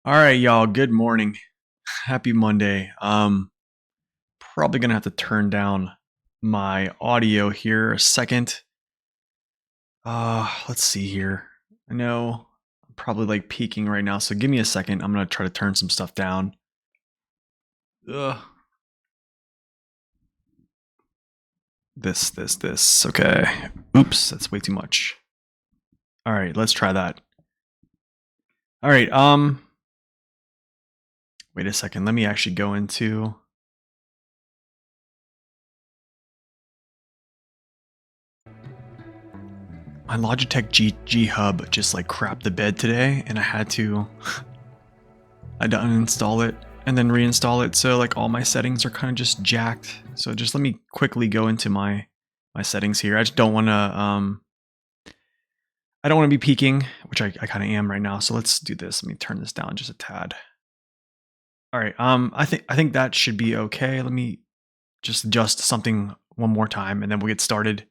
All right, y'all. Good morning. Happy Monday. Probably gonna have to turn down my audio here a second. Let's see here. I know I'm probably like peaking right now, so give me a second. I'm gonna try to turn some stuff down. Ugh. This. Okay. Oops, that's way too much. All right, let's try that. All right. Wait a second. Let me actually go into. My Logitech G Hub just like crapped the bed today, and I had to uninstall it and then reinstall it. So like all my settings are kind of just jacked. So just let me quickly go into my settings here. I just don't want to I don't want to be peaking, which I kind of am right now. So let's do this. Let me turn this down just a tad. All right. I think that should be okay. Let me just adjust something one more time, and then we'll get started.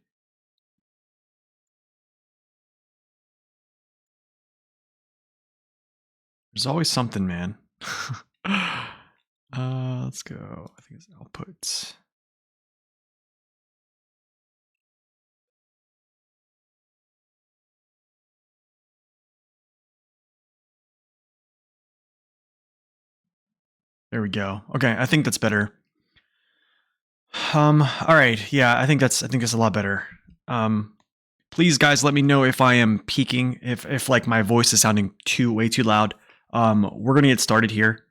There's always something, man. Let's go. I think it's outputs. There we go. Okay, I think that's better. All right. Yeah, I think that's a lot better. Please guys, let me know if I am peaking, if like my voice is sounding way too loud. We're going to get started here.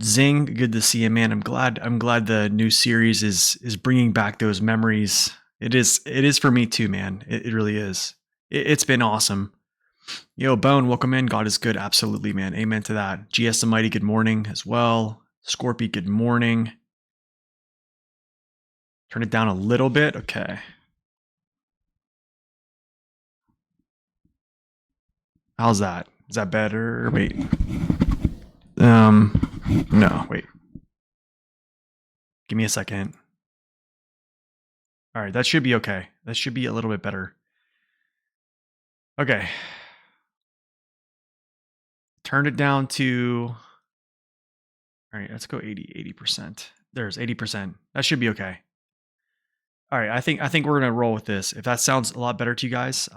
Zing, good to see you, man. I'm glad the new series is bringing back those memories. It is for me too, man. It really is. It's been awesome. Yo, Bone, welcome in. God is good. Absolutely, man. Amen to that. GS the Mighty, good morning as well. Scorpy, good morning. Turn it down a little bit. Okay. How's that? Is that better? Wait. No, wait. Give me a second. All right, that should be okay. That should be a little bit better. Okay. Turn it down to. All right, let's go 80%. There's 80%. That should be okay. All right, I think we're gonna roll with this. If that sounds a lot better to you guys,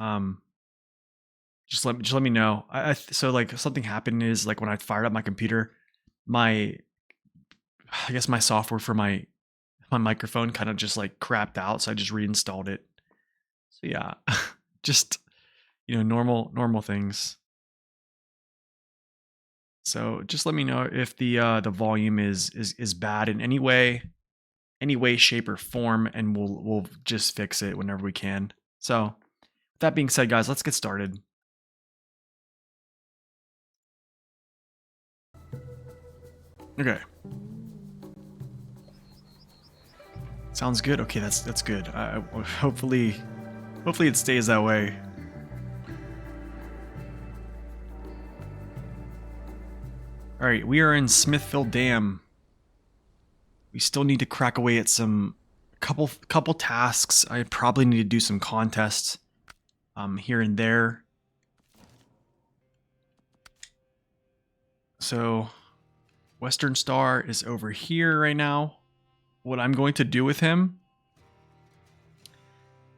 just let me know. So like something happened is like when I fired up my computer, I guess my software for my microphone kind of just like crapped out, so I just reinstalled it. So yeah, just normal things. So just let me know if the volume is bad in any way, shape, or form, and we'll just fix it whenever we can. So with that being said, guys, let's get started. Okay. Sounds good. Okay, that's good. Hopefully it stays that way. All right, we are in Smithville Dam. We still need to crack away at some couple tasks. I probably need to do some contests here and there. So Western Star is over here right now. What I'm going to do with him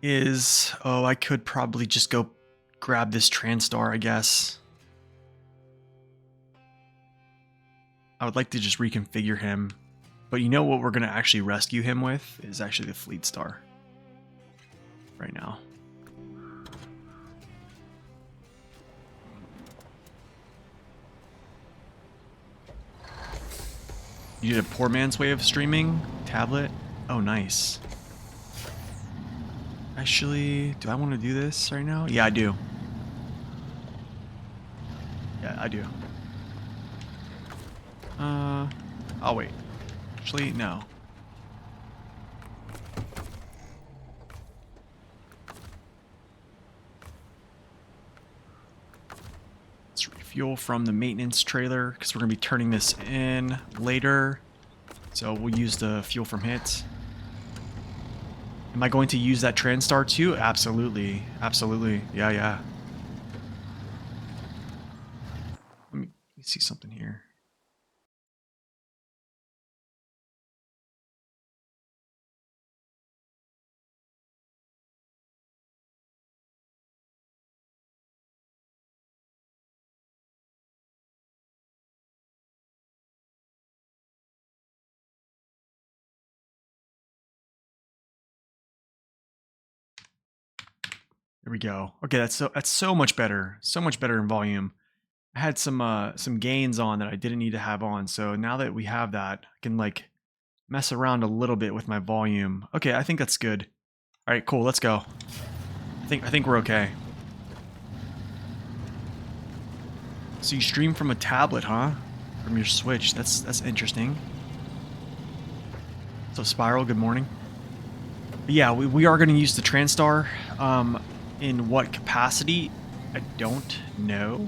is, I could probably just go grab this Transtar, I guess. I would like to just reconfigure him. But you know what we're going to actually rescue him with is actually the Fleet Star right now. You did a poor man's way of streaming? Tablet? Oh, nice. Actually, do I want to do this right now? Yeah, I do. Yeah, I do. Oh wait. Actually, no. Let's refuel from the maintenance trailer because we're going to be turning this in later. So we'll use the fuel from hits. Am I going to use that Transtar too? Absolutely. Absolutely. Yeah. Let me me see something here. There we go. Okay, that's so much better. So much better in volume. I had some gains on that I didn't need to have on. So now that we have that, I can like mess around a little bit with my volume. Okay, I think that's good. All right, cool. Let's go. I think we're okay. So you stream from a tablet, huh? From your Switch. That's interesting. So Spiral, good morning. But yeah, we are going to use the Transtar. In what capacity? I don't know.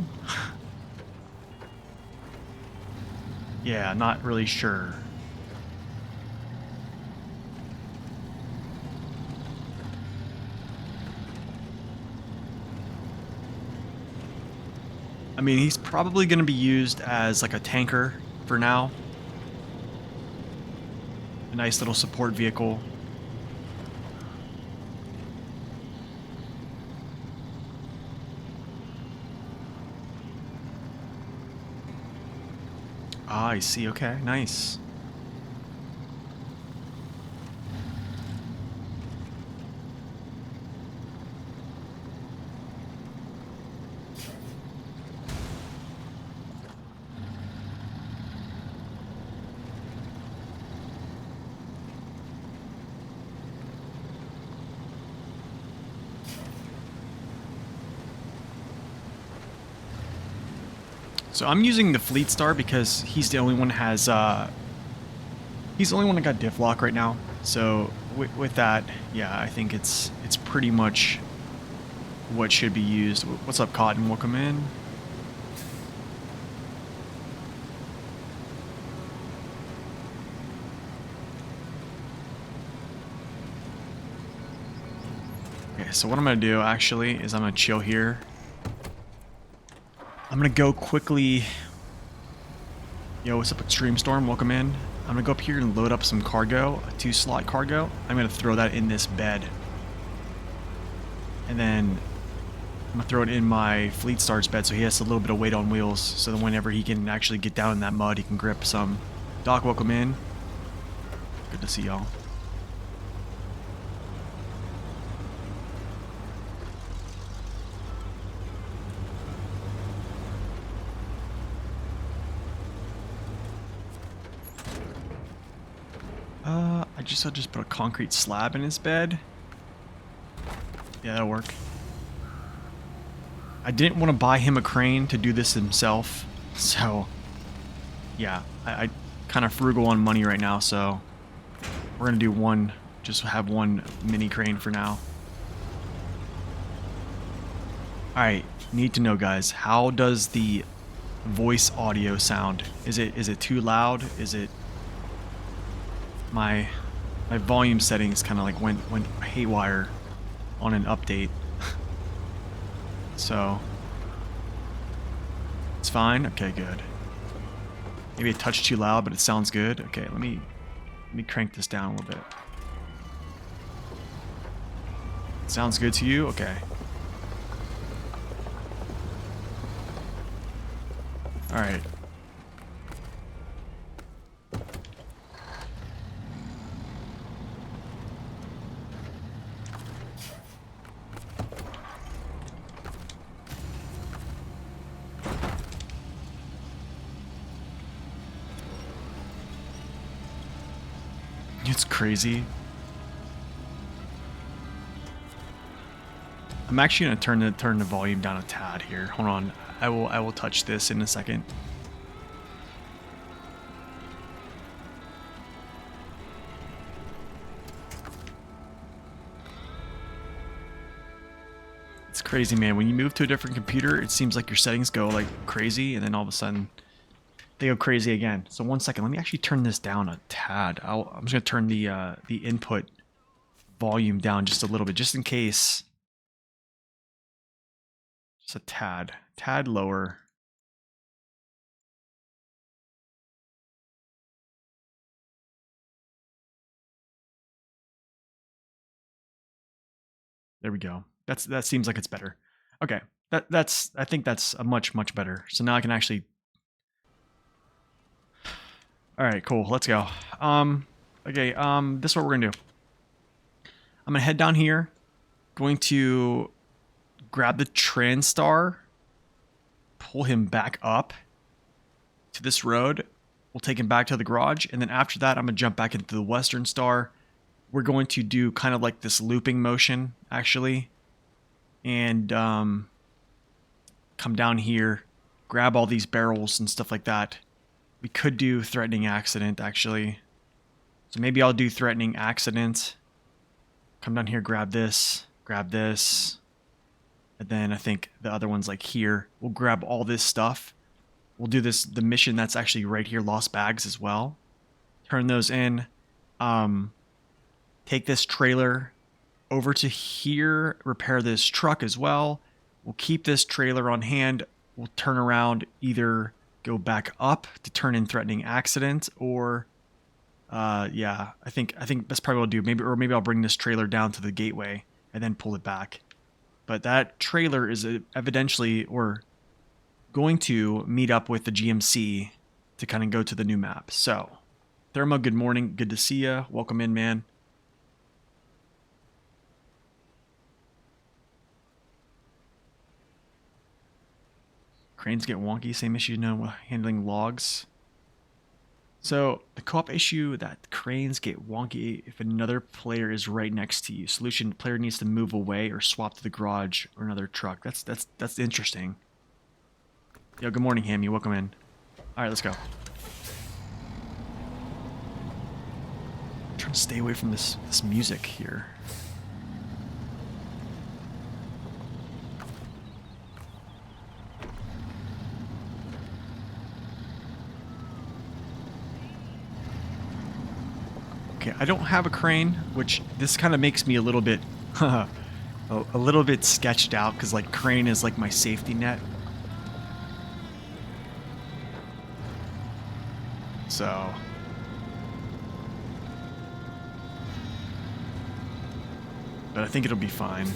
Yeah, not really sure. I mean, he's probably going to be used as like a tanker for now. A nice little support vehicle. Ah, I see. Okay, nice. So I'm using the Fleet Star because he's the only one that has he's the only one that got diff lock right now. So with that, yeah, I think it's pretty much what should be used. What's up, Cotton? Welcome in. Okay, so what I'm gonna do actually is I'm gonna chill here. I'm gonna go quickly. Yo, what's up, Extreme Storm? Welcome in. I'm gonna go up here and load up some cargo, a 2-slot cargo. I'm gonna throw that in this bed. And then I'm gonna throw it in my Fleet Star's bed so he has a little bit of weight on wheels. So that whenever he can actually get down in that mud, he can grip some. Doc, welcome in. Good to see y'all. I'll just put a concrete slab in his bed. Yeah, that'll work. I didn't want to buy him a crane to do this himself, so yeah, I kind of frugal on money right now, so we're gonna do one, just have one mini crane for now. Alright, need to know, guys, how does the voice audio sound? Is it too loud? Is it my volume settings kind of like went haywire on an update? So it's fine. Okay, good. Maybe a touch too loud, but it sounds good. Okay, let me crank this down a little bit. Sounds good to you? Okay. All right. It's crazy. I'm actually gonna turn the volume down a tad here. Hold on. I will touch this in a second. It's crazy, man. When you move to a different computer, it seems like your settings go like crazy, and then all of a sudden they go crazy again. So 1 second, let me actually turn this down a tad. I'm just gonna turn the input volume down just a little bit, just in case. Just a tad lower. There we go. That seems like it's better. Okay. I think that's a much better. So now I can actually. All right, cool. Let's go. Okay. This is what we're gonna do. I'm gonna head down here. Going to grab the Transtar, pull him back up to this road. We'll take him back to the garage, and then after that, I'm gonna jump back into the Western Star. We're going to do kind of like this looping motion, actually, and come down here, grab all these barrels and stuff like that. We could do threatening accident, actually. So maybe I'll do threatening accident. Come down here, grab this, and then I think the other one's like here. We'll grab all this stuff. We'll do the mission that's actually right here, lost bags as well. Turn those in. Take this trailer over to here, repair this truck as well. We'll keep this trailer on hand. We'll turn around, either go back up to turn in threatening accident, or yeah, I think that's probably what I'll do. Maybe I'll bring this trailer down to the gateway and then pull it back. But that trailer is evidently or going to meet up with the GMC to kind of go to the new map. So, Thermo, good morning. Good to see you. Welcome in, man. Cranes get wonky. Same issue now with handling logs. So, the co-op issue that cranes get wonky if another player is right next to you. Solution: the player needs to move away or swap to the garage or another truck. That's interesting. Yo, good morning, Hammy. Welcome in. All right, let's go. I'm trying to stay away from this music here. Okay, I don't have a crane, which this kind of makes me a little bit a little bit sketched out, because like crane is like my safety net. So but I think it'll be fine.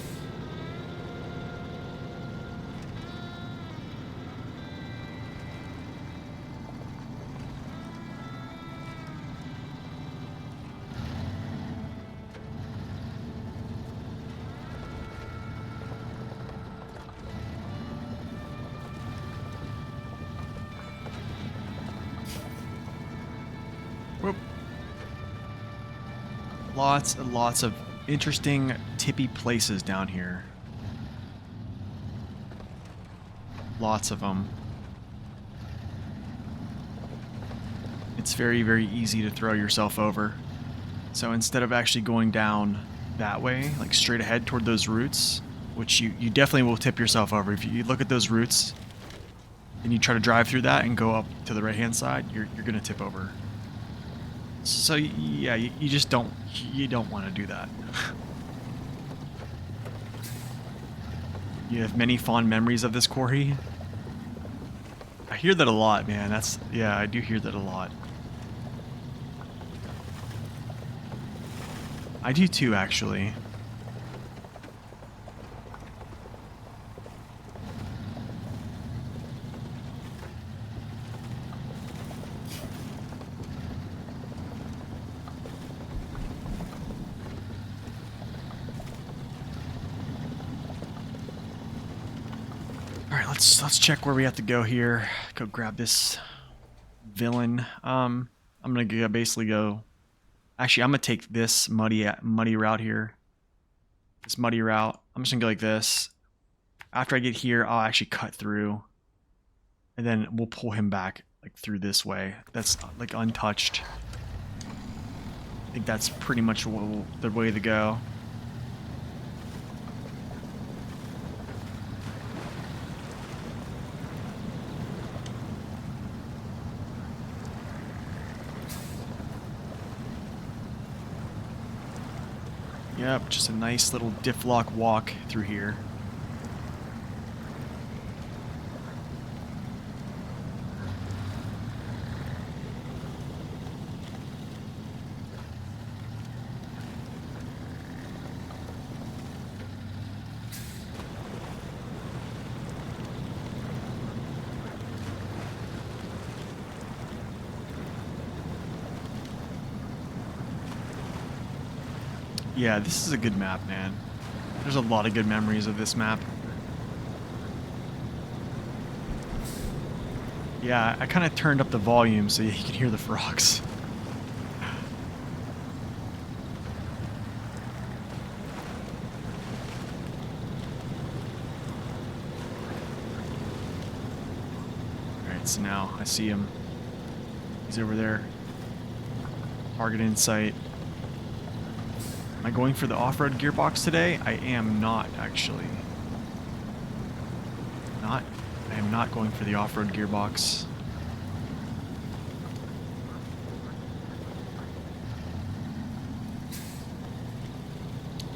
Whoop. Lots and lots of interesting tippy places down here. Lots of them. It's very, very easy to throw yourself over. So instead of actually going down that way, like straight ahead toward those roots, which you definitely will tip yourself over. If you look at those roots and you try to drive through that and go up to the right-hand side, you're going to tip over. So yeah, you just don't want to do that. You have many fond memories of this quarry. I hear that a lot, man. Yeah, I do hear that a lot. I do too, actually. Let's check where we have to go here. Go grab this villain. I'm gonna basically go. Actually, I'm gonna take this muddy route here. This muddy route. I'm just gonna go like this. After I get here, I'll actually cut through, and then we'll pull him back like through this way. That's like untouched. I think that's pretty much the way to go. Yep, just a nice little diff-lock walk through here. Yeah, this is a good map, man. There's a lot of good memories of this map. Yeah, I kind of turned up the volume so you can hear the frogs. Alright, so now I see him. He's over there. Target in sight. Am I going for the off-road gearbox today? I am not, actually. I am not going for the off-road gearbox.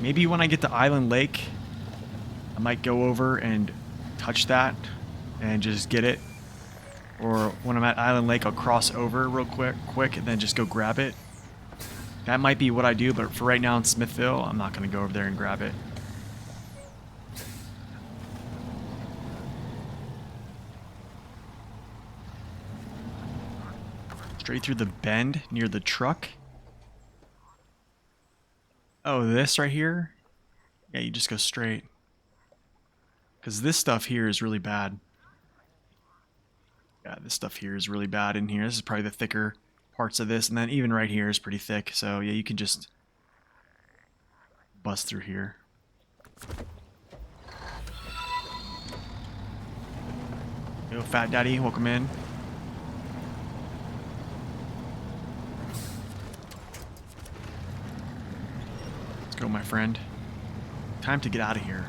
Maybe when I get to Island Lake, I might go over and touch that and just get it. Or when I'm at Island Lake, I'll cross over real quick and then just go grab it. That might be what I do, but for right now in Smithville, I'm not going to go over there and grab it. Straight through the bend near the truck. Oh, this right here? Yeah, you just go straight. Because this stuff here is really bad. Yeah, this stuff here is really bad in here. This is probably the thicker parts of this. And then even right here is pretty thick. So yeah, you can just bust through here. Yo, Fat Daddy, welcome in. Let's go, my friend. Time to get out of here.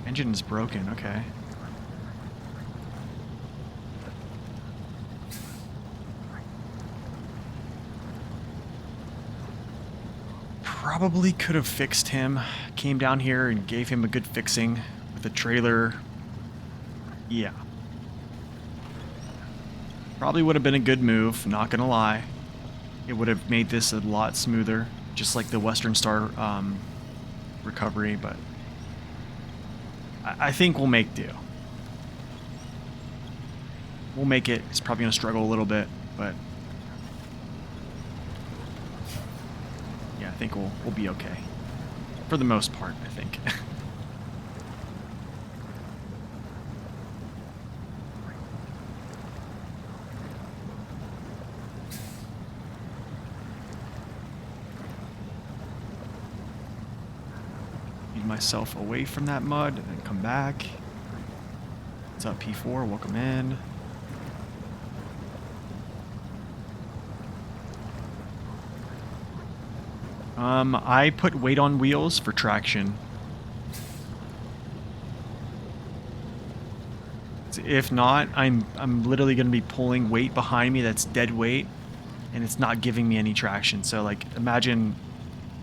Engine is broken, okay. Probably could have fixed him. Came down here and gave him a good fixing with the trailer. Yeah. Probably would have been a good move, not gonna lie. It would have made this a lot smoother, just like the Western Star recovery, but I think we'll make do. We'll make it. It's probably gonna struggle a little bit, but yeah, I think we'll be okay. For the most part, I think. Myself away from that mud and then come back. What's up, P4? Welcome in. I put weight on wheels for traction. If not, I'm literally going to be pulling weight behind me that's dead weight, and it's not giving me any traction. So like imagine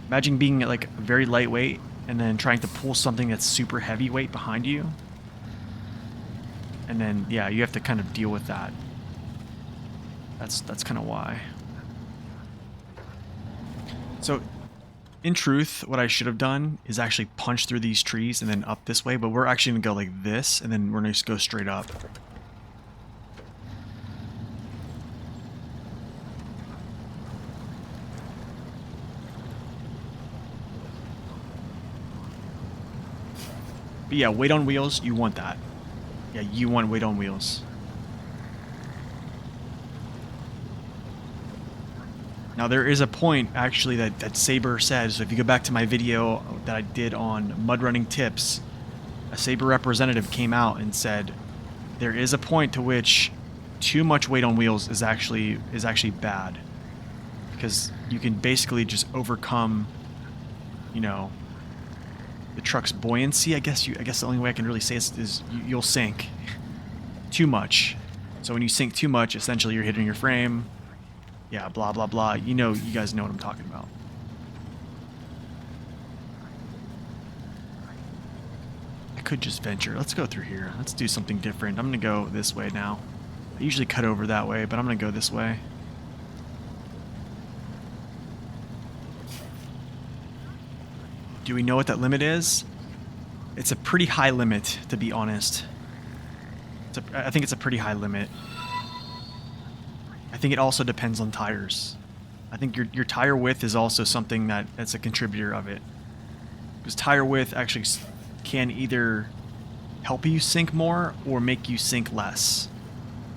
being like very lightweight and then trying to pull something that's super heavyweight behind you. And then yeah, you have to kind of deal with that. That's kind of why. So in truth, what I should have done is actually punch through these trees and then up this way, but we're actually gonna go like this, and then we're gonna just go straight up. But yeah, weight on wheels, you want that. Yeah, you want weight on wheels. Now there is a point actually that Saber says, so if you go back to my video that I did on mud running tips, a Saber representative came out and said there is a point to which too much weight on wheels is actually bad, because you can basically just overcome, you know, the truck's buoyancy. I guess the only way I can really say is you'll sink too much. So when you sink too much, essentially you're hitting your frame. Yeah, blah blah blah. You guys know what I'm talking about. I could just venture. Let's go through here. Let's do something different. I'm gonna go this way now. I usually cut over that way, but I'm gonna go this way. Do we know what that limit is? It's a pretty high limit, to be honest. I think it's a pretty high limit. I think it also depends on tires. I think your tire width is also something that's a contributor of it. Because tire width actually can either help you sink more or make you sink less.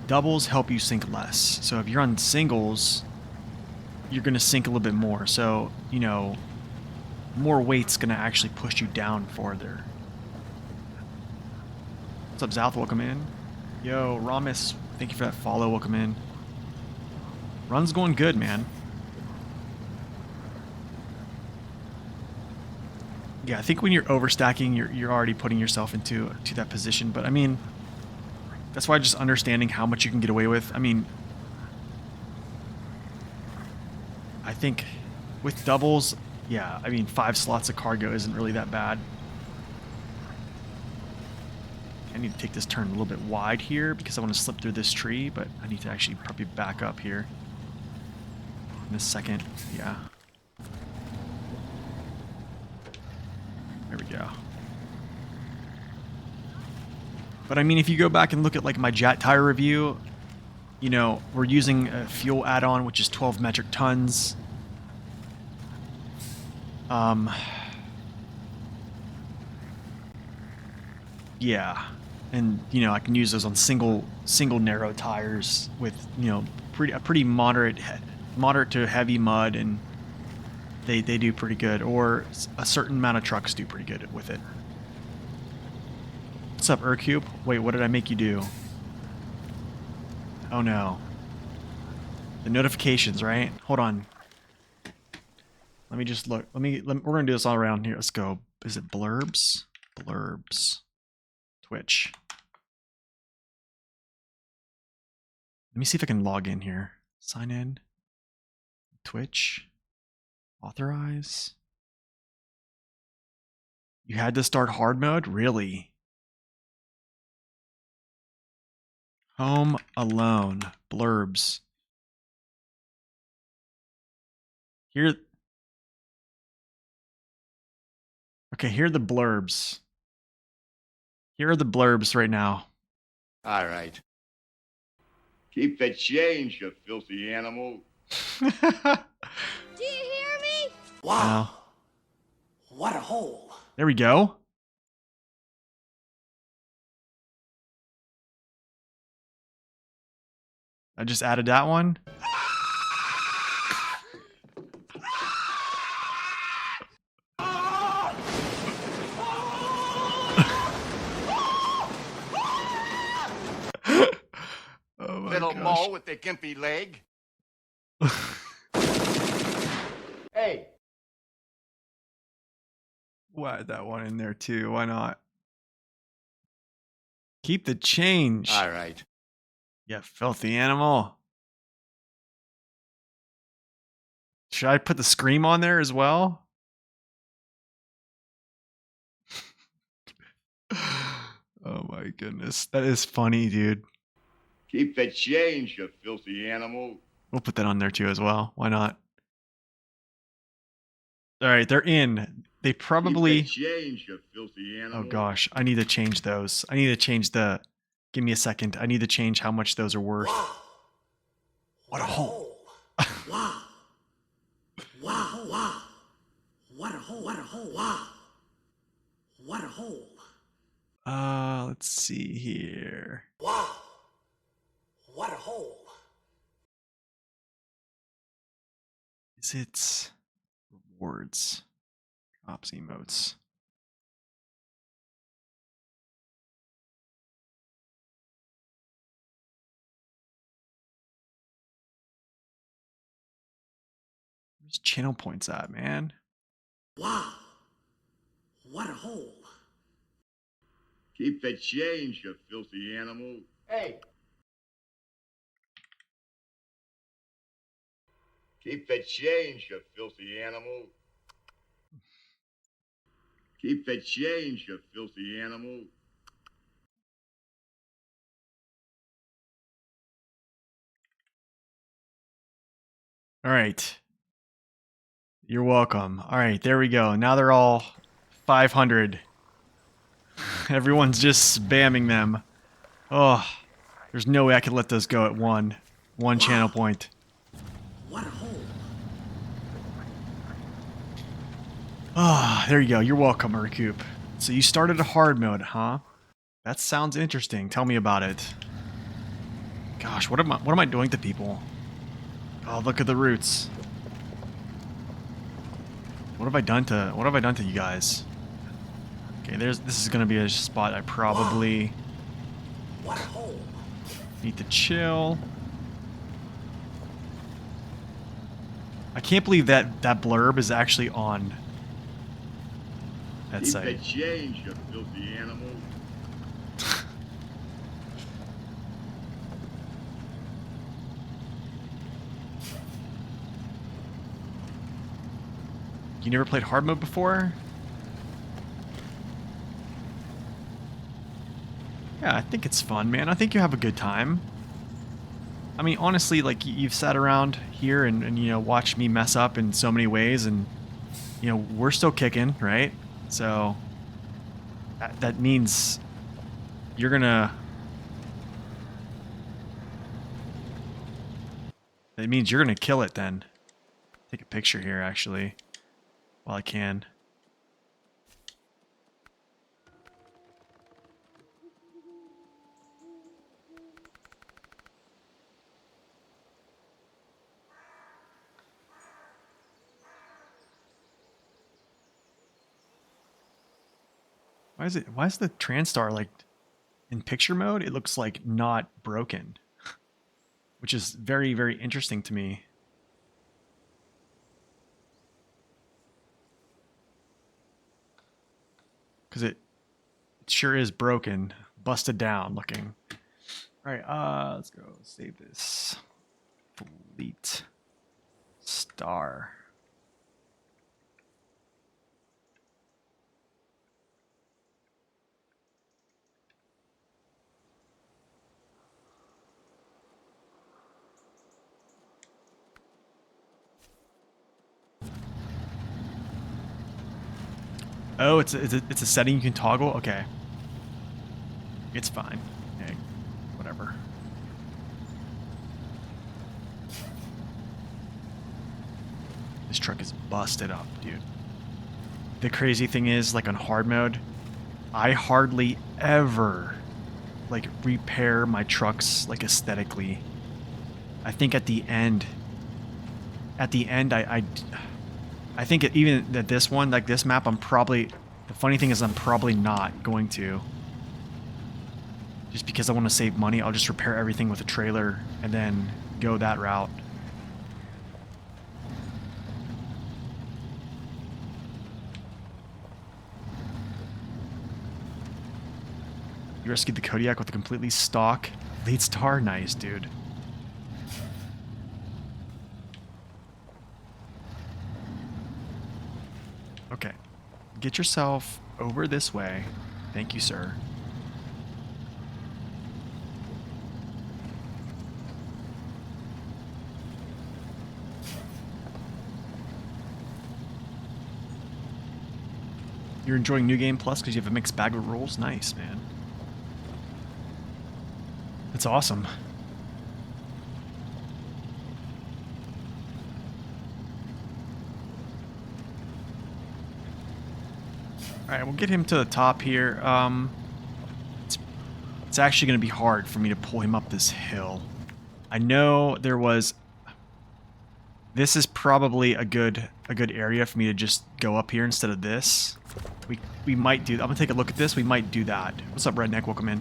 Doubles help you sink less. So if you're on singles, you're going to sink a little bit more. So, you know, more weight's going to actually push you down farther. What's up, Zouth? Welcome in. Yo, Ramis, thank you for that follow. Welcome in. Run's going good, man. Yeah, I think when you're overstacking, you're already putting yourself into that position. But I mean, that's why just understanding how much you can get away with. I mean, I think with doubles, yeah, I mean, 5 slots of cargo isn't really that bad. I need to take this turn a little bit wide here because I want to slip through this tree, but I need to actually probably back up here in a second. Yeah. There we go. But I mean, if you go back and look at like my Jet tire review, you know, we're using a fuel add-on, which is 12 metric tons. Yeah. And, you know, I can use those on single narrow tires with, you know, a pretty moderate to heavy mud, and they do pretty good. Or a certain amount of trucks do pretty good with it. What's up, Urcube? Wait, what did I make you do? Oh no. The notifications, right? Hold on. Let me just look. We're gonna do this all around here. Let's go. Is it blurbs? Blurbs. Twitch. Let me see if I can log in here. Sign in. Twitch. Authorize. You had to start hard mode? Really? Home Alone. Blurbs. Here. Okay, here are the blurbs. Here are the blurbs right now. All right. Keep the change, you filthy animal. Do you hear me? Wow. What a hole. There we go. I just added that one. Oh my Little gosh. mole with the gimpy leg. Hey. Why that one in there too? Why not? Keep the change. All right. You filthy animal. Should I put the scream on there as well? Oh my goodness. That is funny, dude. Keep the change, you filthy animal. We'll put that on there too as well. Why not? All right, they're in. They probably... Keep the change, you filthy animal. Oh gosh, I need to change those. I need to change the... Give me a second. I need to change how much those are worth. Wow. What a hole. Wow. Wow, wow. What a hole, what a hole, wow. What a hole. Let's see here. Wow. What a hole. Is it rewards? Ops emotes. Where's channel points at, man? Wow. What a hole. Keep the change, you filthy animal. Hey. Keep the change, you filthy animal. Keep the change, you filthy animal. All right. You're welcome. All right, there we go. Now they're all 500. Everyone's just spamming them. Oh, there's no way I could let those go at one channel point. What a hole. Ah, there you go. You're welcome, Recoup. So you started a hard mode, huh? That sounds interesting. Tell me about it. Gosh, what am I doing to people? Oh, look at the roots. What have I done to you guys? Okay, this is gonna be a spot I probably What a hole. need to chill. I can't believe that blurb is actually on that Keep site. the change, you filthy animal. You never played hard mode before? Yeah, I think it's fun, man. I think you have a good time. I mean, honestly, like, you've sat around here and you know, watched me mess up in so many ways, and, you know, we're still kicking, right? So, that means you're gonna... That means you're gonna kill it, then. Take a picture here, actually, while I can. Why is the TransStar, like, in picture mode? It looks like not broken, which is very, very interesting to me. Because it sure is broken, busted down looking. All right, let's go save this. Fleet Star. Oh, it's a setting you can toggle? Okay. It's fine. Hey, whatever. This truck is busted up, dude. The crazy thing is, like, on hard mode, I hardly ever, like, repair my trucks, like, aesthetically. I think at the end, I think even at this one, like this map, the funny thing is I'm probably not going to. Just because I want to save money, I'll just repair everything with a trailer and then go that route. You rescued the Kodiak with a completely stock lead star? Nice, dude. Okay. Get yourself over this way. Thank you, sir. You're enjoying New Game Plus because you have a mixed bag of rules? Nice, man. That's awesome. Alright, we'll get him to the top here. It's actually going to be hard for me to pull him up this hill. I know there was... This is probably a good area for me to just go up here instead of this. We might do... I'm going to take a look at this. We might do that. What's up, Redneck? Welcome in.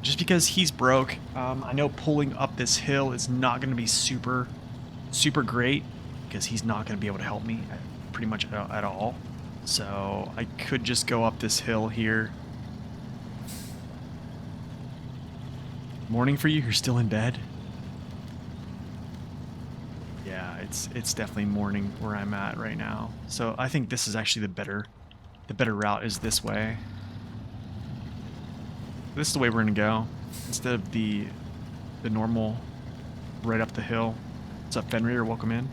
Just because he's broke, I know pulling up this hill is not going to be super great, because he's not going to be able to help me pretty much at all. So I could just go up this hill here. Morning for you? You're still in bed? Yeah, it's definitely morning where I'm at right now. So I think this is actually the better route is this way. This is the way we're gonna go, instead of the normal right up the hill. What's up, Fenrir? Welcome in.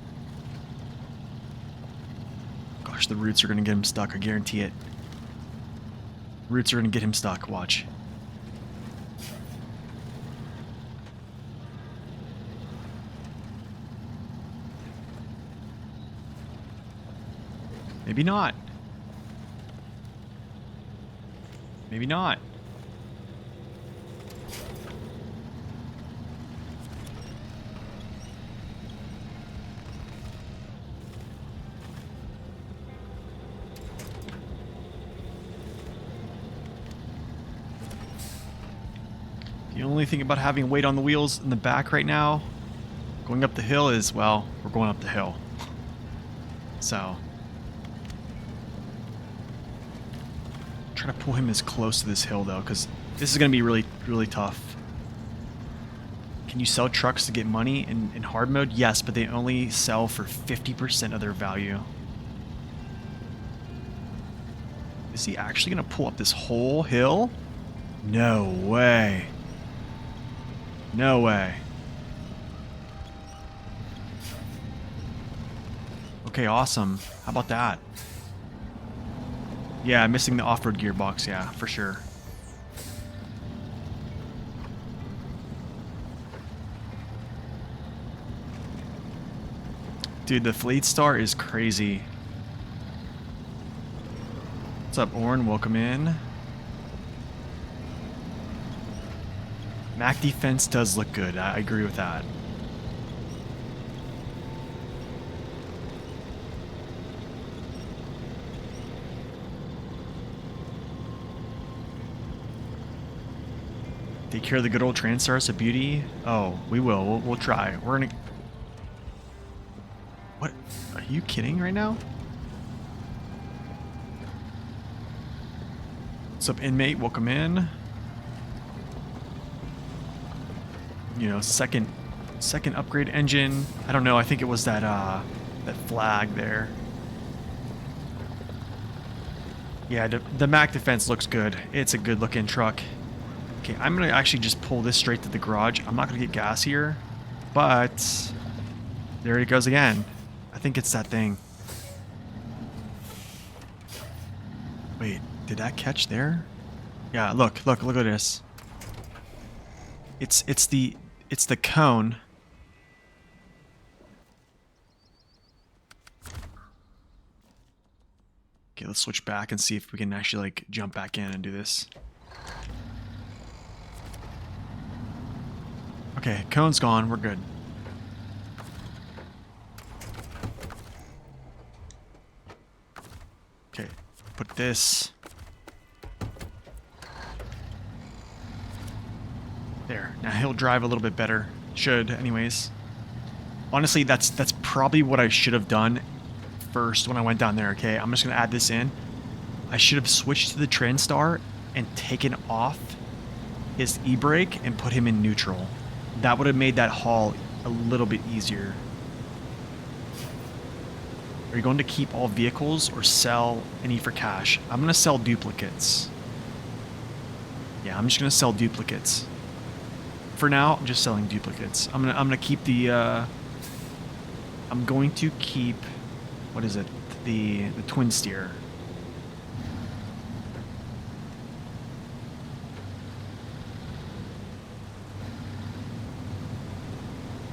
Gosh, the roots are gonna get him stuck. I guarantee it. Roots are gonna get him stuck. Watch. Maybe not. Maybe not. The only thing about having weight on the wheels in the back right now, going up the hill is, well, we're going up the hill. So, try to pull him as close to this hill though, because this is going to be really, really tough. Can you sell trucks to get money in hard mode? Yes, but they only sell for 50% of their value. Is he actually going to pull up this whole hill? No way. No way. Okay, awesome. How about that? Yeah, missing the off-road gearbox, yeah, for sure. Dude, the Fleet Star is crazy. What's up, Orn? Welcome in. Mac defense does look good. I agree with that. Take care of the good old Transtars of beauty. Oh, we will. We'll try. We're gonna. What? Are you kidding right now? What's up, inmate? Welcome in. You know, second upgrade engine. I don't know. I think it was that that flag there. Yeah, the Mac defense looks good. It's a good looking truck. Okay, I'm gonna actually just pull this straight to the garage. I'm not gonna get gas here, but there it goes again. I think it's that thing. Wait, did that catch there? Yeah, look at this. It's the cone. Okay, let's switch back and see if we can actually like jump back in and do this. Okay, cone's gone. We're good. Okay, put this. There. Now he'll drive a little bit better. Should, anyways. Honestly, that's probably what I should have done first when I went down there, okay? I'm just going to add this in. I should have switched to the Transstar and taken off his e-brake and put him in neutral. That would have made that haul a little bit easier. Are you going to keep all vehicles or sell any for cash? I'm going to sell duplicates. Yeah, I'm just going to sell duplicates. For now, I'm just selling duplicates. I'm gonna keep the I'm going to keep, what is it? The twin steer.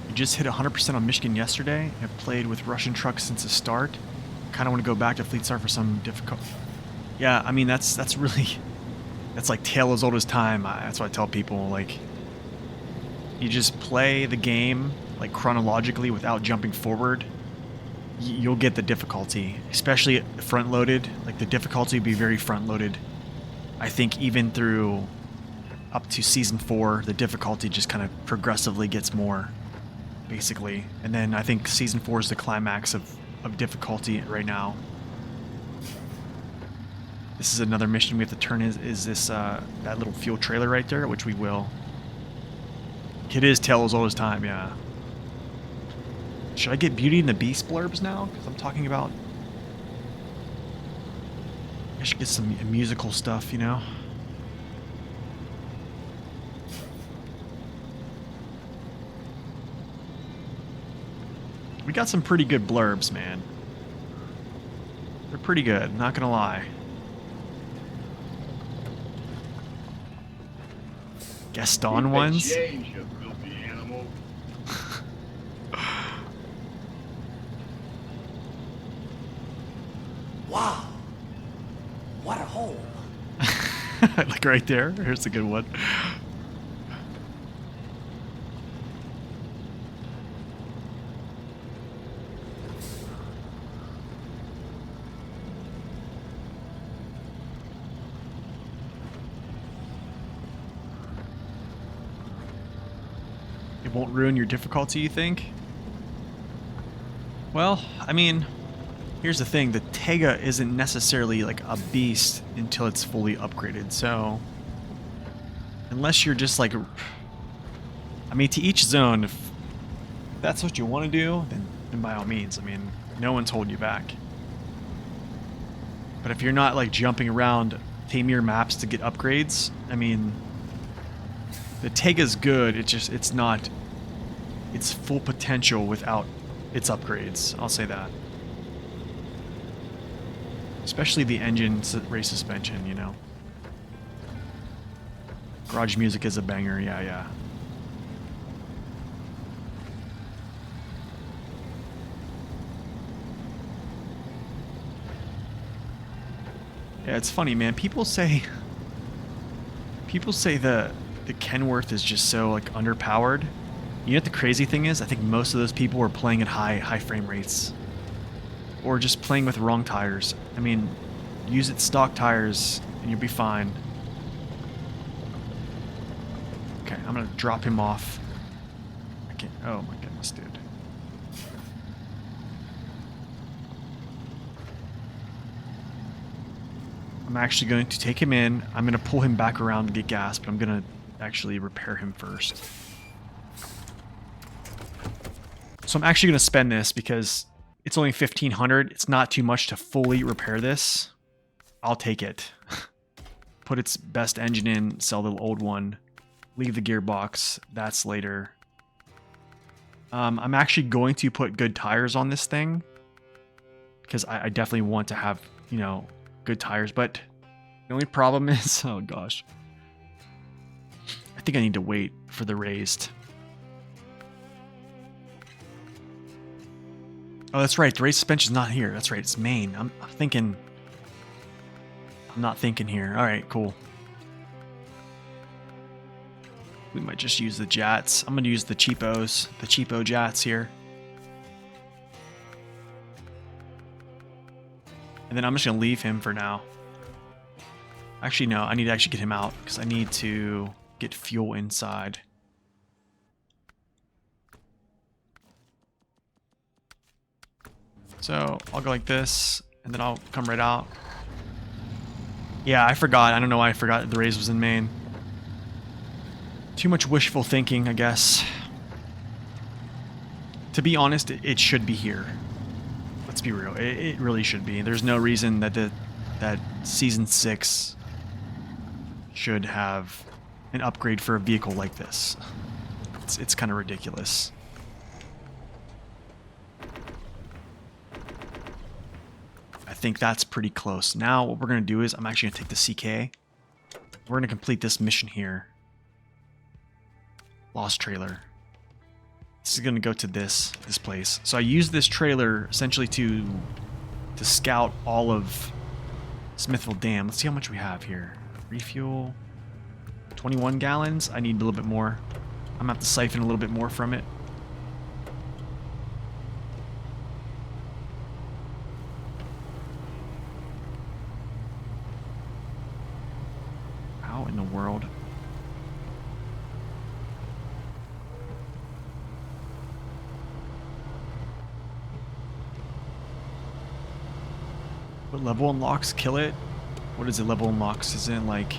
You just hit 100% on Michigan yesterday. I've played with Russian trucks since the start. Kind of want to go back to Fleet Star for some difficult. Yeah, I mean that's really, that's like tale as old as time. That's what I tell people. Like, you just play the game like chronologically without jumping forward. You'll get the difficulty, especially front loaded. Like the difficulty will be very front loaded. I think even through up to season 4, the difficulty just kind of progressively gets more, basically. And then I think season 4 is the climax of difficulty right now. This is another mission we have to turn. Is this that little fuel trailer right there, which we will. It is tale as old as time, yeah. Should I get Beauty and the Beast blurbs now? Because I'm talking about... I should get some musical stuff, you know? We got some pretty good blurbs, man. They're pretty good, not gonna lie. Gaston ones? Change, you filthy animal. Wow. What a hole. Like right there. Here's a good one. It won't ruin your difficulty, you think? Well, I mean, here's the thing. The Tega isn't necessarily like a beast until it's fully upgraded. So, unless you're just like... I mean, to each zone, if that's what you want to do, then by all means. I mean, no one's holding you back. But if you're not like jumping around Tamir maps to get upgrades, I mean, the Tega's good. It's not its full potential without its upgrades. I'll say that. Especially the engine race suspension, you know. Garage music is a banger, yeah. Yeah, it's funny, man. People say the Kenworth is just so like underpowered. You know what the crazy thing is? I think most of those people were playing at high frame rates, or just playing with wrong tires. I mean, use its stock tires and you'll be fine. Okay, I'm gonna drop him off. I can't. Oh my goodness, dude. I'm actually going to take him in. I'm going to pull him back around to get gas, but I'm going to actually repair him first. So I'm actually going to spend this because it's only 1,500. It's not too much to fully repair this. I'll take it. Put its best engine in, sell the old one, leave the gearbox. That's later. I'm actually going to put good tires on this thing because I definitely want to have, you know, good tires, but the only problem is, oh gosh, I think I need to wait for the raised. Oh, that's right. The raised suspension's not here. That's right. It's main. I'm thinking. I'm not thinking here. All right, cool. We might just use the jats. I'm going to use the cheapos, the cheapo jats here. And then I'm just going to leave him for now. Actually, no. I need to actually get him out because I need to get fuel inside. So I'll go like this, and then I'll come right out. Yeah, I forgot. I don't know why I forgot the raise was in main. Too much wishful thinking, I guess. To be honest, it should be here. Let's be real. It really should be. There's no reason that that Season 6 should have an upgrade for a vehicle like this. It's kind of ridiculous. I think that's pretty close. Now what we're going to do is I'm actually going to take the CK. We're going to complete this mission here. Lost trailer. This is going to go to this place. So I use this trailer essentially to scout all of Smithville Dam. Let's see how much we have here. Refuel. 21 gallons. I need a little bit more. I'm going to have to siphon a little bit more from it. How in the world? What level unlocks kill it? What is it? Level unlocks? Isn't it like?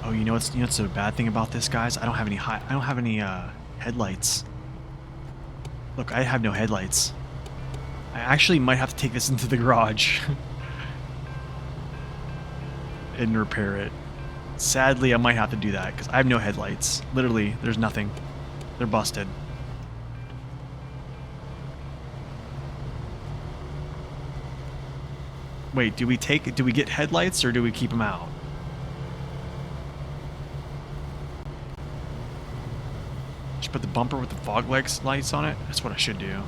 Oh, you know what's the bad thing about this, guys? I don't have any headlights. Look, I have no headlights. I actually might have to take this into the garage and repair it. Sadly, I might have to do that because I have no headlights. Literally, there's nothing. They're busted. Wait, do we get headlights or do we keep them out? Just put the bumper with the fog lights on it? That's what I should do.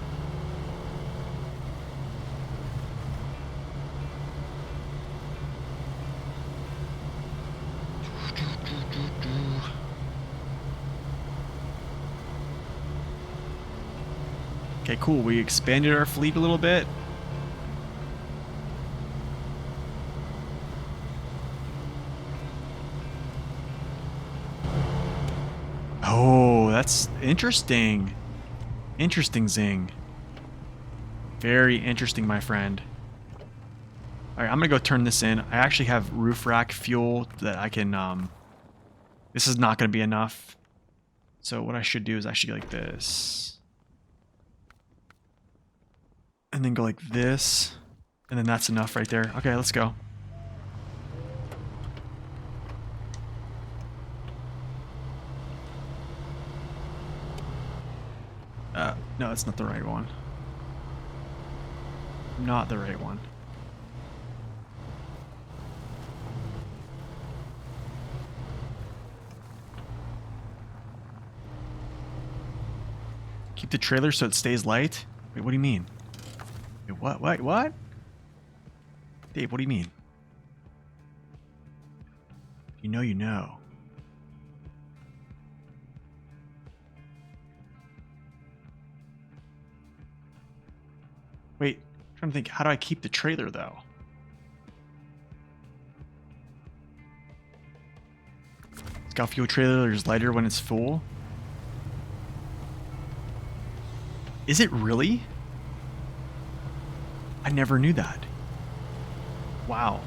Okay, cool. We expanded our fleet a little bit. Oh, that's interesting. Interesting, Zing. Very interesting, my friend. All right, I'm gonna go turn this in. I actually have roof rack fuel that I can, this is not gonna be enough. So what I should do is actually go like this. And then go like this. And then that's enough right there. Okay, let's go. No, it's not the right one. Not the right one. Keep the trailer so it stays light? Wait, what do you mean? Wait, what? What? Dave, what do you mean? You know you know. Wait, I'm trying to think, how do I keep the trailer though? Scout fuel trailer is lighter when it's full. Is it really? I never knew that. Wow.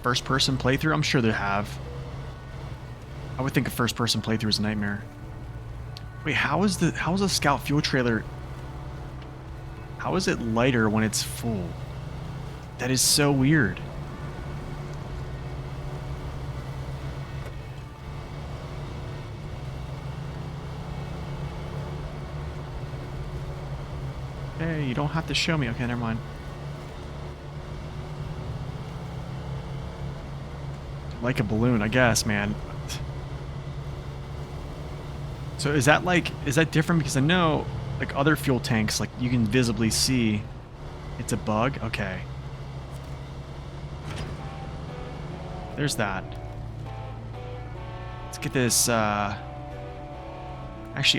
First person playthrough? I'm sure they have. I would think a first person playthrough is a nightmare. Wait, how is a scout fuel trailer? How is it lighter when it's full? That is so weird. Hey, you don't have to show me. Okay, never mind. Like a balloon, I guess, man. So is that different? Because I know, like other fuel tanks, like you can visibly see it's a bug. Okay. There's that. Let's get this, actually,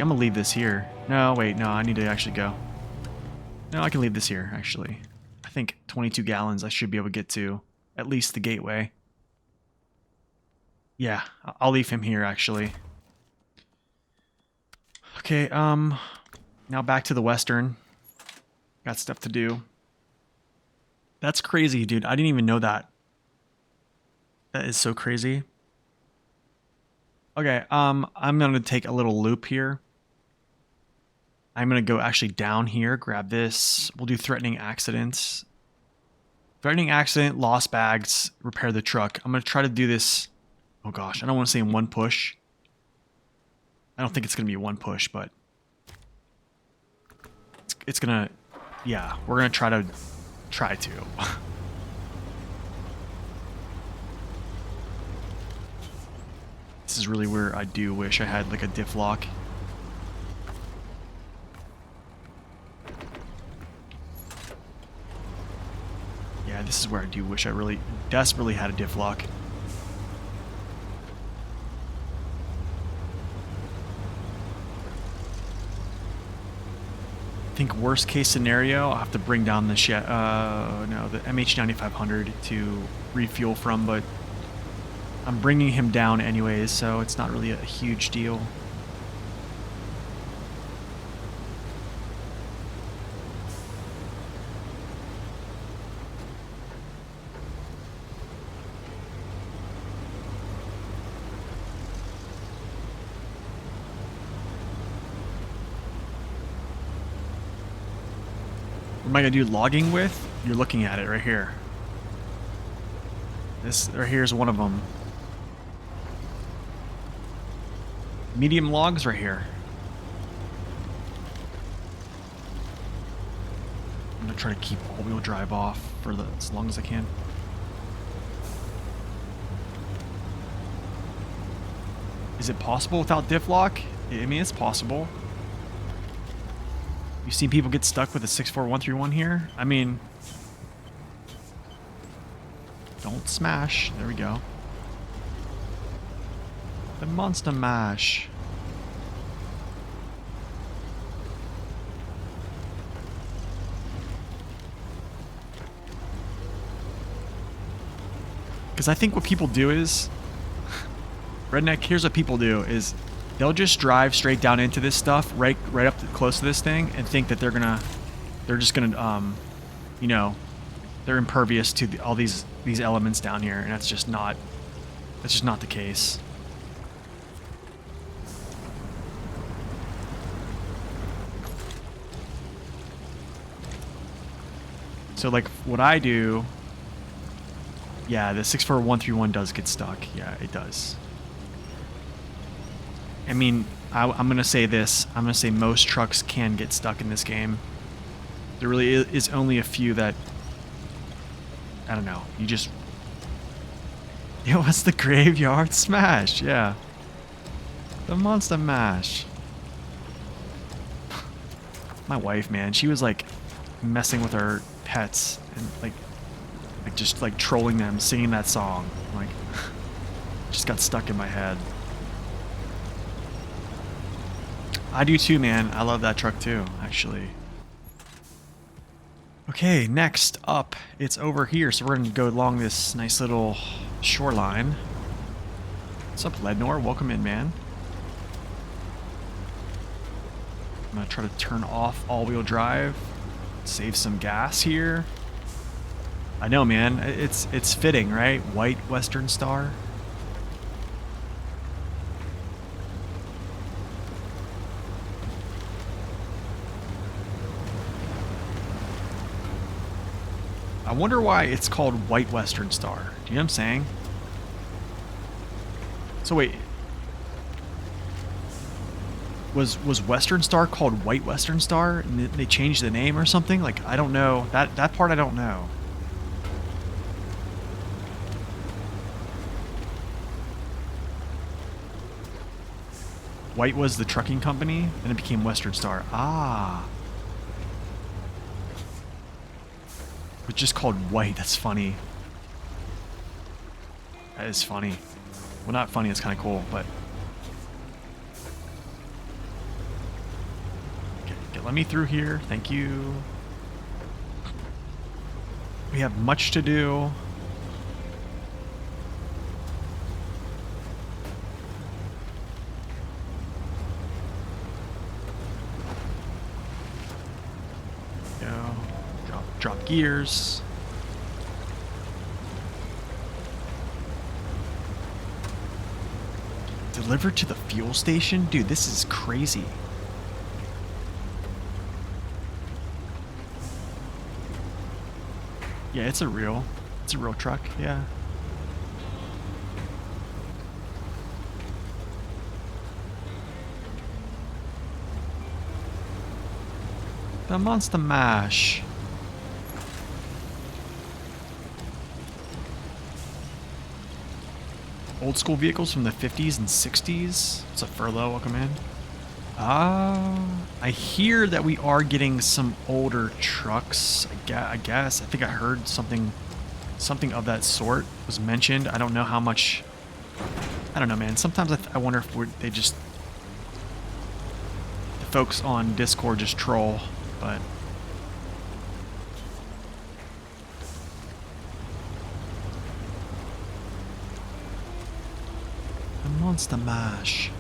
I'm gonna leave this here. No, wait, no, I need to actually go. No, I can leave this here, actually. I think 22 gallons I should be able to get to at least the gateway. Yeah, I'll leave him here, actually. Okay, now back to the western. Got stuff to do. That's crazy, dude. I didn't even know that. That is so crazy. Okay, I'm gonna take a little loop here. I'm gonna go actually down here, grab this. We'll do threatening accidents. Threatening accident, lost bags, repair the truck. I'm gonna try to do this. Oh gosh, I don't want to say in one push. I don't think it's gonna be one push, but it's gonna. Yeah, we're gonna try to. This is really where I do wish I had like a diff lock. Yeah, this is where I do wish I really desperately had a diff lock. I think worst case scenario, I'll have to bring down the the MH9500 to refuel from, but I'm bringing him down anyways, so it's not really a huge deal. What am I gonna do logging with? You're looking at it right here. This right here is one of them. Medium logs right here. I'm gonna try to keep all-wheel drive off for as long as I can. Is it possible without diff lock? I mean, it's possible. You've seen people get stuck with a 64131 here? I mean, don't smash. There we go. The monster mash. Because I think what people do is, redneck, here's what people do is they'll just drive straight down into this stuff right up close to this thing and think that they're just gonna you know, they're impervious to all these elements down here, and that's just not the case. So like what I do, yeah, the 64131 does get stuck. Yeah, it does. I mean, I'm gonna say this. I'm gonna say most trucks can get stuck in this game. There really is only a few that, I don't know. You just, yo, what's the graveyard smash? Yeah, the monster mash. My wife, man, she was like messing with her pets and like just like trolling them, singing that song. Like, just got stuck in my head. I do too, man. I love that truck too, actually. Okay, next up, it's over here. So we're going to go along this nice little shoreline. What's up, Lednor? Welcome in, man. I'm going to try to turn off all-wheel drive. Save some gas here. I know, man. It's fitting, right? White Western Star. I wonder why it's called White Western Star. Do you know what I'm saying? So wait. Was Western Star called White Western Star and they changed the name or something? Like, I don't know. That part I don't know. White was the trucking company, and it became Western Star. Ah. It's just called White. That's funny. That is funny. Well, not funny. It's kind of cool, but... Okay, let me through here. Thank you. We have much to do. Drop gears. Delivered to the fuel station? Dude, this is crazy. Yeah, it's a real truck, yeah. The Monster Mash. Old school vehicles from the 50s and 60s. It's a furlough. Welcome in. I hear that we are getting some older trucks. I guess. I think I heard something of that sort was mentioned. I don't know how much. I don't know, man. Sometimes I wonder if the folks on Discord just troll, but. Monster Mash.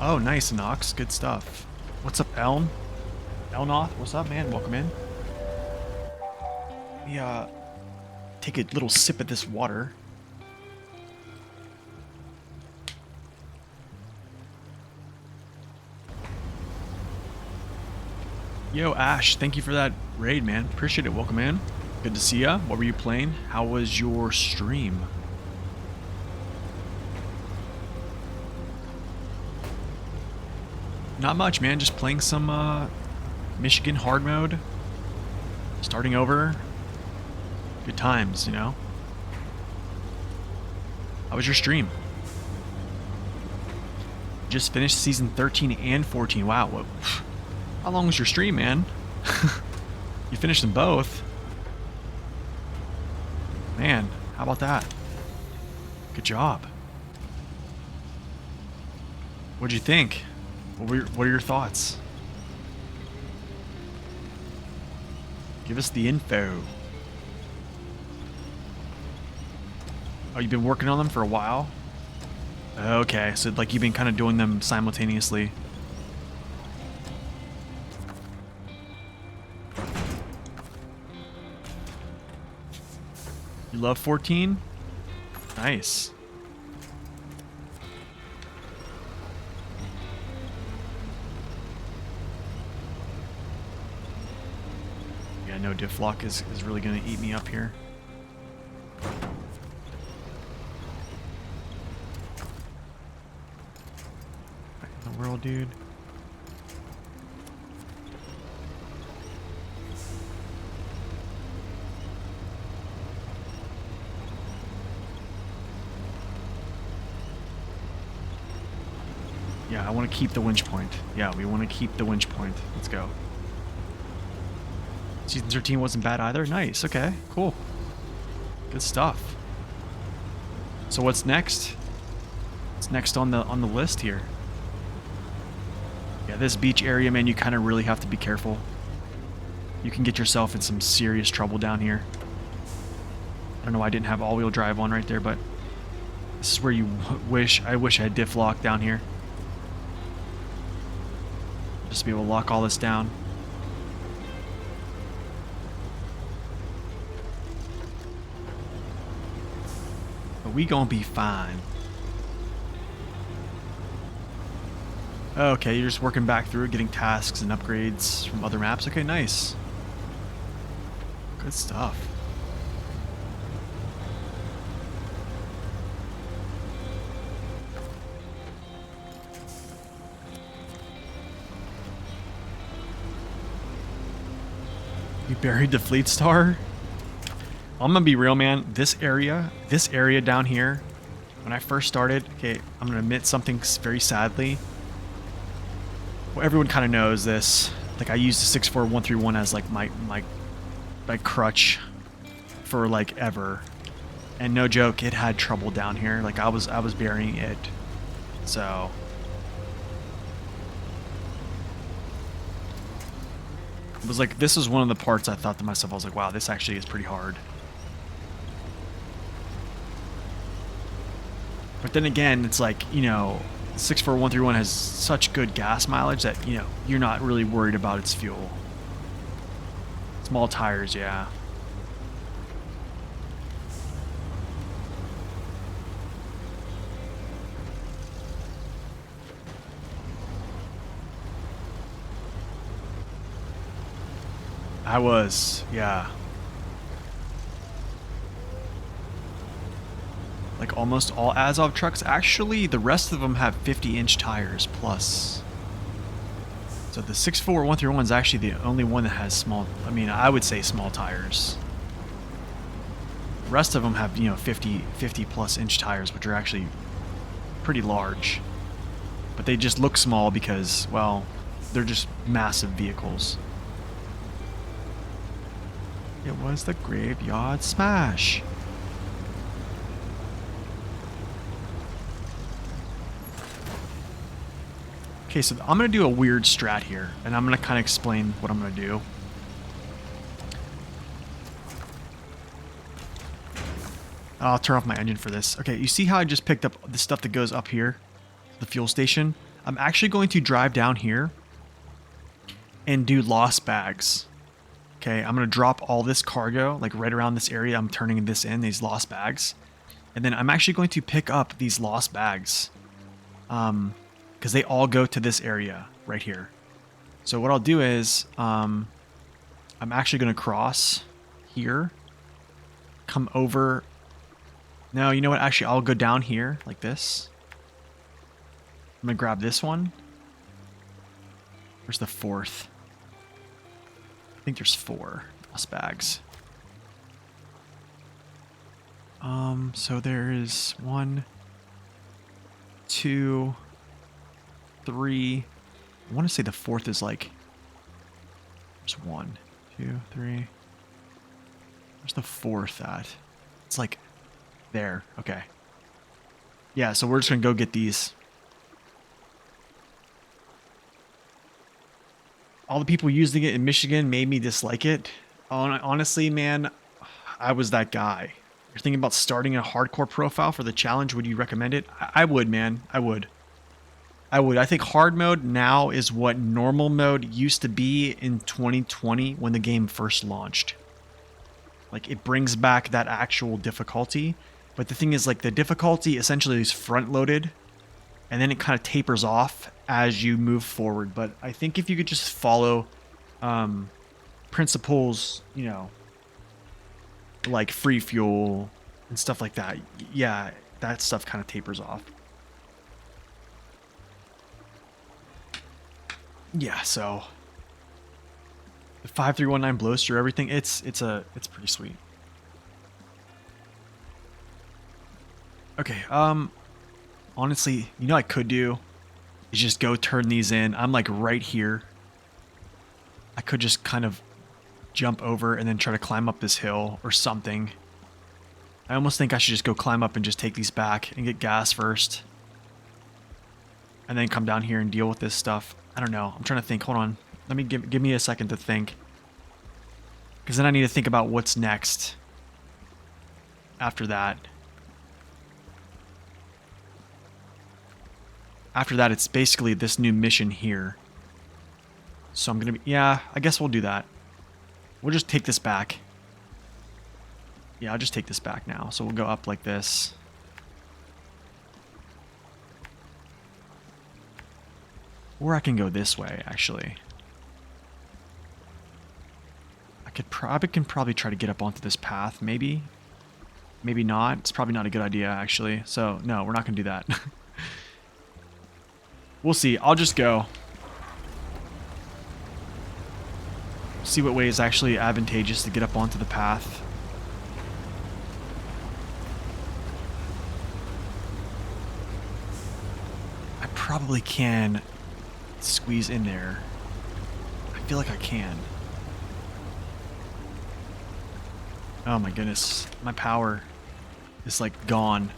Oh, nice, Nox. Good stuff. What's up, Elm? Elnoth, what's up, man? Welcome in. We, take a little sip of this water. Yo, Ash, thank you for that raid, man. Appreciate it. Welcome in. Good to see ya. What were you playing? How was your stream? Not much, man. Just playing some Michigan hard mode. Starting over. Good times, you know? How was your stream? Just finished season 13 and 14. Wow. What? How long was your stream, man? You finished them both. Man, how about that? Good job. What'd you think? What are your thoughts? Give us the info. Oh, you've been working on them for a while? Okay, so like you've been kind of doing them simultaneously. You love 14? Nice. Yeah, no diff lock is really gonna eat me up here. What in the world, dude? Yeah, I want to keep the winch point. Yeah, we want to keep the winch point. Let's go. Season 13 wasn't bad either. Nice. Okay, cool. Good stuff. So what's next? What's next on the list here? Yeah, this beach area, man, you kind of really have to be careful. You can get yourself in some serious trouble down here. I don't know why I didn't have all-wheel drive on right there, but this is where you I wish I had diff lock down here. Just to be able to lock all this down. But we gonna be fine. Okay, you're just working back through it, getting tasks and upgrades from other maps. Okay, nice. Good stuff. You buried the Fleet Star? I'm gonna be real, man. This area down here, when I first started, okay, I'm gonna admit something very sadly. Well, everyone kind of knows this. Like, I used the 64131 as like my crutch for like ever, and no joke, it had trouble down here. Like I was burying it, so. It was like, this was one of the parts I thought to myself, I was like, wow, this actually is pretty hard. But then again, it's like, you know, 64131 has such good gas mileage that, you know, you're not really worried about its fuel. Small tires, yeah. I was, yeah. Like almost all Azov trucks. Actually, the rest of them have 50-inch tires plus. So the 64131 is actually the only one that has small, I mean, I would say small tires. The rest of them have, you know, 50 plus inch tires, which are actually pretty large. But they just look small because, well, they're just massive vehicles. It was the Graveyard Smash. Okay, so I'm going to do a weird strat here, and I'm going to kind of explain what I'm going to do. I'll turn off my engine for this. Okay, you see how I just picked up the stuff that goes up here? The fuel station? I'm actually going to drive down here and do lost bags. Okay, I'm going to drop all this cargo, like right around this area. I'm turning this in, these lost bags. And then I'm actually going to pick up these lost bags. Because they all go to this area right here. So what I'll do is, I'm actually going to cross here. Come over. No, you know what? Actually, I'll go down here like this. I'm going to grab this one. Where's the fourth? I think there's 4 lost bags. So there is 1, 2, 3. I want to say the 4th is like. There's 1, 2, 3. Where's the 4th at? It's like there. Okay. Yeah, so we're just gonna go get these. All the people using it in Michigan made me dislike it. Honestly, man, I was that guy. You're thinking about starting a hardcore profile for the challenge. Would you recommend it? I would, man. I would. I would. I think hard mode now is what normal mode used to be in 2020 when the game first launched. Like, it brings back that actual difficulty. But the thing is, like, the difficulty essentially is front loaded and then it kind of tapers off as you move forward. But I think if you could just follow principles, you know, like free fuel and stuff like that, yeah, that stuff kind of tapers off. Yeah, so the 5319 blows through everything. It's pretty sweet. Okay, honestly, you know, I could do is just go turn these in. I'm like right here. I could just kind of jump over and then try to climb up this hill or something. I almost think I should just go climb up and just take these back and get gas first. And then come down here and deal with this stuff. I don't know. I'm trying to think. Hold on. Let me give me a second to think. Because then I need to think about what's next after that. After that, it's basically this new mission here. So I'm going to be... Yeah, I guess we'll do that. We'll just take this back. Yeah, I'll just take this back now. So we'll go up like this. Or I can go this way, actually. I can probably try to get up onto this path, maybe. Maybe not. It's probably not a good idea, actually. So, no, we're not going to do that. We'll see. I'll just go. See what way is actually advantageous to get up onto the path. I probably can squeeze in there. I feel like I can. Oh my goodness. My power is like gone.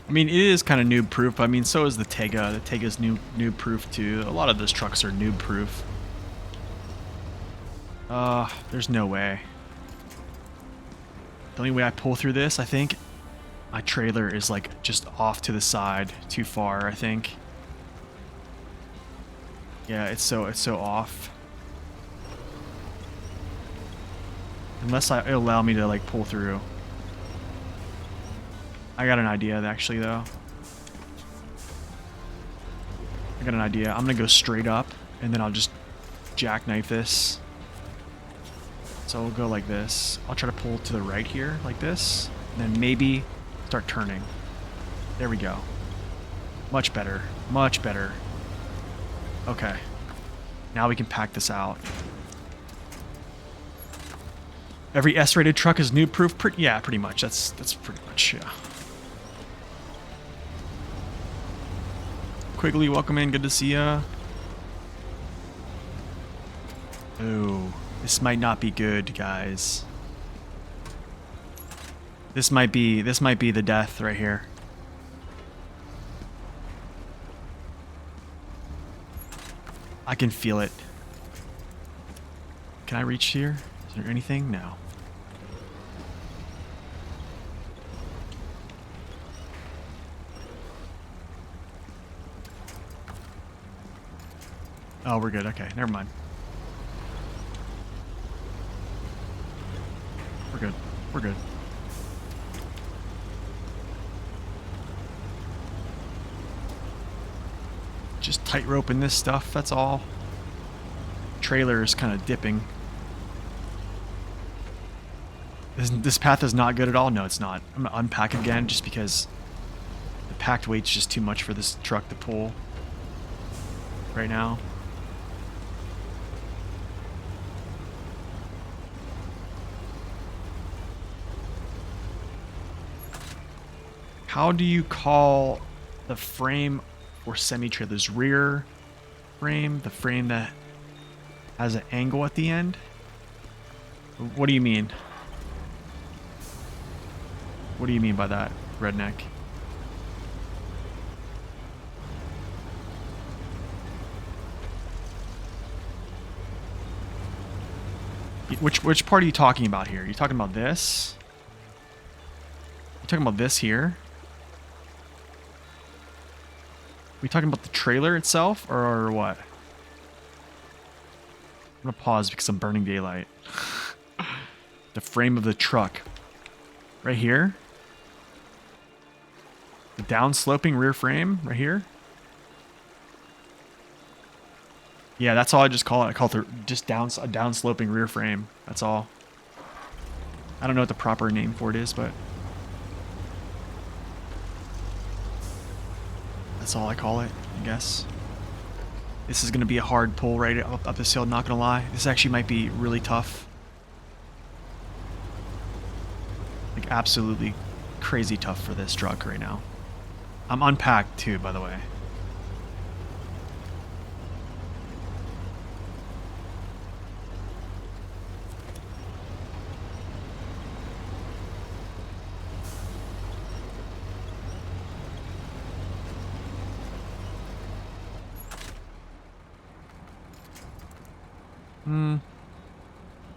I mean, it is kind of noob proof. I mean, so is the Tega. The Tega's noob proof too. A lot of those trucks are noob proof. There's no way. The only way I pull through this, I think, my trailer is like just off to the side, too far, I think. Yeah, it's so off. Unless it'll allow me to like pull through. I got an idea, actually, though. I got an idea. I'm gonna go straight up, and then I'll just jackknife this. So we'll go like this. I'll try to pull to the right here, like this, and then maybe start turning. There we go. Much better. Much better. Okay. Now we can pack this out. Every S-rated truck is noob-proof? Yeah, pretty much. That's pretty much, yeah. Quigley, welcome in. Good to see ya. Ooh, this might not be good, guys. This might be the death right here. I can feel it. Can I reach here? Is there anything? No. Oh, we're good. Okay, never mind. We're good. We're good. Just tight roping this stuff, that's all. Trailer is kind of dipping. This path is not good at all? No, it's not. I'm going to unpack again just because the packed weight's just too much for this truck to pull right now. How do you call the frame for semi-trailers? Rear frame? The frame that has an angle at the end? What do you mean? What do you mean by that, redneck? Which part are you talking about here? You talking about this? You talking about this here? We talking about the trailer itself, or what? I'm gonna pause because I'm burning daylight. The frame of the truck. Right here? The down-sloping rear frame? Right here? Yeah, that's all I just call it. I call it just a down-sloping rear frame. That's all. I don't know what the proper name for it is, but that's all I call it, I guess. This is going to be a hard pull right up this hill, not going to lie. This actually might be really tough. Like, absolutely crazy tough for this truck right now. I'm unpacked, too, by the way.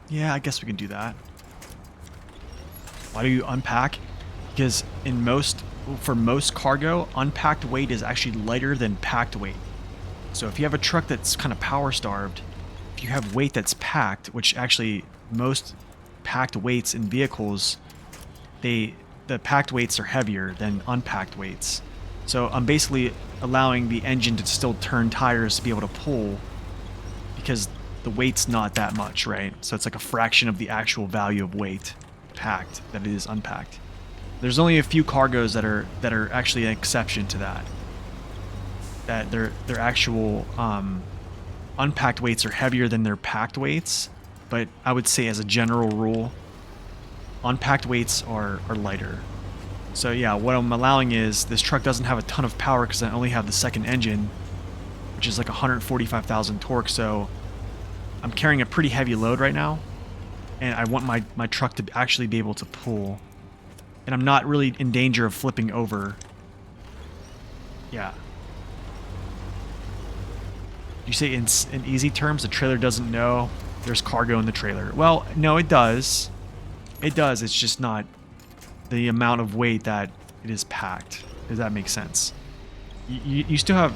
Yeah, I guess we can do that. Why do you unpack? Because for most cargo, unpacked weight is actually lighter than packed weight. So if you have a truck that's kind of power starved, if you have weight that's packed, which actually most packed weights in vehicles, the packed weights are heavier than unpacked weights. So I'm basically allowing the engine to still turn tires to be able to pull because the weight's not that much, right? So it's like a fraction of the actual value of weight packed that it is unpacked. There's only a few cargoes that are actually an exception to that. That their actual unpacked weights are heavier than their packed weights, but I would say as a general rule, unpacked weights are lighter. So yeah, what I'm allowing is this truck doesn't have a ton of power because I only have the second engine, which is like 145,000 torque, so I'm carrying a pretty heavy load right now, and I want my truck to actually be able to pull. And I'm not really in danger of flipping over. Yeah. You say in easy terms, the trailer doesn't know there's cargo in the trailer. Well, no, it does. It does, it's just not the amount of weight that it is packed. Does that make sense? You still have,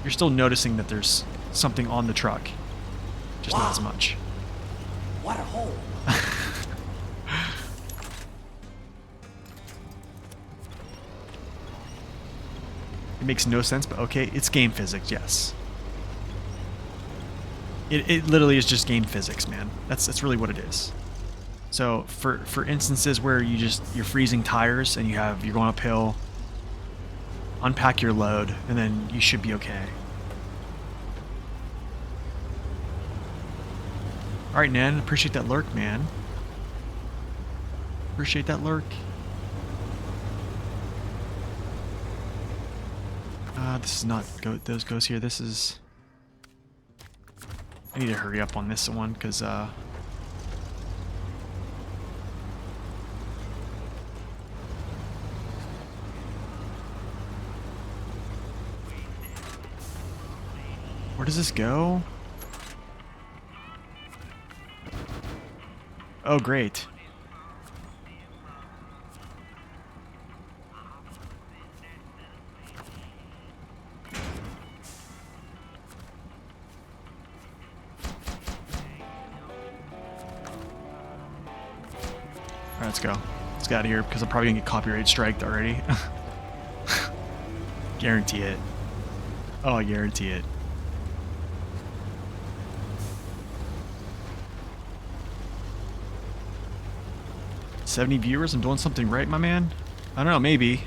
you're still noticing that there's something on the truck. Just not as much. What a hole. It makes no sense, but okay, it's game physics, yes. It literally is just game physics, man. That's really what it is. So for instances where you're freezing tires and you're going uphill, unpack your load and then you should be okay. Alright, Nan, appreciate that lurk, man. Appreciate that lurk. This is not those goes here. This is... I need to hurry up on this one, because, where does this go? Oh, great. Alright, let's go. Let's get out of here because I'm probably gonna get copyright striked already. Guarantee it. Oh, I guarantee it. "70 viewers? I'm doing something right, my man?" I don't know, maybe.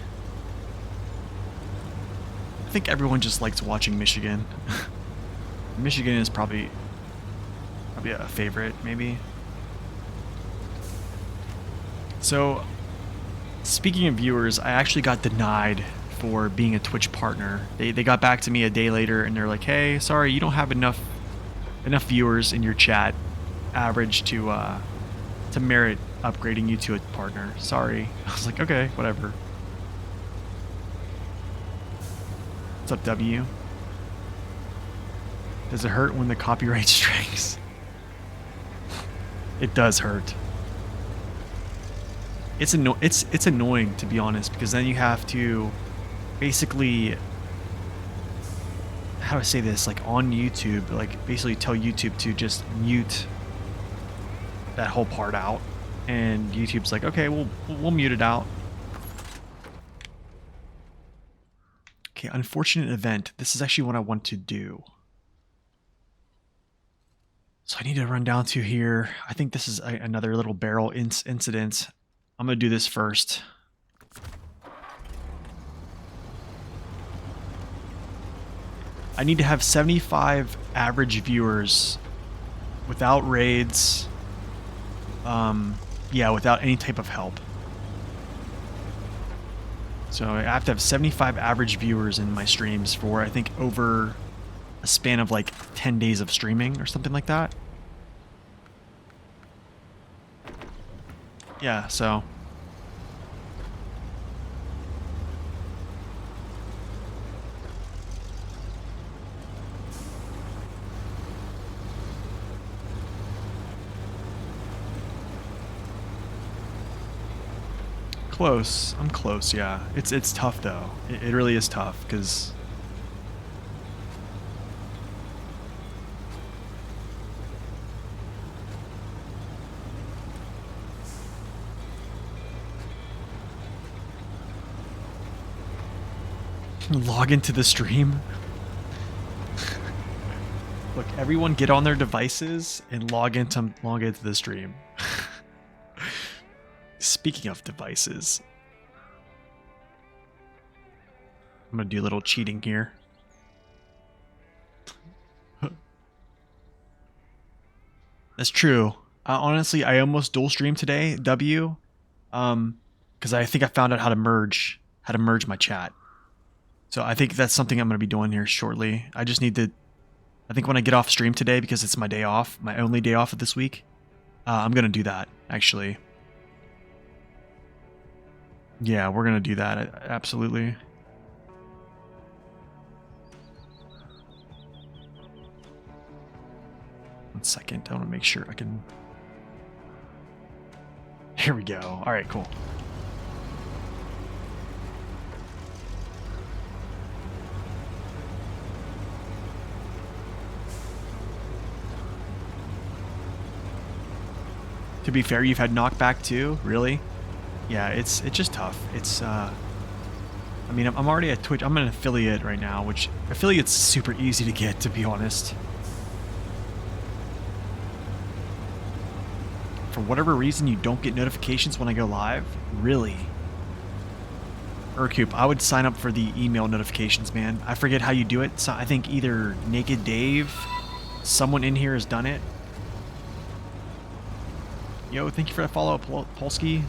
I think everyone just likes watching Michigan. Michigan is probably a favorite, maybe. So Speaking of viewers, I actually got denied for being a Twitch partner. They got back to me a day later and they're like, "Hey, sorry, you don't have enough viewers in your chat average to merit upgrading you to a partner. Sorry." I was like, "Okay, whatever." What's up, W? Does it hurt when the copyright strikes? It does hurt. It's annoying, to be honest, because then you have to basically, how do I say this, like on YouTube, like basically tell YouTube to just mute that whole part out, and YouTube's like, okay, we'll mute it out. Okay, unfortunate event. This is actually what I want to do. So I need to run down to here. I think this is another little barrel incident. I'm going to do this first. I need to have 75 average viewers without raids. Yeah, without any type of help. So I have to have 75 average viewers in my streams for, I think, over a span of like 10 days of streaming or something like that. Yeah, so close. I'm close, yeah. It's tough though. It really is tough because log into the stream. Look, everyone get on their devices and log into the stream. Speaking of devices, I'm gonna do a little cheating here. That's true. Honestly, I almost dual streamed today, W, because I think I found out how to merge my chat. So I think that's something I'm gonna be doing here shortly. I just need to. I think when I get off stream today, because it's my day off, my only day off of this week, I'm gonna do that actually. Yeah, we're gonna do that, absolutely. One second, I want to make sure I can. Here we go. All right, cool. To be fair, you've had knockback too, really? Yeah, it's just tough. It's I mean, I'm already at Twitch. I'm an affiliate right now, which affiliate's super easy to get, to be honest. For whatever reason, you don't get notifications when I go live? Really? Urcoop, I would sign up for the email notifications, man. I forget how you do it. So I think either Naked Dave, someone in here has done it. Yo, thank you for that follow, Polsky.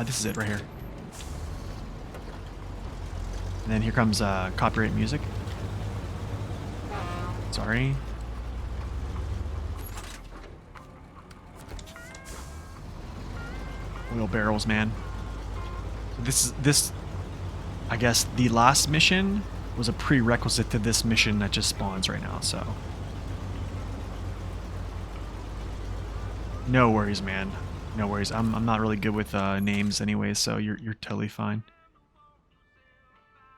This is it right here. And then here comes copyright music. Sorry. Oil barrels, man. This, I guess, the last mission was a prerequisite to this mission that just spawns right now. So, no worries, man. No worries. I'm not really good with names anyway, so you're totally fine.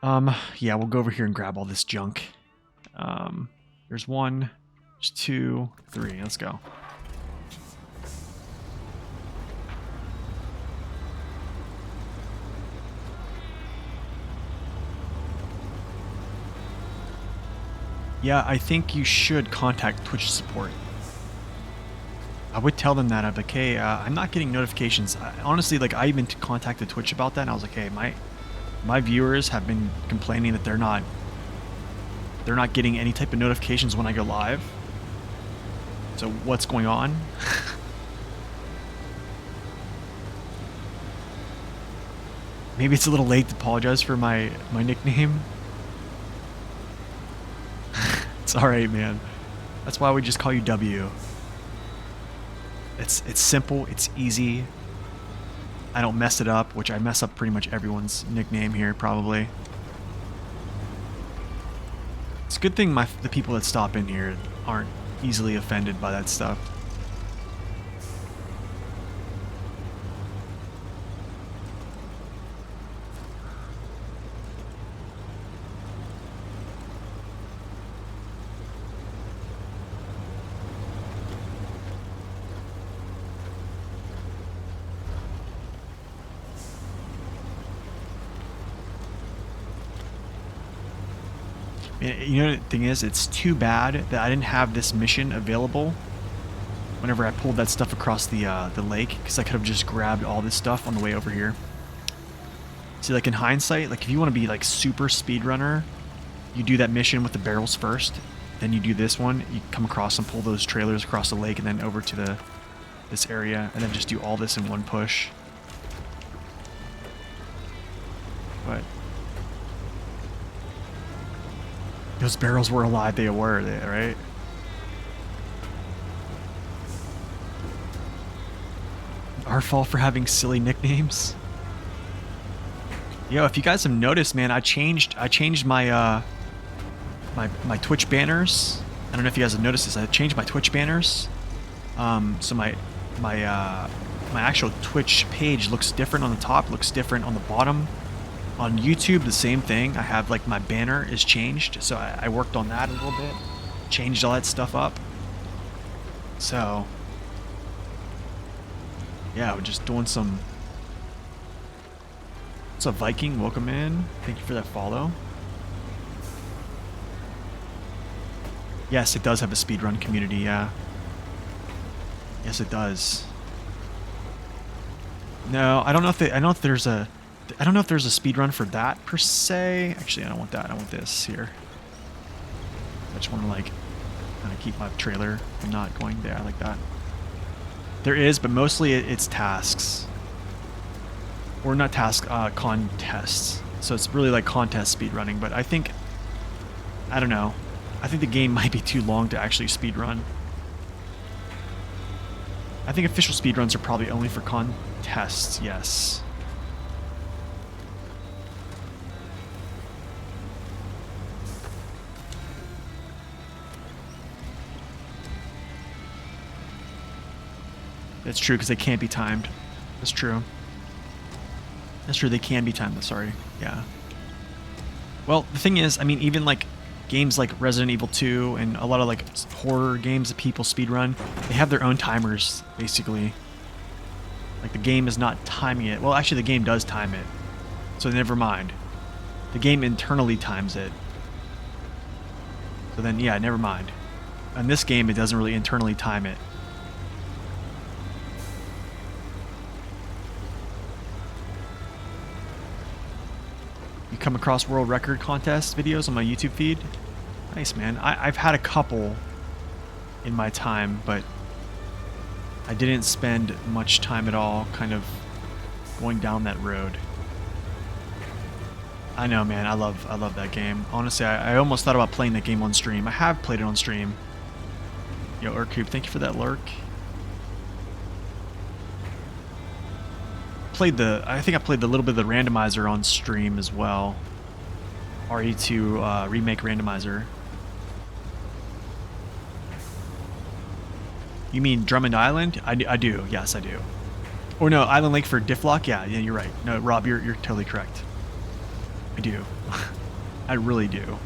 Yeah, we'll go over here and grab all this junk. There's 1, there's 2, 3. Let's go. Yeah, I think you should contact Twitch support. I would tell them that. I'd be like, hey, I'm not getting notifications. Honestly, like, I even contacted Twitch about that, and I was like, hey, my viewers have been complaining that they're not getting any type of notifications when I go live. So what's going on? Maybe it's a little late to apologize for my nickname. It's all right, man. That's why we just call you W. It's simple, it's easy. I don't mess it up, which I mess up pretty much everyone's nickname here, probably. It's a good thing the people that stop in here aren't easily offended by that stuff. You know, the thing is, it's too bad that I didn't have this mission available whenever I pulled that stuff across the lake, because I could have just grabbed all this stuff on the way over here. See, like in hindsight, like if you want to be like super speedrunner, you do that mission with the barrels first, then you do this one, you come across and pull those trailers across the lake and then over to this area, and then just do all this in one push. But those barrels were alive, they were, right? Our fault for having silly nicknames. Yo, if you guys have noticed, man, I changed my my Twitch banners. I don't know if you guys have noticed this. I changed my Twitch banners. So my actual Twitch page looks different on the top, looks different on the bottom. On YouTube, the same thing. I have like my banner is changed, so I worked on that a little bit, changed all that stuff up. So yeah, we're just doing some. What's up, Viking? Welcome in. Thank you for that follow. Yes, it does have a speedrun community. Yeah. Yes, it does. No, I don't know if I don't know if there's a. I don't know if there's a speedrun for that per se. Actually, I don't want that. I want this here. I just want to like kind of keep my trailer from not going there like that. There is, but mostly it's tasks. Or not tasks, contests. So it's really like contest speedrunning, but I think, I don't know. I think the game might be too long to actually speedrun. I think official speedruns are probably only for contests, yes. That's true, because they can't be timed. That's true. That's true, they can be timed, sorry. Yeah. Well, the thing is, I mean, even like games like Resident Evil 2 and a lot of like horror games that people speedrun, they have their own timers, basically. Like the game is not timing it. Well, actually the game does time it. So never mind. The game internally times it. So then, yeah, never mind. In this game, it doesn't really internally time it. You come across world record contest videos on my YouTube feed? Nice, man. I've had a couple in my time, but I didn't spend much time at all kind of going down that road. I know, man. I love that game. Honestly, I almost thought about playing that game on stream. I have played it on stream. Yo, Urcoop, thank you for that lurk. I think I played the little bit of the randomizer on stream as well. RE2 remake randomizer. You mean Drummond Island? I do. Yes, I do. Or no, Island Lake for Difflock? Yeah, you're right. No, Rob, you're totally correct. I do. I really do.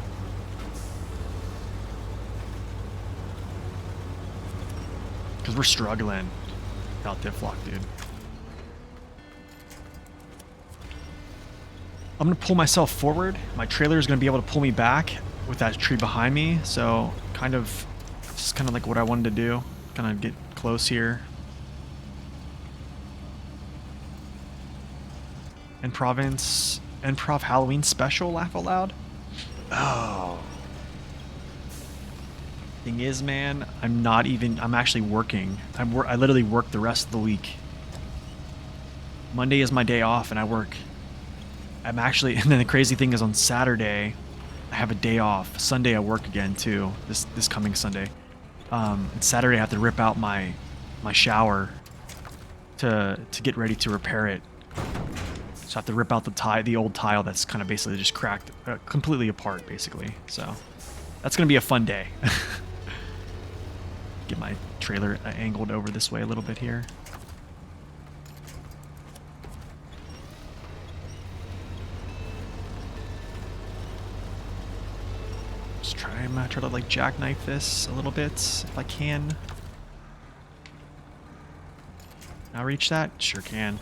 Because we're struggling without Difflock, dude. I'm going to pull myself forward. My trailer is going to be able to pull me back with that tree behind me. So this is kind of like what I wanted to do. Kind of get close here. And Improv Halloween special, laugh out loud. Oh. Thing is, man, I'm actually working. I literally work the rest of the week. Monday is my day off and I work I'm actually, and then the crazy thing is on Saturday, I have a day off. Sunday I work again too. This coming Sunday. And Saturday I have to rip out my shower to get ready to repair it. So I have to rip out the old tile that's kind of basically just cracked completely apart, basically. So that's gonna be a fun day. Get my trailer angled over this way a little bit here. Just try to like jackknife this a little bit if I can. Now reach that? Sure can.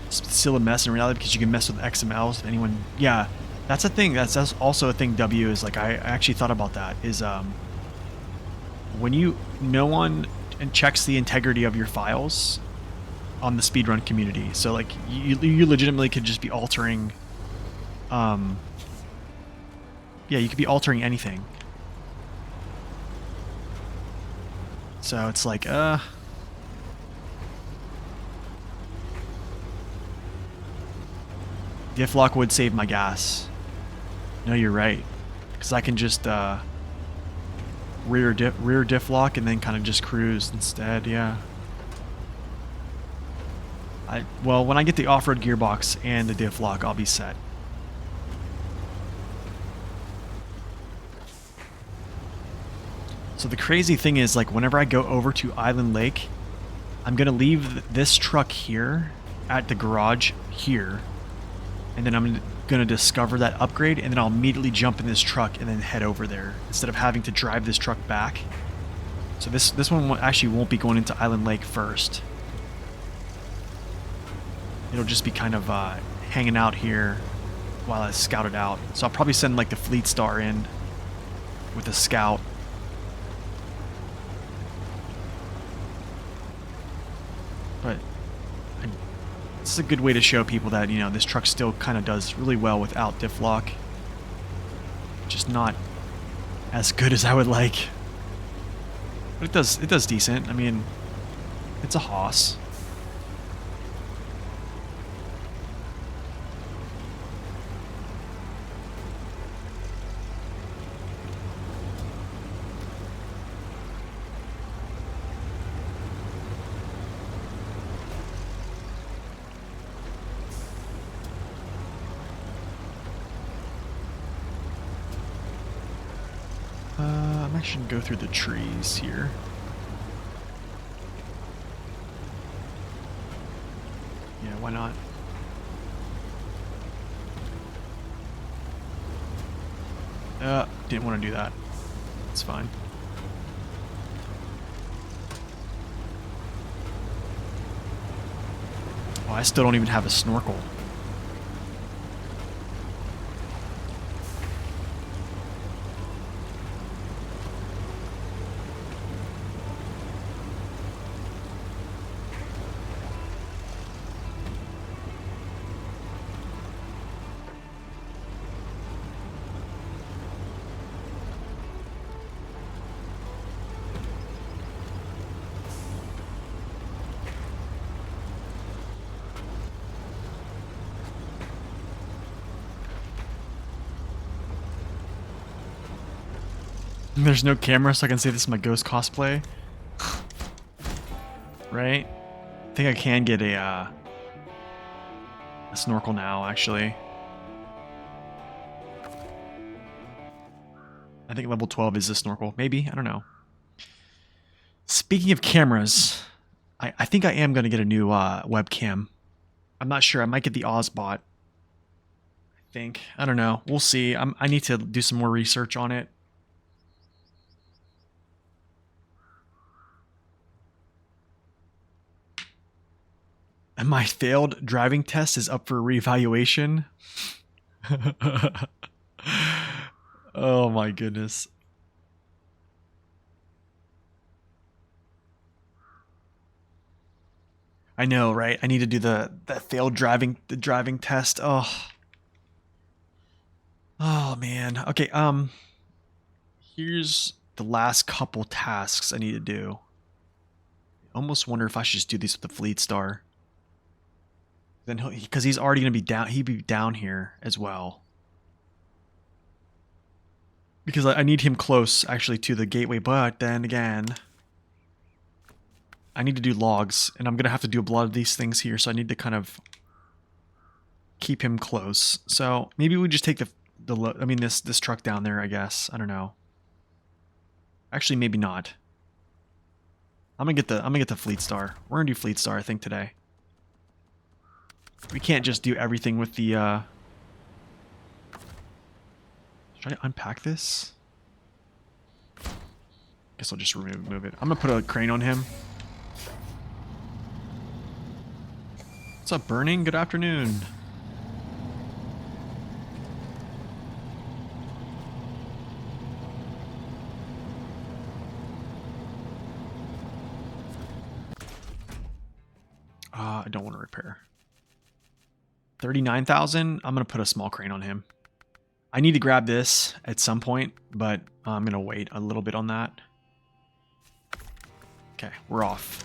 It's still a mess in reality because you can mess with XMLs. If anyone, yeah, that's a thing. That's also a thing. W is like I actually thought about that. Is when no one checks the integrity of your files on the speedrun community. So like you legitimately could just be altering. Yeah, you could be altering anything. So it's like diff lock would save my gas. No, you're right. Because I can just rear diff lock and then kind of just cruise instead, yeah. Well, when I get the off-road gearbox and the diff lock, I'll be set. So the crazy thing is, like, whenever I go over to Island Lake, I'm going to leave this truck here at the garage here. And then I'm going to discover that upgrade, and then I'll immediately jump in this truck and then head over there instead of having to drive this truck back. So this one actually won't be going into Island Lake first. It'll just be kind of hanging out here while I scout it out. So I'll probably send like the Fleet Star in with a scout. But this is a good way to show people that, you know, this truck still kind of does really well without diff lock. Just not as good as I would like. But it does decent. I mean, it's a Haas. I'm actually gonna go through the trees here. Yeah, why not? Didn't want to do that. It's fine. Oh, I still don't even have a snorkel. There's no camera, so I can say this is my ghost cosplay. Right? I think I can get a snorkel now, actually. I think level 12 is a snorkel. Maybe. I don't know. Speaking of cameras, I think I am going to get a new webcam. I'm not sure. I might get the Ozbot. I think. I don't know. We'll see. I need to do some more research on it. And my failed driving test is up for reevaluation. Oh my goodness. I know, right? I need to do that failed driving test. Oh man. Okay, here's the last couple tasks I need to do. I almost wonder if I should just do these with the Fleet Star. Then because he's already gonna be down. He'd be down here as well. Because I need him close actually to the gateway. But then again, I need to do logs, and I'm gonna have to do a lot of these things here. So I need to kind of keep him close. So maybe we just take this truck down there. I guess I don't know. Actually, maybe not. I'm gonna get the Fleet Star. We're gonna do Fleet Star, I think, today. We can't just do everything with the. Should I unpack this? Guess I'll just remove it. I'm gonna put a crane on him. What's up, Burning? Good afternoon. I don't want to repair. 39,000. I'm gonna put a small crane on him. I need to grab this at some point, but I'm gonna wait a little bit on that. Okay, we're off.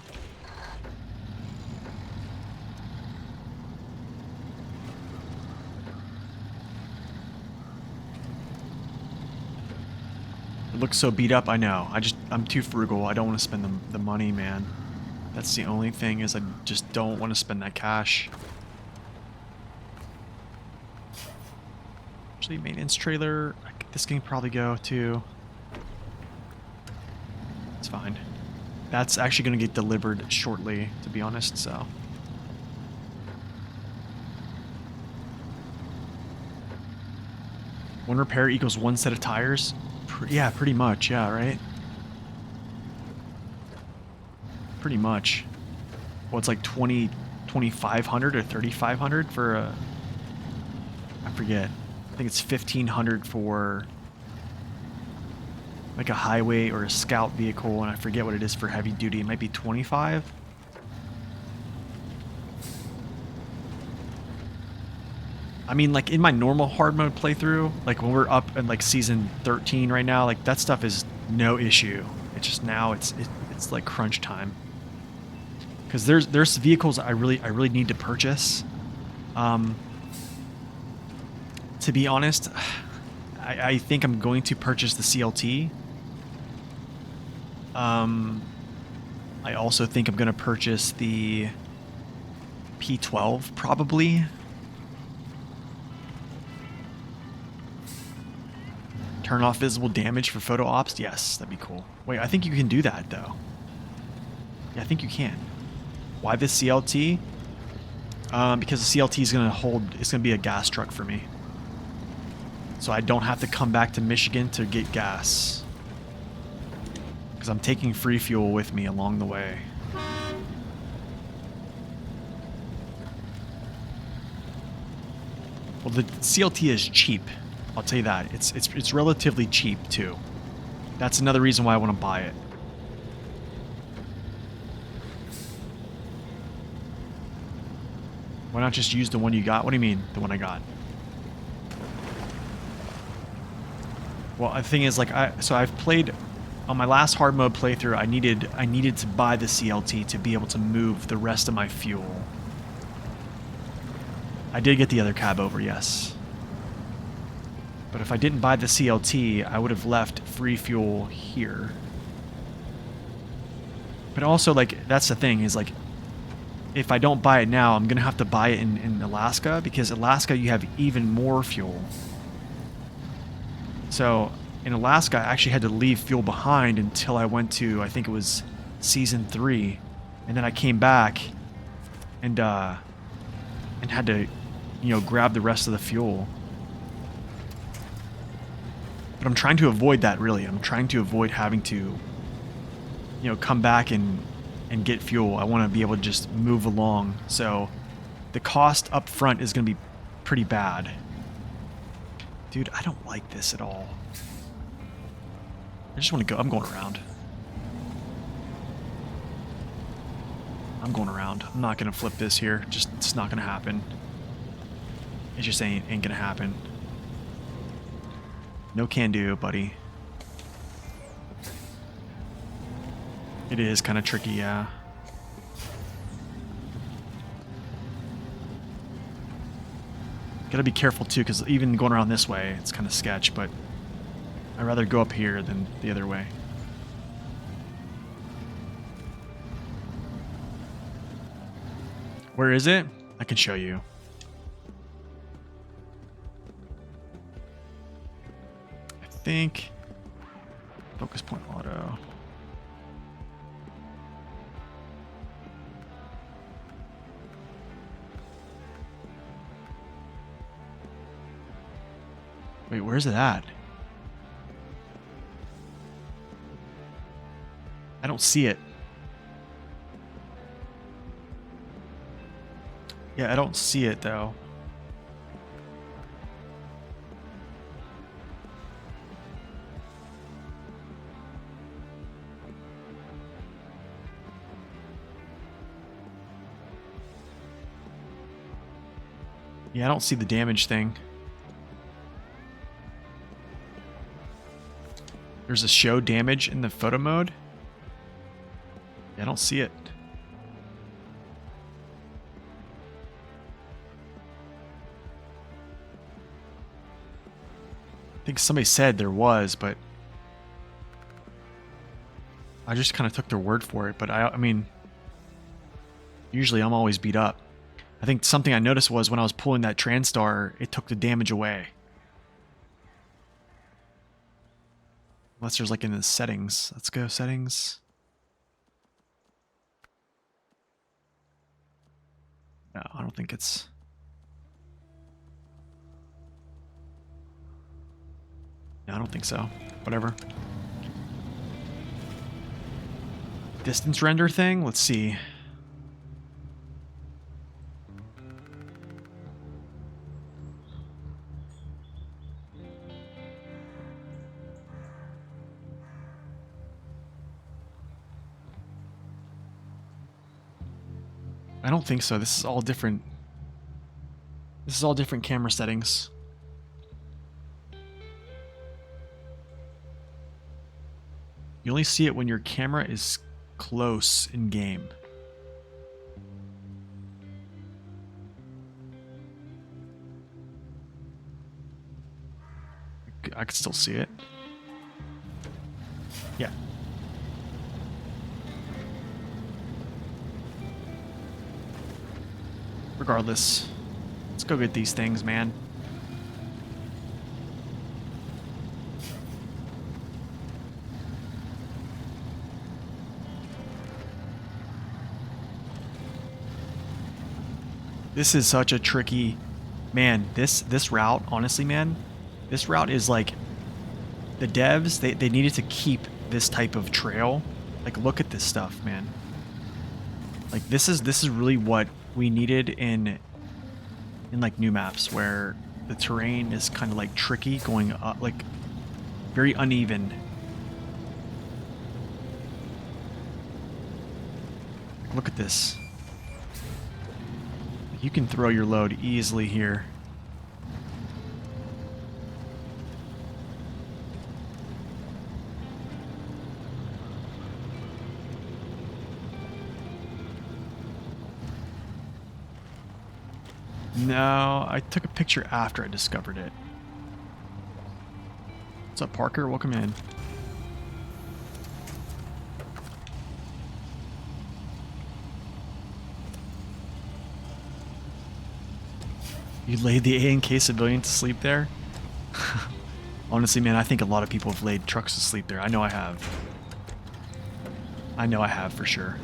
It looks so beat up, I know. I'm too frugal. I don't want to spend the money, man. That's the only thing, is I just don't want to spend that cash. Actually, maintenance trailer. This can probably go too. It's fine. That's actually going to get delivered shortly, to be honest, so. One repair equals one set of tires? Yeah, pretty much. Yeah, right? Pretty much. Well, it's like 2,500 or 3,500 for a... I forget. I think it's 1,500 for like a highway or a scout vehicle, and I forget what it is for heavy duty. It might be 25. I mean, like in my normal hard mode playthrough, like when we're up in like season 13 right now, like that stuff is no issue. It's just now it's like crunch time. Because there's vehicles I really need to purchase. To be honest, I think I'm going to purchase the CLT. I also think I'm going to purchase the P12 probably. Turn off visible damage for photo ops? Yes, that'd be cool. Wait, I think you can do that though. Yeah, I think you can. Why this CLT? Because the CLT is going to be a gas truck for me. So I don't have to come back to Michigan to get gas. Because I'm taking free fuel with me along the way. Well, the CLT is cheap. I'll tell you that. It's relatively cheap too. That's another reason why I want to buy it. Why not just use the one you got? What do you mean, the one I got? Well, the thing is, like, I've played on my last hard mode playthrough. I needed to buy the CLT to be able to move the rest of my fuel. I did get the other cab over, yes. But if I didn't buy the CLT, I would have left free fuel here. But also, like, that's the thing, is like, if I don't buy it now, I'm gonna have to buy it in Alaska, because Alaska you have even more fuel. So in Alaska, I actually had to leave fuel behind until I went to, I think it was season 3, and then I came back and had to, grab the rest of the fuel. But I'm trying to avoid that, really. I'm trying to avoid having to, come back and get fuel. I want to be able to just move along. So the cost up front is going to be pretty bad. Dude, I don't like this at all. I just want to go. I'm going around. I'm going around. I'm not going to flip this here. It's not going to happen. It just ain't going to happen. No can do, buddy. It is kind of tricky, yeah. Gotta be careful too, because even going around this way, it's kind of sketch, but I'd rather go up here than the other way. Where is it? I can show you. I think focus point auto. Wait, where's it at? I don't see it. Yeah, I don't see it though. Yeah, I don't see the damage thing. There's a show damage in the photo mode. Yeah, I don't see it. I think somebody said there was, but I just kind of took their word for it. But I mean, usually I'm always beat up. I think something I noticed was when I was pulling that Transtar, it took the damage away. Unless there's like in the settings. Let's go settings. No, I don't think it's... No, I don't think so. Whatever. Distance render thing? Let's see. I don't think so. This is all different. This is all different camera settings. You only see it when your camera is close in game. I can still see it. Yeah. Regardless, let's go get these things, man. This is such a tricky, man, this route, honestly, man, this route is like, the devs, they needed to keep this type of trail. Like, look at this stuff, man. Like, this is really what we needed in like new maps, where the terrain is kind of like tricky, going up, like very uneven. Like, look at this. You can throw your load easily here. No, I took a picture after I discovered it. What's up, Parker? Welcome in. You laid the A&K civilian to sleep there? Honestly, man, I think a lot of people have laid trucks to sleep there. I know I have. I know I have for sure.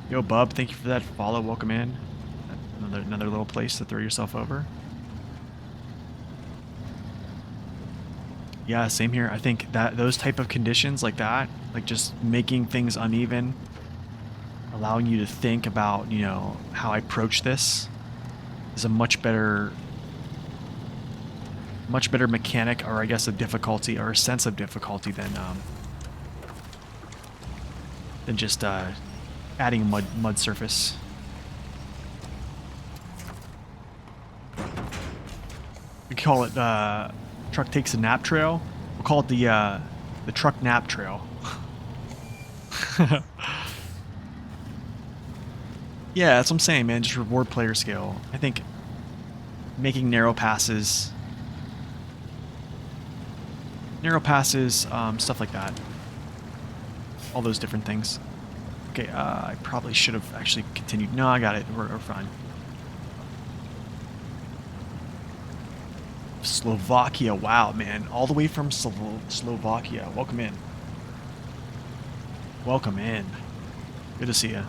Yo, Bub, thank you for that follow. Welcome in. Another little place to throw yourself over. Yeah, same here. I think that those type of conditions like that, like just making things uneven, allowing you to think about, you know, how I approach this, is a much better mechanic, or I guess a difficulty, or a sense of difficulty than just adding a mud surface. We call it truck takes a nap trail. We'll call it the truck nap trail. Yeah, that's what I'm saying, man. Just reward player skill. I think making narrow passes, stuff like that. All those different things. Okay, I probably should have actually continued. No, I got it. We're fine. Slovakia. Wow, man. All the way from Slovakia. Welcome in. Welcome in. Good to see you.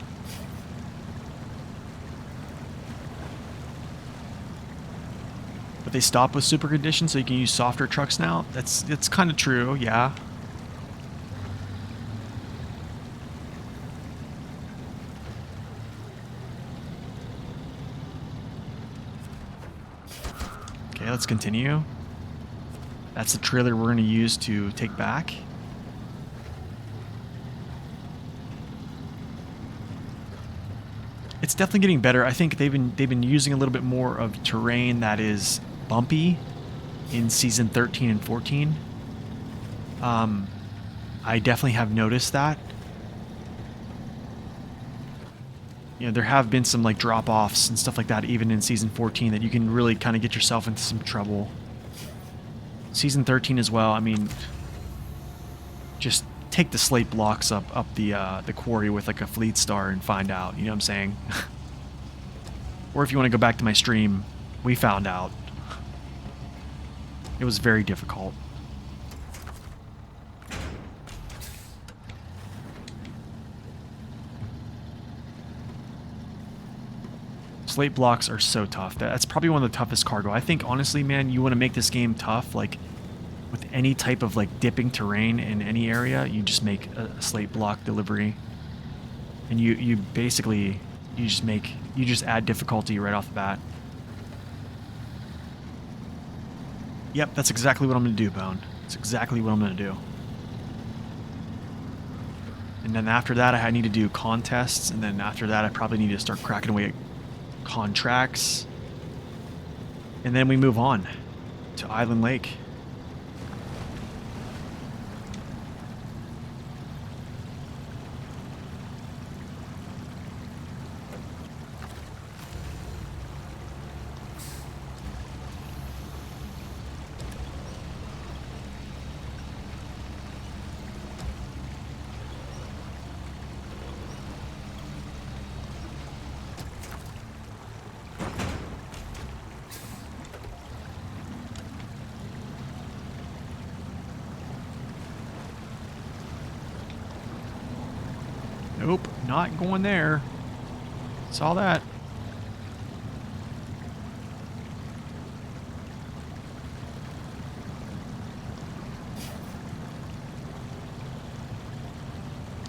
But they stop with super conditions so you can use softer trucks now? That's kind of true, yeah. Okay, let's continue. That's the trailer we're going to use to take back. It's definitely getting better. I think they've been using a little bit more of terrain that is bumpy in season 13 and 14. I definitely have noticed that. You know, there have been some like drop-offs and stuff like that even in season 14 that you can really kind of get yourself into some trouble. Season 13 as well. I mean, just take the slate blocks up the quarry with like a fleet star and find out, you know what I'm saying? Or if you want to go back to my stream, we found out. It was very difficult. Slate blocks are so tough. That's probably one of the toughest cargo. I think, honestly, man, you want to make this game tough, like, with any type of, like, dipping terrain in any area, you just make a slate block delivery. And you basically, you just add difficulty right off the bat. Yep, that's exactly what I'm going to do, Bone. That's exactly what I'm going to do. And then after that, I need to do contests, and then after that, I probably need to start cracking away at contracts. And then we move on to Island Lake. Nope, not going there. Saw that.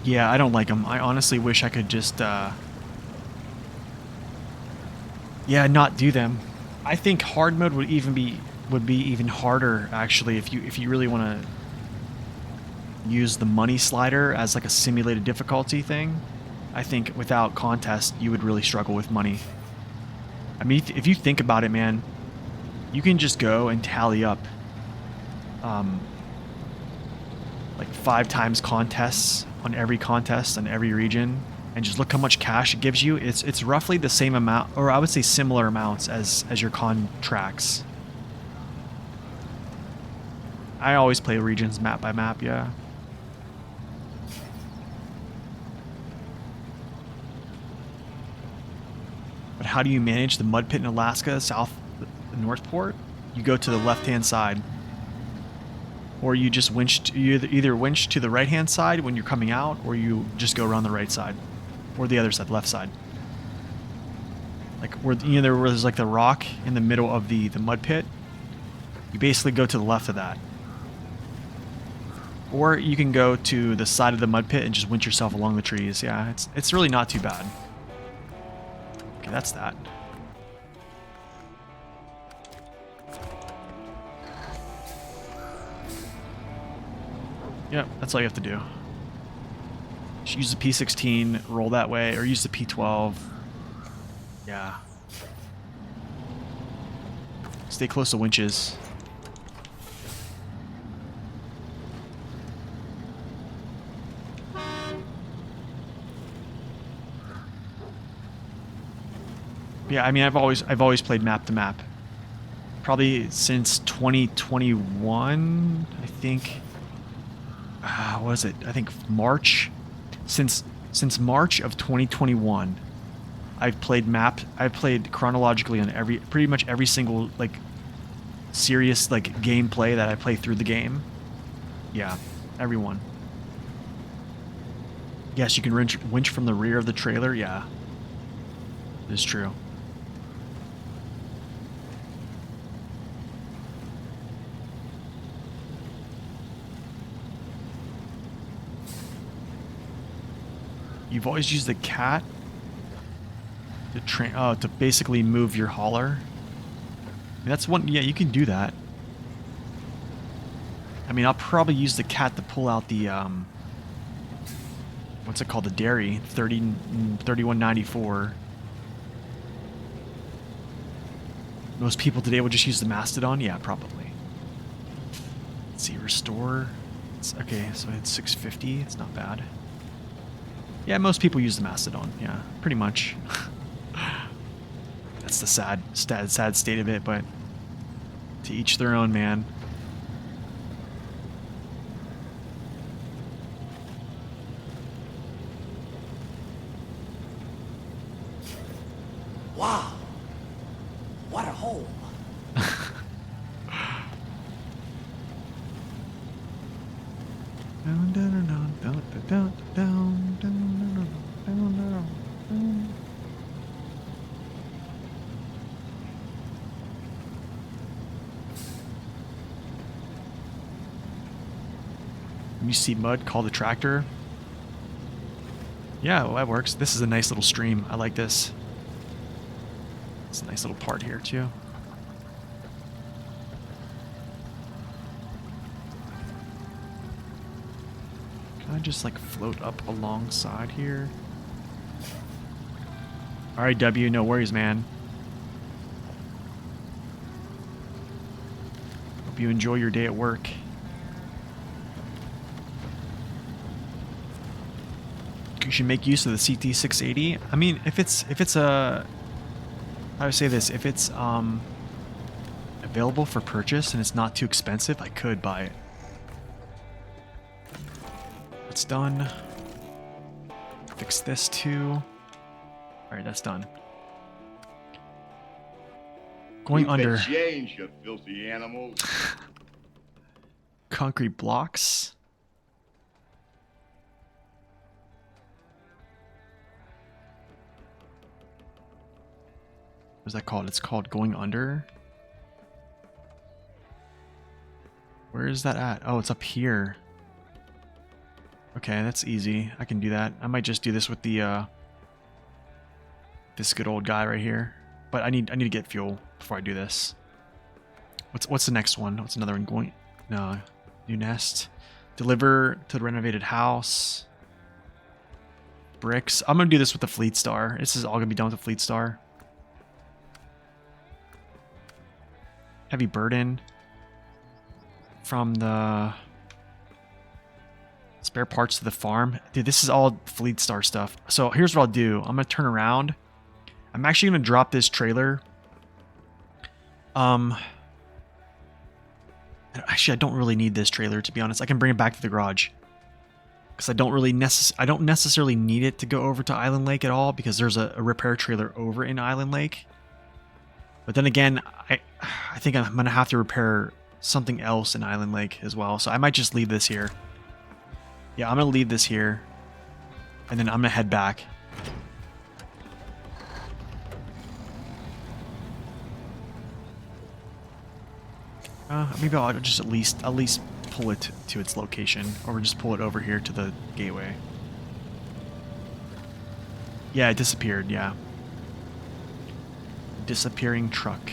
Yeah, I don't like them. I honestly wish I could just, yeah, not do them. I think hard mode would be even harder actually if you really want to use the money slider as like a simulated difficulty thing. I think without contest, you would really struggle with money. I mean, if you think about it, man, you can just go and tally up like 5 times contests on every contest in every region and just look how much cash it gives you. It's roughly the same amount, or I would say similar amounts as your contracts. I always play regions map by map, yeah. But how do you manage the mud pit in Alaska, Northport? You go to the left-hand side. Or you just you either winch to the right-hand side when you're coming out, or you just go around the right side. Or the other side, left side. Like, where, you know, there was like the rock in the middle of the mud pit. You basically go to the left of that. Or you can go to the side of the mud pit and just winch yourself along the trees. Yeah, it's really not too bad. Okay, that's that. Yep, that's all you have to do. Just use the P16, roll that way, or use the P12. Yeah. Stay close to winches. Yeah, I mean, I've always played map to map. Probably since 2021, I think. What was it? I think March. Since March of 2021, I've played chronologically on pretty much every single like serious like gameplay that I play through the game. Yeah, everyone. Yes, you can winch from the rear of the trailer. Yeah, it's true. You've always used the cat to basically move your hauler. That's one. Yeah, you can do that. I mean, I'll probably use the cat to pull out the what's it called? The dairy 3194. Most people today will just use the Mastodon. Yeah, probably. Let's see, restore. Okay, so it's 650. It's not bad. Yeah, most people use the Mastodon. Yeah, pretty much. That's the sad state of it, but to each their own, man. Wow. What a hole. When you see mud, call the tractor. Yeah, well, that works. This is a nice little stream. I like this. It's a nice little part here, too. Can I just, like, float up alongside here? Alright, W, no worries, man. Hope you enjoy your day at work. You should make use of the CT680. I mean, if it's a, how do I say this? If it's available for purchase and it's not too expensive, I could buy it. That's done. Fix this too. All right, that's done. Going Keep under. the change, you filthy animals. Concrete blocks. What's that called? It's called going under. Where is that at? Oh, it's up here. Okay, that's easy. I can do that. I might just do this with the this good old guy right here. But I need to get fuel before I do this. What's the next one? What's another one going? No, new nest. Deliver to the renovated house. Bricks. I'm gonna do this with the Fleet Star. This is all gonna be done with the Fleet Star. Heavy burden from the spare parts to the farm. Dude, this is all Fleet Star stuff. So here's what I'll do. I'm gonna turn around. I'm actually gonna drop this trailer. Actually, I don't really need this trailer, to be honest. I can bring it back to the garage because I don't necessarily need it to go over to Island Lake at all because there's a repair trailer over in Island Lake. But then again, I think I'm gonna have to repair something else in Island Lake as well. So I might just leave this here. Yeah, I'm gonna leave this here, and then I'm gonna head back. Maybe I'll just at least pull it to its location, or just pull it over here to the gateway. Yeah, it disappeared. Yeah, disappearing truck.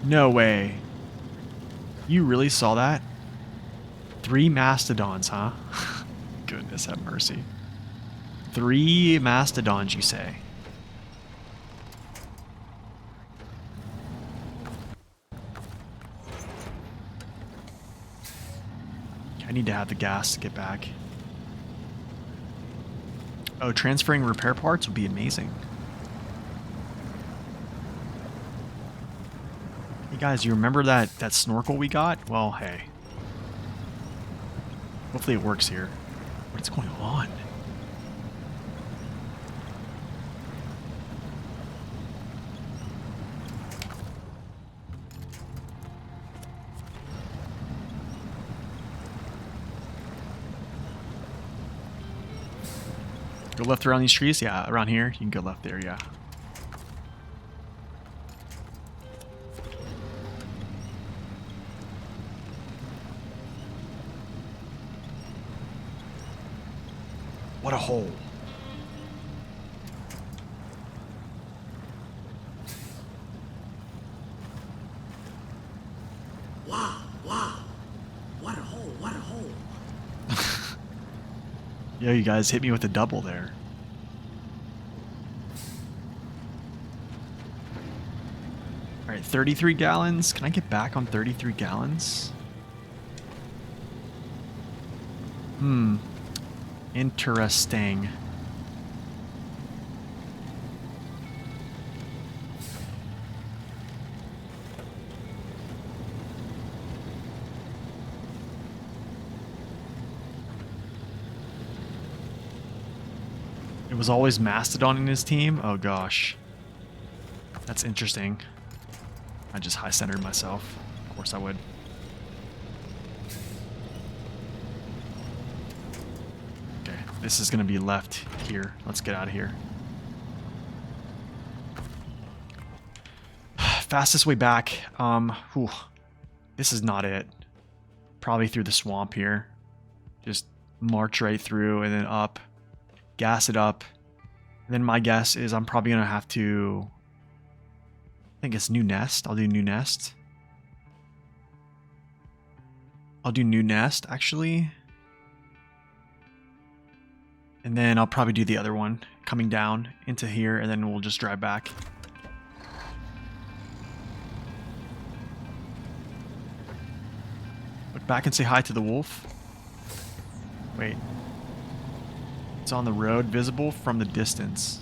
No way. You really saw that? 3 mastodons, huh? Goodness have mercy. 3 mastodons, you say? I need to have the gas to get back. Oh, transferring repair parts would be amazing. Hey guys, you remember that snorkel we got? Well, hey. Hopefully it works here. What's going on? Go left around these trees? Yeah, around here. You can go left there, yeah. What a hole. Wow, wow. What a hole, what a hole. Yeah, you guys hit me with a double there. Alright, 33 gallons. Can I get back on 33 gallons? Interesting. It was always Mastodon in his team? Oh gosh. That's interesting. I just high-centered myself. Of course I would. Okay, this is going to be left here. Let's get out of here. Fastest way back. Whew. This is not it. Probably through the swamp here. Just march right through and then up. Gas it up. And then my guess is I'm probably going to have to... I think it's new nest. I'll do new nest. I'll do new nest, actually. And then I'll probably do the other one. Coming down into here, and then we'll just drive back. Look back and say hi to the wolf. Wait. It's on the road, visible from the distance.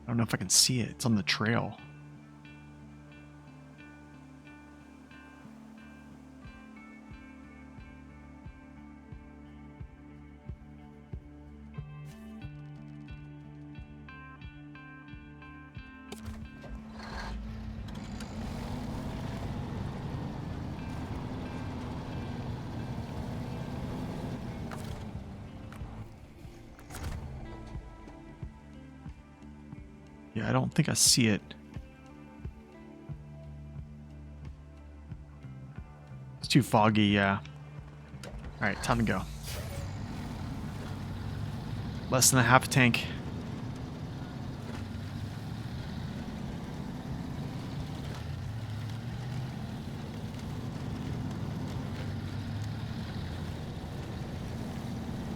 I don't know if I can see it. It's on the trail. Yeah, I don't think I see it. It's too foggy, yeah. Alright, time to go. Less than a half a tank.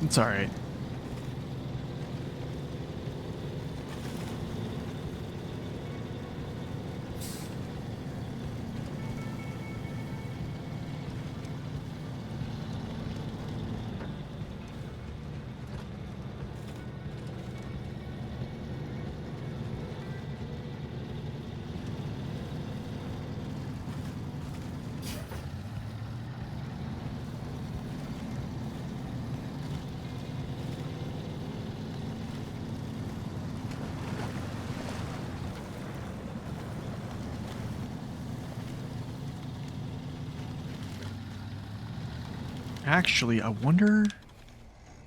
It's alright. Actually, I wonder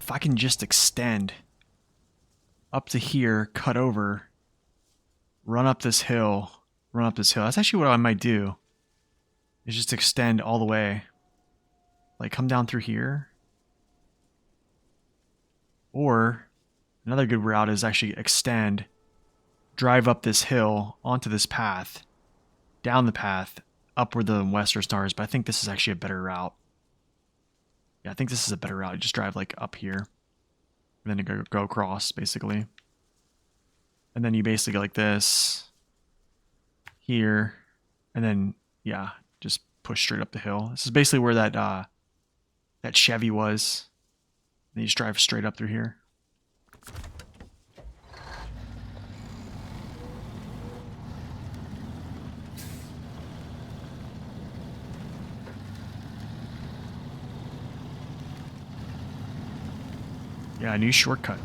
if I can just extend up to here, cut over, run up this hill, run up this hill. That's actually what I might do. Is just extend all the way. Like come down through here. Or another good route is actually extend, drive up this hill onto this path, down the path, up where the western star is. But I think this is actually a better route. Yeah, I think this is a better route. Just drive like up here, and then go across, basically. And then you basically go like this here, and then yeah, just push straight up the hill. This is basically where that Chevy was. And you just drive straight up through here. Yeah, a new shortcut.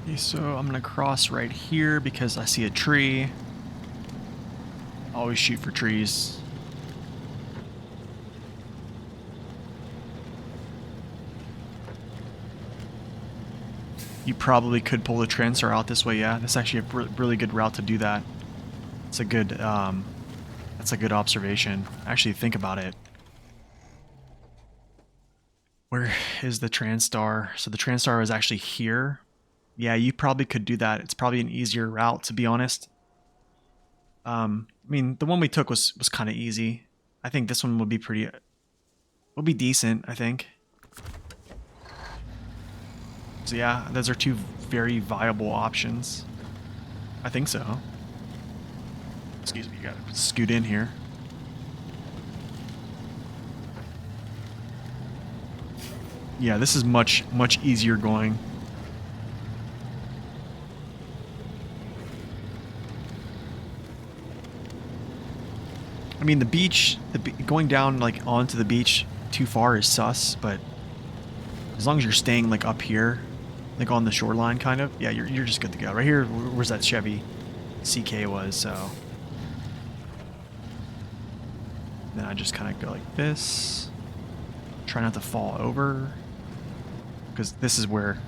Okay, so I'm gonna cross right here because I see a tree. Always shoot for trees. You probably could pull the transfer out this way. Yeah, that's actually a really good route to do that. It's a good, that's a good observation. Actually, think about it. Where is the Transtar? So the Transtar is actually here. Yeah, you probably could do that. It's probably an easier route, to be honest. I mean, the one we took was kind of easy. I think this one would be would be decent, I think. So yeah, those are two very viable options. I think so. Excuse me, you gotta scoot in here. Yeah, this is much easier going. I mean, the beach, going down like onto the beach too far is sus, but as long as you're staying like up here, like on the shoreline kind of, yeah, you're just good to go. Right here, where's that Chevy CK was, so. Then I just kind of go like this. Try not to fall over, because this is where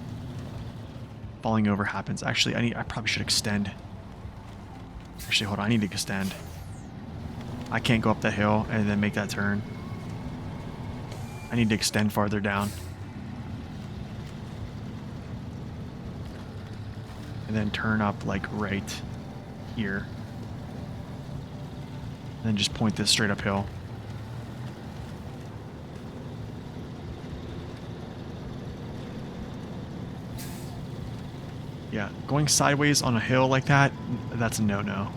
falling over happens. Actually, I probably should extend. Actually, hold on, I need to extend. I can't go up that hill and then make that turn. I need to extend farther down. And then turn up like right here. And then just point this straight uphill. Yeah, going sideways on a hill like that, that's a no-no.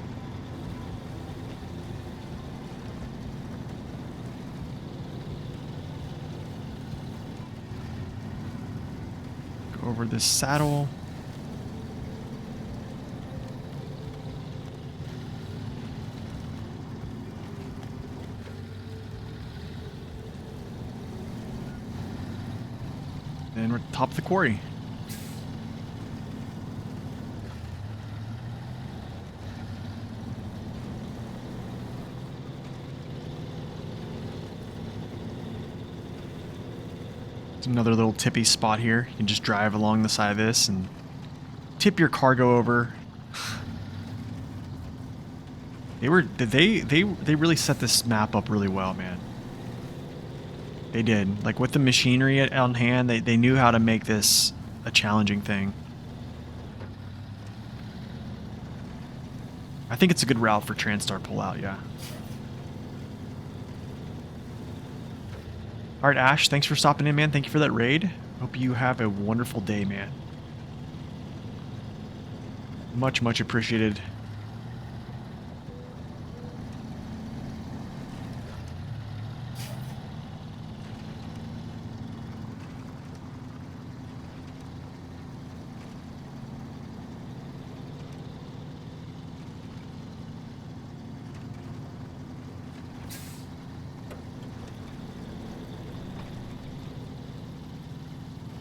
Go over this saddle. And we're at the top of the quarry. There's another little tippy spot here. You can just drive along the side of this and tip your cargo over. They really set this map up really well, man. They did. Like with the machinery on hand, they knew how to make this a challenging thing. I think it's a good route for Transtar pullout, yeah. Alright, Ash, thanks for stopping in, man. Thank you for that raid. Hope you have a wonderful day, man. Much appreciated.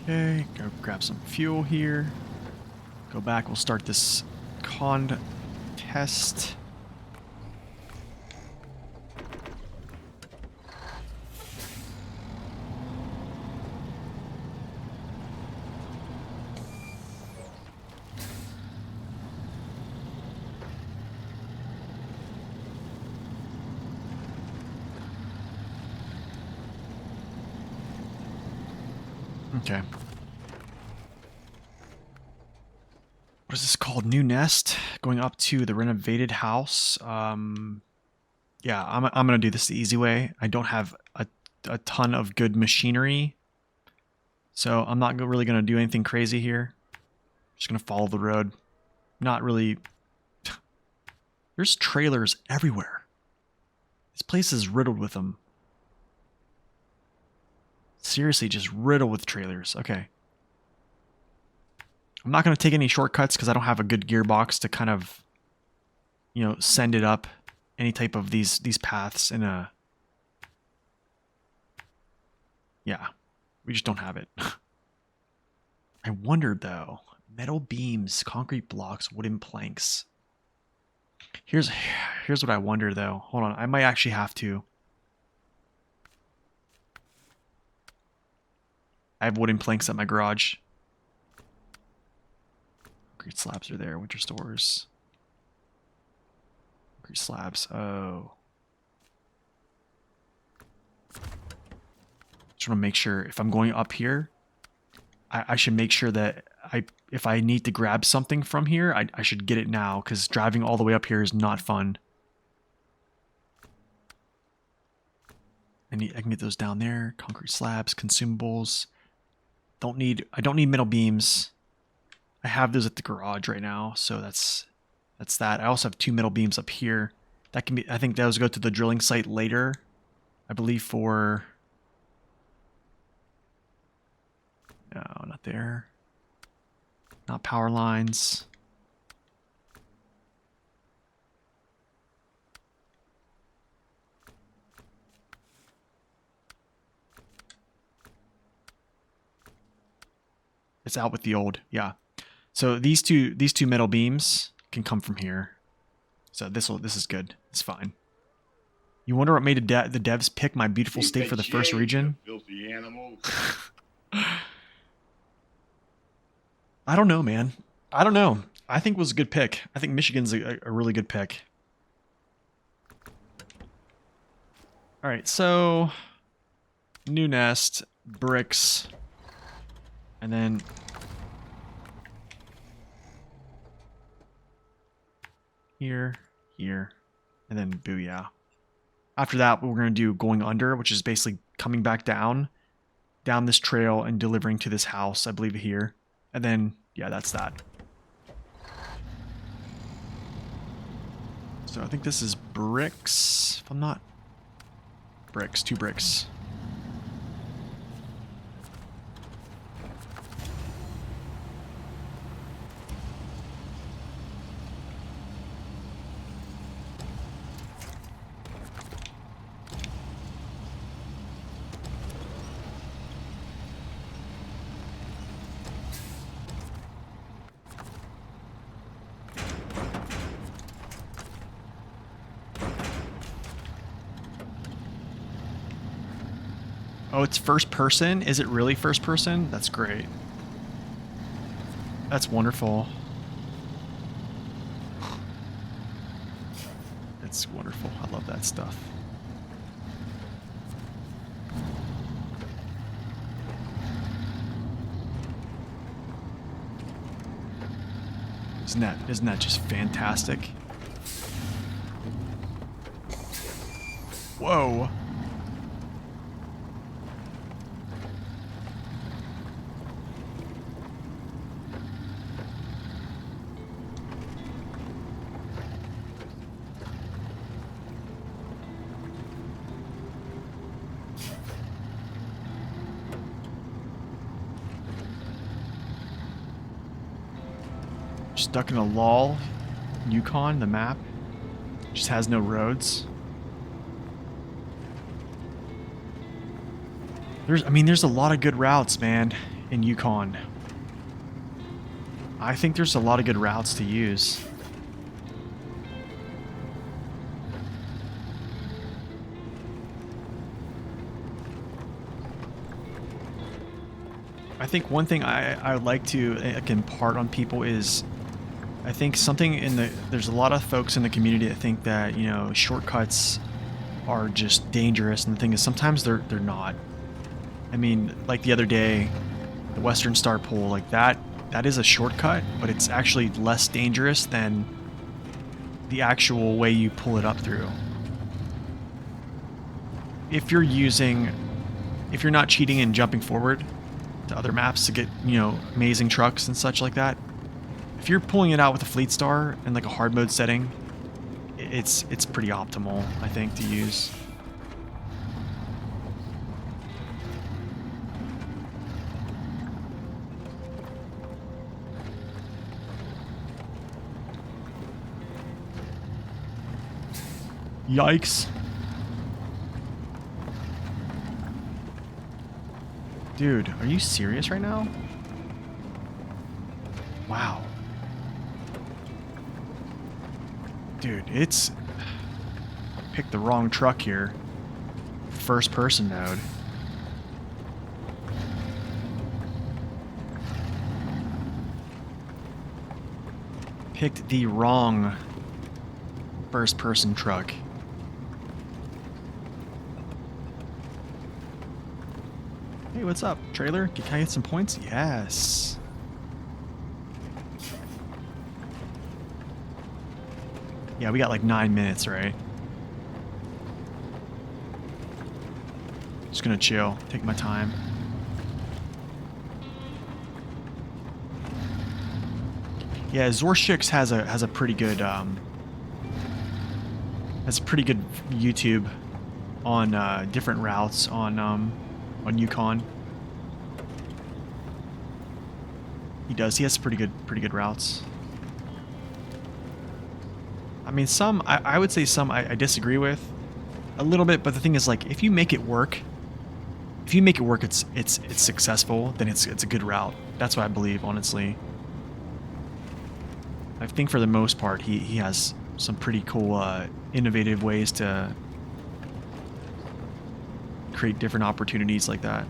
Okay, go grab some fuel here. Go back, we'll start this contest. Okay. What is this called? New nest. Going up to the renovated house. Yeah, I'm gonna do this the easy way. I don't have a ton of good machinery, so I'm not really gonna do anything crazy here. Just gonna follow the road. Not really. There's trailers everywhere. This place is riddled with them. Seriously, just riddled with trailers. Okay. I'm not going to take any shortcuts because I don't have a good gearbox to kind of, you know, send it up any type of these paths in a... Yeah, we just don't have it. I wondered though, metal beams, concrete blocks, wooden planks. Here's what I wonder though. Hold on, I might actually have to. I have wooden planks at my garage. Concrete slabs are there, winter stores. Concrete slabs, oh. Just want to make sure if I'm going up here, I should make sure that if I need to grab something from here, I should get it now, because driving all the way up here is not fun. I can get those down there. Concrete slabs, consumables. I don't need metal beams. I have those at the garage right now, so that's that. I also have 2 metal beams up here. That can be, I think those go to the drilling site later. I believe for... No, not there. Not power lines. It's out with the old, yeah. So these two metal beams can come from here. So this is good. It's fine. You wonder what made the devs pick my beautiful Keep state that for the first change, region? you filthy animals. I don't know, man. I don't know. I think it was a good pick. I think Michigan's a really good pick. All right, so new nest, bricks, and then here, and then booyah. After that, what we're going to do going under, which is basically coming back down this trail and delivering to this house, I believe here. And then, yeah, that's that. So I think this is bricks, if I'm not... Bricks, 2 bricks. Oh, it's first person? Is it really first person? That's great. That's wonderful. It's wonderful. I love that stuff. Isn't that just fantastic? Whoa. Stuck in a lull. Yukon, the map, just has no roads. There's a lot of good routes, man, in Yukon. I think there's a lot of good routes to use. I think one thing I would like to impart on people is, I think there's a lot of folks in the community that think that, you know, shortcuts are just dangerous, and the thing is sometimes they're not. I mean, like the other day, the Western Star Pole, like that is a shortcut, but it's actually less dangerous than the actual way you pull it up through. If you're not cheating and jumping forward to other maps to get, you know, amazing trucks and such like that, if you're pulling it out with a Fleet Star and like a hard mode setting, it's pretty optimal, I think, to use. Yikes. Dude, are you serious right now? Wow. Dude, it's... Picked the wrong truck here. First person mode. Picked the wrong first person truck. Hey, what's up, trailer? Can I get some points? Yes. Yeah, we got like 9 minutes, right? Just gonna chill, take my time. Yeah, Zorshix has a pretty good YouTube on different routes on Yukon. He does. He has pretty good routes. I mean, some I would say some I disagree with a little bit, but the thing is, like, if you make it work, it's successful, then it's a good route. That's what I believe, honestly. I think for the most part, he has some pretty cool, innovative ways to create different opportunities like that.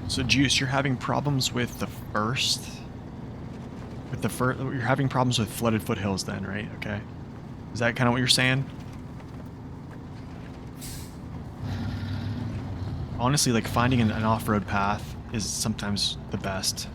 So Juice, you're having problems with the first? You're having problems with flooded foothills then, right? Okay. Is that kind of what you're saying? Honestly, like, finding an off-road path is sometimes the best.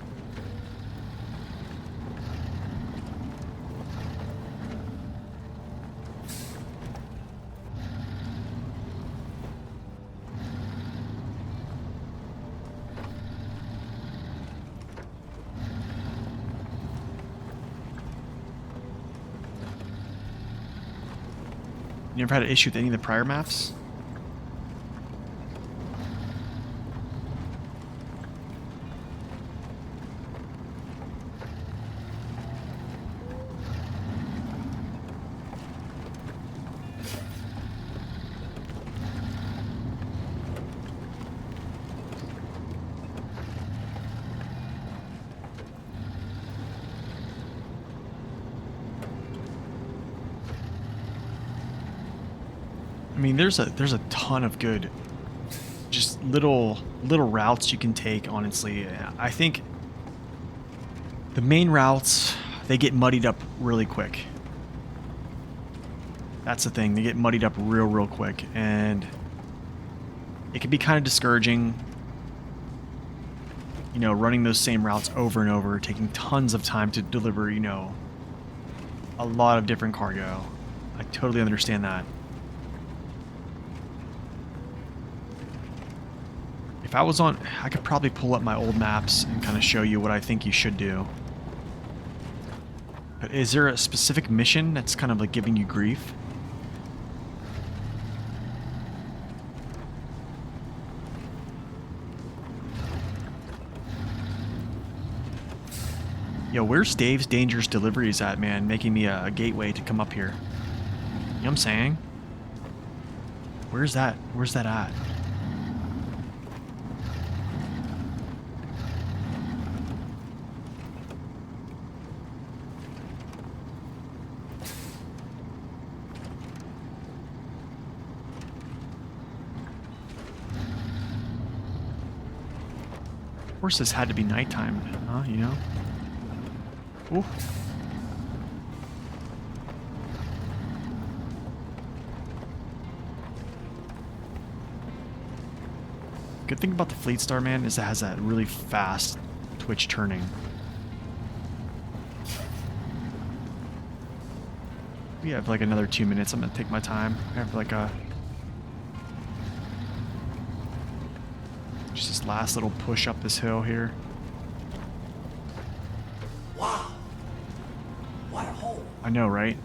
You ever had an issue with any of the prior maps? I mean, there's a ton of good, just little routes you can take, honestly. I think the main routes, they get muddied up really quick. That's the thing, they get muddied up real quick, and it can be kind of discouraging, you know, running those same routes over and over, taking tons of time to deliver, you know, a lot of different cargo. I totally understand that. If I was on, I could probably pull up my old maps and kind of show you what I think you should do. But is there a specific mission that's kind of like giving you grief? Yo, where's Dave's Dangerous Deliveries at, man? Making me a gateway to come up here. You know what I'm saying? Where's that? Where's that at? Of course, this had to be nighttime, huh? You know? Ooh. Good thing about the Fleet Star, man, is it has that really fast twitch turning. We have like another 2 minutes. I'm gonna take my time. I have like a just this last little push up this hill here. Wow. What a hole. I know, right?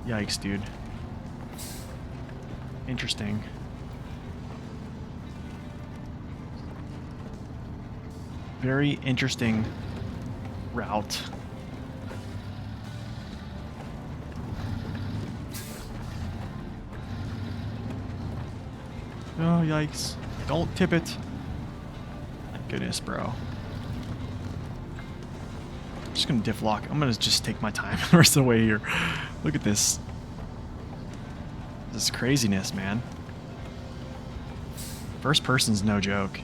Yikes, dude. Interesting. Very interesting route. Oh, yikes. Don't tip it. My goodness, bro. I'm just gonna diff lock. I'm gonna just take my time the rest of the way here. Look at this. This craziness, man. First person's no joke.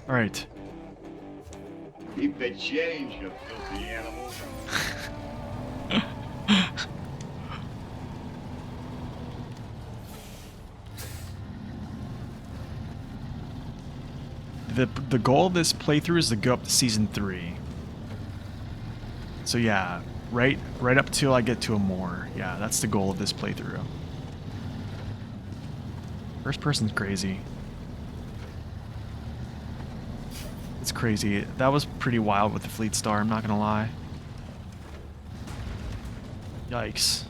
All right. Keep the change, you filthy animal. The goal of this playthrough is to go up to season 3. So yeah, right up till I get to a more. Yeah, that's the goal of this playthrough. First person's crazy. It's crazy. That was pretty wild with the Fleet Star, I'm not gonna lie. Yikes.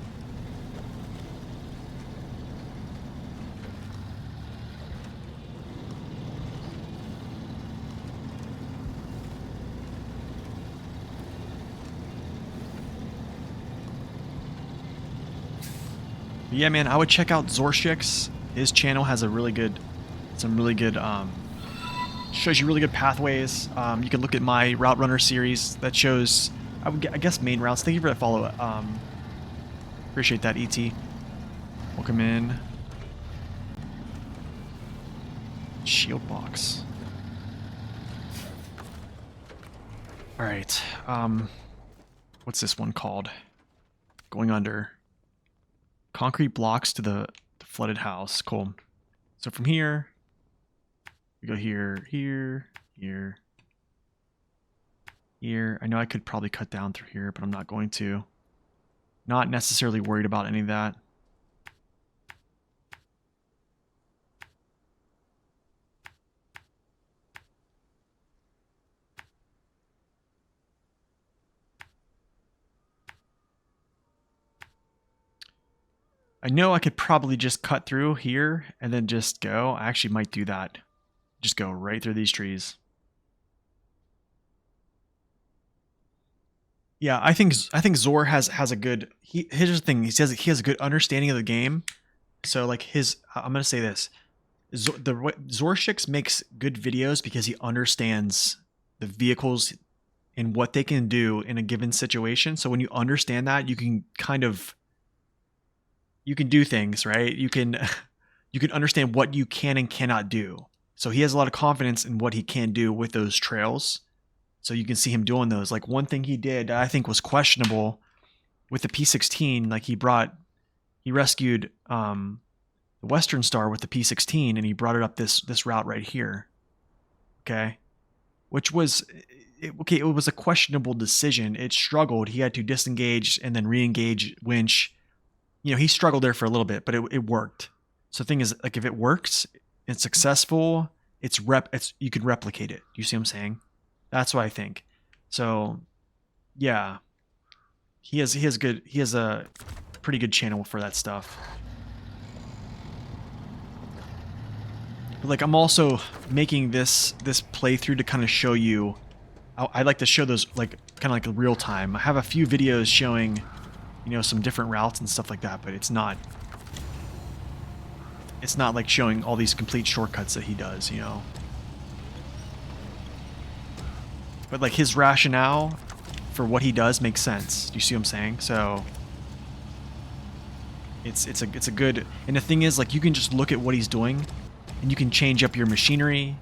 But yeah, man, I would check out Zorshix. His channel has some really good, shows you really good pathways. You can look at my Route Runner series that shows, I guess, main routes. Thank you for that follow. Appreciate that, ET. Welcome in. Shield box. All right. What's this one called? Going under. Concrete blocks to the flooded house. Cool. So from here, we go here, here, here, here. I know I could probably cut down through here, but I'm not going to. Not necessarily worried about any of that. I know I could probably just cut through here and then just go. I actually might do that. Just go right through these trees. Yeah, I think Zor has a good. Here's the thing. He says he has a good understanding of the game. So like I'm gonna say this. Zorshix makes good videos because he understands the vehicles and what they can do in a given situation. So when you understand that, you can do things, right? You can understand what you can and cannot do. So he has a lot of confidence in what he can do with those trails. So you can see him doing those. Like one thing he did that I think was questionable with the P16, like he rescued the Western Star with the P16 and he brought it up this route right here. Okay. Which was it was a questionable decision. It struggled. He had to disengage and then re-engage winch. You know, he struggled there for a little bit, but it worked. So the thing is, like, if it works, it's successful, you can replicate it. You see what I'm saying? That's what I think. So, yeah, he has a pretty good channel for that stuff. But like I'm also making this playthrough to kind of show you. I like to show those like kind of like real time. I have a few videos showing, you know, some different routes and stuff like that, but it's not like showing all these complete shortcuts that he does, you know. But like his rationale for what he does makes sense. Do you see what I'm saying? So it's a good, and the thing is like you can just look at what he's doing and you can change up your machinery.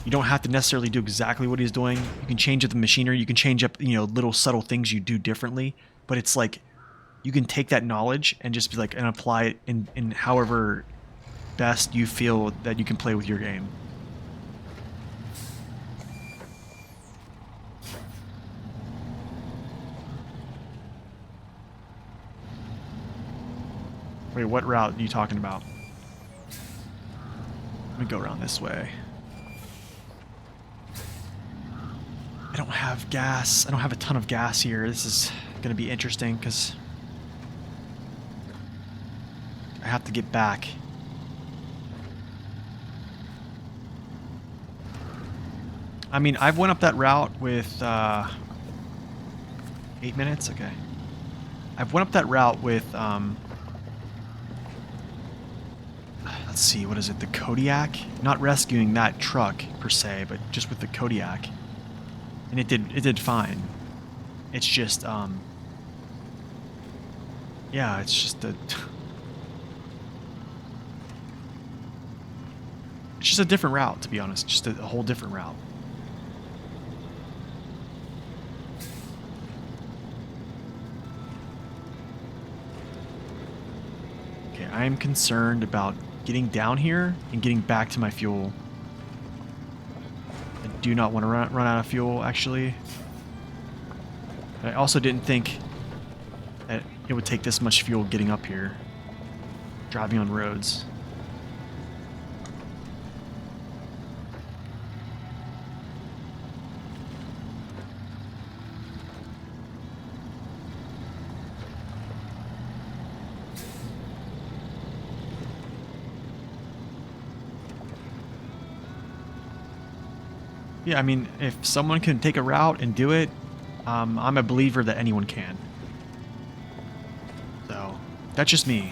You don't have to necessarily do exactly what he's doing. You can change up the machinery, you can change up, you know, little subtle things you do differently, but it's like you can take that knowledge and just be like and apply it in however best you feel that you can play with your game. Wait, what route are you talking about? Let me go around this way. I don't have gas. I don't have a ton of gas here. This is going to be interesting because I have to get back. I mean, I've went up that route with 8 minutes. Okay. I've went up that route with let's see, what is it? The Kodiak? Not rescuing that truck per se, but just with the Kodiak. And it did fine. It's just yeah, it's just a it's just a different route, to be honest. Just a whole different route. Okay, I am concerned about getting down here and getting back to my fuel. I do not want to run out of fuel, actually. I also didn't think that it would take this much fuel getting up here, driving on roads. Yeah, I mean, if someone can take a route and do it, I'm a believer that anyone can. So, that's just me.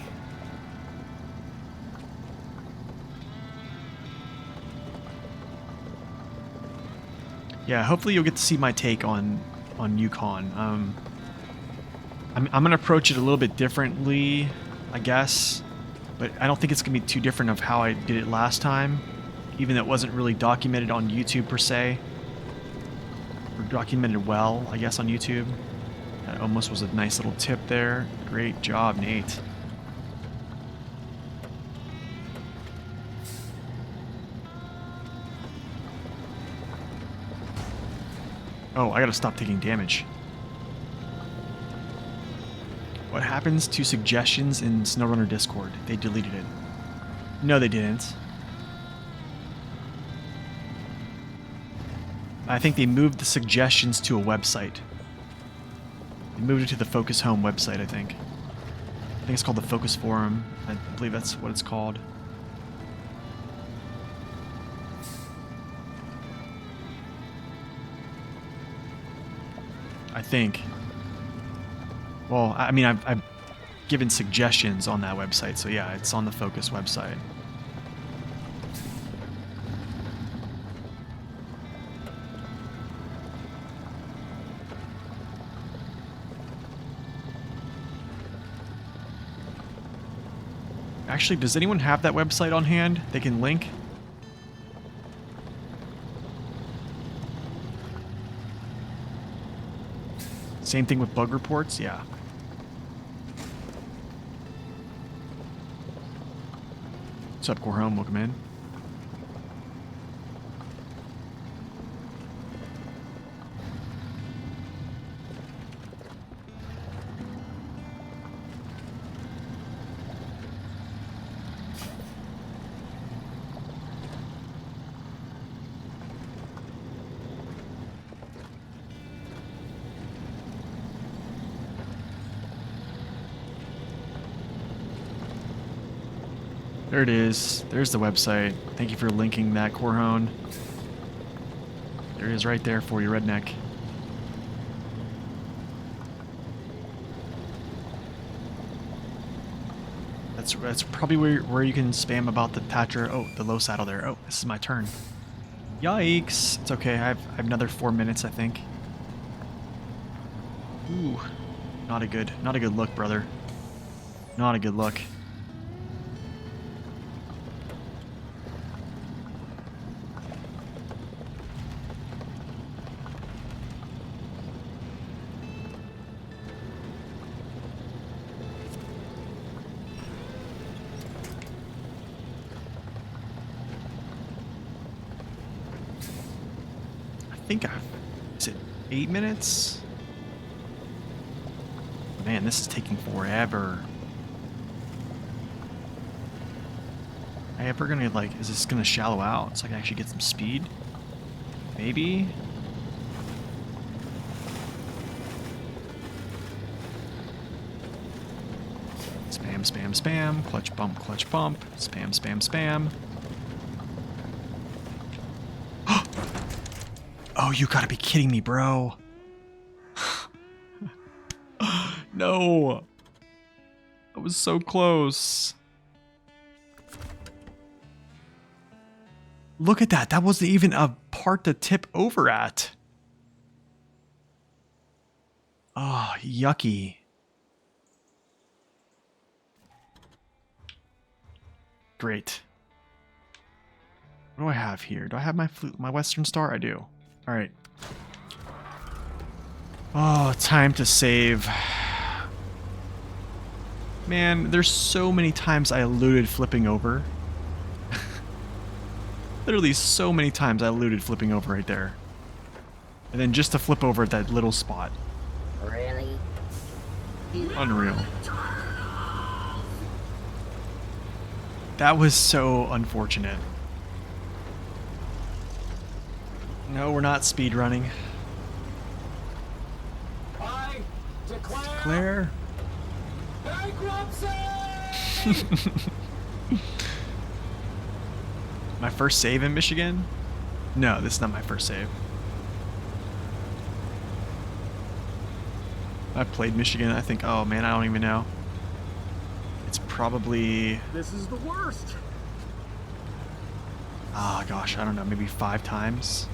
Yeah, hopefully you'll get to see my take on Yukon. I'm going to approach it a little bit differently, I guess, but I don't think it's going to be too different of how I did it last time, even though it wasn't really documented on YouTube per se, or documented well, I guess, on YouTube. That almost was a nice little tip there. Great job, Nate. Oh, I gotta stop taking damage. What happens to suggestions in SnowRunner Discord? They deleted it. No, they didn't. I think they moved the suggestions to a website. They moved it to the Focus Home website, I think. I think it's called the Focus Forum. I believe that's what it's called. I think. Well, I mean, I've given suggestions on that website, so yeah, it's on the Focus website. Actually, does anyone have that website on hand they can link? Same thing with bug reports? Yeah. What's up, Core Home? Welcome in. There it is. There's the website. Thank you for linking that, Corhone. There it is right there for you, redneck. That's probably where you can spam about the Thatcher. Oh, the low saddle there. Oh, this is my turn. Yikes. It's okay. I have another 4 minutes, I think. Ooh. Not a good look, brother. Not a good look. Is it 8 minutes? Man, this is taking forever. Am I ever gonna, like, is this gonna shallow out so I can actually get some speed? Maybe? Spam, spam, spam. Clutch bump, clutch bump. Spam, spam, spam. Oh, you gotta be kidding me, bro. No. I was so close. Look at that. That wasn't even a part to tip over at. Oh, yucky. Great. What do I have here? Do I have my Western Star? I do. All right. Oh, time to save. Man, there's so many times I eluded flipping over. Literally so many times I eluded flipping over right there. And then just to flip over at that little spot. Really? Unreal. That was so unfortunate. No, we're not speed running. I Claire. declare bankruptcy! My first save in Michigan? No, this is not my first save. I played Michigan, I think, oh man, I don't even know. It's probably, This is the worst. ah gosh, I don't know, maybe 5 times.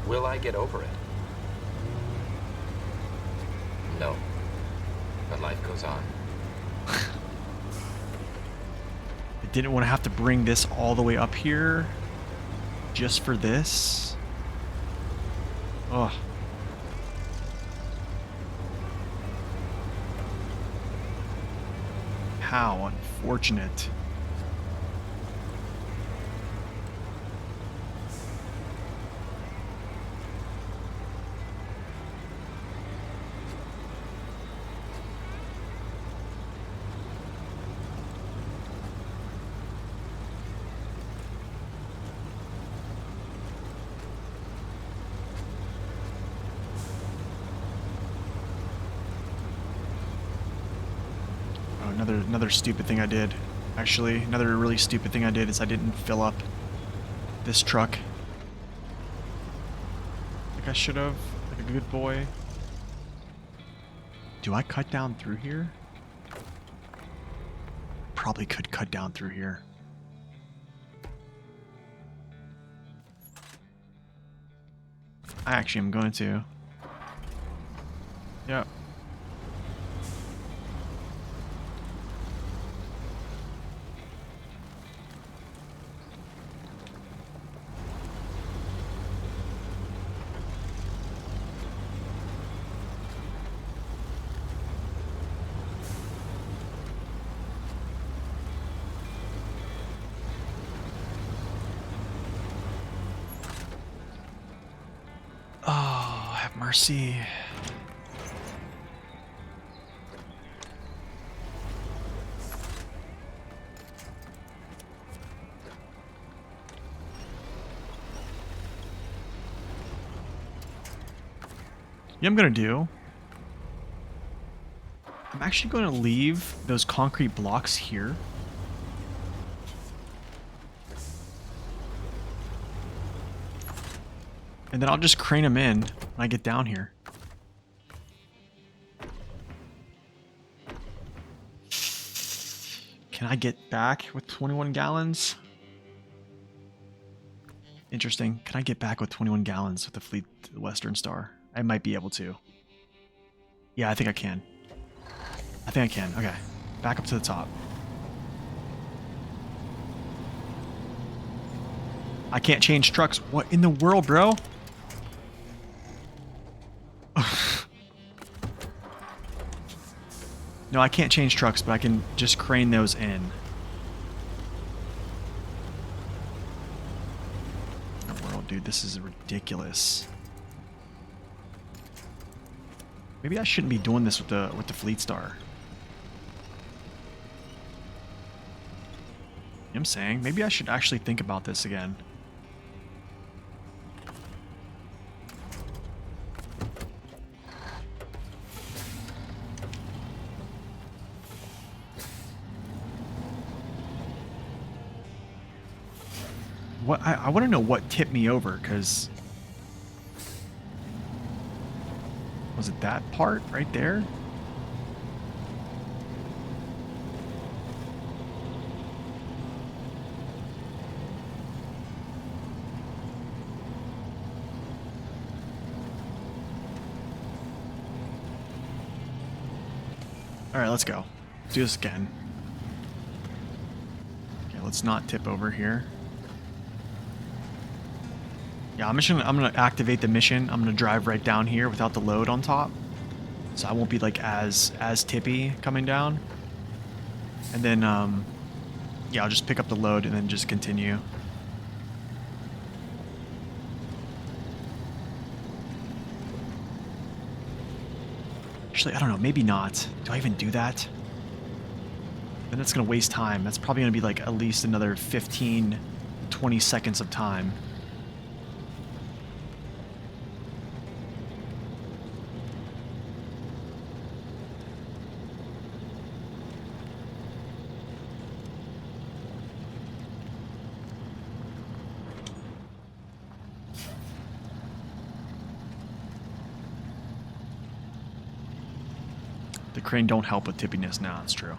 Will I get over it? No. But life goes on. I didn't want to have to bring this all the way up here just for this. Ugh. How unfortunate. Another stupid thing I did. Actually, another really stupid thing I did is I didn't fill up this truck like I should have, like a good boy. Do I cut down through here? Probably could cut down through here. I actually am going to. Yep. Oh, have mercy. Yeah, I'm gonna do. I'm actually going to leave those concrete blocks here. And then I'll just crane them in when I get down here. Can I get back with 21 gallons? Interesting. Can I get back with 21 gallons with the Fleet Western Star? I might be able to. Yeah, I think I can. I think I can. Okay. Back up to the top. I can't change trucks. What in the world, bro? No, I can't change trucks, but I can just crane those in. Oh, world, dude, this is ridiculous. Maybe I shouldn't be doing this with the Fleet Star. You know what I'm saying? Maybe I should actually think about this again. What I want to know what tipped me over, because was it that part right there? All right, let's go. Do this again. Okay, let's not tip over here. Yeah, I'm gonna activate the mission. I'm gonna drive right down here without the load on top, so I won't be like as tippy coming down. And then yeah, I'll just pick up the load and then just continue. Actually, I don't know. Maybe not. Do I even do that? Then it's gonna waste time. That's probably gonna be like at least another 15, 20 seconds of time. The crane don't help with tippiness now, it's true.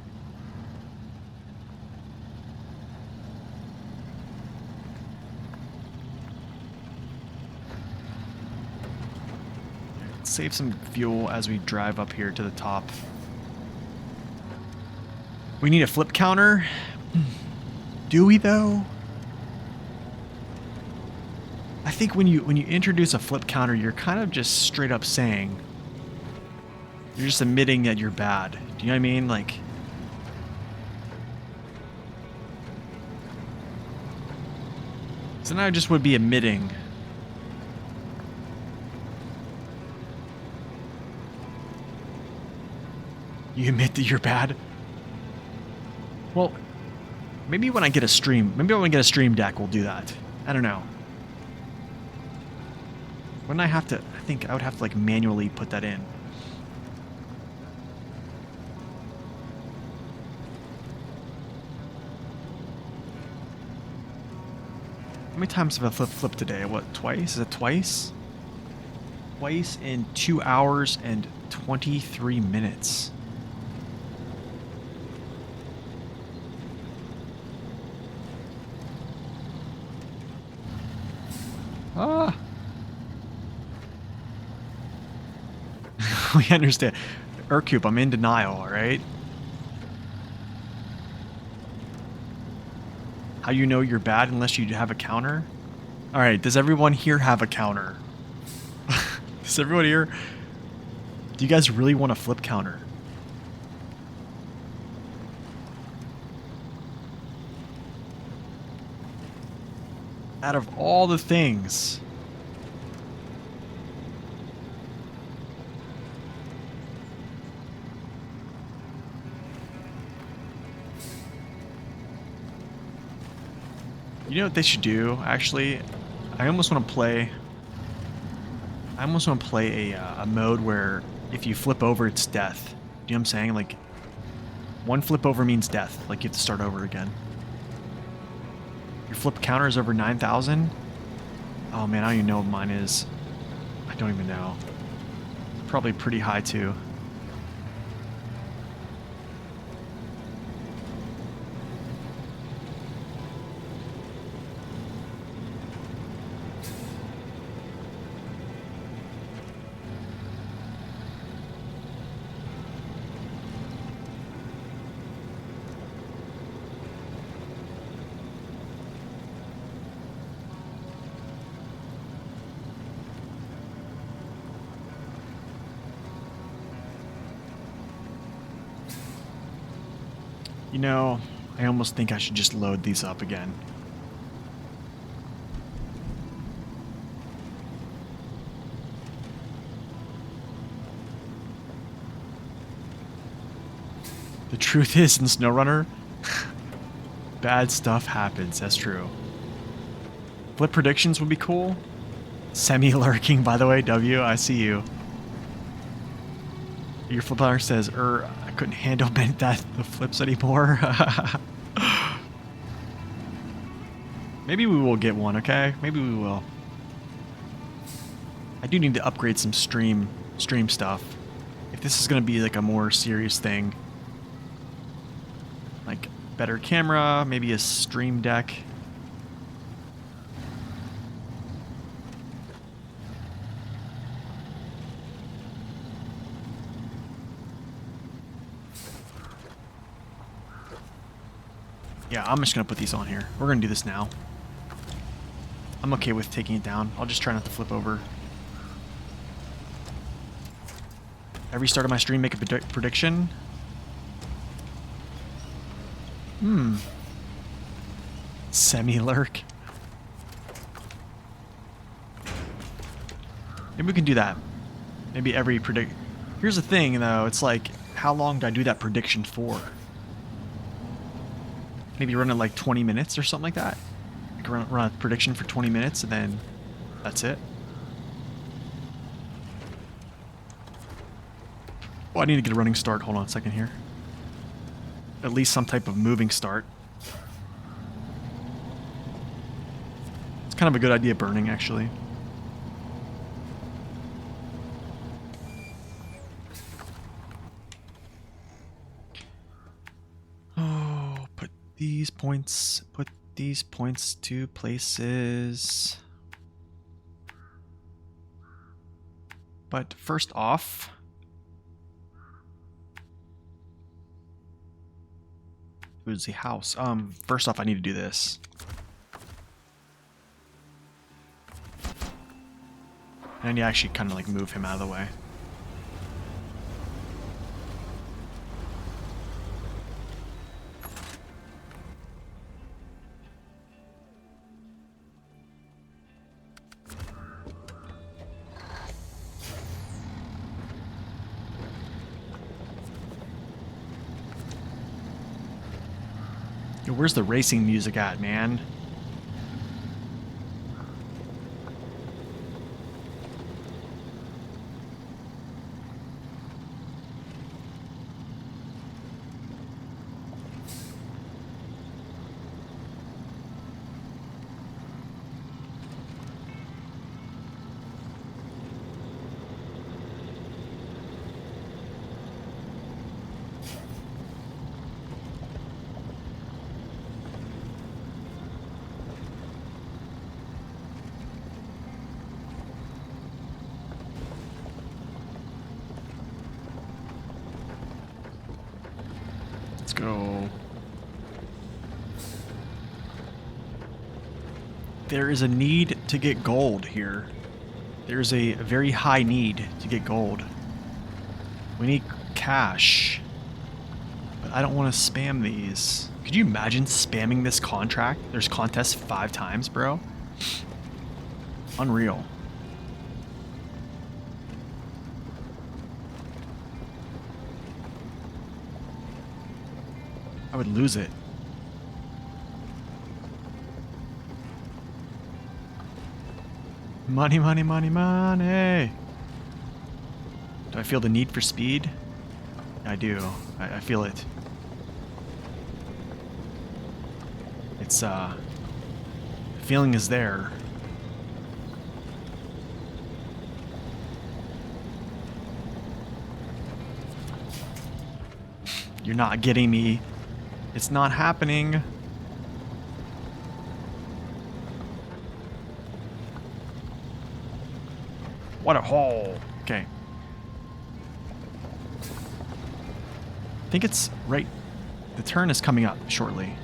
Let's save some fuel as we drive up here to the top. We need a flip counter. Do we though? I think when you introduce a flip counter, you're kind of just straight up saying, you're just admitting that you're bad. Do you know what I mean? Like, so now I just would be admitting. You admit that you're bad? Well, maybe when I get a stream, maybe when I get a stream deck, we'll do that. I don't know. Wouldn't I have to, I think I would have to like manually put that in. How many times have I flipped today? What, twice? Is it twice? Twice in 2 hours and 23 minutes. Ah. We understand. Urcube, I'm in denial, alright? How you know you're bad unless you have a counter? Alright, does everyone here have a counter? Does everyone here... Do you guys really want a flip counter? Out of all the things... You know what they should do, actually? I almost want to play a mode where if you flip over, it's death. know what I'm saying? Like, one flip over means death. Like, you have to start over again. Your flip counter is over 9,000? Oh man, I don't even know what mine is. I don't even know. Probably pretty high too. You know, I almost think I should just load these up again. The truth is, in SnowRunner, bad stuff happens. That's true. Flip predictions would be cool. Semi-lurking, by the way, W, I see you. Your flip counter says, I couldn't handle the flips anymore. Maybe we will get one, okay? Maybe we will. I do need to upgrade some stream stuff. If this is going to be like a more serious thing. Like better camera, maybe a stream deck. Yeah, I'm just going to put these on here. We're going to do this now. I'm okay with taking it down. I'll just try not to flip over. Every start of my stream, make a prediction. Semi-lurk. Maybe we can do that. Maybe every Here's the thing, though. It's like, how long do I do that prediction for? Maybe run it like 20 minutes or something like that. Like run a prediction for 20 minutes and then that's it. Oh, I need to get a running start. Hold on a second here. At least some type of moving start. It's kind of a good idea burning, actually. Oh, put these points to places. But first off, where's the house? First off, I need to do this. And I need to actually kind of like move him out of the way. Yo, where's the racing music at, man? Let's go. There is a need to get gold here. There's a very high need to get gold. We need cash. But I don't want to spam these. Could you imagine spamming this contract? There's contests 5 times, bro. Unreal. I would lose it. Money, money, money, money. Do I feel the need for speed? I do. I feel it. It's, the feeling is there. You're not getting me. It's not happening. What a hole. Okay. I think it's right. The turn is coming up shortly.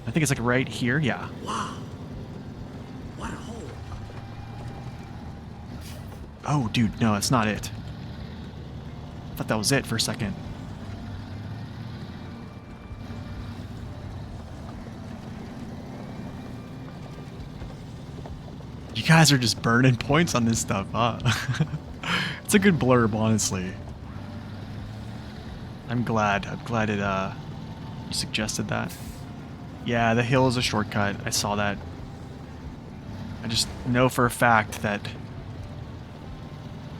I think it's like right here. Yeah. Wow. What a hole. Oh, dude. No, that's not it. I thought that was it for a second. You guys are just burning points on this stuff, huh? It's a good blurb, honestly. I'm glad it, you suggested that. Yeah, the hill is a shortcut. I saw that. I just know for a fact that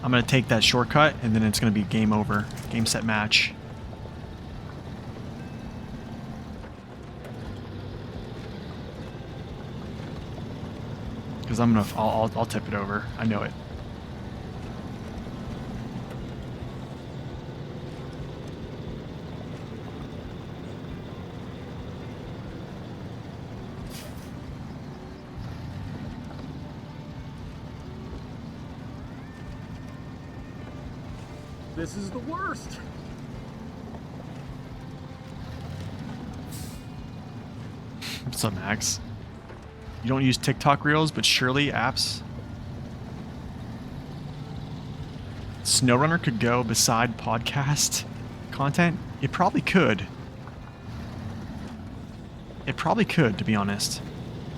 I'm going to take that shortcut, and then it's going to be game over. Game, set, match. Because I'll tip it over. I know it. This is the worst. What's up, Max? You don't use TikTok Reels, but surely apps. SnowRunner could go beside podcast content. It probably could. It probably could, to be honest.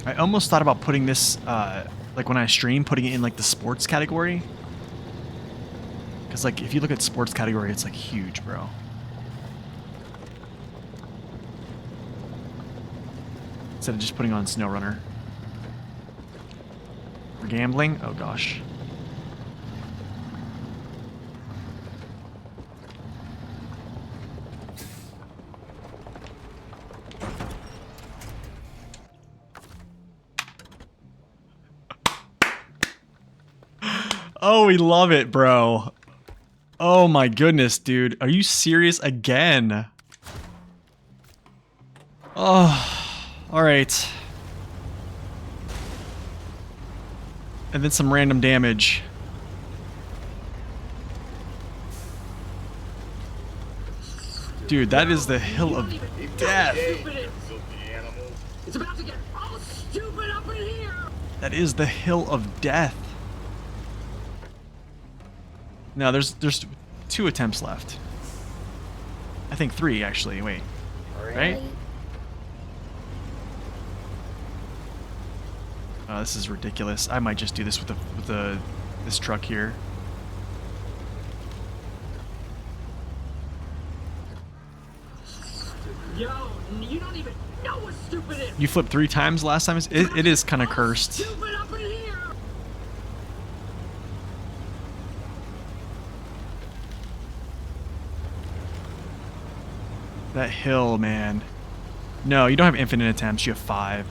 I almost thought about putting this, like when I stream, putting it in like the sports category. Because like if you look at sports category, it's like huge, bro. Instead of just putting on SnowRunner. For gambling? Oh gosh. Oh, we love it, bro. Oh my goodness, dude. Are you serious again? Oh, all right. And then some random damage. Dude, that is the hill of death. Filthy animals. It's about to get all stupid up in here. That is the hill of death. No, there's 2 attempts left. I think 3 actually. Wait, right? Oh, this is ridiculous. I might just do this with this truck here. Yo, you don't even know what stupid is. You flipped 3 times last time. It is kind of cursed. Stupid up in here. That hill, man. No, you don't have infinite attempts. You have 5.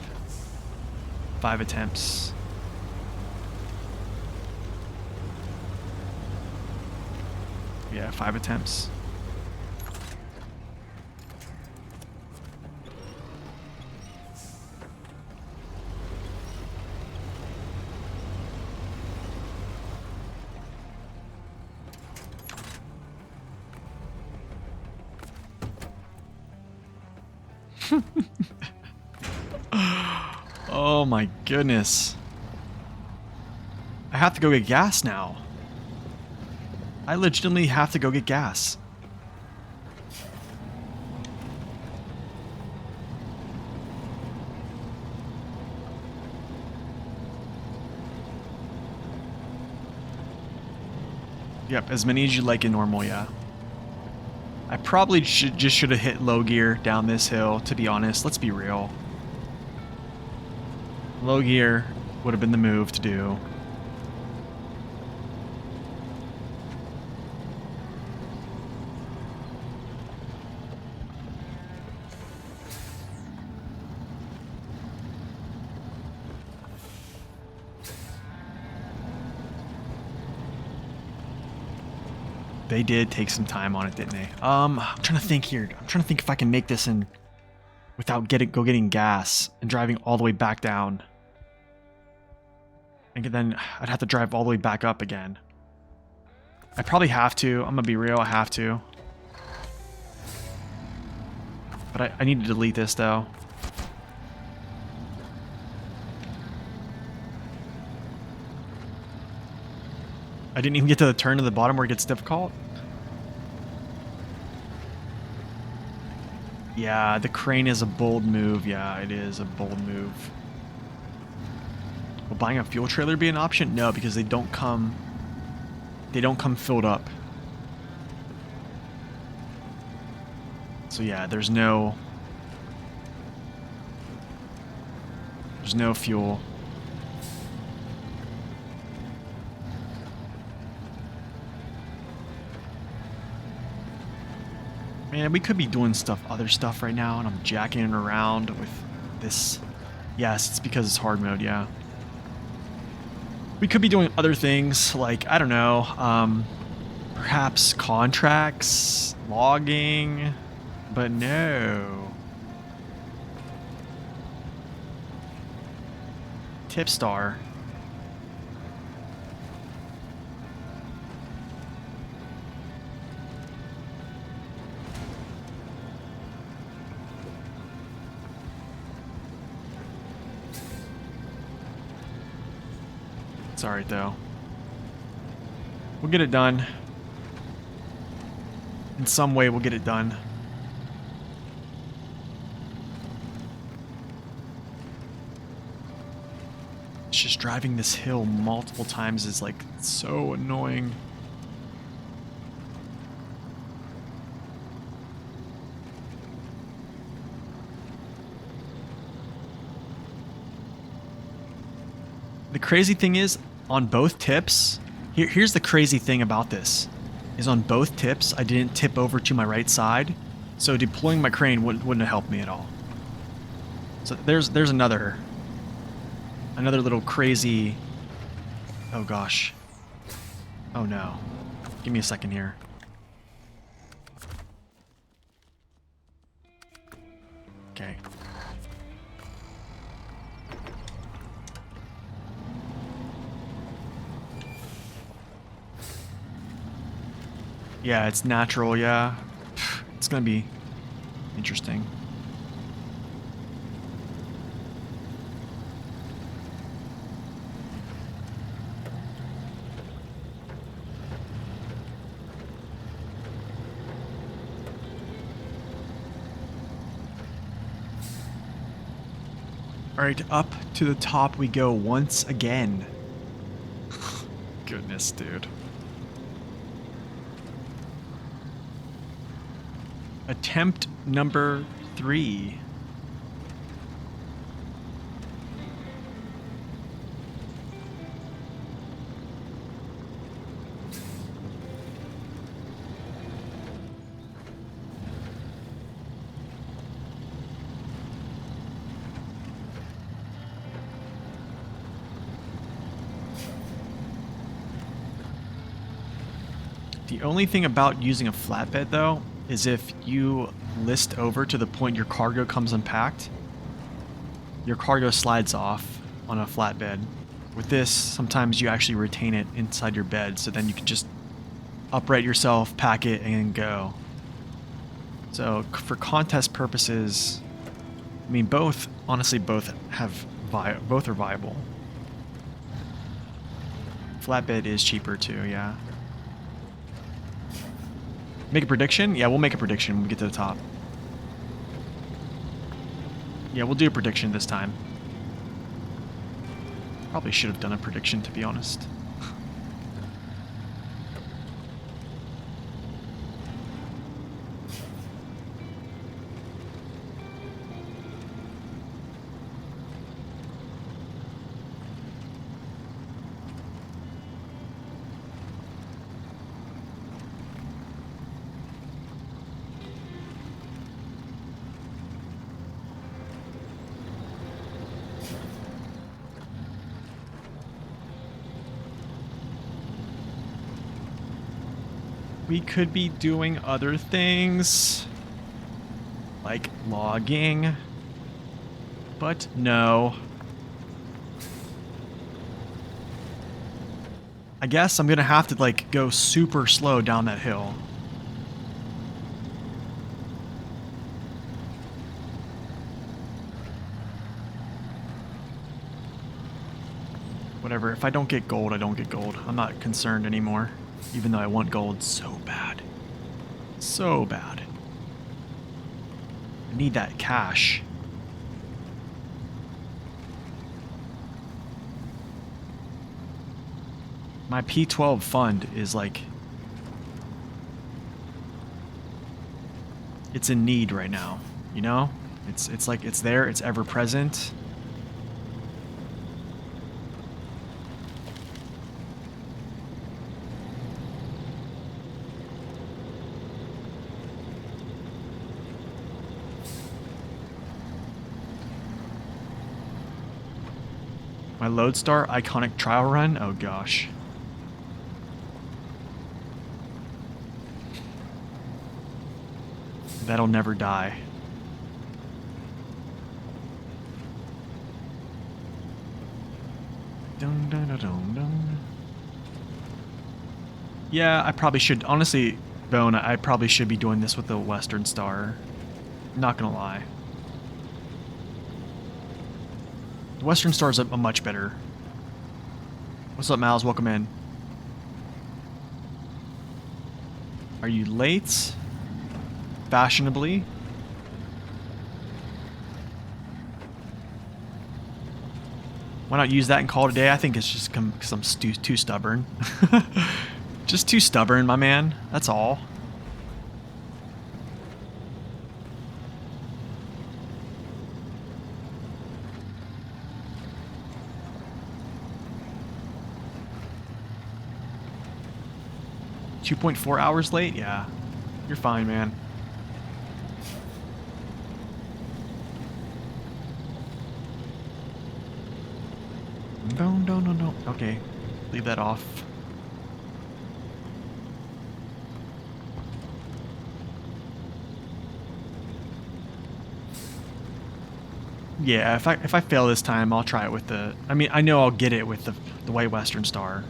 5 attempts. Yeah, 5 attempts. Oh my goodness. I have to go get gas now. I legitimately have to go get gas. Yep, as many as you like in normal, yeah. I probably should have hit low gear down this hill, to be honest. Let's be real. Low gear would have been the move to do. They did take some time on it, didn't they? I'm trying to think here. I'm trying to think if I can make this in without getting gas and driving all the way back down. And then I'd have to drive all the way back up again. I probably have to. I'm gonna be real, I have to. But I need to delete this though. I didn't even get to the turn to the bottom where it gets difficult. Yeah, the crane is a bold move. Yeah, it is a bold move. Will buying a fuel trailer be an option? No, because they don't come filled up. So yeah, there's no fuel. Man, we could be doing other stuff right now, and I'm jacking it around with this. Yes, it's because it's hard mode, yeah. We could be doing other things, like, I don't know, perhaps contracts, logging, but no. Tipstar. It's alright though. We'll get it done. In some way we'll get it done. It's just driving this hill multiple times is like so annoying. The crazy thing is, on both tips, here's the crazy thing about this, is on both tips, I didn't tip over to my right side, so deploying my crane wouldn't have helped me at all. So there's another little crazy, oh gosh. Oh no. Give me a second here. Okay. Yeah, it's natural, yeah. It's gonna be interesting. Alright, up to the top we go once again. Goodness, dude. Attempt number 3. The only thing about using a flatbed though is if you list over to the point your cargo comes unpacked, your cargo slides off on a flatbed. With this, sometimes you actually retain it inside your bed, so then you can just upright yourself, pack it, and go. So for contest purposes, I mean honestly both are viable. Flatbed is cheaper too, yeah. Make a prediction? Yeah, we'll make a prediction when we get to the top. Yeah, we'll do a prediction this time. Probably should have done a prediction, to be honest. We could be doing other things, like logging, but no. I guess I'm gonna have to like go super slow down that hill. Whatever, if I don't get gold, I don't get gold. I'm not concerned anymore, even though I want gold so bad. So bad. I need that cash. My P12 fund is like... it's in need right now, you know? It's like it's there, it's ever present. My Lodestar iconic trial run? Oh gosh. That'll never die. Dun, dun, dun, dun, dun. Yeah, I probably should. Honestly, Bone, I probably should be doing this with the Western Star. Not gonna lie. The Western Star is a much better. What's up, Miles? Welcome in. Are you late? Fashionably? Why not use that and call it a day? I think it's just because I'm too stubborn. Just too stubborn, my man. That's all. $2.4 late? Yeah. You're fine, man. No. Okay. Leave that off. Yeah, if I fail this time, I'll try it with the... I mean, I know I'll get it with the White Western Star.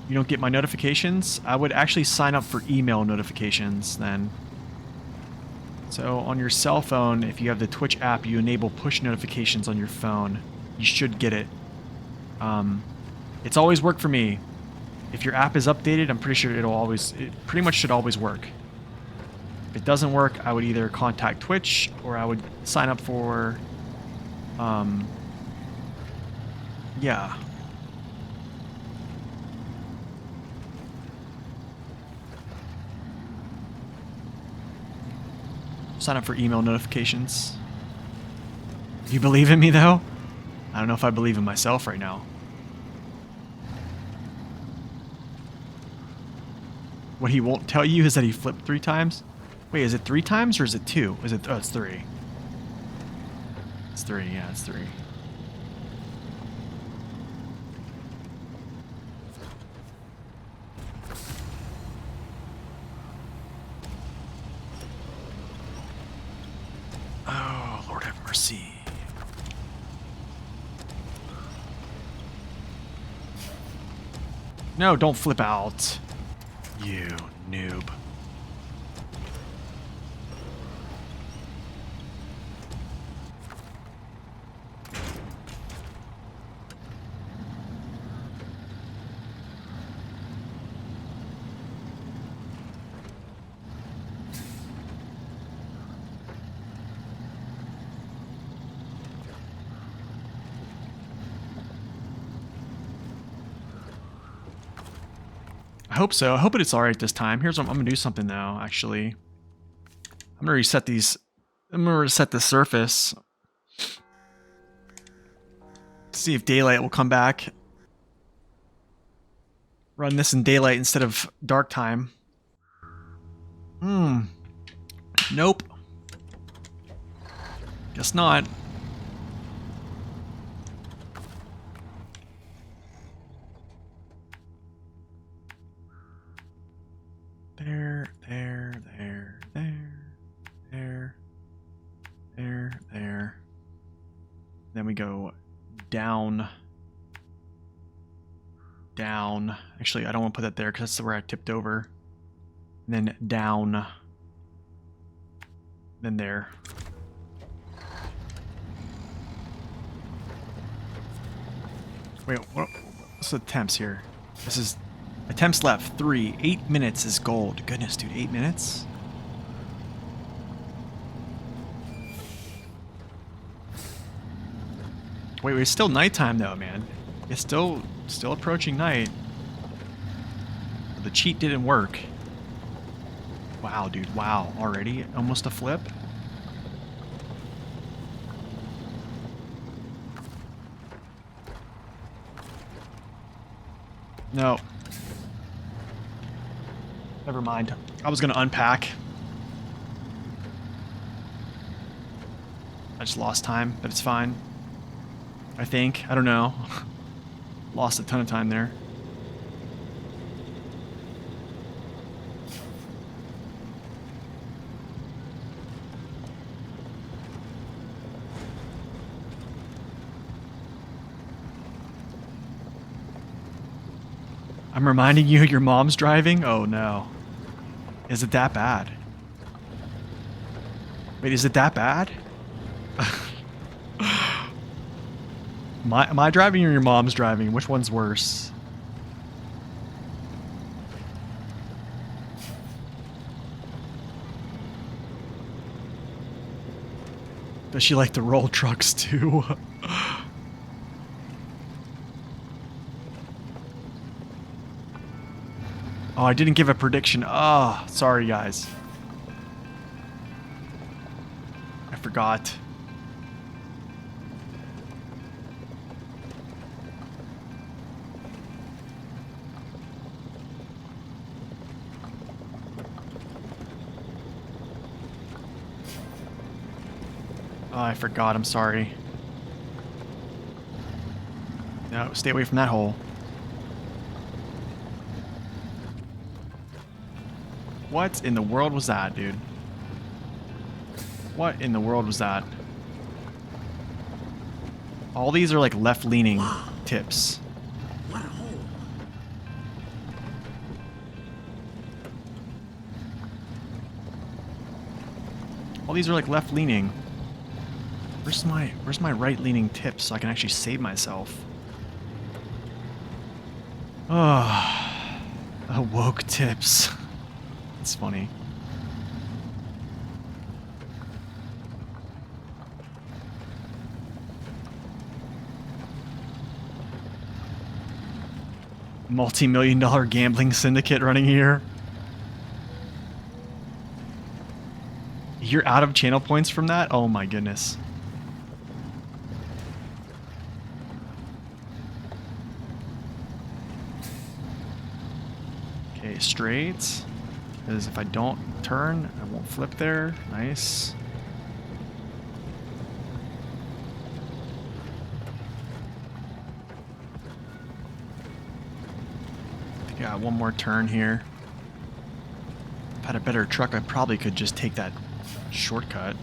You don't get my notifications? I would actually sign up for email notifications then. So on your cell phone, if you have the Twitch app, you enable push notifications on your phone. You should get it. It's always worked for me. If your app is updated, I'm pretty sure it pretty much should always work. If it doesn't work, I would either contact Twitch or I would sign up for, yeah. Sign up for email notifications. You believe in me, though? I don't know if I believe in myself right now. What he won't tell you is that he flipped 3 times? Wait, is it 3 times or is it 2? Is it? Oh, it's 3. It's 3, yeah, it's 3. Oh, Lord have mercy. No, don't flip out. You noob. I hope so. I hope it's alright this time. Here's what I'm gonna do something though, actually. I'm gonna reset these. I'm gonna reset the surface. See if daylight will come back. Run this in daylight instead of dark time. Nope. Guess not. There, there, there, there, there, there, there. Then we go down, down. Actually, I don't want to put that there because that's where I tipped over. And then down. Then there. Wait, what's the temps here? This is attempts left 3. 8 minutes is gold. Goodness, dude, 8 minutes. Wait, it's still nighttime though, man. It's still approaching night. The cheat didn't work. Wow, dude. Wow, already almost a flip. No. Never mind. I was gonna unpack. I just lost time, but it's fine. I think. I don't know. Lost a ton of time there. I'm reminding you your mom's driving? Oh no. Is it that bad? Wait, is it that bad? Am I driving or your mom's driving? Which one's worse? Does she like to roll trucks too? Oh, I didn't give a prediction. Oh, sorry guys. I forgot. Oh, I forgot. I'm sorry. No, stay away from that hole. What in the world was that, dude? What in the world was that? All these are like left-leaning tips. What a hole. All these are like left-leaning. Where's my right-leaning tip so I can actually save myself? Oh, woke tips. That's funny. Multi-million-dollar gambling syndicate running here. You're out of channel points from that? Oh my goodness. Okay, straight. Because if I don't turn, I won't flip there. Nice. I think I got one more turn here. If I had a better truck, I probably could just take that shortcut.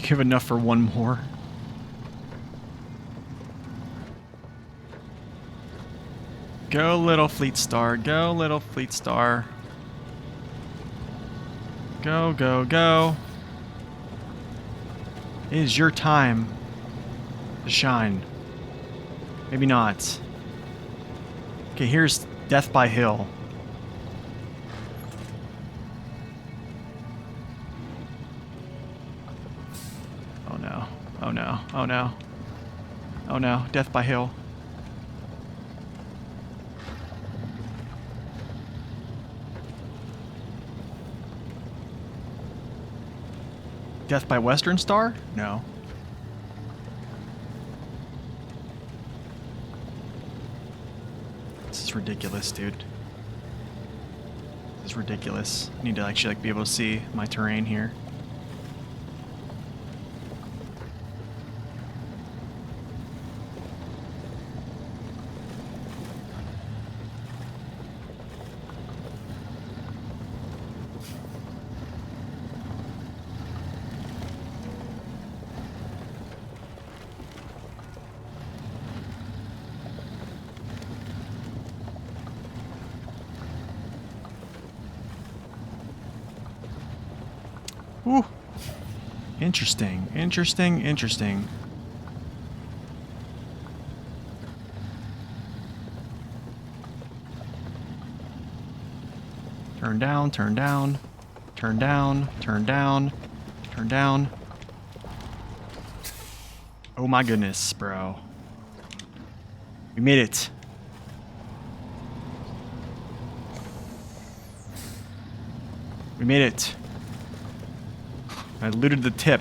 You have enough for one more. Go, little Fleet Star. Go, little Fleet Star. Go, go, go. It is your time to shine. Maybe not. Okay, here's Death by Hill. Oh no. Oh no. Oh no. Oh no. Death by Hill. Death by Western Star? No. is ridiculous, dude. This is ridiculous. I need to actually like be able to see my terrain here. Ooh. Interesting, interesting, interesting. Turn down, turn down, turn down, turn down, turn down. Oh my goodness, bro. We made it. We made it. I looted the tip.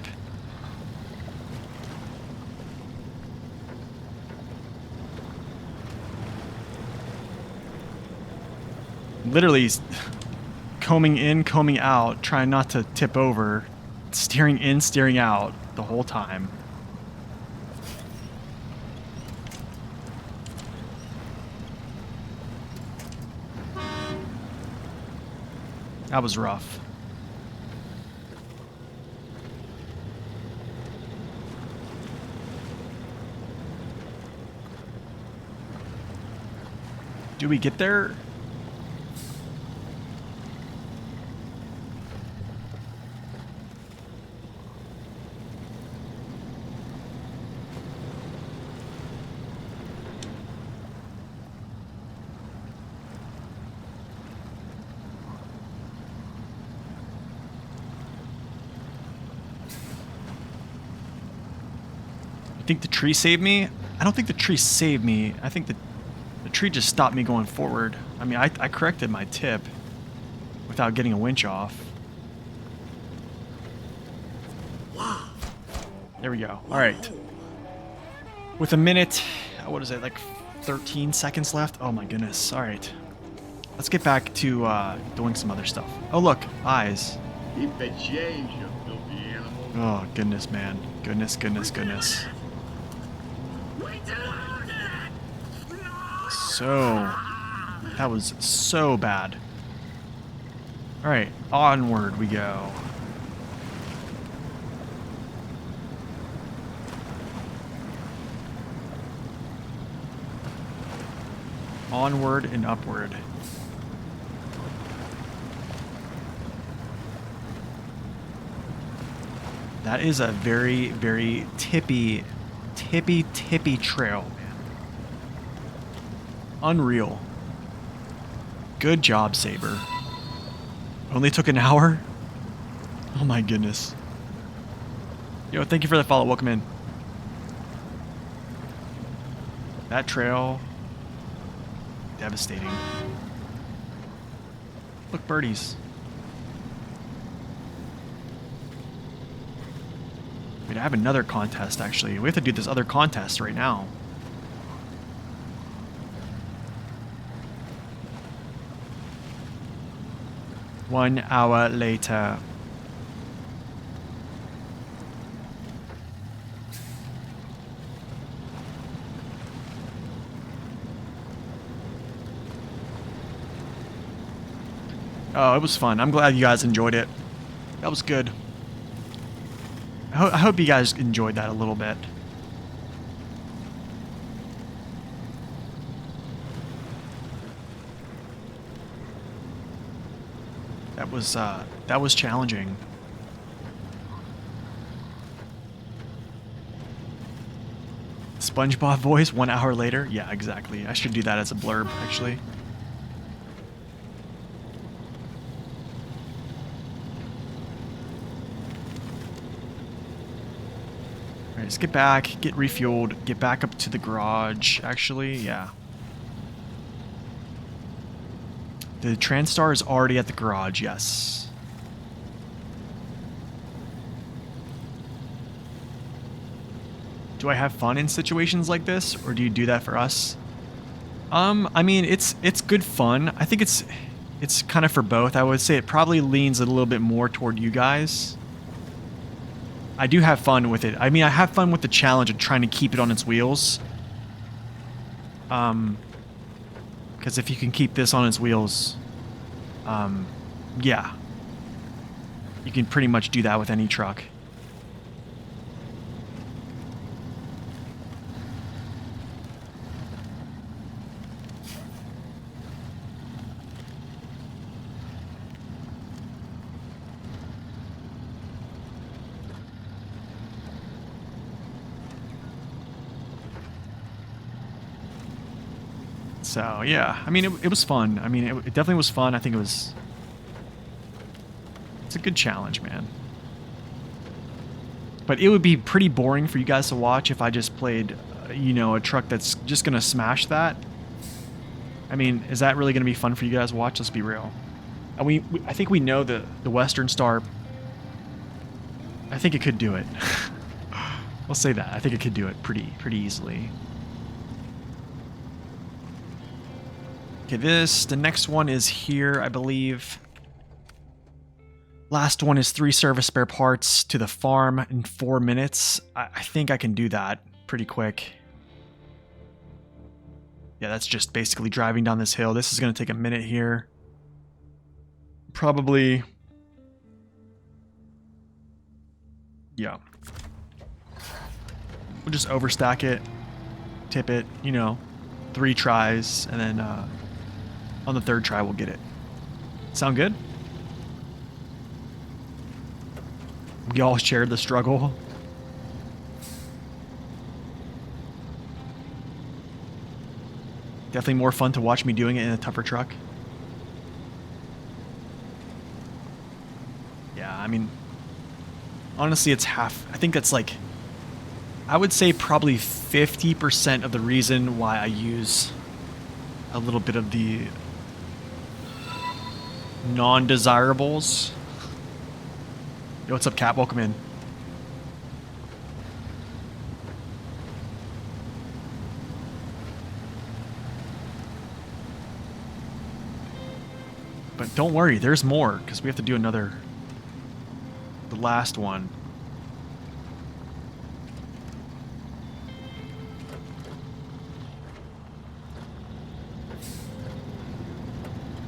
Literally combing in, combing out, trying not to tip over, steering in, steering out the whole time. That was rough. Do we get there? You think the tree saved me? I don't think the tree saved me. I think the tree just stopped me going forward. I mean, I corrected my tip without getting a winch off. Wow. There we go. All right. With a minute, what is it, like 13 seconds left? Oh my goodness. All right. Let's get back to doing some other stuff. Oh, look. Eyes. Keep the change, you filthy animal. Oh, goodness, man. Goodness, goodness, goodness. Wait till I do that! So... That was so bad. All right. Onward we go. Onward and upward. That is a very, very tippy trail, man. Unreal. Good job, Saber. Only took an hour? Oh my goodness. Yo, thank you for the follow. Welcome in. That trail... devastating. Look, birdies. Wait, I have another contest, actually. We have to do this other contest right now. One hour later. Oh, it was fun. I'm glad you guys enjoyed it. That was good. I hope you guys enjoyed that a little bit. That was challenging. SpongeBob voice 1 hour later? Yeah, exactly. I should do that as a blurb, actually. Alright, let's get back, get refueled, get back up to the garage, actually, yeah. The Transtar is already at the garage, yes. Do I have fun in situations like this, or do you do that for us? I mean, it's good fun. I think it's kind of for both. I would say it probably leans a little bit more toward you guys. I do have fun with it. I mean, I have fun with the challenge of trying to keep it on its wheels. Because if you can keep this on its wheels, yeah, you can pretty much do that with any truck. So, yeah, I mean, it was fun. I mean, it definitely was fun. I think it's a good challenge, man. But it would be pretty boring for you guys to watch if I just played, you know, a truck that's just going to smash that. I mean, is that really going to be fun for you guys to watch? Let's be real. And I think we know the Western Star, I think it could do it. We'll say that. I think it could do it pretty easily. Okay, the next one is here, I believe. Last one is 3 service spare parts to the farm in 4 minutes. I think I can do that pretty quick. Yeah, that's just basically driving down this hill. This is going to take a minute here. Probably. Yeah. We'll just overstack it, tip it, you know, 3 tries, and then on the 3rd try we'll get it. Sound good? We all shared the struggle. Definitely more fun to watch me doing it in a tougher truck. Yeah, I mean, honestly, it's half. I think that's like, I would say probably 50% of the reason why I use a little bit of the non-desirables. Yo, what's up, Cat? Welcome in. But don't worry, there's more, because we have to do the last one.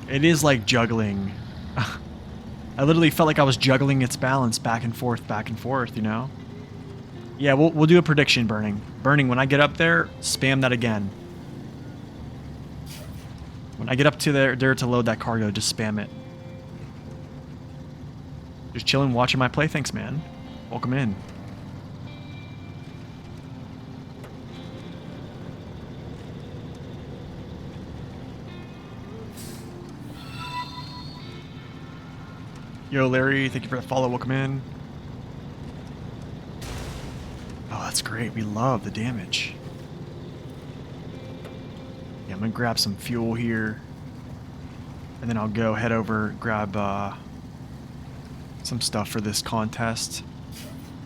It is like juggling. I literally felt like I was juggling its balance back and forth, you know? Yeah, we'll do a prediction, Burning. Burning, when I get up there, spam that again. When I get up to there to load that cargo, just spam it. Just chilling, watching my play. Thanks, man. Welcome in. Yo, Larry, thank you for the follow. Welcome in. Oh, that's great. We love the damage. Yeah, I'm going to grab some fuel here. And then I'll go head over, grab some stuff for this contest.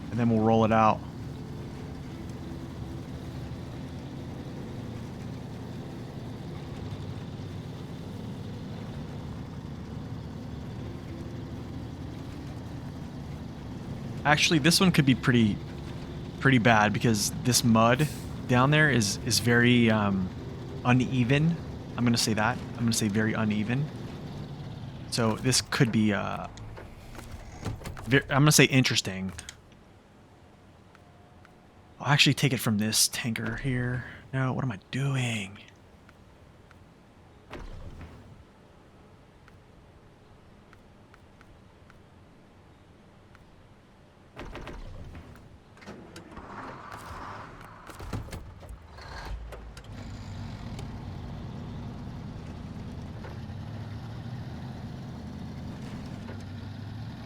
And then we'll roll it out. Actually, this one could be pretty bad because this mud down there is very uneven. I'm gonna say that. I'm gonna say very uneven. So this could be I'm gonna say interesting. I'll actually take it from this tanker here. No, what am I doing?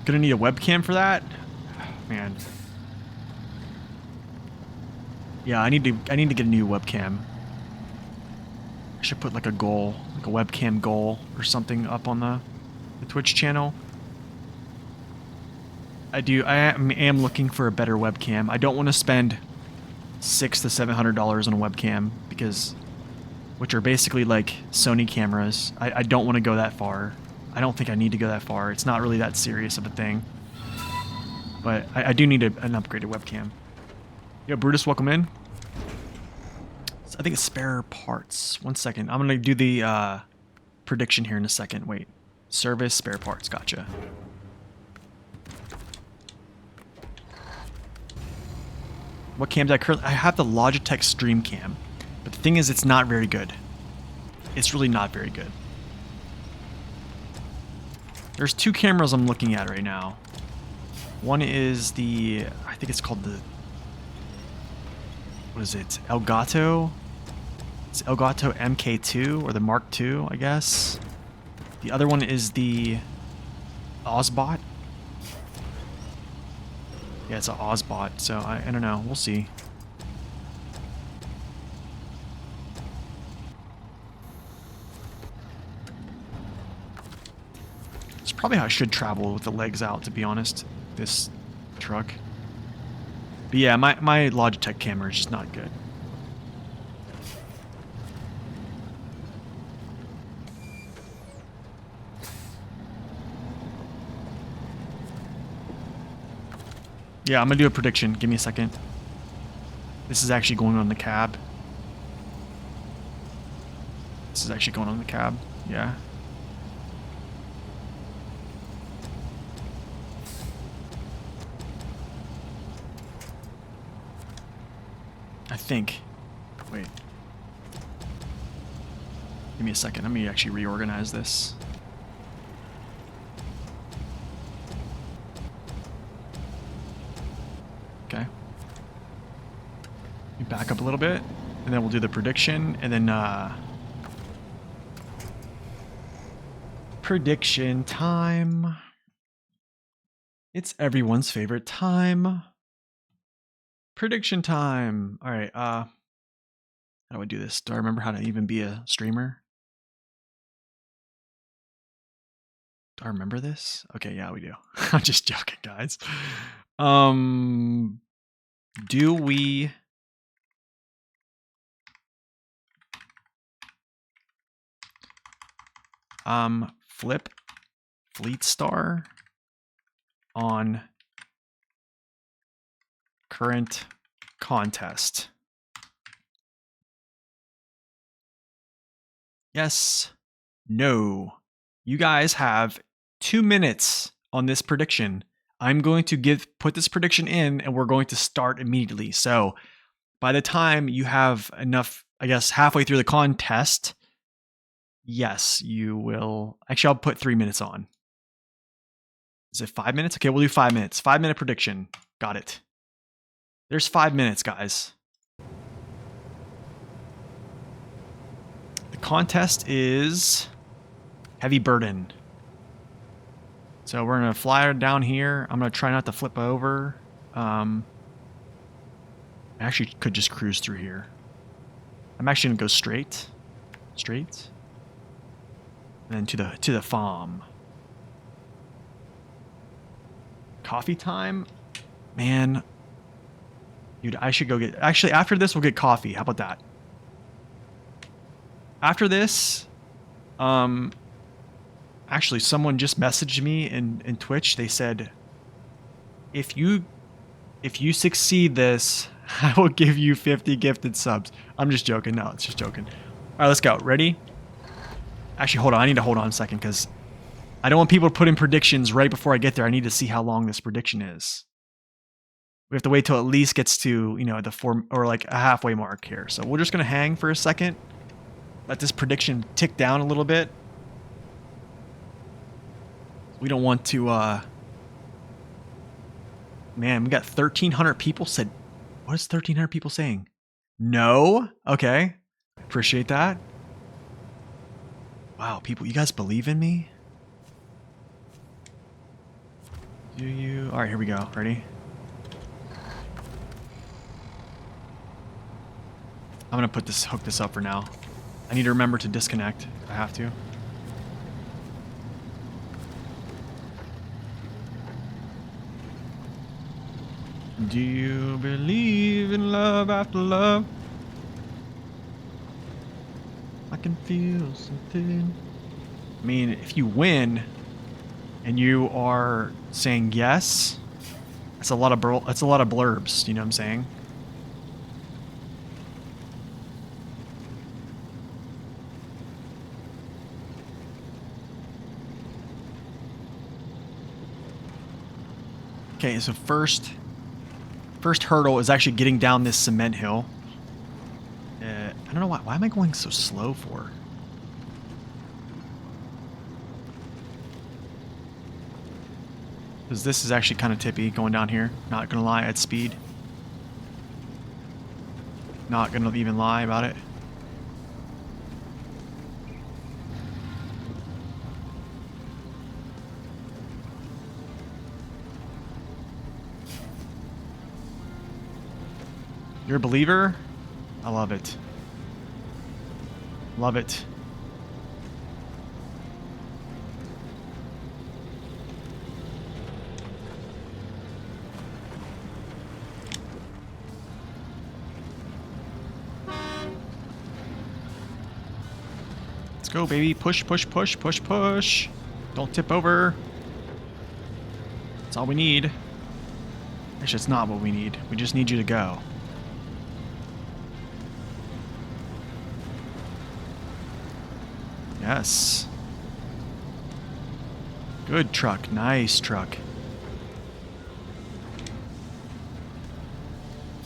Gonna need a webcam for that? Man. Yeah, I need to get a new webcam. I should put like a goal, like a webcam goal or something up on the Twitch channel. I am looking for a better webcam. I don't want to spend $600 to $700 on a webcam because which are basically like Sony cameras. I don't want to go that far. I don't think I need to go that far. It's not really that serious of a thing. But I do need an upgraded webcam. Yo, Brutus, welcome in. I think it's spare parts. 1 second. I'm going to do the prediction here in a second. Wait. Service, spare parts. Gotcha. What cam did I currently... I have the Logitech Stream Cam. But the thing is, it's not very good. It's really not very good. There's 2 cameras I'm looking at right now. One is the... I think it's called the... What is it? Elgato? It's Elgato MK2, or the Mark II, I guess. The other one is the... Ozbot? Yeah, it's an Ozbot, so I don't know. We'll see. It's probably how I should travel with the legs out, to be honest. This truck. But yeah, my Logitech camera is just not good. Yeah, I'm gonna do a prediction. Give me a second. This is actually going on the cab. This is actually going on the cab. Yeah. I think. Wait. Give me a second. Let me actually reorganize this. Okay. You back up a little bit, and then we'll do the prediction, and then prediction time. It's everyone's favorite time. Prediction time. All right. How do I do this? Do I remember how to even be a streamer? Do I remember this? Okay, yeah, we do. I'm just joking, guys. Do we... flip Fleet Star on current contest? Yes. No. You guys have 2 minutes on this prediction. I'm going to put this prediction in, and we're going to start immediately. So by the time you have enough, I guess, halfway through the contest, yes, you will. Actually, I'll put 3 minutes on. Is it 5 minutes? Okay, we'll do 5 minutes. 5-minute prediction. Got it. There's 5 minutes, guys. The contest is heavy burden. So we're going to fly down here. I'm going to try not to flip over. I actually could just cruise through here. I'm actually going to go straight. Straight. And then to the farm. Coffee time? Man. Dude, I should go get... Actually, after this, we'll get coffee. How about that? After this... Actually, someone just messaged me in Twitch. They said, if you succeed this, I will give you 50 gifted subs. I'm just joking. No, it's just joking. All right, let's go. Ready? Actually, hold on. I need to hold on a second because I don't want people to put in predictions right before I get there. I need to see how long this prediction is. We have to wait till at least gets to, you know, the 4 or like a halfway mark here. So we're just going to hang for a second. Let this prediction tick down a little bit. We don't want to, man, we got 1,300 people said, what is 1,300 people saying? No? Okay. Appreciate that. Wow, people, you guys believe in me? Do you? All right, here we go. Ready? I'm going to hook this up for now. I need to remember to disconnect if I have to. Do you believe in love after love? can feel something. I mean, if you win and you are saying yes, that's a lot of blurbs, you know what I'm saying? Okay, so first hurdle is actually getting down this cement hill. I don't know why am I going so slow for? Because this is actually kind of tippy going down here. Not gonna lie, at speed. Not gonna even lie about it. You're a believer? I love it. Love it. Let's go, baby. Push, push, push, push, push. Don't tip over. That's all we need. Actually, it's not what we need. We just need you to go. Yes. Good truck. Nice truck.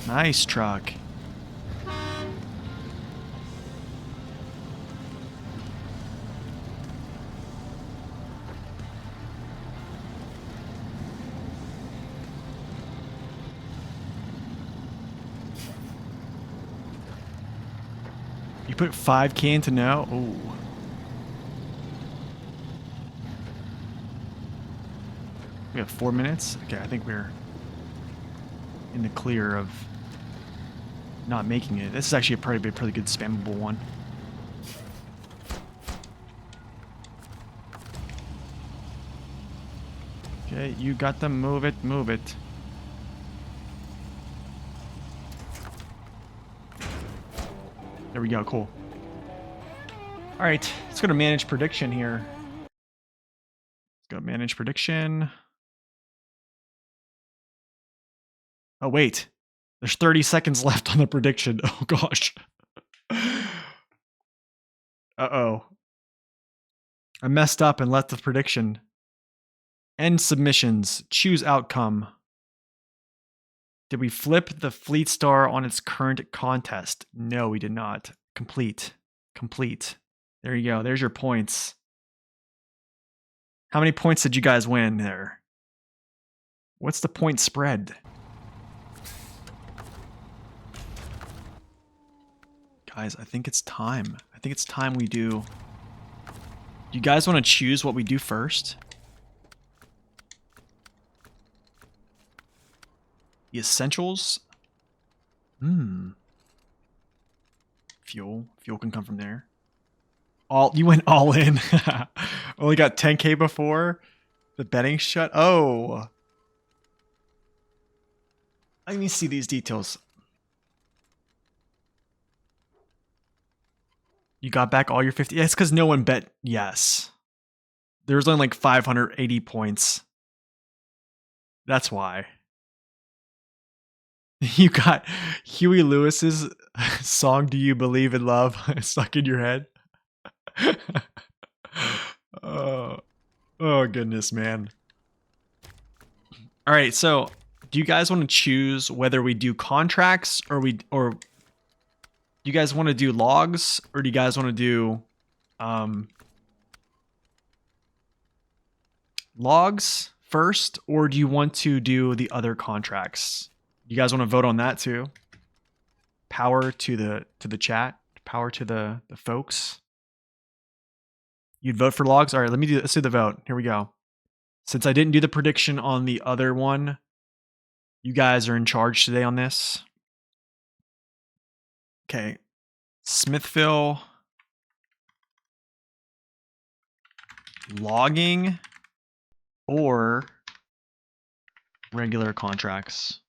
Nice truck. You put 5K into now? Oh. We have 4 minutes? Okay, I think we're in the clear of not making it. This is actually a pretty good spammable one. Okay, you got to move it, move it. There we go, cool. Alright, let's go to manage prediction here. Let's go to manage prediction. Oh, wait. There's 30 seconds left on the prediction. Oh, gosh. Uh-oh. I messed up and left the prediction. End submissions. Choose outcome. Did we flip the Fleet Star on its current contest? No, we did not. Complete. Complete. There you go. There's your points. How many points did you guys win there? What's the point spread? Guys, I think it's time. I think it's time we do... Do you guys want to choose what we do first? The essentials? Fuel. Fuel can come from there. You went all in. Only got 10K before the betting shut. Oh. Let me see these details. You got back all your 50. Yeah, it's because no one bet yes. There was only like 580 points. That's why. You got Huey Lewis's song "Do You Believe in Love" stuck in your head. Oh goodness, man. All right, so do you guys want to choose whether we do contracts or do you guys want to do logs, or do you guys want to do logs first, or do you want to do the other contracts? You guys want to vote on that too? Power to the chat, power to the folks. You'd vote for logs? All right, let's do the vote. Here we go. Since I didn't do the prediction on the other one, you guys are in charge today on this. Okay. Smithville logging or regular contracts.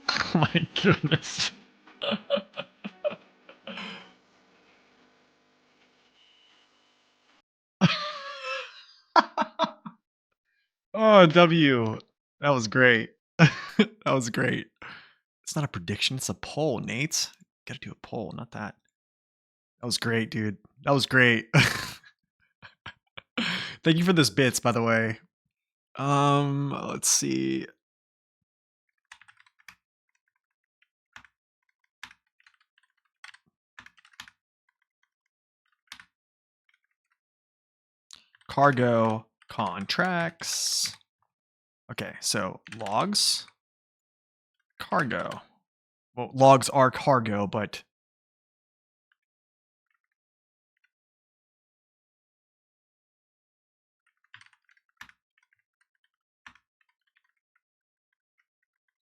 Oh my goodness. Oh, W. That was great. That was great. It's not a prediction, it's a poll, Nate. Gotta do a poll, not that. That was great, dude. That was great. Thank you for this bits, by the way. Let's see. Cargo contracts. Okay, so logs, cargo. Well, logs are cargo, but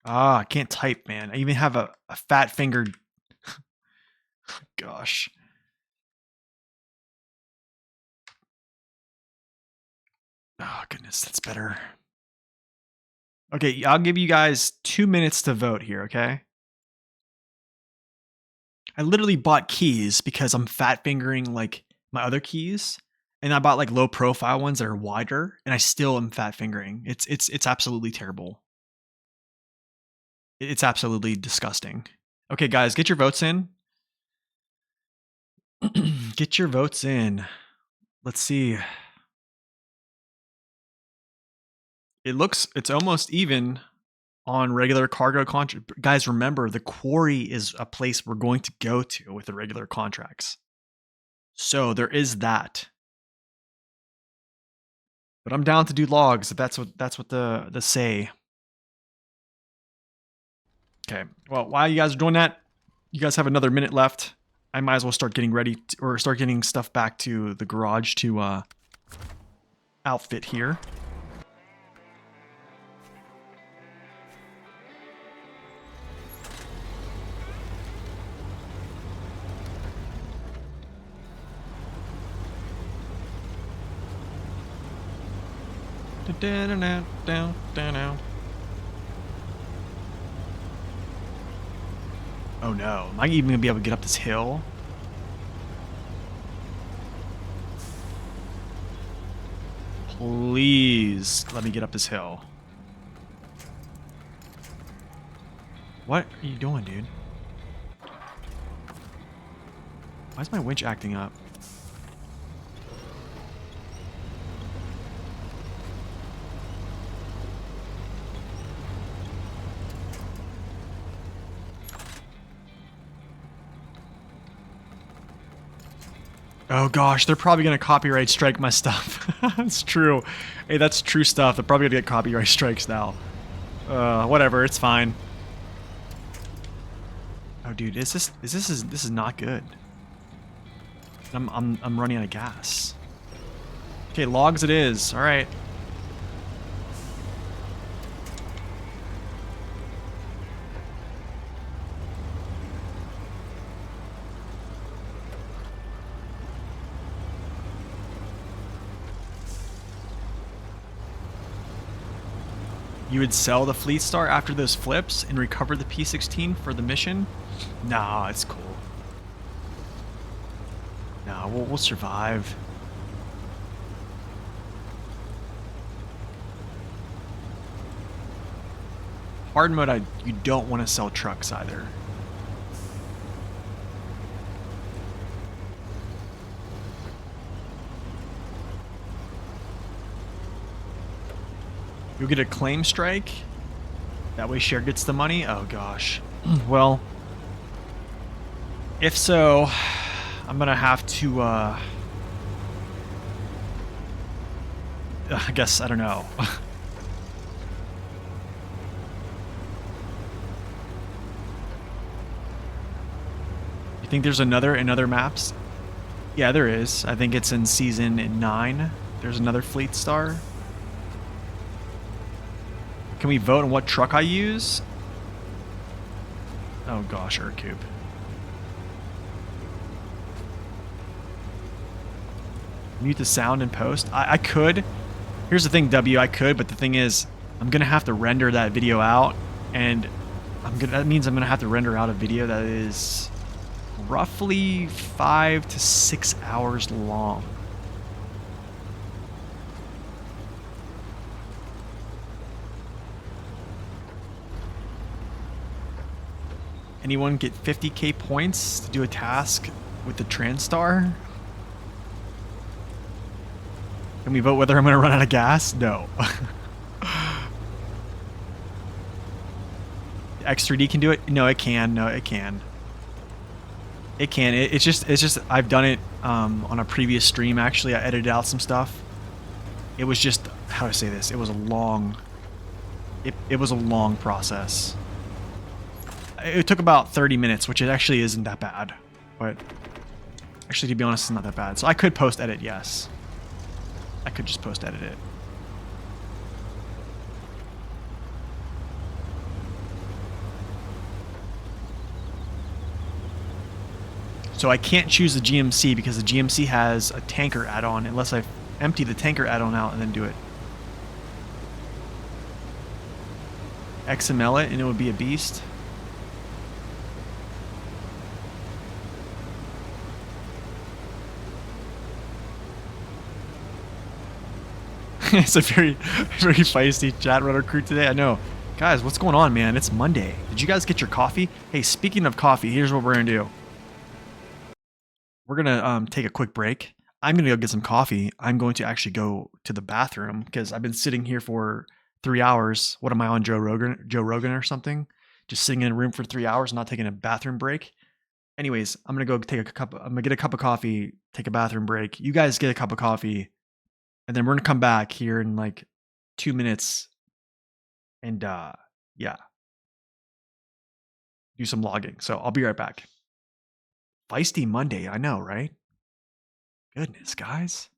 I can't type, man. I even have a fat fingered. Gosh. Oh, goodness, that's better. Okay, I'll give you guys 2 minutes to vote here, okay? I literally bought keys because I'm fat fingering like my other keys, and I bought like low profile ones that are wider, and I still am fat fingering. It's absolutely terrible. It's absolutely disgusting. Okay, guys, get your votes in. Get your votes in. Let's see. It's almost even on regular cargo contract. Guys, remember the quarry is a place we're going to go to with the regular contracts. So there is that. But I'm down to do logs if that's what the say. Okay. Well, while you guys are doing that, you guys have another minute left. I might as well start getting ready or start getting stuff back to the garage to outfit here. Oh no, am I even gonna be able to get up this hill? Please let me get up this hill. What are you doing, dude? Why is my winch acting up? Oh gosh, they're probably gonna copyright strike my stuff. That's true. Hey, that's true stuff. They're probably gonna get copyright strikes now. Whatever, it's fine. Oh dude, this is not good. I'm running out of gas. Okay, logs it is. Alright. You would sell the Fleet Star after those flips and recover the P-16 for the mission? Nah, it's cool. Nah, we'll survive. Hard mode, you don't want to sell trucks either. You'll get a claim strike. That way Share gets the money. Oh gosh. Well, if so, I'm gonna have to I guess, I don't know. You think there's another maps? Yeah, there is. I think it's in season 9. There's another Fleet Star. Can we vote on what truck I use? Oh gosh, Urcoup. Mute the sound in post. I could. Here's the thing, W. I could, but the thing is, I'm gonna have to render that video out, and that means I'm gonna have to render out a video that is roughly 5 to 6 hours long. Anyone get 50k points to do a task with the TransStar? Can we vote whether I'm going to run out of gas? No. X3D can do it? No, it can. No, it can. It can. It's just I've done it on a previous stream. Actually, I edited out some stuff. It was just, how do I say this? It was a long. It was a long process. It took about 30 minutes, which it actually isn't that bad. But actually, to be honest, it's not that bad. So I could post edit, yes. I could just post edit it. So I can't choose the GMC because the GMC has a tanker add-on unless I empty the tanker add-on out and then do it. XML it and it would be a beast. It's a very feisty chat runner crew today. I know. Guys, what's going on, man? It's Monday. Did you guys get your coffee? Hey, speaking of coffee, here's what we're going to do. We're going to take a quick break. I'm going to go get some coffee. I'm going to actually go to the bathroom because I've been sitting here for 3 hours. What am I on, Joe Rogan or something? Just sitting in a room for 3 hours, not taking a bathroom break. Anyways, I'm going to go I'm going to get a cup of coffee, take a bathroom break. You guys get a cup of coffee. And then we're going to come back here in like 2 minutes and yeah, do some logging. So I'll be right back. Feisty Monday, I know, right? Goodness, guys.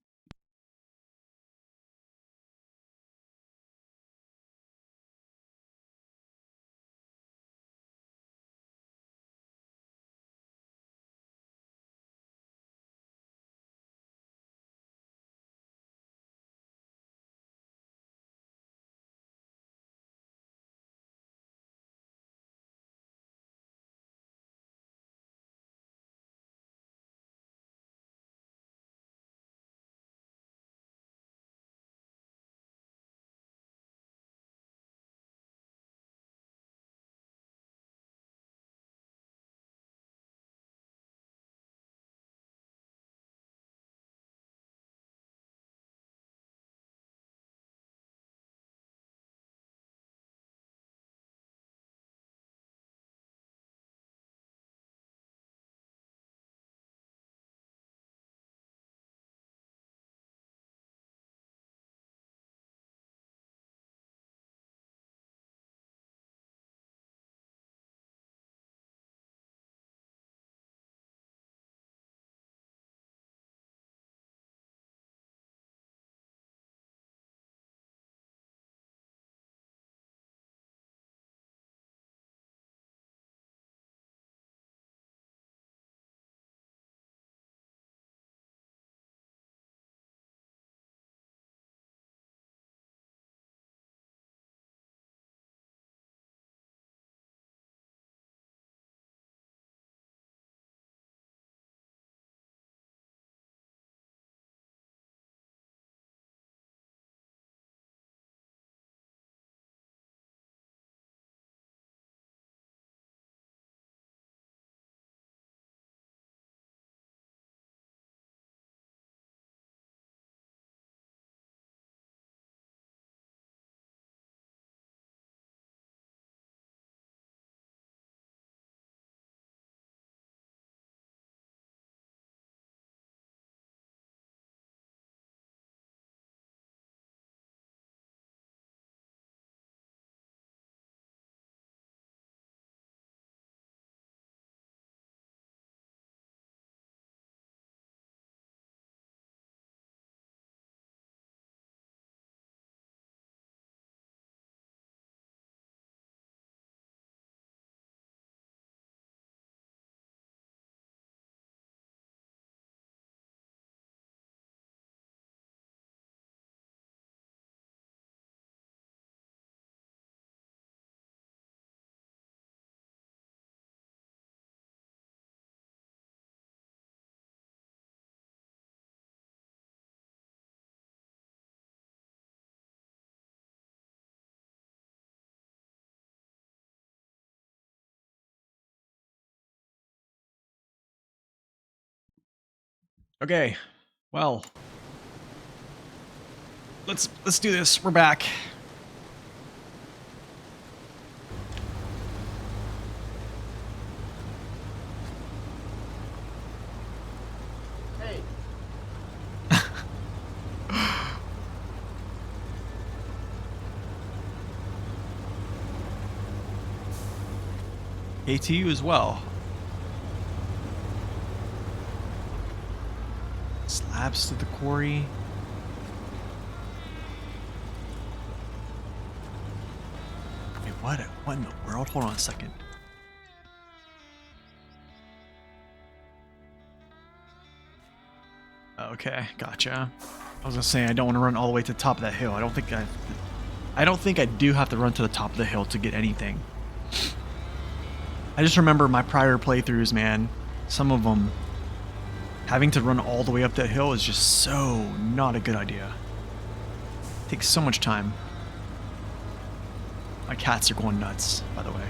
Okay, well, let's do this. We're back. Hey. Hey to you as well. Slabs to the quarry. Wait, what? What in the world? Hold on a second. Okay, gotcha. I was gonna say I don't want to run all the way to the top of that hill. I don't think I do have to run to the top of the hill to get anything. I just remember my prior playthroughs, man. Some of them having to run all the way up that hill is just so not a good idea. It takes so much time. My cats are going nuts, by the way.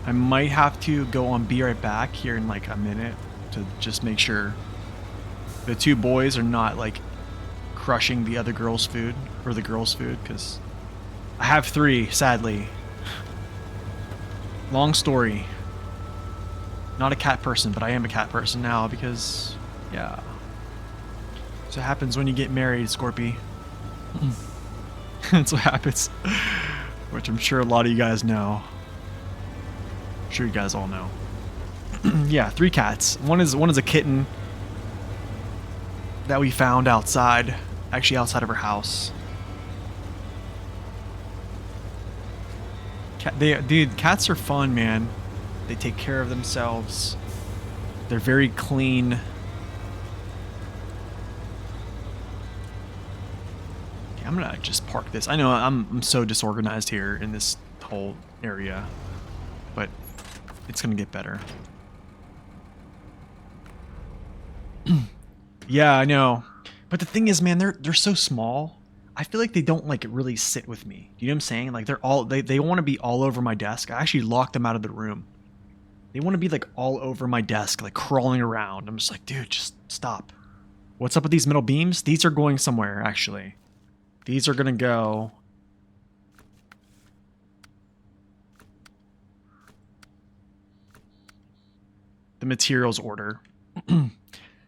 I might have to go on Be Right Back here in like a minute to just make sure the two boys are not like crushing the other girl's food or the girl's food, because I have 3, sadly. Long story. Not a cat person, but I am a cat person now because, yeah. That's what happens when you get married, Scorpy. That's what happens. Which I'm sure a lot of you guys know. I'm sure you guys all know. Yeah, 3 cats. One is a kitten that we found outside, actually outside of her house. Dude, cats are fun, man. They take care of themselves. They're very clean. Okay, I'm gonna just park this. I know I'm so disorganized here in this whole area, but it's gonna get better. Yeah, I know. But the thing is, man, they're so small. I feel like they don't like really sit with me. You know what I'm saying? Like they want to be all over my desk. I actually locked them out of the room. They want to be like all over my desk, like crawling around. I'm just like, dude, just stop. What's up with these metal beams? These are going somewhere, actually. These are gonna go. The materials order.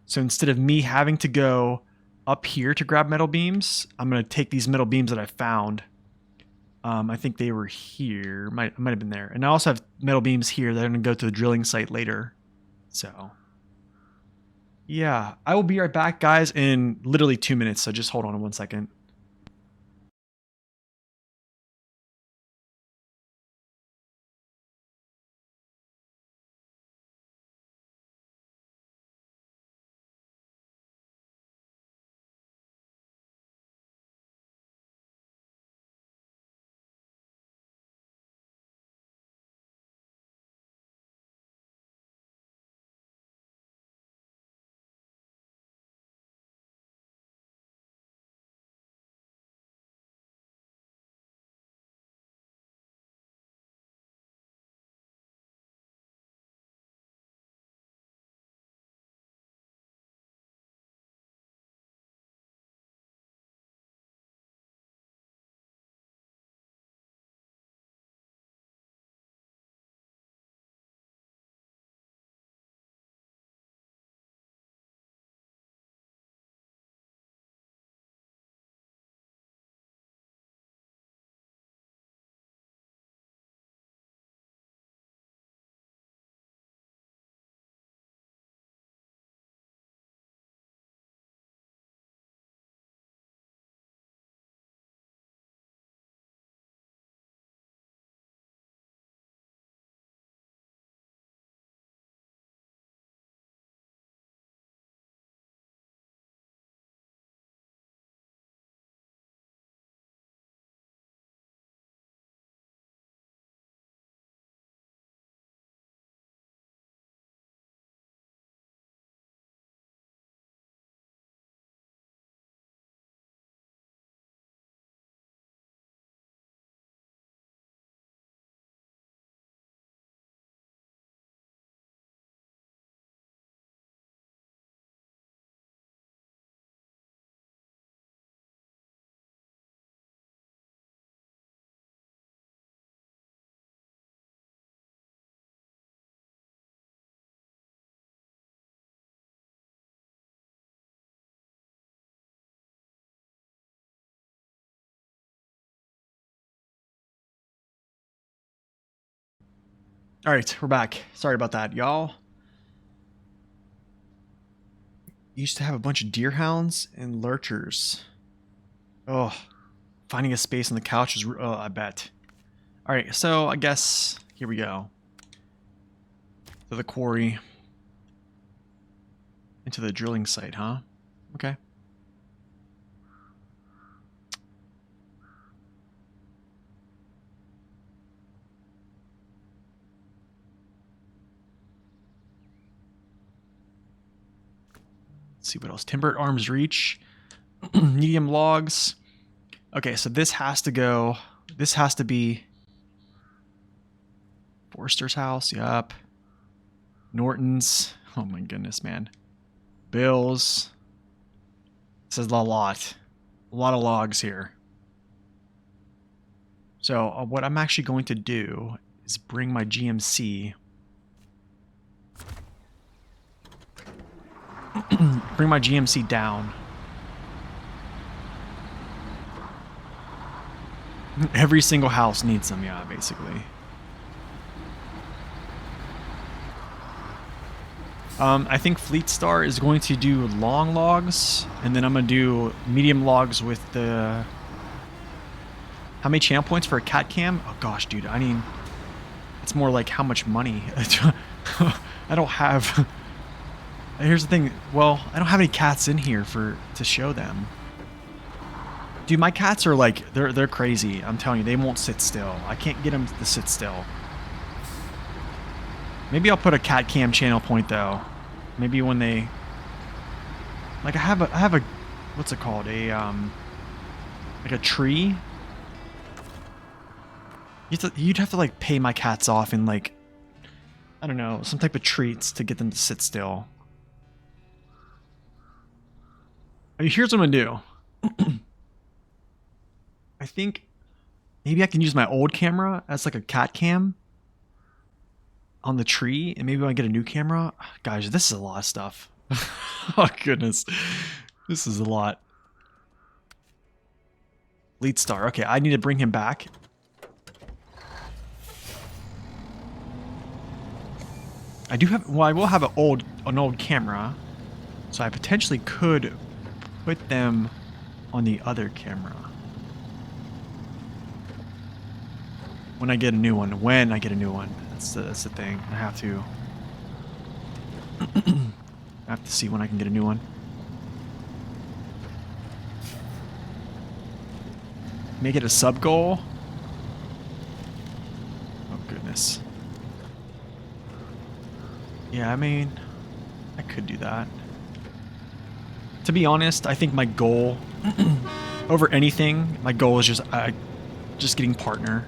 So instead of me having to go up here to grab metal beams, I'm gonna take these metal beams that I found. I think they were here. Might have been there. And I also have metal beams here that are gonna go to the drilling site later. So yeah, I will be right back, guys, in literally 2 minutes. So just hold on 1 second. All right, we're back. Sorry about that, y'all. Used to have a bunch of deerhounds and lurchers. Oh, finding a space on the couch is, oh, I bet. All right, so I guess here we go. To the quarry. Into the drilling site, huh? Okay. Let's see what else. Timber at arm's reach. Medium logs. Okay, so this has to go. This has to be Forster's house. Yup. Norton's. Oh my goodness, man. Bill's. This is a lot. A lot of logs here. So what I'm actually going to do is bring my GMC. Bring my GMC down. Every single house needs them, yeah, basically. I think Fleet Star is going to do long logs, and then I'm going to do medium logs with the... How many channel points for a cat cam? Oh gosh, dude, I mean... It's more like how much money. I don't have... Here's the thing, well, I don't have any cats in here to show them. Dude, my cats are like, they're crazy. I'm telling you, they won't sit still. I can't get them to sit still. Maybe I'll put a cat cam channel point though. Maybe when they, like I have a, what's it called? Like a tree. You'd have to like pay my cats off in like, I don't know, some type of treats to get them to sit still. I mean, here's what I'm gonna do. I think maybe I can use my old camera as like a cat cam on the tree, and maybe when I get a new camera. Guys, this is a lot of stuff. Oh goodness, this is a lot. Lead star. Okay, I need to bring him back. I do have. Well, I will have an old camera, so I potentially could put them on the other camera. When I get a new one. When I get a new one. That's the thing. I have to... I have to see when I can get a new one. Make it a sub goal. Oh goodness. Yeah, I mean, I could do that. To be honest, I think my goal over anything, my goal is just getting partner.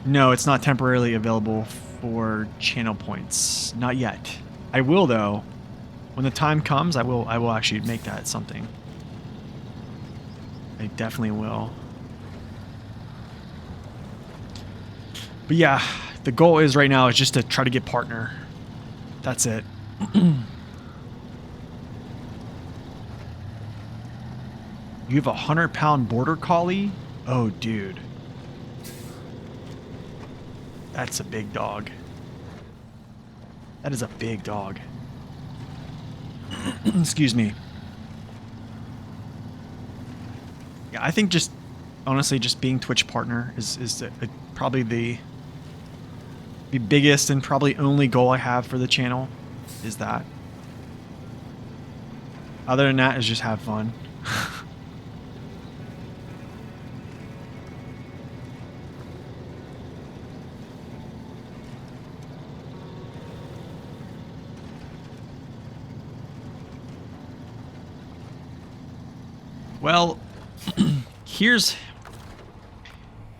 No, it's not temporarily available for channel points. Not yet. I will though. When the time comes, I will actually make that something. I definitely will. But yeah, the goal is right now is just to try to get partner. That's it. You have a 100-pound border collie? Oh, dude. That's a big dog. That is a big dog. Excuse me. Yeah, I think just, honestly, just being Twitch partner is probably the biggest and probably only goal I have for the channel, is that. Other than that is just have fun. Well, here's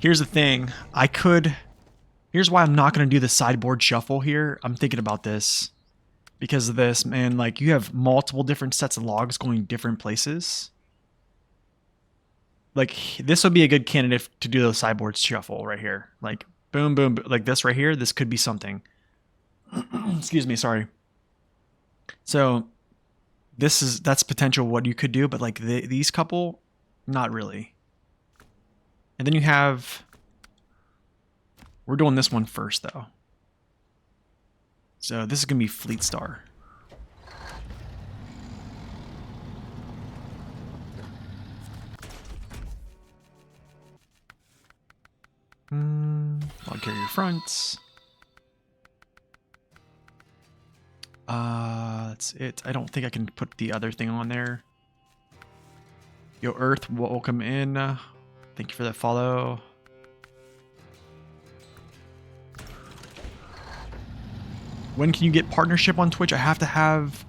the thing. Here's why I'm not going to do the sideboard shuffle here. I'm thinking about this because of this, man. Like, you have multiple different sets of logs going different places. Like, this would be a good candidate to do the sideboard shuffle right here. Like, boom, boom, like this right here. This could be something. Excuse me, sorry. So that's potential what you could do, but like these couple, not really. And then you have... We're doing this one first, though. So this is going to be Fleet Star. Log carrier fronts. That's it. I don't think I can put the other thing on there. Yo, Earth, welcome in. Thank you for that follow. When can you get partnership on Twitch? I have to have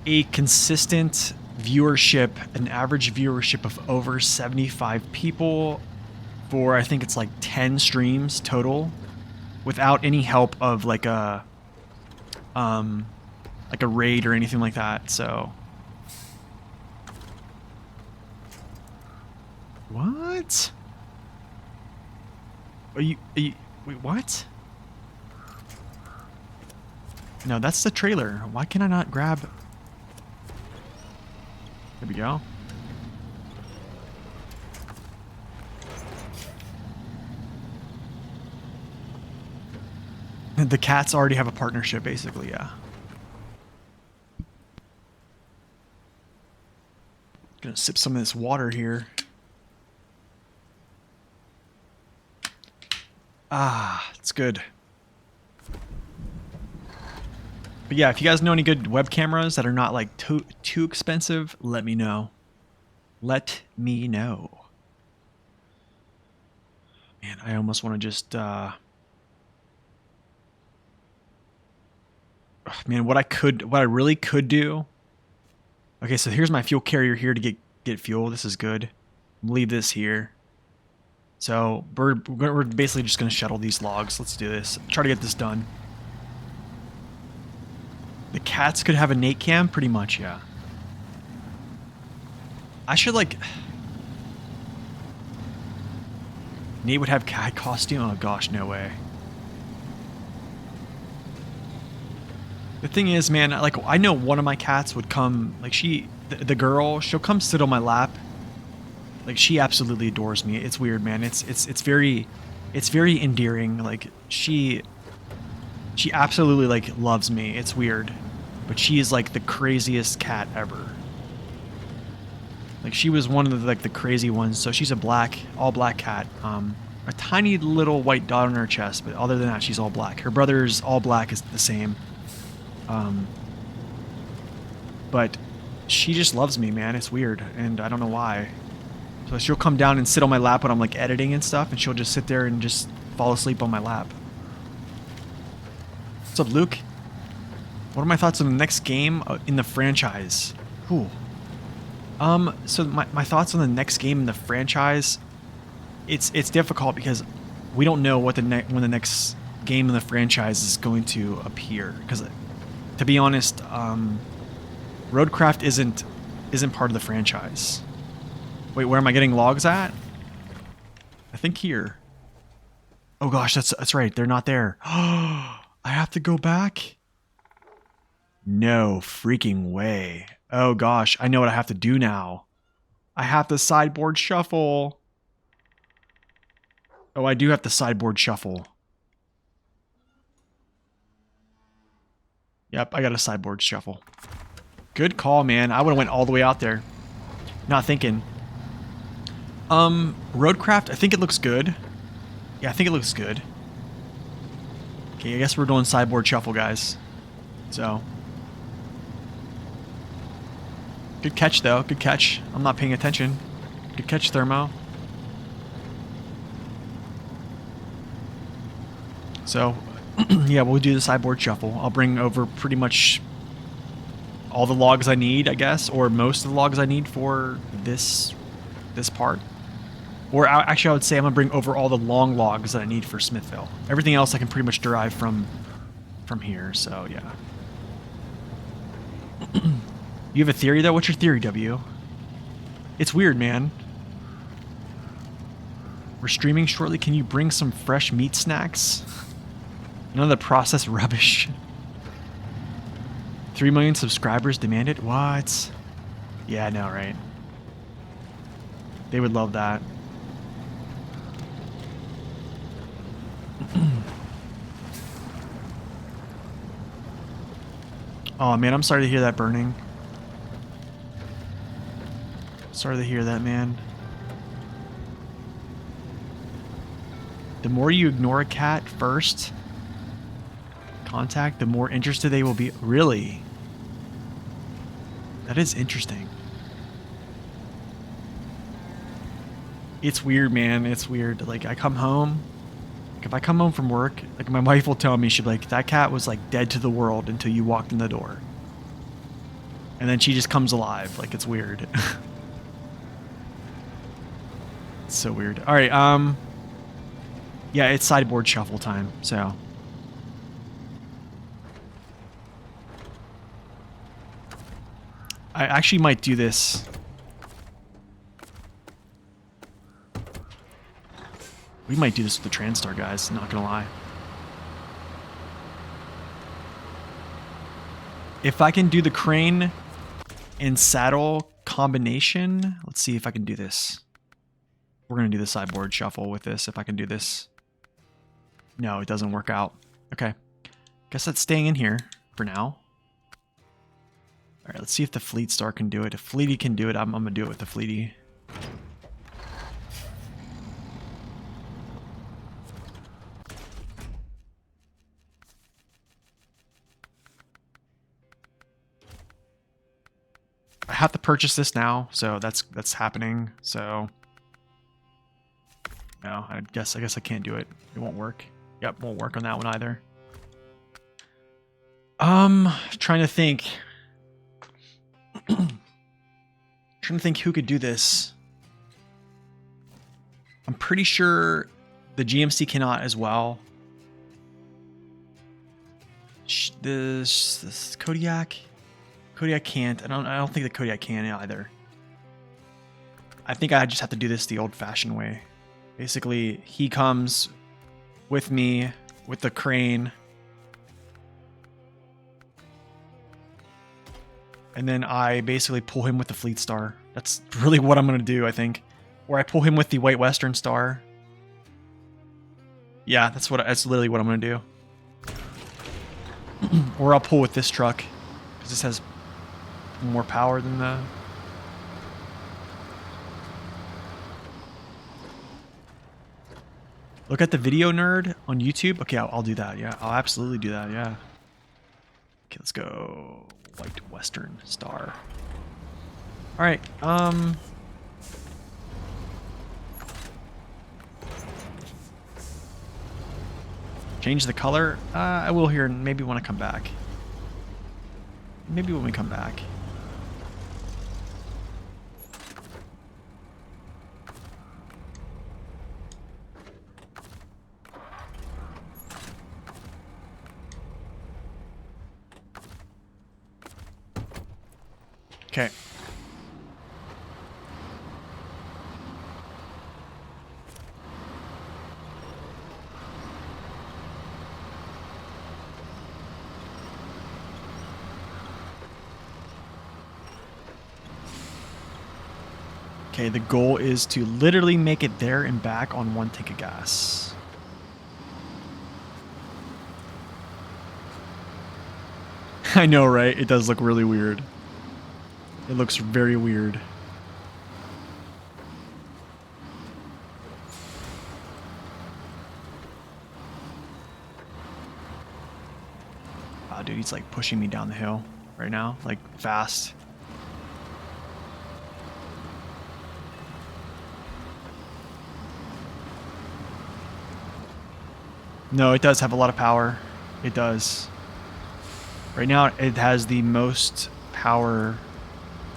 a consistent viewership, an average viewership of over 75 people for, I think it's like 10 streams total, without any help of like a raid or anything like that. So what? Are you wait, what? No, that's the trailer. Why can I not grab? There we go. The cats already have a partnership, basically, yeah. Gonna sip some of this water here. Ah, it's good. But yeah, if you guys know any good web cameras that are not like too expensive, let me know. Let me know. Man, I almost want to just man, what I really could do. Okay, so here's my fuel carrier here to get fuel. This is good. Leave this here. So we're basically just gonna shuttle these logs. Let's do this. Try to get this done. The cats could have a Nate cam, pretty much, yeah. I should like. Nate would have cat costume. Oh gosh, no way. The thing is, man, like I know one of my cats would come. Like the girl, she'll come sit on my lap. Like she absolutely adores me. It's weird, man. It's very endearing. Like she absolutely like loves me. It's weird, but she is like the craziest cat ever. Like she was one of the crazy ones. So she's a all black cat. A tiny little white dot on her chest, but other than that, she's all black. Her brother's all black, is the same. But she just loves me, man. It's weird, and I don't know why. So she'll come down and sit on my lap when I'm like editing and stuff, and she'll just sit there and just fall asleep on my lap. What's up, Luke? What are my thoughts on the next game in the franchise? Ooh. So my thoughts on the next game in the franchise, it's difficult because we don't know what when the next game in the franchise is going to appear. Because, to be honest, Roadcraft isn't part of the franchise. Wait, where am I getting logs at? I think here. Oh gosh, that's right. They're not there. I have to go back? No freaking way. Oh gosh, I know what I have to do now. I have to sideboard shuffle. Oh, I do have to sideboard shuffle. Yep, I got a sideboard shuffle. Good call, man. I would have went all the way out there. Not thinking. Roadcraft, I think it looks good. Yeah, I think it looks good. Okay, I guess we're doing sideboard shuffle, guys. So. Good catch, though. Good catch. I'm not paying attention. Good catch, Thermo. So, yeah, we'll do the sideboard shuffle. I'll bring over pretty much all the logs I need, I guess, or most of the logs I need for this part. Or actually, I would say I'm going to bring over all the long logs that I need for Smithville. Everything else I can pretty much derive from here, so yeah. You have a theory, though? What's your theory, W? It's weird, man. We're streaming shortly. Can you bring some fresh meat snacks? None of the processed rubbish. 3 million subscribers demand it? What? Yeah, I know, right? They would love that. Oh man, I'm sorry to hear that burning. Sorry to hear that, man. The more you ignore a cat first contact, the more interested they will be. Really? That is interesting. It's weird, man. It's weird. Like, I come home. Like, if I come home from work, like, my wife will tell me, she'll be like, that cat was, like, dead to the world until you walked in the door. And then she just comes alive. Like, it's weird. It's so weird. All right, yeah, it's sideboard shuffle time, so. I actually might do this. We might do this with the Transtar guys, not gonna lie. If I can do the crane and saddle combination, let's see if I can do this. We're gonna do the sideboard shuffle with this, if I can do this. No, it doesn't work out. Okay. Guess that's staying in here for now. Alright, let's see if the Fleet Star can do it. If Fleety can do it, I'm gonna do it with the Fleety. I have to purchase this now, so that's happening. So no, I guess I can't do it. It won't work. Yep, won't work on that one either. Trying to think. Trying to think who could do this. I'm pretty sure the GMC cannot as well. This Kodiak. Kodiak can't. I don't think the Kodiak can either. I think I just have to do this the old-fashioned way. Basically, he comes with me with the crane. And then I basically pull him with the Fleet Star. That's really what I'm going to do, I think. Or I pull him with the White Western Star. Yeah, that's literally what I'm going to do. Or I'll pull with this truck, because this has more power than the... Look at the video nerd on YouTube. Okay, I'll do that. Yeah, I'll absolutely do that. Yeah. Okay, let's go. White Western Star. All right. Change the color. I will here maybe when I come back. Maybe when we come back. Okay. Okay, the goal is to literally make it there and back on one tank of gas. I know, right? It does look really weird. It looks very weird. Wow, dude, he's like pushing me down the hill right now, like fast. No, it does have a lot of power. It does. Right now, it has the most power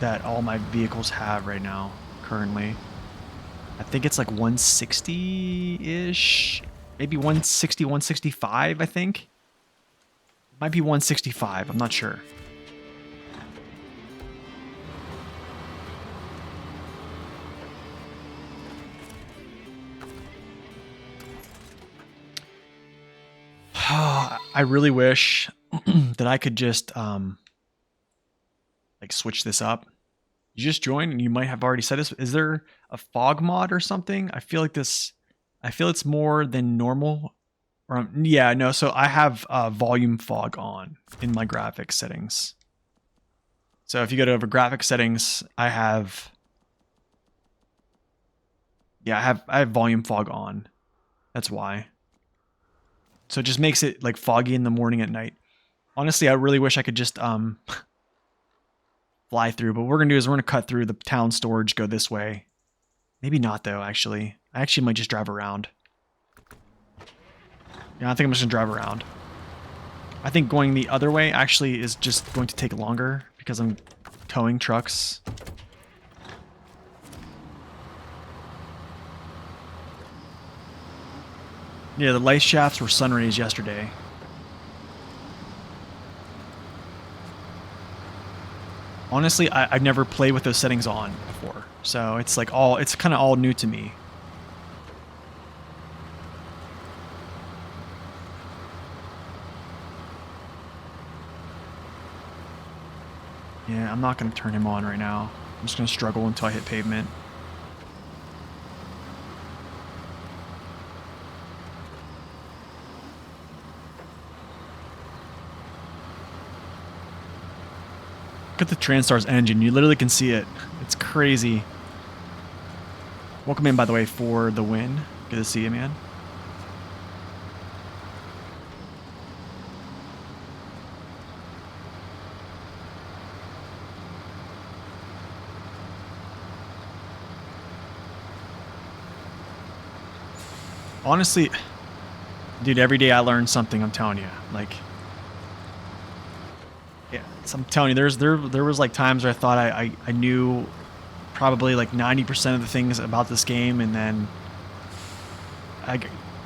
that all my vehicles have right now, currently. I think it's like 160-ish. Maybe 160, 165, I think. Might be 165, I'm not sure. I really wish that I could just like switch this up. You just joined and you might have already said this. Is there a fog mod or something? I feel it's more than normal Or yeah, no. So I have volume fog on in my graphics settings. So if you go to over graphics settings, I have I have volume fog on. That's why. So it just makes it like foggy in the morning at night. Honestly, I really wish I could just fly through, but what we're gonna do is we're gonna cut through the town storage, go this way. Maybe not though, actually. I actually might just drive around. Yeah, I think I'm just gonna drive around. I think going the other way actually is just going to take longer because I'm towing trucks. Yeah, the light shafts were sun rays yesterday. Honestly, I've never played with those settings on before, so it's like it's kind of all new to me. Yeah, I'm not going to turn him on right now. I'm just going to struggle until I hit pavement. Look at the Transtar's engine. You literally can see it. It's crazy. Welcome in, by the way, for the win. Good to see you, man. Honestly, dude, every day I learn something, I'm telling you. Like, yeah, so I'm telling you, there was like times where I thought I knew probably like 90% of the things about this game, and then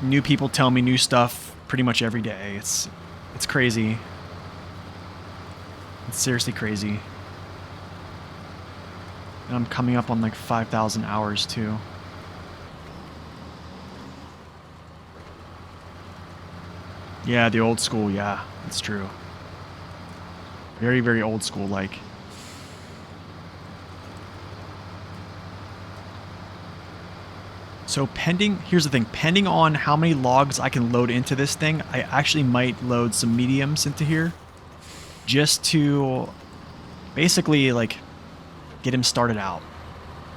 new people tell me new stuff pretty much every day. It's crazy. It's seriously crazy. And I'm coming up on like 5,000 hours too. Yeah, the old school, yeah, that's true. Very, very old school like. So here's the thing, pending on how many logs I can load into this thing, I actually might load some mediums into here just to basically like get him started out.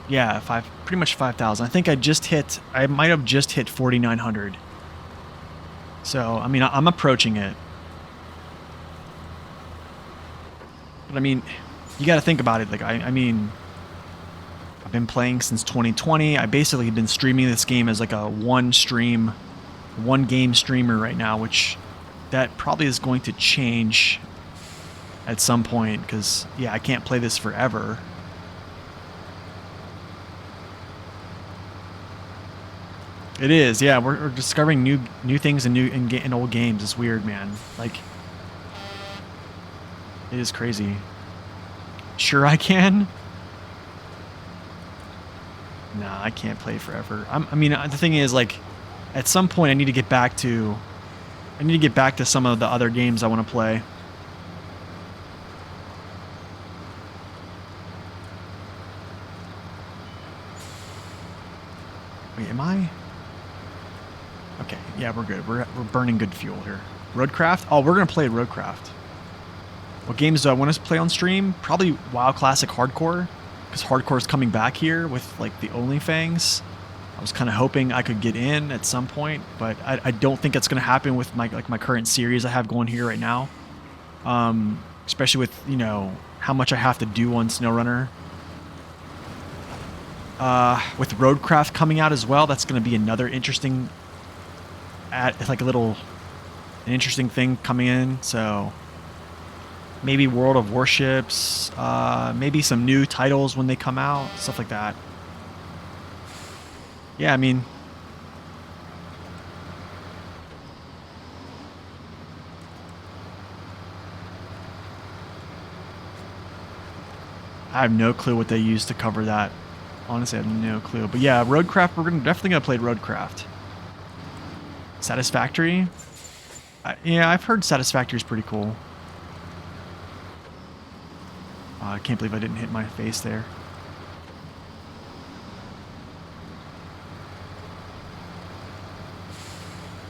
Yeah, pretty much 5,000. I think I might have just hit 4,900. So, I mean, I'm approaching it. But I mean, you got to think about it. Like, I mean, I've been playing since 2020. I basically have been streaming this game as like a one game streamer right now, which that probably is going to change at some point because, yeah, I can't play this forever. It is, yeah. We're discovering new things in old games. It's weird, man. Like, it is crazy. Sure, I can. Nah, I can't play forever. I mean, the thing is, like, at some point, I need to get back to some of the other games I want to play. Wait, am I? Okay, yeah, we're good. We're burning good fuel here. Roadcraft? Oh, we're gonna play Roadcraft. What games do I want to play on stream? Probably WoW Classic Hardcore, because Hardcore is coming back here with like the OnlyFans. I was kind of hoping I could get in at some point, but I don't think that's gonna happen with my current series I have going here right now. Especially with, you know, how much I have to do on SnowRunner. With Roadcraft coming out as well, that's gonna be another interesting an interesting thing coming in. So maybe World of Warships, maybe some new titles when they come out, stuff like that. Yeah, I mean, I have no clue what they use to cover that. Honestly, I have no clue. But yeah, Roadcraft, we're definitely gonna play Roadcraft. Satisfactory? Yeah, I've heard Satisfactory is pretty cool. I can't believe I didn't hit my face there.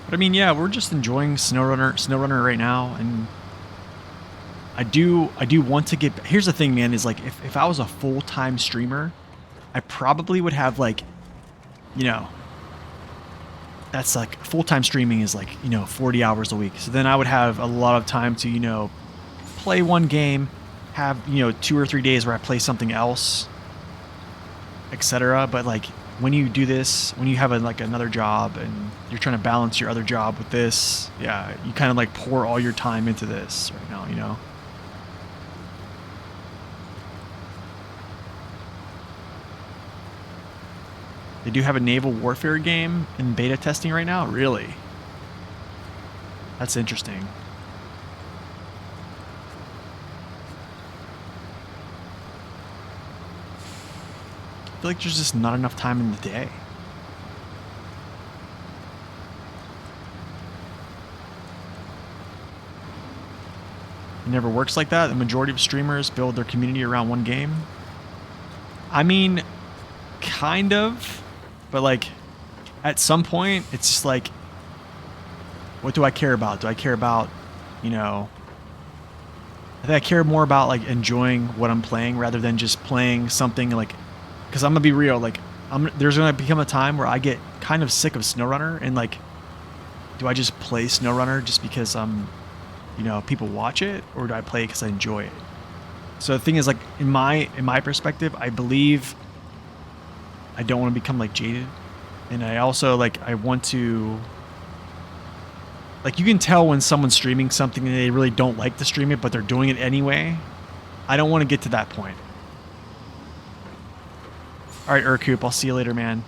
But I mean, yeah, we're just enjoying SnowRunner right now, and I do want to get. Here's the thing, man, is like if I was a full-time streamer, I probably would have like, you know, that's like full-time streaming is like, 40 hours a week. So then I would have a lot of time to, play one game, have, 2 or 3 days where I play something else, etc. But like when you do this, when you have like another job and you're trying to balance your other job with this, yeah, you kind of like pour all your time into this right now. They do have a naval warfare game in beta testing right now? Really? That's interesting. I feel like there's just not enough time in the day. It never works like that. The majority of streamers build their community around one game. I mean, kind of, but like at some point it's just like, what do I care about? Do I care about, I think I care more about like enjoying what I'm playing rather than just playing something like, because I'm gonna be real, like there's gonna become a time where I get kind of sick of SnowRunner, and like, do I just play SnowRunner just because people watch it, or do I play it because I enjoy it? So the thing is, like, in my perspective, I believe I don't want to become like jaded, and I also like I want to, like, you can tell when someone's streaming something and they really don't like to stream it, but they're doing it anyway. I don't want to get to that point. All right, Urkoop, I'll see you later, man.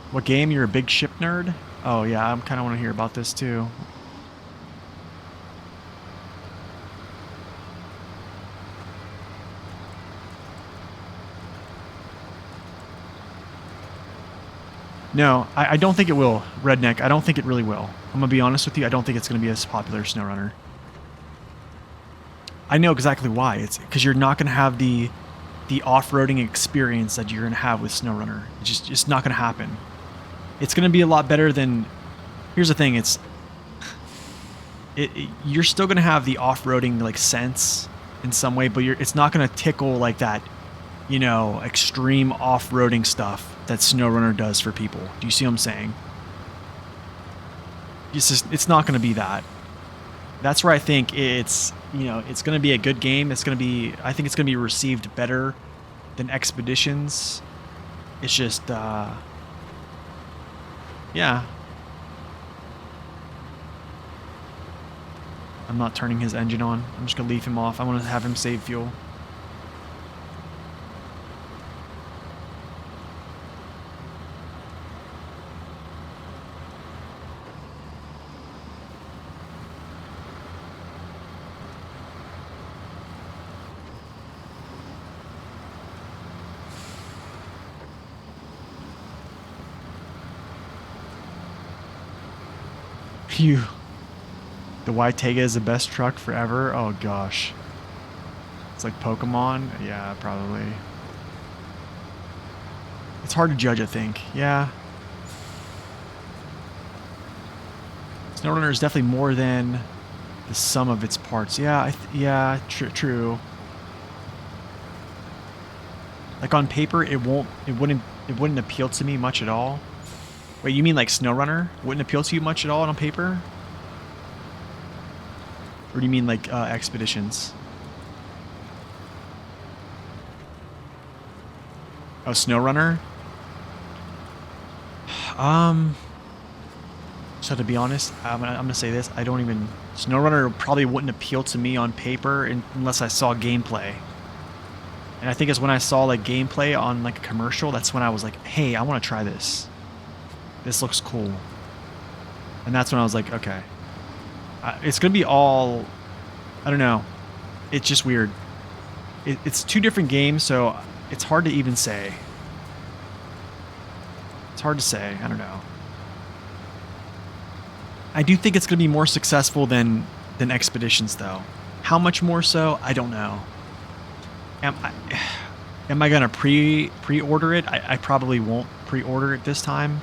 What game? You're a big ship nerd? Oh yeah, I kind of want to hear about this too. No, I don't think it will, Redneck. I don't think it really will. I'm going to be honest with you. I don't think it's going to be as popular as SnowRunner. I know exactly why. It's because you're not going to have the off-roading experience that you're going to have with SnowRunner. It's just not going to happen. It's going to be a lot better than... Here's the thing. You're still going to have the off-roading like sense in some way, but it's not going to tickle like that, extreme off-roading stuff that SnowRunner does for people. Do you see what I'm saying? It's not going to be that. That's where I think it's going to be a good game. I think it's going to be received better than Expeditions. It's just, yeah. I'm not turning his engine on. I'm just going to leave him off. I want to have him save fuel. Phew. The Ytega is the best truck forever? Oh gosh. It's like Pokemon? Yeah, probably. It's hard to judge, I think. Yeah. SnowRunner is definitely more than the sum of its parts. Yeah, true. Like on paper, it wouldn't appeal to me much at all. Wait, you mean like SnowRunner wouldn't appeal to you much at all on paper? Or do you mean like Expeditions? Oh, SnowRunner? So to be honest, I'm gonna say this. SnowRunner probably wouldn't appeal to me on paper unless I saw gameplay. And I think it's when I saw like gameplay on like a commercial, that's when I was like, hey, I want to try this. This looks cool. And that's when I was like, okay. It's going to be all... I don't know. It's just weird. It's two different games, so it's hard to even say. It's hard to say. I don't know. I do think it's going to be more successful than Expeditions, though. How much more so? I don't know. Am I gonna pre-order it? I probably won't pre-order it this time.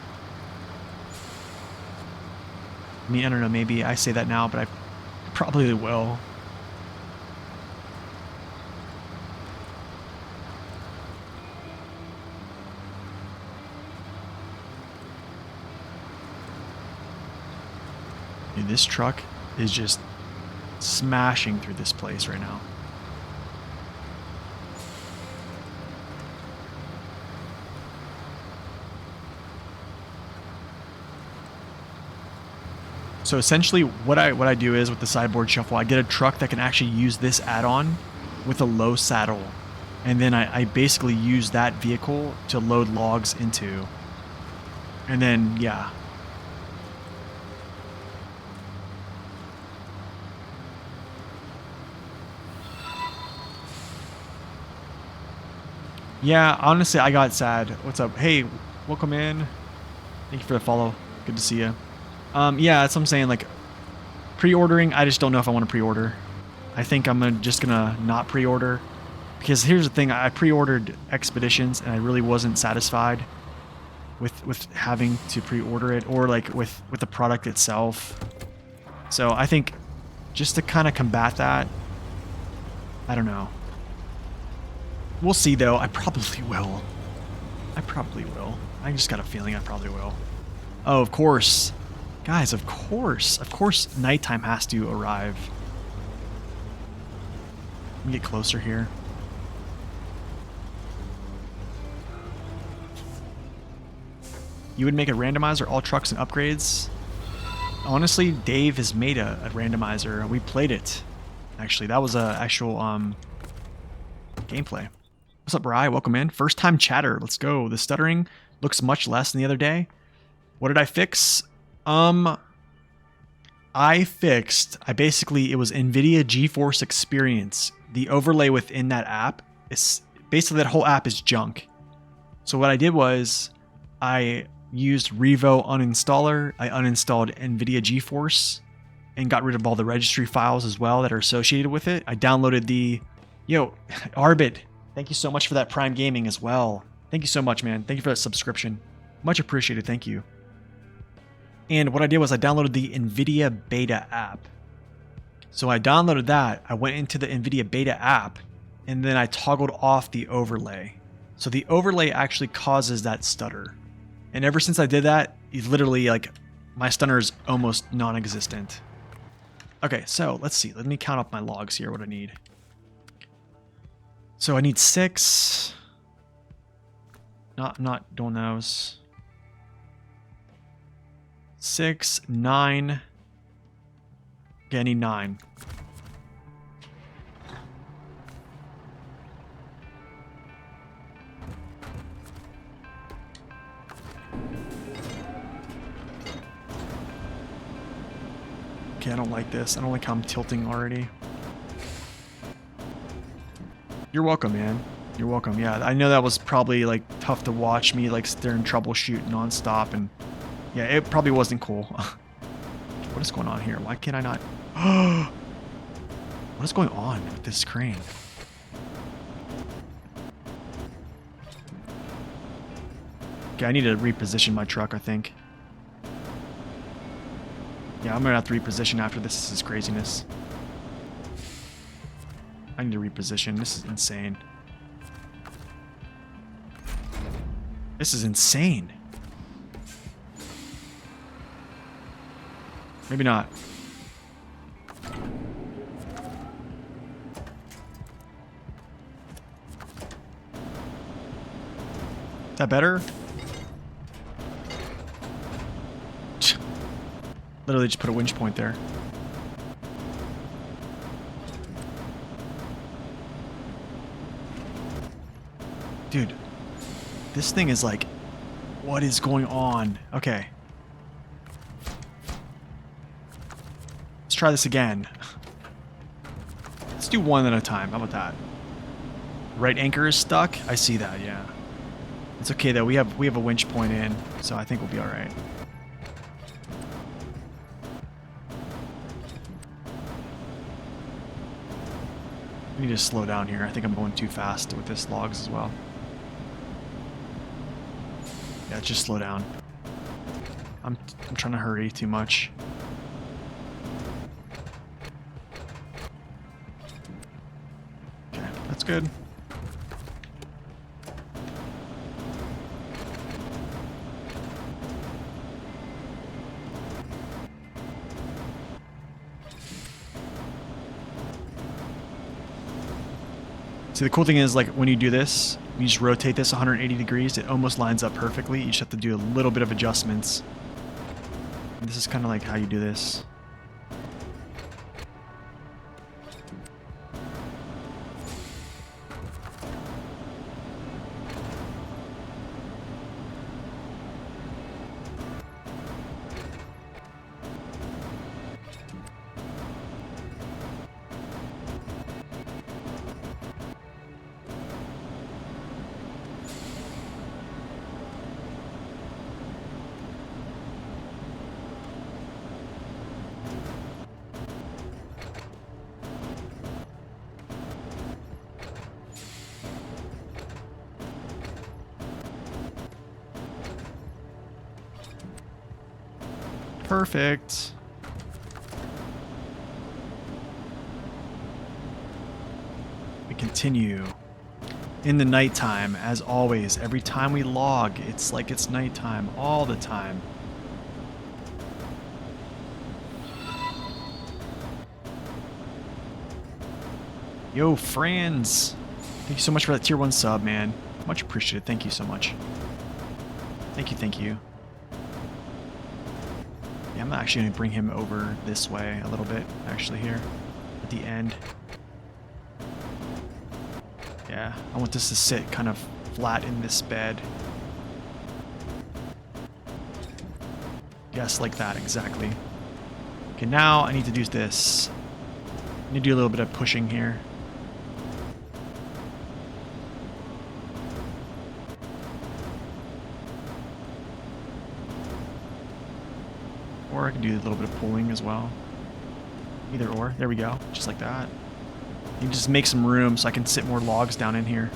I mean, I don't know, maybe I say that now, but I probably will. Dude, this truck is just smashing through this place right now. So essentially what I do is with the sideboard shuffle, I get a truck that can actually use this add-on with a low saddle. And then I basically use that vehicle to load logs into. And then, yeah. Yeah, honestly, I got sad. What's up? Hey, welcome in. Thank you for the follow. Good to see you. Yeah, that's what I'm saying. Like, pre-ordering, I just don't know if I want to pre-order. I think I'm just gonna not pre-order. Because here's the thing, I pre-ordered Expeditions, and I really wasn't satisfied with having to pre-order it, or like with the product itself. So I think just to kind of combat that, I don't know. We'll see, though. I probably will. I probably will. I just got a feeling I probably will. Oh, of course. Guys, of course. Of course nighttime has to arrive. Let me get closer here. You would make a randomizer, all trucks and upgrades? Honestly, Dave has made a randomizer. We played it. Actually, that was a actual gameplay. What's up, Bri? Welcome in. First time chatter. Let's go. The stuttering looks much less than the other day. What did I fix? I basically, it was NVIDIA GeForce Experience. The overlay within that app is basically, that whole app is junk. So what I did was I used Revo uninstaller. I uninstalled NVIDIA GeForce and got rid of all the registry files as well that are associated with it. I downloaded the, Arbit, thank you so much for that Prime Gaming as well. Thank you so much, man. Thank you for that subscription. Much appreciated. Thank you. And what I did was I downloaded the NVIDIA Beta app. So I downloaded that. I went into the NVIDIA Beta app, and then I toggled off the overlay. So the overlay actually causes that stutter. And ever since I did that, it's literally like my stutter is almost non-existent. Okay, so let's see. Let me count up my logs here, what I need. So I need 6. Not doing those. 6, 9. Okay, I need 9. Okay, I don't like this. I don't like how I'm tilting already. You're welcome, man. You're welcome. Yeah, I know that was probably like tough to watch me like sit there and troubleshoot nonstop, and yeah, it probably wasn't cool. What is going on here? Why can't I not? What is going on with this crane? Okay, I need to reposition my truck, I think. Yeah, I'm gonna have to reposition after this. This is craziness. I need to reposition. This is insane. This is insane. Maybe not. Is that better? Literally just put a winch point there. Dude, this thing is like, what is going on? Okay. Let's try this again. Let's do one at a time. How about that? Right anchor is stuck. I see that, yeah. It's okay though. We have a winch point in, so I think we'll be all right. I need to slow down here. I think I'm going too fast with this logs as well. Yeah, just slow down. I'm trying to hurry too much. Okay, that's good. See, the cool thing is, like, when you do this, you just rotate this 180 degrees, it almost lines up perfectly. You just have to do a little bit of adjustments. And this is kind of like how you do this. Perfect. We continue in the nighttime, as always. Every time we log, it's like it's nighttime all the time. Yo, Franz. Thank you so much for that tier 1 sub, man. Much appreciated. Thank you so much. Thank you, thank you. Yeah, I'm actually going to bring him over this way a little bit, actually, here at the end. Yeah, I want this to sit kind of flat in this bed. Yes, like that, exactly. Okay, now I need to do this. I need to do a little bit of pushing here. Or I can do a little bit of pulling as well. Either or. There we go. Just like that. You just make some room so I can sit more logs down in here.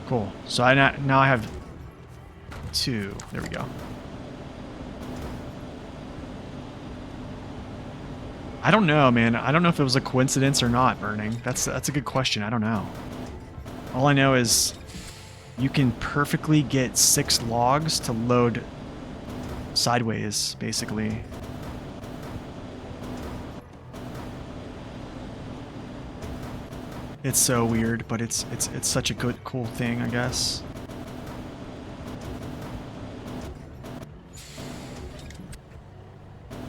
Cool. So now I have 2. There we go. I don't know, man. I don't know if it was a coincidence or not, Burning. That's a good question. I don't know. All I know is you can perfectly get 6 logs to load sideways, basically. It's so weird, but it's such a good, cool thing, I guess.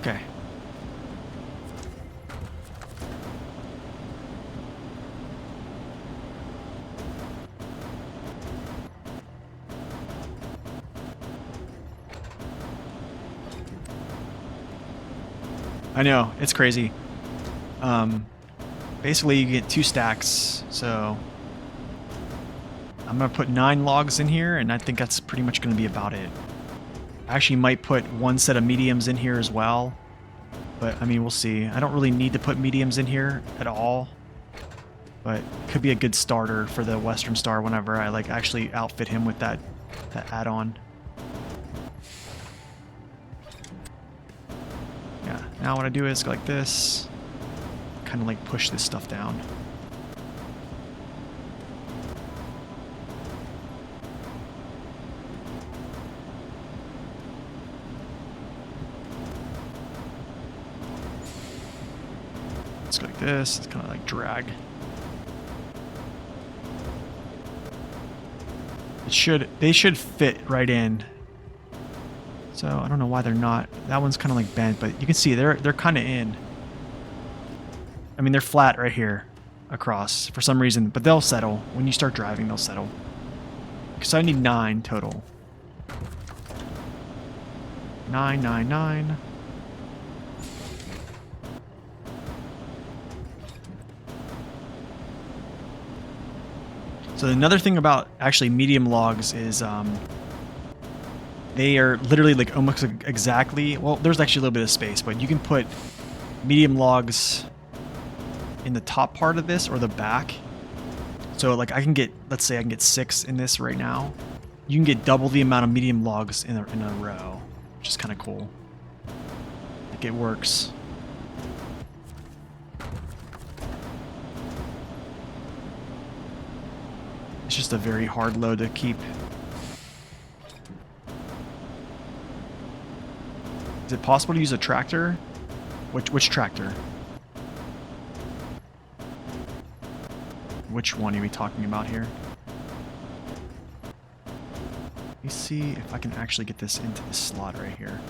Okay. I know, it's crazy. Basically you get 2 stacks, so I'm gonna put 9 logs in here, and I think that's pretty much gonna be about it. I actually might put 1 set of mediums in here as well, but I mean, we'll see. I don't really need to put mediums in here at all, but it could be a good starter for the Western Star whenever I like actually outfit him with that add-on. Yeah, now what I do is go like this, kind of like push this stuff down. Let's go like this, it's kind of like drag. They should fit right in. So I don't know why they're not. That one's kind of like bent, but you can see they're kind of in. I mean, they're flat right here across for some reason, but they'll settle. When you start driving, they'll settle. So I need 9 total. 9, 9, 9. So another thing about actually medium logs is They are literally like almost exactly, well, there's actually a little bit of space, but you can put medium logs in the top part of this or the back. So like I can get, let's say I can get 6 in this right now. You can get double the amount of medium logs in a row, which is kind of cool. Like it works. It's just a very hard load to keep. Is it possible to use a tractor? Which tractor? Which one are we talking about here? Let me see if I can actually get this into the slot right here.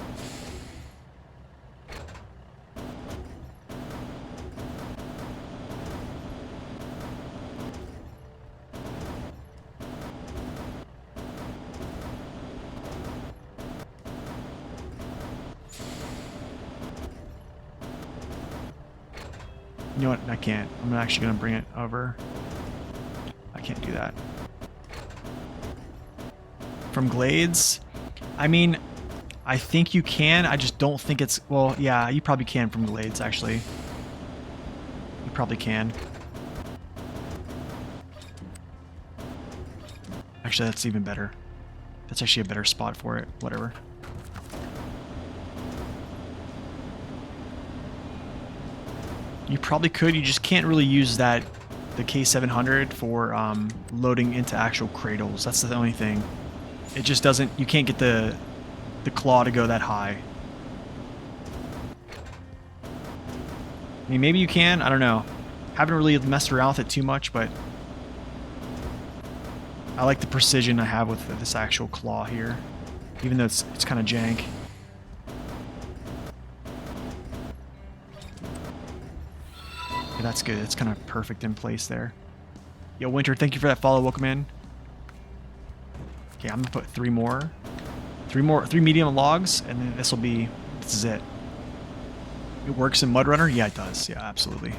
You know what? I can't. I'm actually going to bring it over. I can't do that. From Glades? I mean, I think you can. I just don't think it's... Well, yeah, you probably can from Glades, actually. You probably can. Actually, that's even better. That's actually a better spot for it. Whatever. You probably could. You just can't really use that, the K700 for loading into actual cradles. That's the only thing. It just doesn't. You can't get the claw to go that high. I mean, maybe you can. I don't know. Haven't really messed around with it too much, but I like the precision I have with this actual claw here, even though it's kind of jank. Yeah, that's good. It's kind of perfect in place there. Yo, Winter, thank you for that follow. Welcome in. Okay, I'm gonna put 3 more. 3 medium logs, and then this is it. It works in Mud Runner? Yeah, it does. Yeah, absolutely.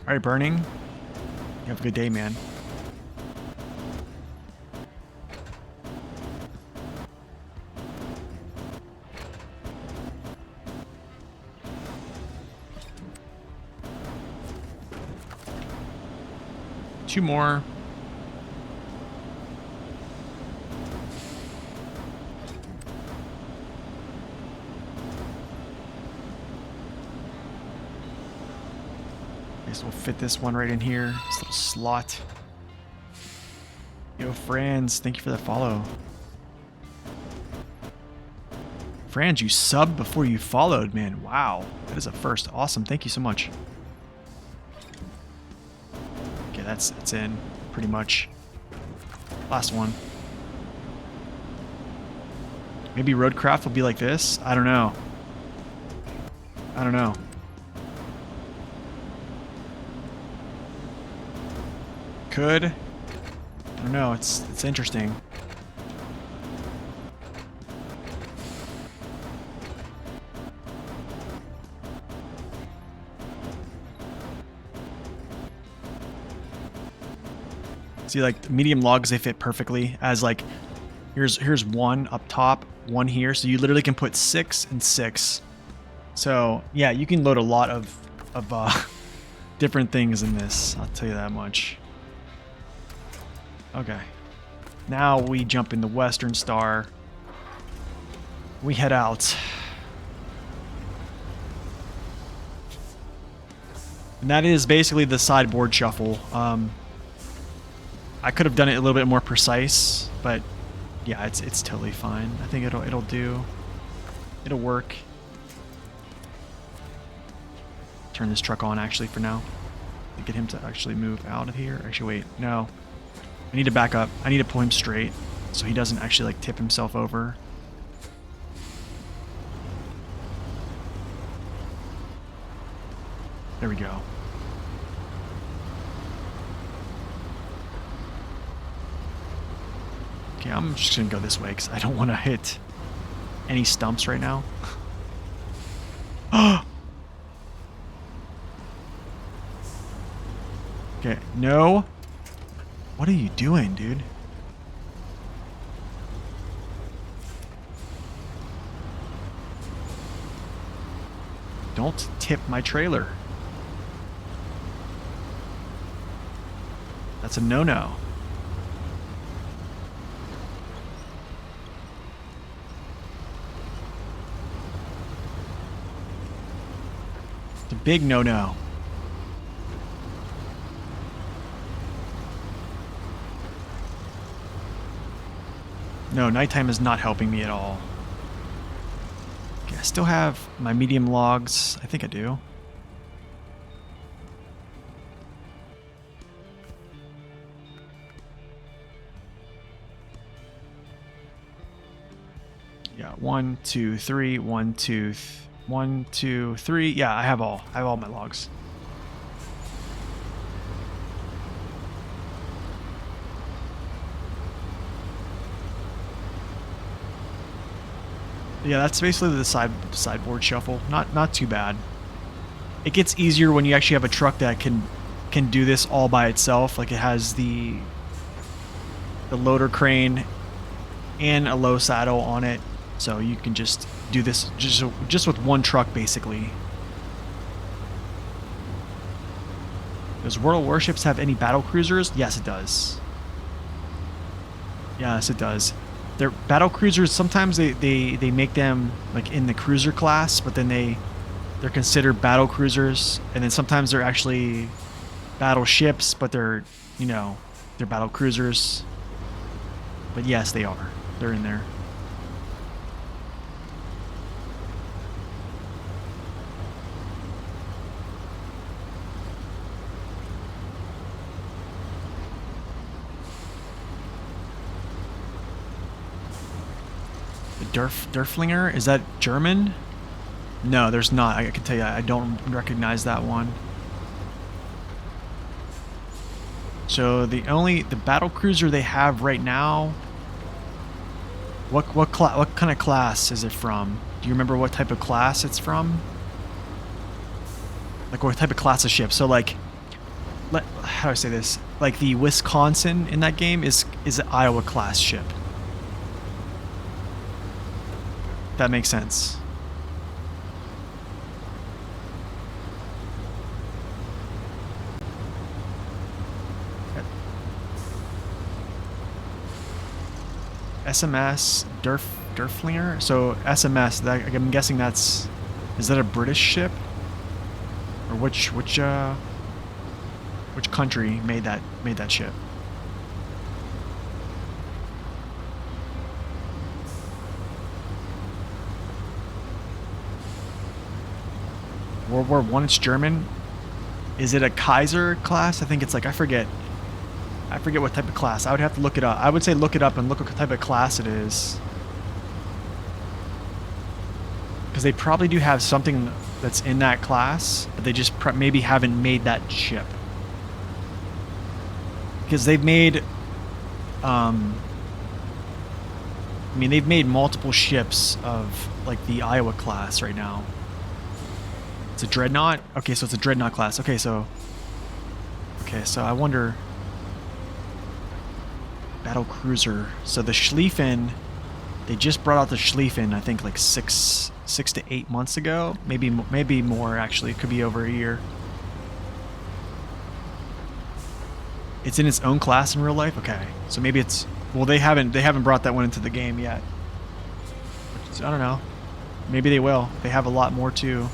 All right, Burning. You have a good day, man. Two more. Guess we'll fit this one right in here. This little slot. Yo, Franz, thank you for the follow. Franz, you subbed before you followed, man. Wow. That is a first. Awesome. Thank you so much. Okay, that's in pretty much. Last one. Maybe Roadcraft will be like this? I don't know. I don't know. Could. I don't know. It's interesting. See, like, the medium logs, they fit perfectly as, like, here's one up top, one here. So you literally can put 6 and 6. So, yeah, you can load a lot of different things in this. I'll tell you that much. Okay. Now we jump in the Western Star. We head out. And that is basically the sideboard shuffle. I could have done it a little bit more precise, but yeah, it's totally fine. I think it'll do. It'll work. Turn this truck on actually for now. To get him to actually move out of here. Actually, wait, no. I need to back up. I need to pull him straight so he doesn't actually like tip himself over. There we go. Okay, I'm just gonna go this way because I don't want to hit any stumps right now. Okay, no. What are you doing, dude? Don't tip my trailer. That's a no-no. It's a big no-no. No, nighttime is not helping me at all. Okay, I still have my medium logs. I think I do. Yeah, 1, 2, 3, 1, 2, 1, 2, 3. Yeah, I have all my logs. Yeah, that's basically the sideboard shuffle. Not too bad. It gets easier when you actually have a truck that can do this all by itself. Like it has the loader crane and a low saddle on it, so you can just do this just with one truck basically. Does World Warships have any battle cruisers? Yes, it does. Yes, it does. Their battle cruisers, sometimes they make them like in the cruiser class, but then they're considered battle cruisers, and then sometimes they're actually battleships, but they're battle cruisers. But yes, they are. They're in there. Derflinger? Is that German? No, there's not. I can tell you, I don't recognize that one. So the battle cruiser they have right now. What kind of class is it from? Do you remember what type of class it's from? Like what type of class of ship? So like, how do I say this? Like the Wisconsin in that game is an Iowa class ship. That makes sense. SMS Derflinger. So SMS. I'm guessing is that a British ship, or which country made that ship? World War I, it's German. Is it a Kaiser class? I think it's like, I forget what type of class. I would have to look it up. I would say look it up and look what type of class it is. Because they probably do have something that's in that class, but they just maybe haven't made that ship. Because they've made, I mean, they've made multiple ships of like the Iowa class right now. It's a dreadnought? Okay, so it's a dreadnought class. Okay, so I wonder. Battle cruiser. So the Schlieffen, they just brought out the Schlieffen, I think like 6 to 8 months ago. Maybe more actually. It could be over a year. It's in its own class in real life? Okay. So maybe it's, well, they haven't brought that one into the game yet. So I don't know. Maybe they will. They have a lot more too.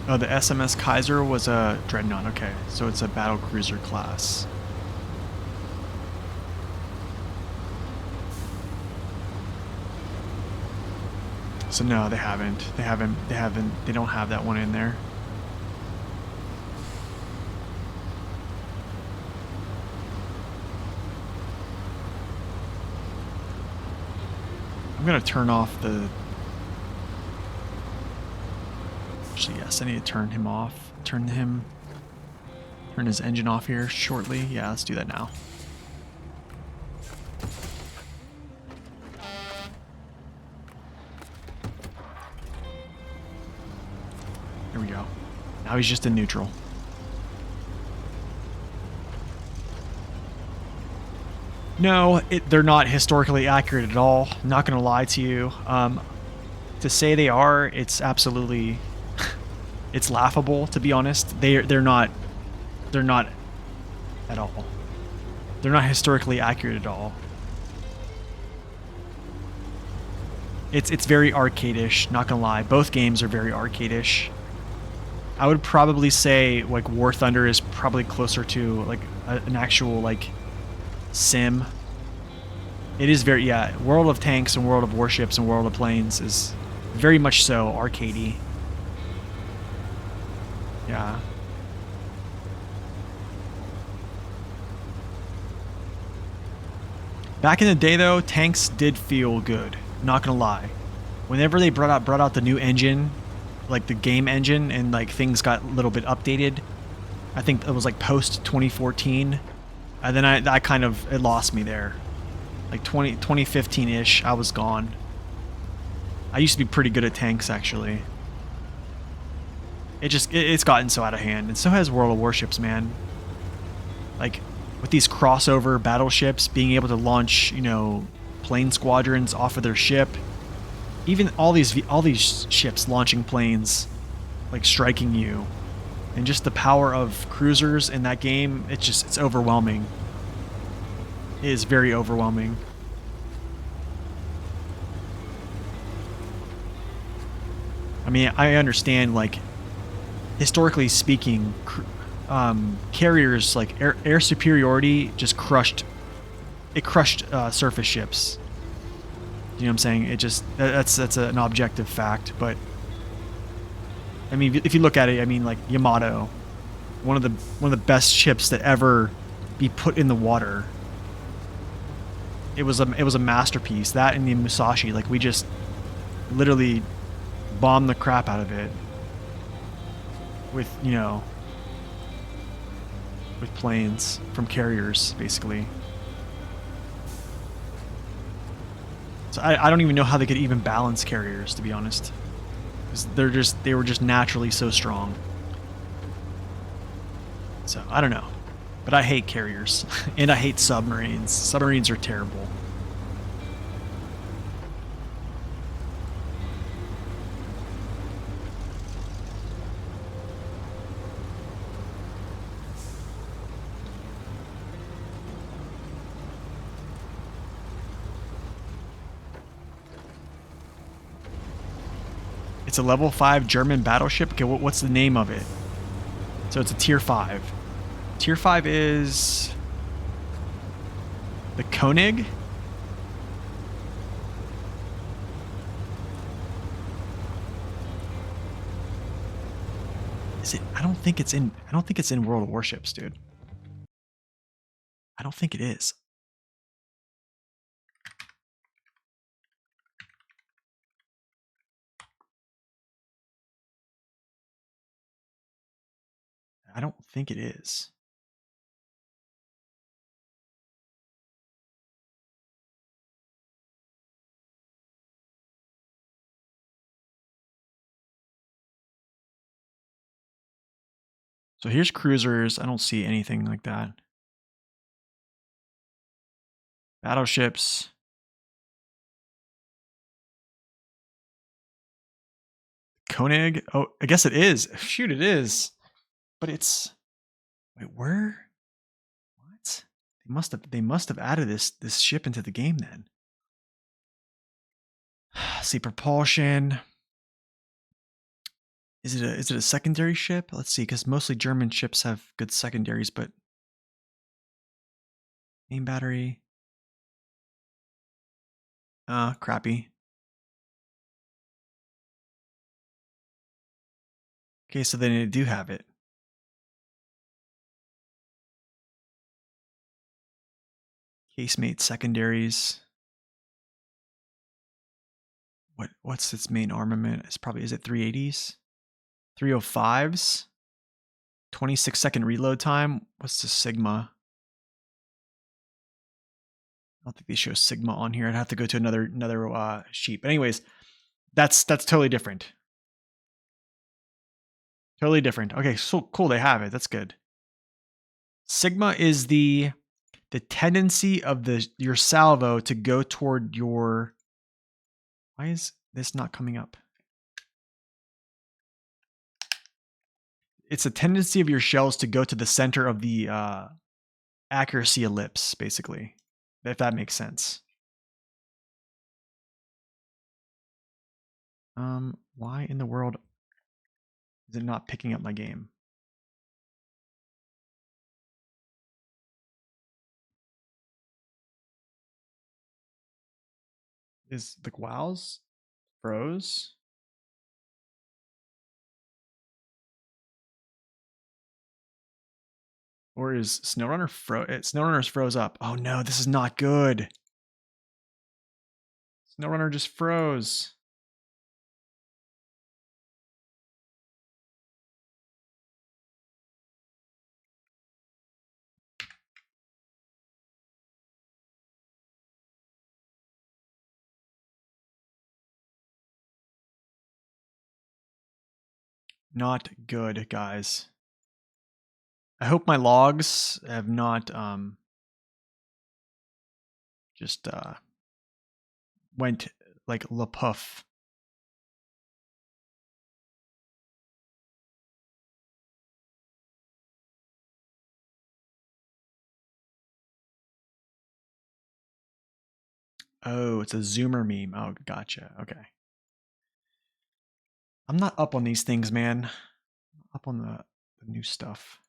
Oh, the SMS Kaiser was a dreadnought. Okay, so it's a battle cruiser class. So no, they haven't. They don't have that one in there. I'm gonna turn off the Actually, yes, I need to turn him off. Turn his engine off here shortly. Yeah, let's do that now. There we go. Now he's just in neutral. No, they're not historically accurate at all. I'm not going to lie to you. To say they are, it's absolutely, it's laughable. To be honest, they're not at all. They're not historically accurate at all. It's very arcade-ish. Not gonna lie, both games are very arcade-ish. I would probably say like War Thunder is probably closer to like an actual like sim. It is very, yeah, World of Tanks and World of Warships and World of Planes is very much so arcadey. Yeah. Back in the day though, tanks did feel good. Not gonna lie. Whenever they brought out the new engine, like the game engine, and like things got a little bit updated, I think it was like post 2014, and then I kind of, it lost me there. Like 2015-ish, I was gone. I used to be pretty good at tanks, actually. It's gotten so out of hand, and so has World of Warships, man. Like, with these crossover battleships being able to launch, you know, plane squadrons off of their ship, even all these ships launching planes, like striking you, and just the power of cruisers in that game, it's overwhelming. It is very overwhelming. I mean, I understand, like, historically speaking, carriers, like, air superiority just crushed surface ships. You know what I'm saying? It just, that's an objective fact, but I mean, if you look at it, I mean, like, Yamato, one of the best ships to ever be put in the water. It was a masterpiece. That and the Musashi, like, we just literally bombed the crap out of it with, you know, with planes from carriers, basically. So I don't even know how they could even balance carriers, to be honest, because they were just naturally so strong. So I don't know, but I hate carriers and I hate submarines. Submarines are terrible. It's a level 5 German battleship. Okay, what's the name of it? So it's a tier 5. Tier 5 is the Koenig. Is it? I don't think it's in World of Warships, dude. I don't think it is. I don't think it is. So here's cruisers. I don't see anything like that. Battleships. Koenig. Oh, I guess it is. Shoot, it is. But it's, wait, where? What? They must have added this ship into the game then. See, propulsion. Is it a secondary ship? Let's see, because mostly German ships have good secondaries, but main battery. Crappy. Okay, so then they do have it. Casemate secondaries. What's its main armament? Is it 380s? 305s. 26-second reload time. What's the sigma? I don't think they show sigma on here. I'd have to go to another sheet. But anyways, that's totally different. Totally different. Okay, so cool. They have it. That's good. Sigma is the tendency of your salvo to go toward your. Why is this not coming up? It's a tendency of your shells to go to the center of the accuracy ellipse, basically, if that makes sense. Why in the world is it not picking up my game? Is the wows froze? Or is SnowRunner SnowRunner's froze up. Oh no, this is not good. SnowRunner just froze. Not good, guys. I hope my logs have not just went like lapuff. Oh, it's a zoomer meme. Oh, gotcha. Okay. I'm not up on these things, man. Up on the new stuff.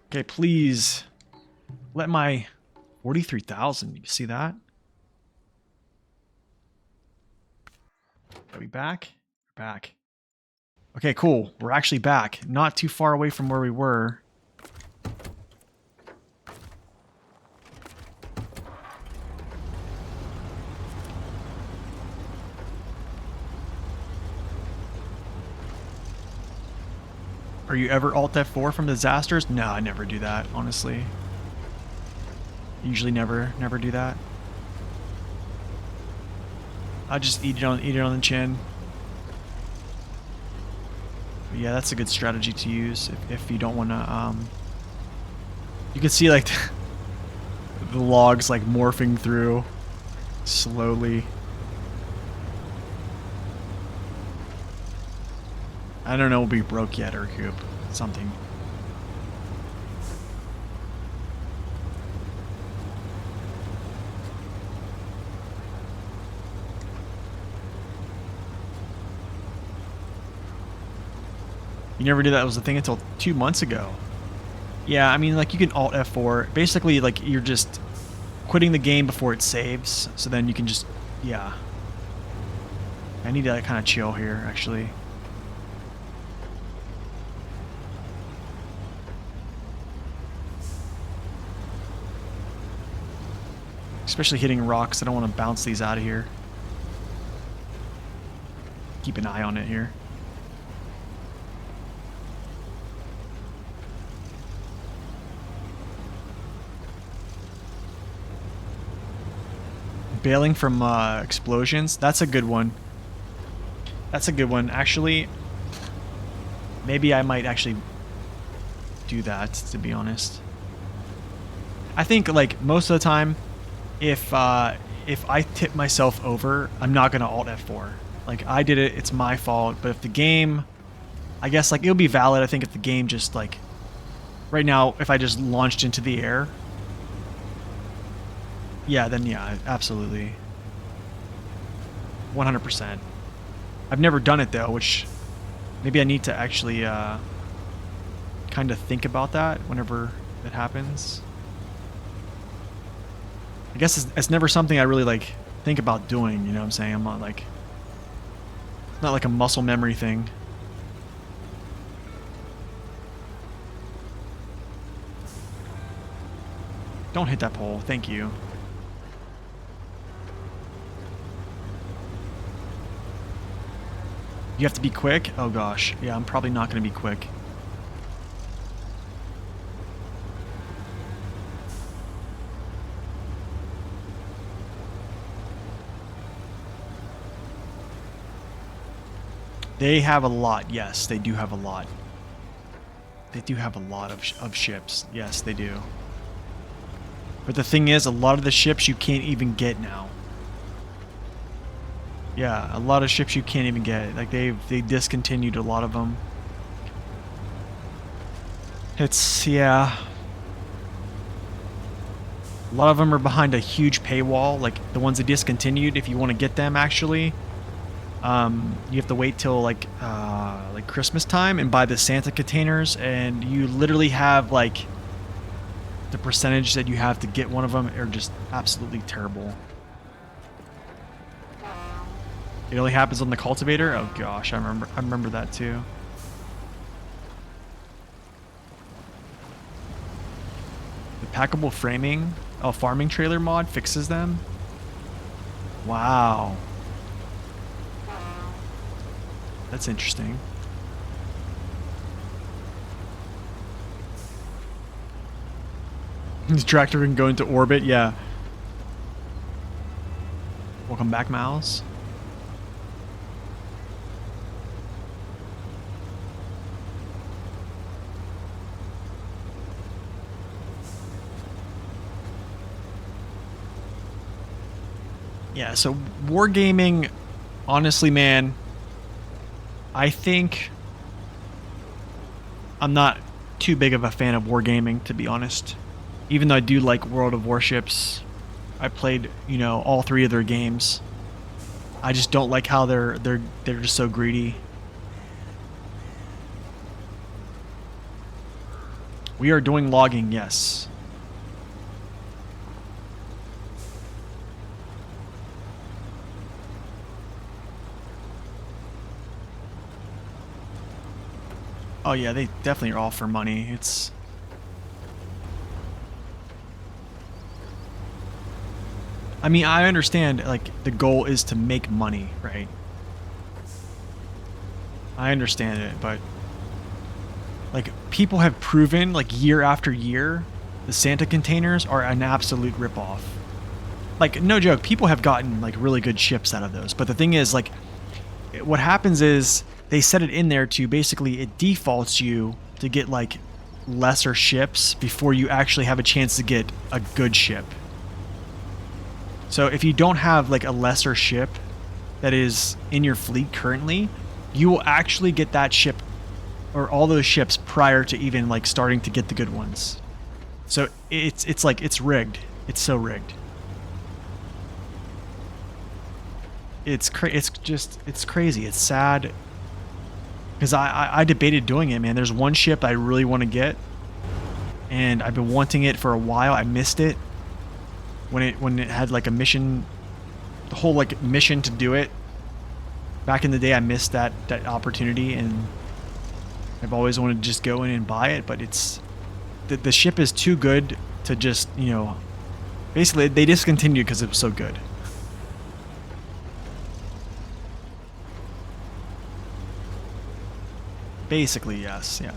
Okay, please let my 43,000. You see that? Are we back? We're back. Okay, cool. We're actually back. Not too far away from where we were. Are you ever Alt F4 from disasters? No, I never do that, honestly. Usually never do that. I just eat it on the chin. But yeah, that's a good strategy to use if you don't want to. You can see like the logs like morphing through slowly. I don't know if we broke yet or Coop. Something. You never did that was a thing until 2 months ago. Yeah, I mean, like, you can Alt F4. Basically, like, you're just quitting the game before it saves. So then you can just, yeah. I need to kind of chill here, actually. Especially hitting rocks. I don't want to bounce these out of here. Keep an eye on it here. Bailing from explosions. That's a good one. That's a good one. Actually, maybe I might actually do that, to be honest. I think, like, most of the time, if I tip myself over, I'm not going to Alt F4. Like, I did it, it's my fault. But if the game, I guess, like, it'll be valid, I think, if the game just, like, right now, if I just launched into the air, yeah, then yeah, absolutely. 100%. I've never done it, though, which maybe I need to actually kind of think about that whenever it happens. I guess it's never something I really, like, think about doing, you know what I'm saying? I'm not like... It's not like a muscle memory thing. Don't hit that pole, thank you. You have to be quick? Oh gosh. Yeah, I'm probably not going to be quick. They have a lot. Yes, they do have a lot. They do have a lot of ships. Yes, they do. But the thing is, a lot of the ships you can't even get now. Yeah, a lot of ships you can't even get. Like they discontinued a lot of them. It's, yeah. A lot of them are behind a huge paywall. Like the ones that discontinued, if you want to get them actually, you have to wait till like Christmas time and buy the Santa containers, and you literally have like the percentage that you have to get one of them are just absolutely terrible. It only happens on the cultivator. Oh gosh, I remember that too. The packable framing, farming trailer mod fixes them. Wow. That's interesting. This tractor can go into orbit, yeah. Welcome back, Miles. Yeah, so wargaming, honestly, man, I think I'm not too big of a fan of wargaming, to be honest. Even though I do like World of Warships, I played, you know, all 3 of their games. I just don't like how they're just so greedy. We are doing logging, yes. Oh yeah, they definitely are all for money. It's... I mean, I understand, like, the goal is to make money, right? I understand it, but... like, people have proven, like, year after year, the Santa containers are an absolute ripoff. Like, no joke, people have gotten, like, really good ships out of those. But the thing is, like, what happens is they set it in there to basically, it defaults you to get, like, lesser ships before you actually have a chance to get a good ship. So if you don't have, like, a lesser ship that is in your fleet currently, you will actually get that ship or all those ships prior to even like starting to get the good ones. So it's like it's rigged. It's so rigged. It's crazy. It's sad because I debated doing it, man. There's one ship I really want to get, and I've been wanting it for a while. I missed it when it had like a mission, the whole like mission to do it. Back in the day, I missed that opportunity, and I've always wanted to just go in and buy it, but it's the ship is too good to just, you know, basically they discontinued because it was so good. Basically, yes, yeah.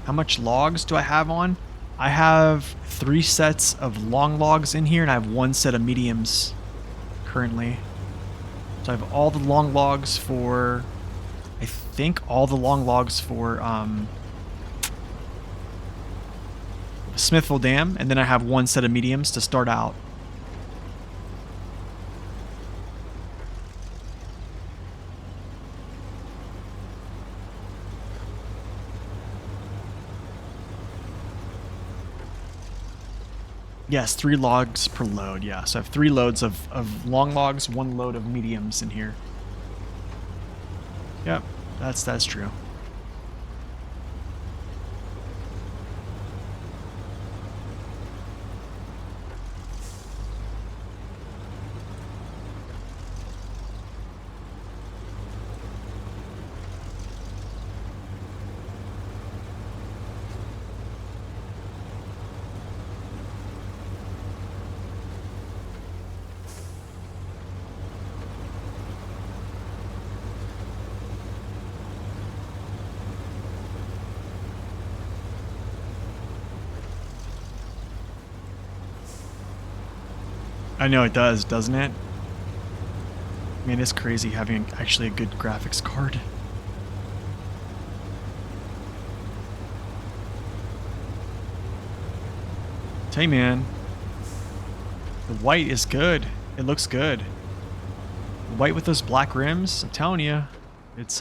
How much logs do I have on? I have 3 sets of long logs in here, and I have 1 set of mediums currently. So I have all the long logs for... I think all the long logs for Smithville Dam, and then I have 1 set of mediums to start out. Yes, 3 logs per load, yeah. So I have 3 loads of long logs, 1 load of mediums in here. Yep, that's true. I know it does, doesn't it? Man, it's crazy having actually a good graphics card. Tell you, man, the white is good. It looks good. The white with those black rims, I'm telling you, it's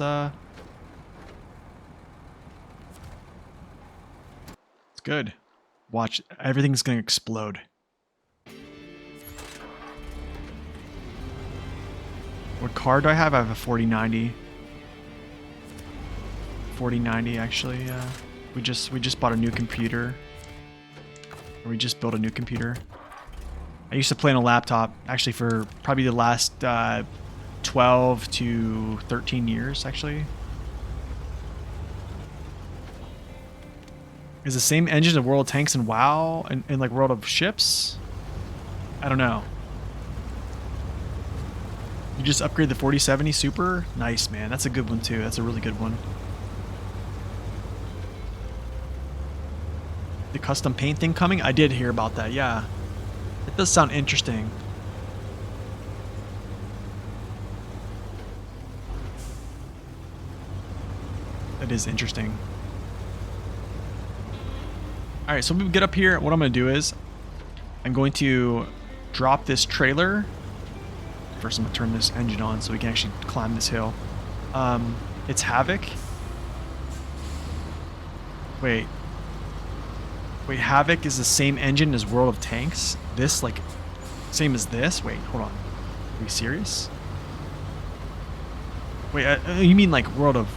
good. Watch, everything's gonna explode. What car do I have? I have a 4090. 4090 actually. We just bought a new computer. Or we just built a new computer. I used to play on a laptop actually for probably the last 12 to 13 years actually. Is the same engine of World of Tanks and WoW and like World of Ships? I don't know. You just upgrade the 4070 Super? Nice, man. That's a good one too. That's a really good one. The custom paint thing coming? I did hear about that, yeah. It does sound interesting. It is interesting. Alright, so when we get up here, what I'm going to do is I'm going to drop this trailer. First, I'm going to turn this engine on so we can actually climb this hill. It's Havoc. Wait, Havoc is the same engine as World of Tanks? This, like, same as this? Wait, hold on. Are you serious? Wait, you mean like World of...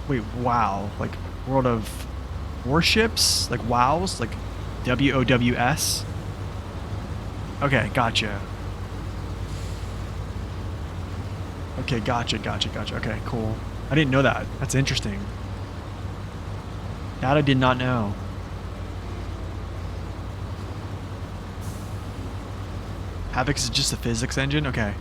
Wait, WoW. Like, World of Warships? Like WoWs? Like WOWS? Okay, gotcha. Okay, gotcha. Okay, cool. I didn't know that. That's interesting. That I did not know. Havoc is just a physics engine? Okay.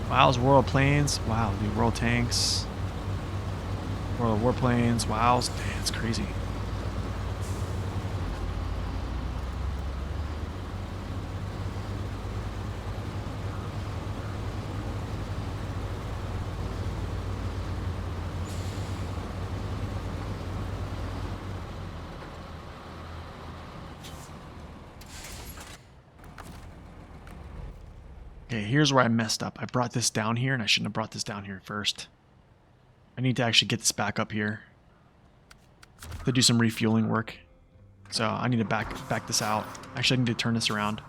WoW's World Planes. Wow, dude, World Tanks. World Warplanes. WoW's. Damn, it's crazy. Okay, here's where I messed up. I brought this down here, and I shouldn't have brought this down here first. I need to actually get this back up here to do some refueling work. So I need to back this out. Actually, I need to turn this around.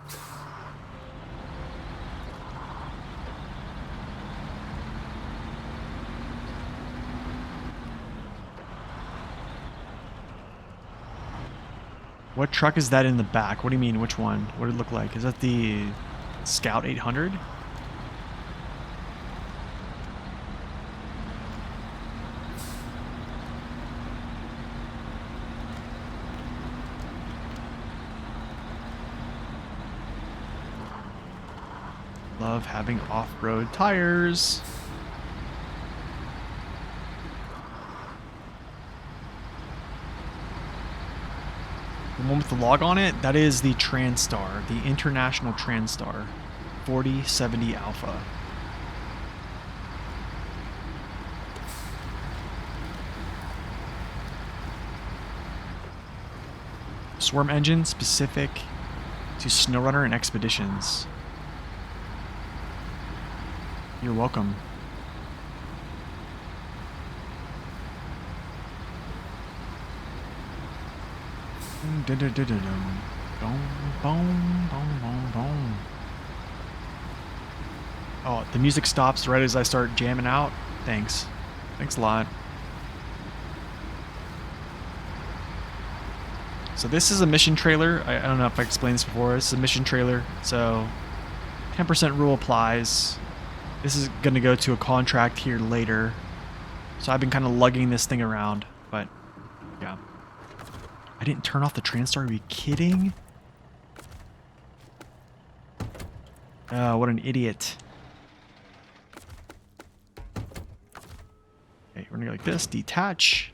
What truck is that in the back? What do you mean? Which one? What did it look like? Is that the Scout 800? Love having off-road tires. The one with the log on it, that is the TranStar, the International TranStar 4070 Alpha. Swarm engine specific to SnowRunner and expeditions. You're welcome. Oh, the music stops right as I start jamming out. Thanks. Thanks a lot. So this is a mission trailer. I don't know if I explained this before. This is a mission trailer. So 10% rule applies. This is going to go to a contract here later. So I've been kind of lugging this thing around. But yeah. I didn't turn off the TranStar. Are you kidding? Oh, what an idiot. Okay, we're going to go like this. Detach.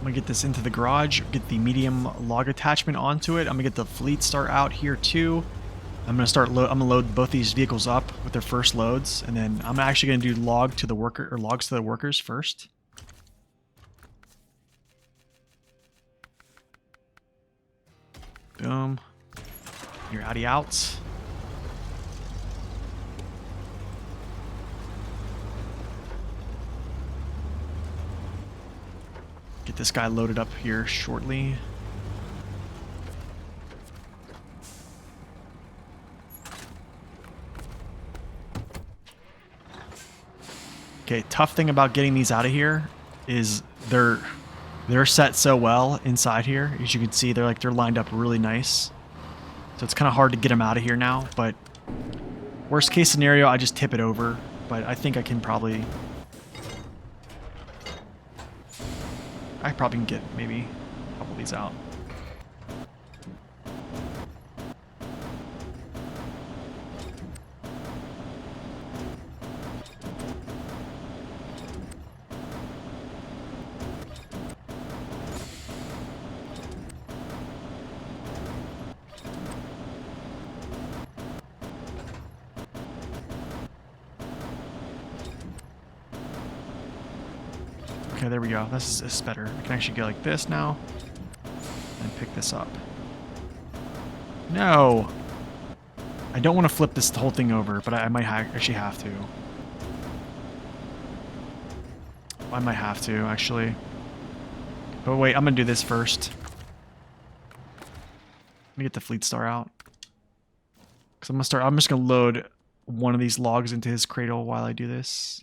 I'm gonna get this into the garage, get the medium log attachment onto it. I'm gonna get the fleet start out here too. I'm gonna load both these vehicles up with their first loads, and then I'm actually gonna do logs to the workers first. Boom. Your Audi outs. Get this guy loaded up here shortly. Okay, tough thing about getting these out of here is they're set so well inside here. As you can see, they're lined up really nice. So it's kind of hard to get them out of here now, but worst case scenario, I just tip it over, but I think I probably can get maybe a couple of these out. Okay, there we go. This is better. I can actually go like this now and pick this up. No! I don't want to flip this whole thing over, but I might actually have to. I might have to, actually. But wait, I'm going to do this first. Let me get the fleet star out. Because I'm just going to load one of these logs into his cradle while I do this.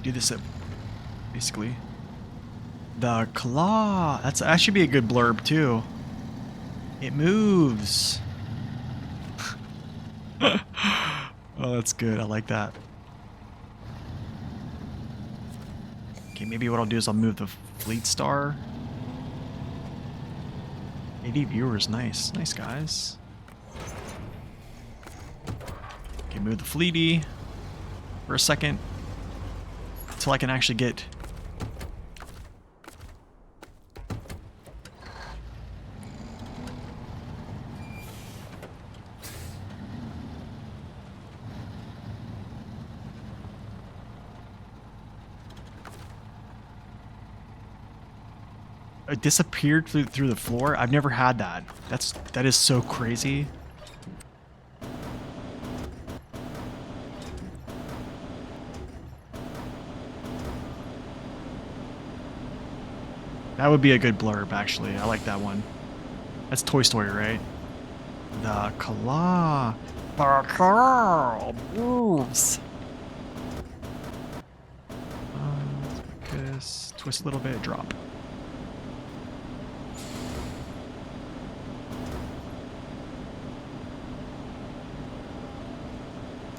Do this at basically the claw. That should be a good blurb too. It moves. Oh, that's good. I like that. Okay, maybe what I'll do is I'll move the fleet star. 80 viewers, nice. Nice, guys. Okay, move the fleety for a second. Until I can actually get... It disappeared through the floor? I've never had that. That is so crazy. That would be a good blurb, actually. I like that one. That's Toy Story, right? The claw. The claw moves. Let's make this. Twist a little bit, drop.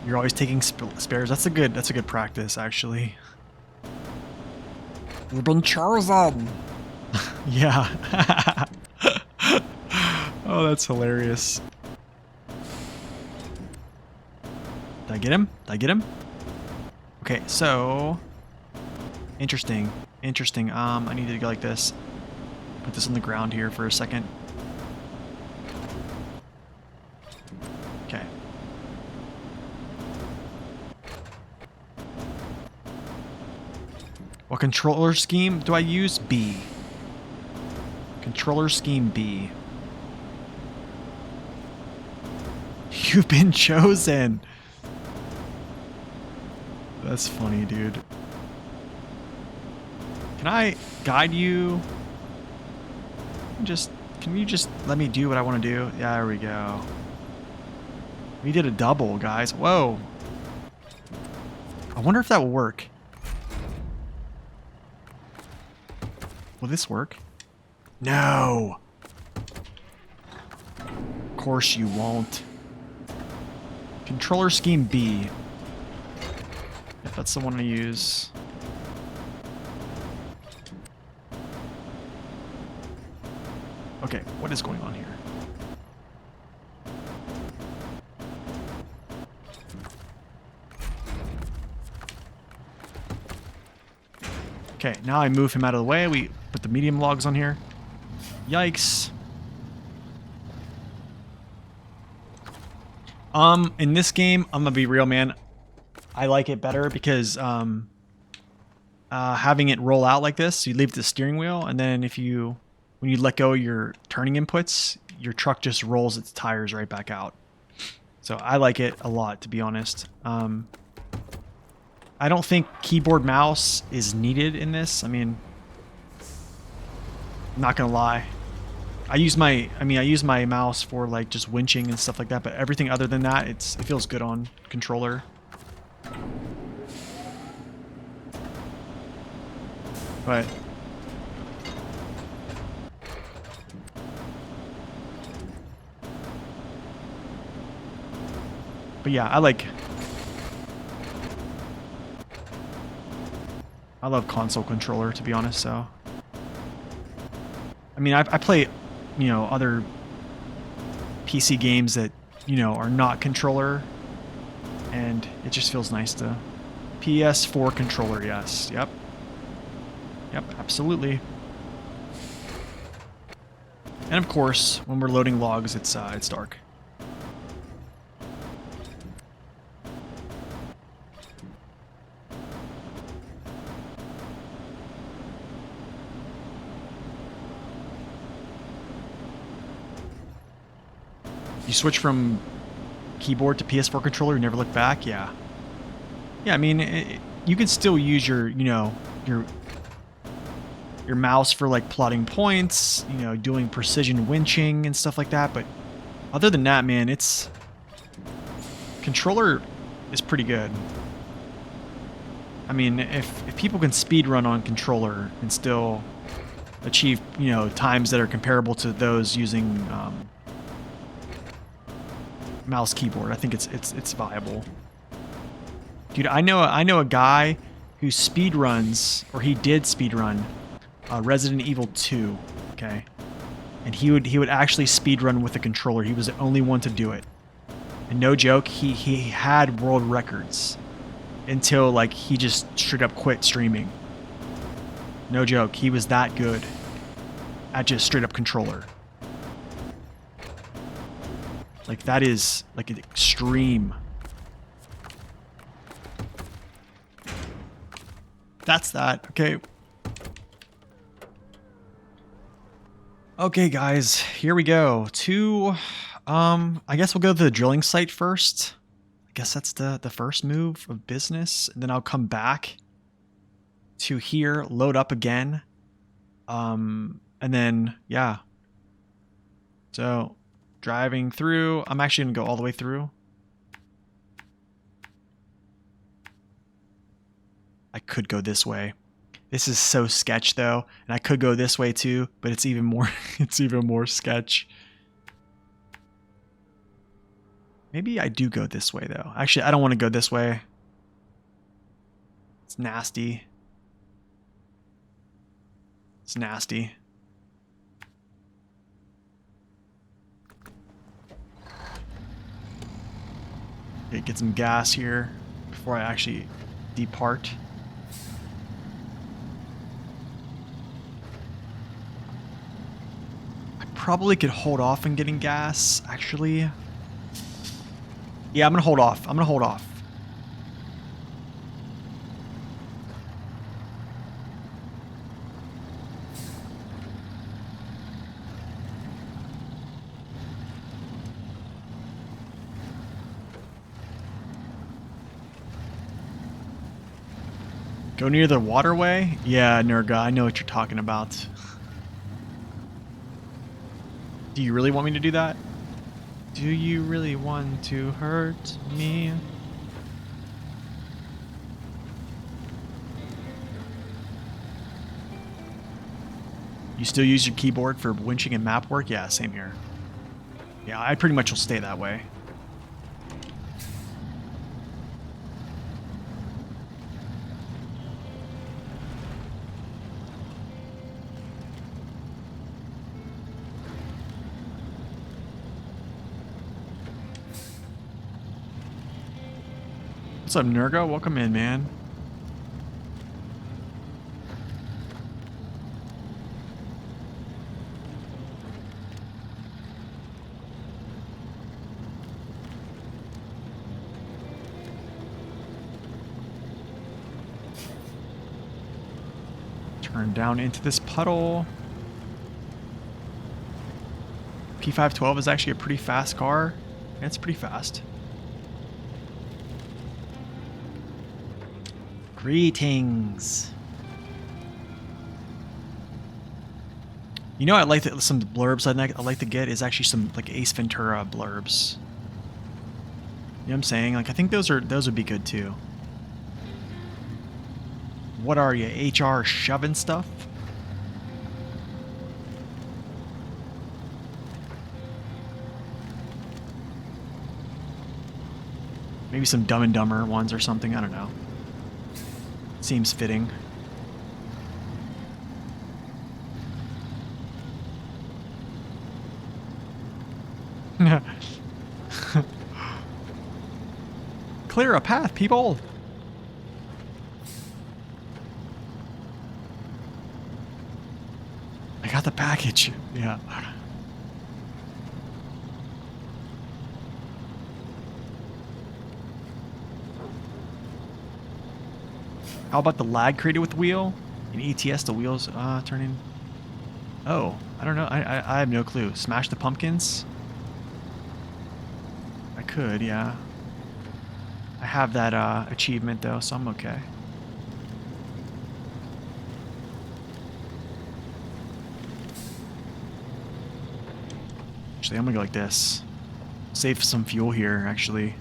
You're always taking spares. That's a good practice, actually. You've been chosen. Yeah. Oh, that's hilarious. Did I get him? Did I get him? Okay, so interesting. I need to go like this. Put this on the ground here for a second. Okay. What controller scheme do I use? B. Controller scheme B. You've been chosen. That's funny, dude. Can I guide you? Can you just let me do what I want to do? Yeah, there we go. We did a double, guys. Whoa. I wonder if that will work. Will this work? No. Of course you won't. Controller scheme B. If that's the one to use. Okay, what is going on here? Okay, now I move him out of the way. We put the medium logs on here. Yikes. In this game, I'm gonna be real, man. I like it better because having it roll out like this, you leave the steering wheel, and then when you let go of your turning inputs, your truck just rolls its tires right back out. So I like it a lot, to be honest. I don't think keyboard mouse is needed in this. I mean, I'm not gonna lie. I use my mouse for like just winching and stuff like that, but everything other than that, it feels good on controller. But yeah, I love console controller, to be honest. So I mean, I play, other PC games that, are not controller, and it just feels nice to PS4 controller. Yes. Yep, absolutely. And of course, when we're loading logs, it's dark. You switch from keyboard to PS4 controller, you never look back. Yeah. I mean, you can still use your mouse for like plotting points, doing precision winching and stuff like that. But other than that, man, controller is pretty good. I mean, if people can speedrun on controller and still achieve, times that are comparable to those using mouse keyboard, I think it's viable. Dude, I know a guy who speedruns, or he did speedrun Resident Evil 2, okay? And he would actually speedrun with a controller. He was the only one to do it. And no joke, he had world records until like he just straight up quit streaming. No joke, he was that good at just straight up controller. Like that is like an extreme. That's that. Okay. Okay, guys, here we go. I guess we'll go to the drilling site first. I guess that's the first move of business. And then I'll come back to here, load up again. And then, yeah. So, driving through. I'm actually going to go all the way through. I could go this way. This is so sketch though, and I could go this way too, but it's even more sketch. Maybe I do go this way though. Actually, I don't want to go this way. It's nasty. It's nasty. Okay, get some gas here before I actually depart. Probably could hold off on getting gas, actually. Yeah, I'm gonna hold off. Go near the waterway? Yeah, Nurga, I know what you're talking about. Do you really want me to do that? Do you really want to hurt me? You still use your keyboard for winching and map work? Yeah, same here. Yeah, I pretty much will stay that way. What's up, Nurga? Welcome in, man. Turn down into this puddle. P512 is actually a pretty fast car. Yeah, it's pretty fast. Greetings. You know, I like that some blurbs I like to get is actually some like Ace Ventura blurbs. You know what I'm saying? Like I think those would be good too. What are you, HR shoving stuff? Maybe some Dumb and Dumber ones or something. I don't know. Seems fitting. Clear a path, people! I got the package. Yeah. How about the lag created with the wheel? In ETS, the wheels turning. Oh, I don't know. I have no clue. Smash the pumpkins? I could, yeah. I have that achievement though, so I'm okay. Actually, I'm gonna go like this. Save some fuel here, actually.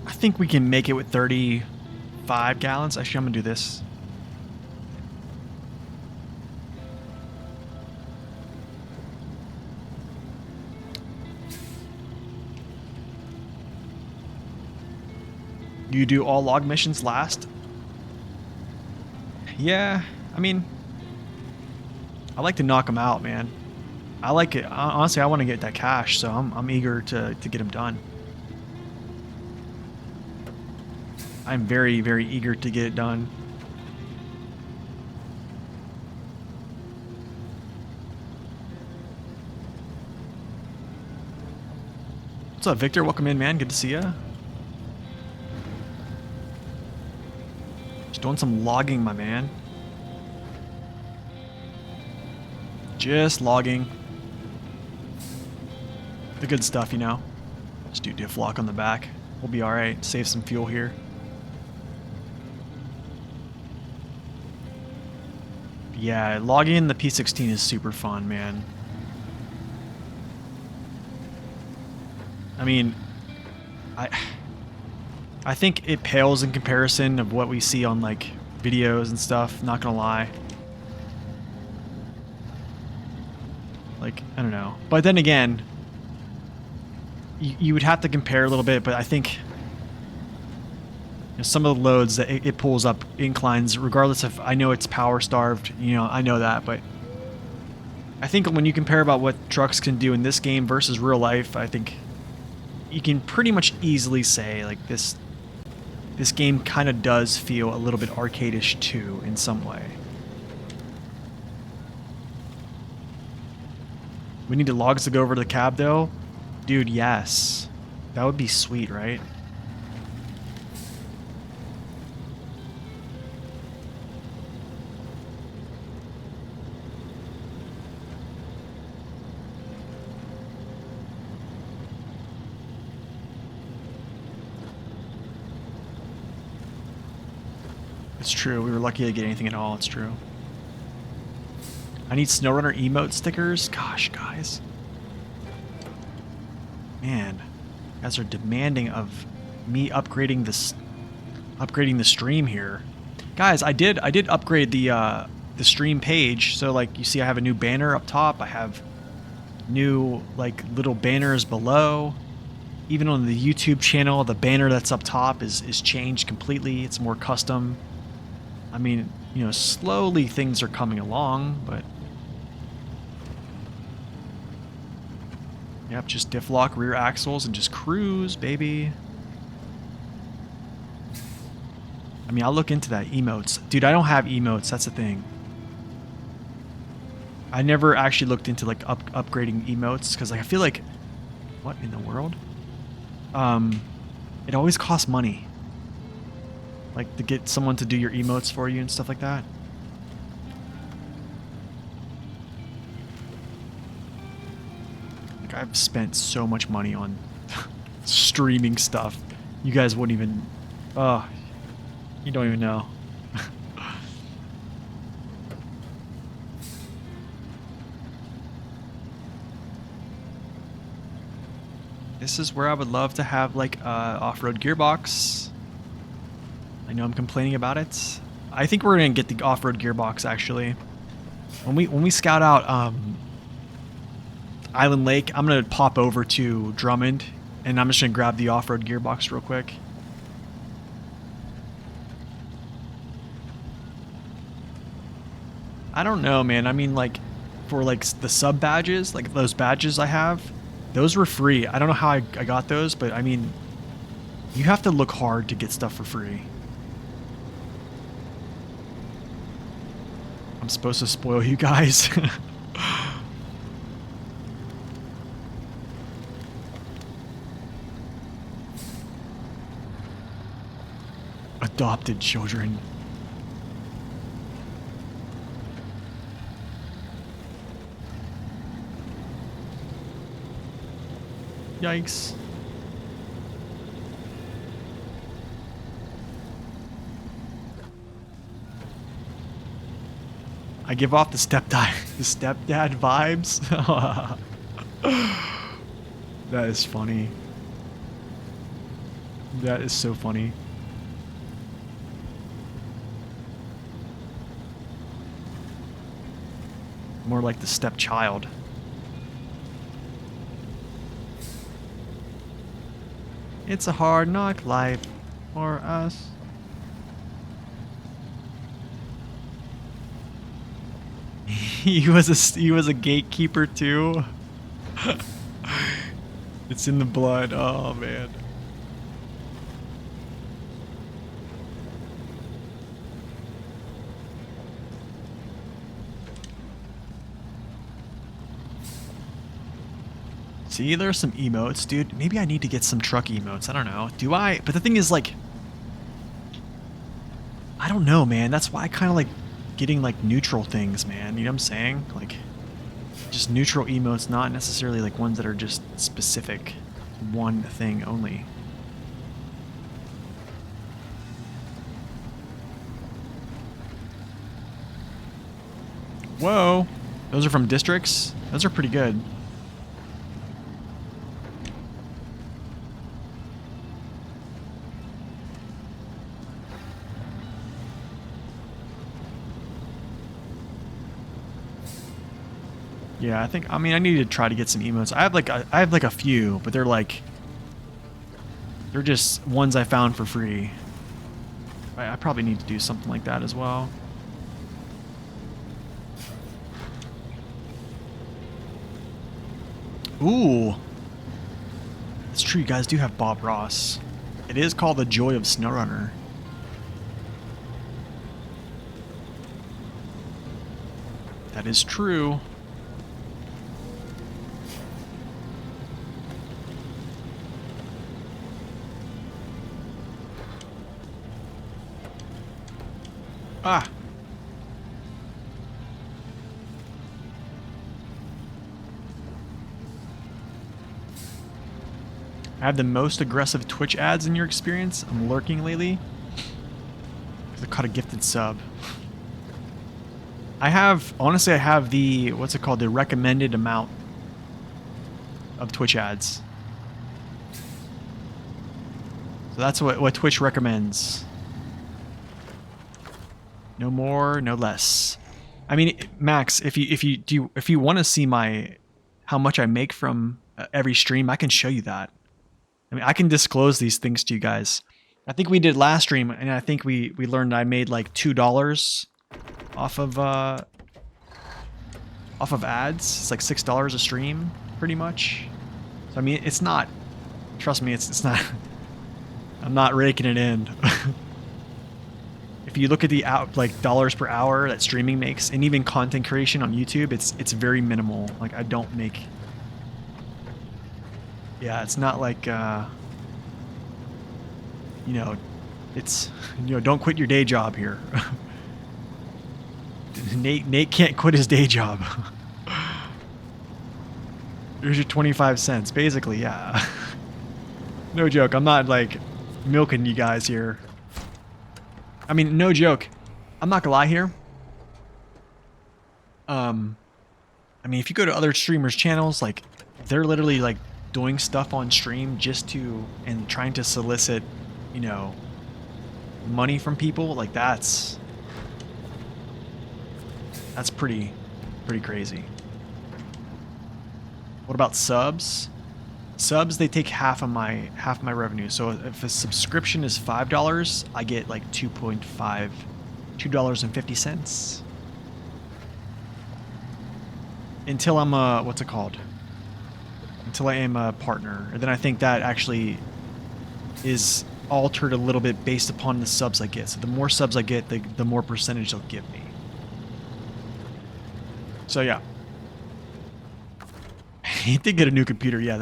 I think we can make it with 35 gallons. Actually, I'm gonna do this. You do all log missions last? Yeah, I mean, I like to knock them out, man. I like it. Honestly, I want to get that cash, so I'm eager to get them done. I'm very, very eager to get it done. What's up, Victor? Welcome in, man. Good to see ya. Just doing some logging, my man. Just logging. The good stuff, you know. Just do diff lock on the back. We'll be alright. Save some fuel here. Yeah, logging in the P16 is super fun, man. I mean, I think it pales in comparison of what we see on like videos and stuff, not gonna lie. Like, I don't know. But then again, you would have to compare a little bit, but I think some of the loads that it pulls up inclines, regardless of, I know it's power starved, you know, I know that, but I think when you compare about what trucks can do in this game versus real life, I think you can pretty much easily say like this game kind of does feel a little bit arcadish too in some way. We need the logs to go over to the cab though. Dude, yes. That would be sweet, right? It's true. We were lucky to get anything at all. It's true. I need SnowRunner emote stickers. Gosh, guys. Man. You guys are demanding of me upgrading the stream here. Guys, I did upgrade the stream page. So like you see I have a new banner up top. I have new like little banners below. Even on the YouTube channel, the banner that's up top is changed completely. It's more custom. I mean, you know, slowly things are coming along, but yep, just diff lock rear axles and just cruise, baby. I mean, I'll look into that emotes. Dude, I don't have emotes. That's the thing. I never actually looked into like upgrading emotes because like I feel like, what in the world? It always costs money. Like to get someone to do your emotes for you and stuff like that. Like I've spent so much money on streaming stuff. You guys wouldn't even, you don't even know. This is where I would love to have like off-road gearbox. I know I'm complaining about it. I think we're gonna get the off-road gearbox actually. When we scout out Island Lake, I'm gonna pop over to Drummond and I'm just gonna grab the off-road gearbox real quick. I don't know, man. I mean, like for like the sub badges, like those badges I have, those were free. I don't know how I got those, but I mean, you have to look hard to get stuff for free. I'm supposed to spoil you guys. Adopted children. Yikes. I give off the stepdad vibes. That is funny. That is so funny. More like the stepchild. It's a hard knock life for us. He was a gatekeeper too. It's in the blood. Oh man. See, there's some emotes, dude. Maybe I need to get some truck emotes. I don't know. Do I? But the thing is, like, I don't know, man. That's why I kind of like getting like neutral things, man. You know what I'm saying? Like, just neutral emotes, not necessarily like ones that are just specific one thing only. Whoa. Those are from districts? Those are pretty good. Yeah, I mean, I need to try to get some emotes. I have like a few, but they're just ones I found for free. I probably need to do something like that as well. Ooh. It's true, you guys do have Bob Ross. It is called The Joy of SnowRunner. That is true. Ah. I have the most aggressive Twitch ads in your experience. I'm lurking lately. I caught a gifted sub. Honestly, I have the, what's it called? The recommended amount of Twitch ads. So that's what Twitch recommends. No more, no less. I mean, Max, if you want to see how much I make from every stream, I can show you that. I mean, I can disclose these things to you guys. I think we did last stream, and I think we learned I made like $2 off of ads. It's like $6 a stream, pretty much. So I mean, it's not. Trust me, it's not. I'm not raking it in. If you look at the dollars per hour that streaming makes, and even content creation on YouTube, it's very minimal. Like I don't make. Yeah, it's not like you know, it's don't quit your day job here. Nate can't quit his day job. Here's your 25 cents, basically. Yeah. No joke. I'm not like milking you guys here. I mean, no joke. I'm not gonna lie here. I mean, if you go to other streamers' channels, like they're literally like doing stuff on stream just to and trying to solicit, money from people. Like that's pretty crazy. What about subs? Subs, they take half my revenue. So if a subscription is $5, I get like $2.50. Until I'm what's it called? Until I am a partner. And then I think that actually is altered a little bit based upon the subs I get. So the more subs I get, the more percentage they'll give me. So yeah. He did get a new computer. Yeah,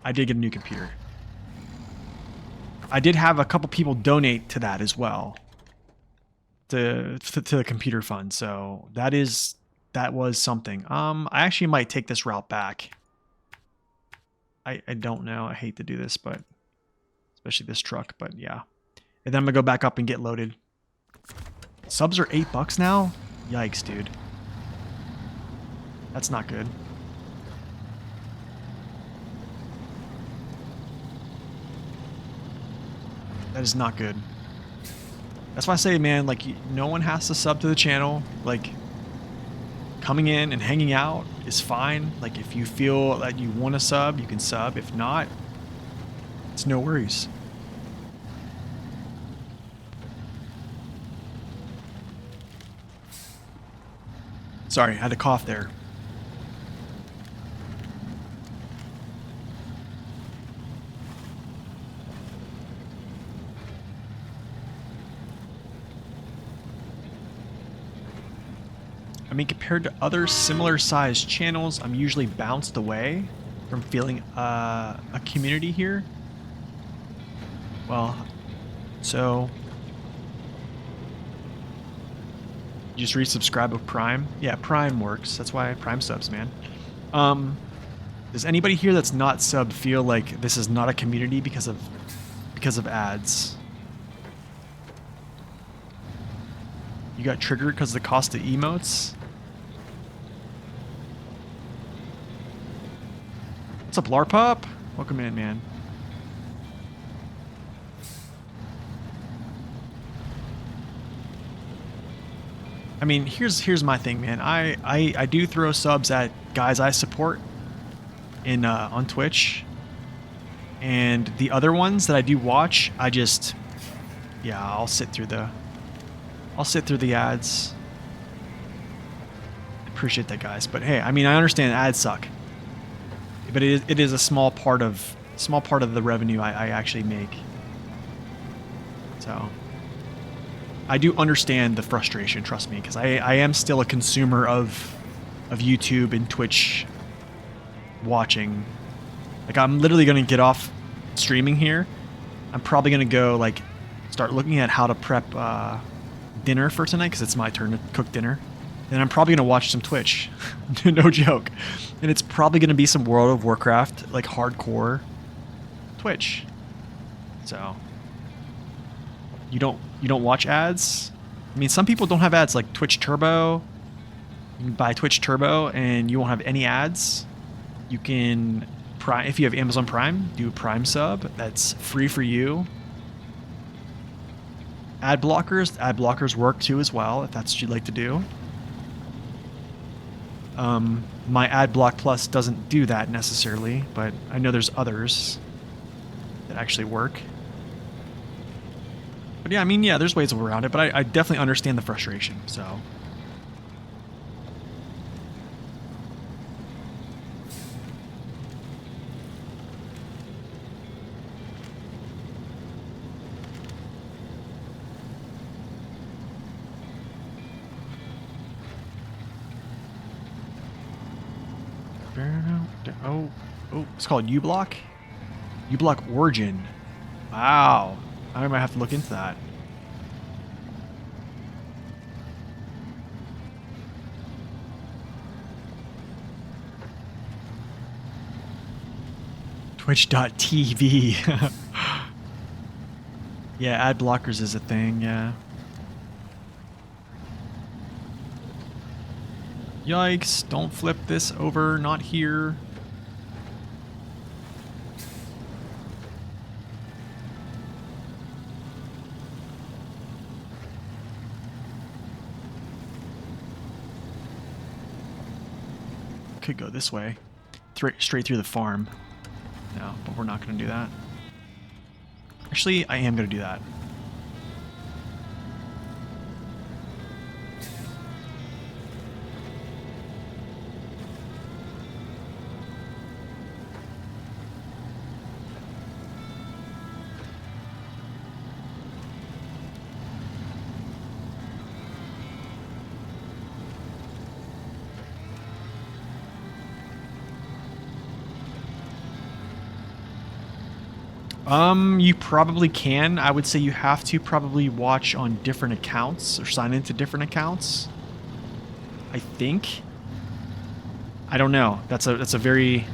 I did get a new computer. I did have a couple people donate to that as well. To the computer fund. So that was something. I actually might take this route back. I don't know. I hate to do this, but especially this truck, but yeah. And then I'm gonna go back up and get loaded. Subs are $8 now? Yikes, dude. That's not good. That is not good. That's why I say, man, like, no one has to sub to the channel. Like, coming in and hanging out is fine. Like, if you feel that you want to sub, you can sub. If not, it's no worries. Sorry, I had to cough there. I mean, compared to other similar sized channels, I'm usually bounced away from feeling a community here. Well, so you just resubscribe with Prime. Yeah, Prime works. That's why Prime subs, man. Does anybody here that's not sub feel like this is not a community because of ads? You got triggered because of the cost of emotes? What's up, Larpup? Welcome in, man. I mean, here's my thing, man. I do throw subs at guys I support in on Twitch, and the other ones that I do watch, I'll sit through the ads. Appreciate that, guys. But hey, I mean, I understand ads suck, but it is a small part of the revenue I actually make. So I do understand the frustration, trust me, because I am still a consumer of YouTube and Twitch watching. Like, I'm literally going to get off streaming here. I'm probably going to go, like, start looking at how to prep dinner for tonight, because it's my turn to cook dinner. And I'm probably going to watch some Twitch. No joke. And it's probably going to be some World of Warcraft, like, hardcore Twitch. So you don't watch ads? I mean, some people don't have ads, like Twitch Turbo. You can buy Twitch Turbo and you won't have any ads. You can Prime, if you have Amazon Prime, do a Prime sub. That's free for you. Ad blockers work too as well if that's what you'd like to do. My AdBlock Plus doesn't do that necessarily, but I know there's others that actually work. But yeah, I mean, yeah, there's ways around it, but I definitely understand the frustration, so. Oh, it's called uBlock? uBlock Origin. Wow. I might have to look into that. Twitch.tv. Yeah, ad blockers is a thing, yeah. Yikes, don't flip this over, not here. Could go this way. Straight through the farm. No, but we're not going to do that. Actually, I am going to do that. You probably can. I would say you have to probably watch on different accounts or sign into different accounts. I think. I don't know. That's a very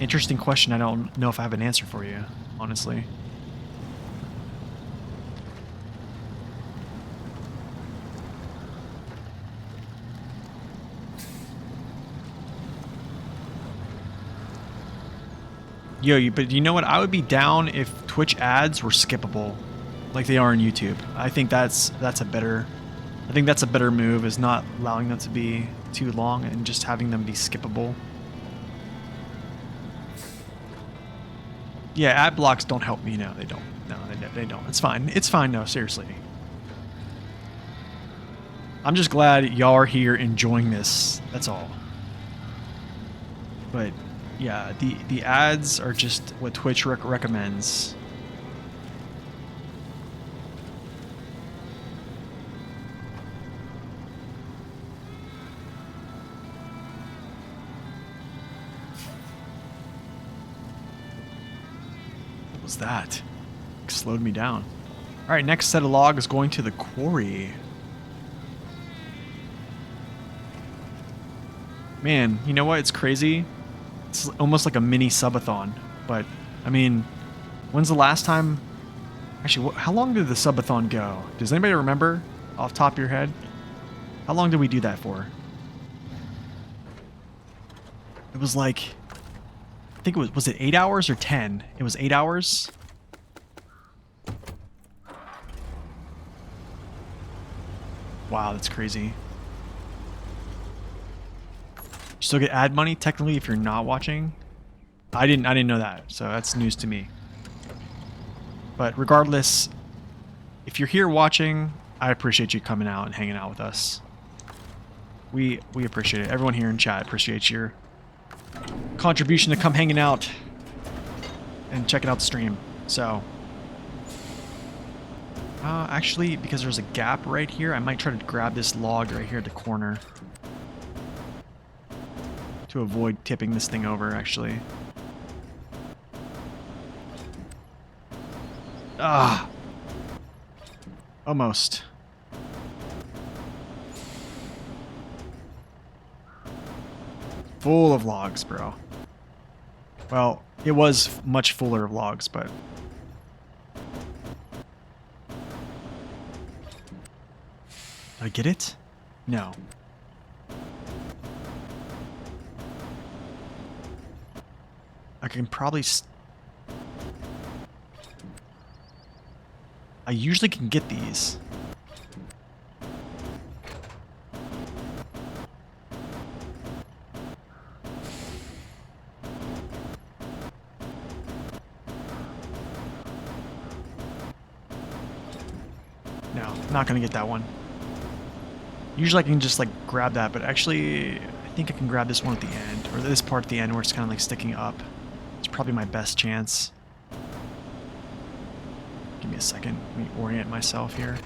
interesting question. I don't know if I have an answer for you, honestly. Yo, but you know what? I would be down if Twitch ads were skippable, like they are on YouTube. I think that's a better move, is not allowing them to be too long and just having them be skippable. Yeah, ad blocks don't help me. No, they don't. No, they don't. It's fine. It's fine. No, seriously. I'm just glad y'all are here enjoying this. That's all. But yeah, the ads are just what Twitch recommends. What was that? It slowed me down. All right, next set of logs going to the quarry. Man, you know what? It's crazy. It's almost like a mini subathon, but I mean, when's the last time? Actually, how long did the subathon go? Does anybody remember off the top of your head? How long did we do that for? It was like, I think it was it 8 hours or 10? It was 8 hours. Wow, that's crazy. You still get ad money technically if you're not watching. I didn't know that, so that's news to me. But regardless, if you're here watching, I appreciate you coming out and hanging out with us. We appreciate it. Everyone here in chat appreciates your contribution to come hanging out and checking out the stream. So, actually, because there's a gap right here, I might try to grab this log right here at the corner to avoid tipping this thing over, actually. Ah! Almost. Full of logs, bro. Well, it was much fuller of logs, but... Did I get it? No. I can probably... I usually can get these. No, not gonna get that one. Usually I can just like grab that, but actually I think I can grab this one at the end, or this part at the end where it's kind of like sticking up. It's probably my best chance. Give me a second. Let me orient myself here.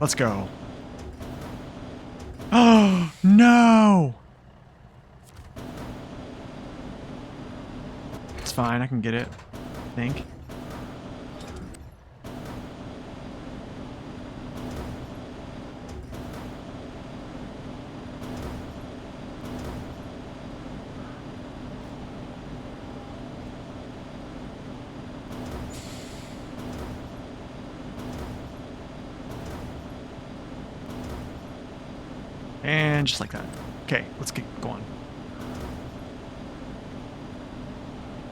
Let's go. Oh, no! It's fine, I can get it, I think. And just like that. Okay, let's get going.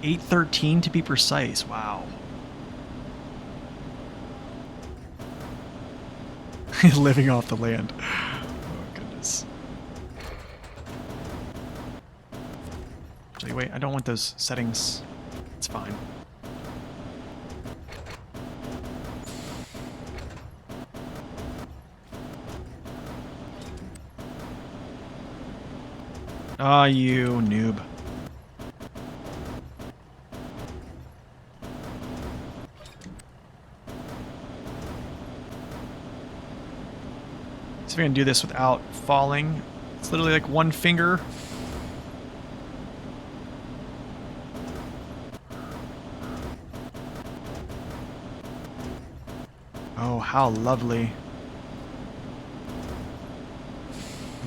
813 to be precise. Wow. Living off the land. Oh, goodness. Actually, wait, I don't want those settings. It's fine. Ah, you noob. So we're gonna do this without falling. It's literally like one finger. Oh, how lovely.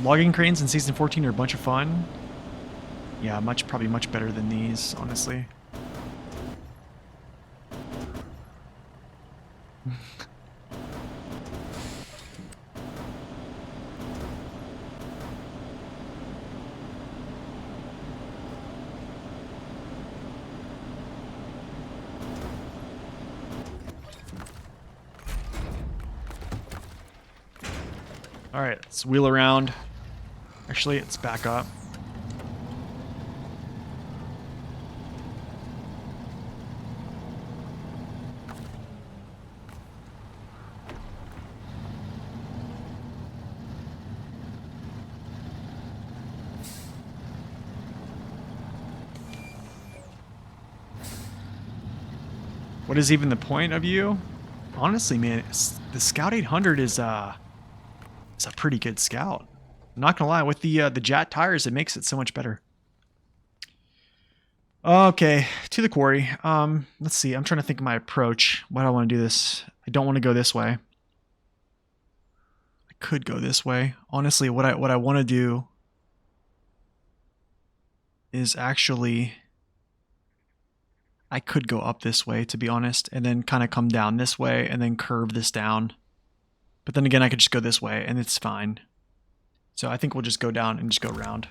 Logging cranes in Season 14 are a bunch of fun. Yeah, probably much better than these, honestly. Alright, let's wheel around. Actually, let's back up. What is even the point of you? Honestly, man, the Scout 800 is a pretty good Scout. I'm not gonna lie, with the Jet tires, it makes it so much better. Okay, to the quarry. Let's see. I'm trying to think of my approach. Why do I want to do this? I don't want to go this way. I could go this way. Honestly, what I want to do is actually, I could go up this way, to be honest, and then kind of come down this way and then curve this down. But then again, I could just go this way and it's fine. So I think we'll just go down and just go around.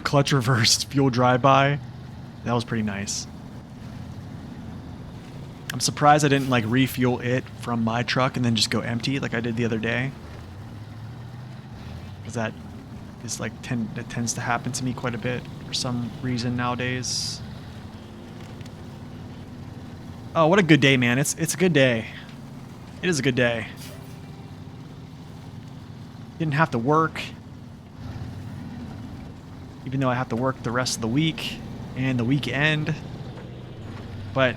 Clutch reversed, fuel drive-by. That was pretty nice. I'm surprised I didn't like refuel it from my truck and then just go empty like I did the other day. Because that is like that tends to happen to me quite a bit for some reason nowadays. Oh, what a good day, man. It's a good day. It is a good day. Didn't have to work. Even though I have to work the rest of the week and the weekend. But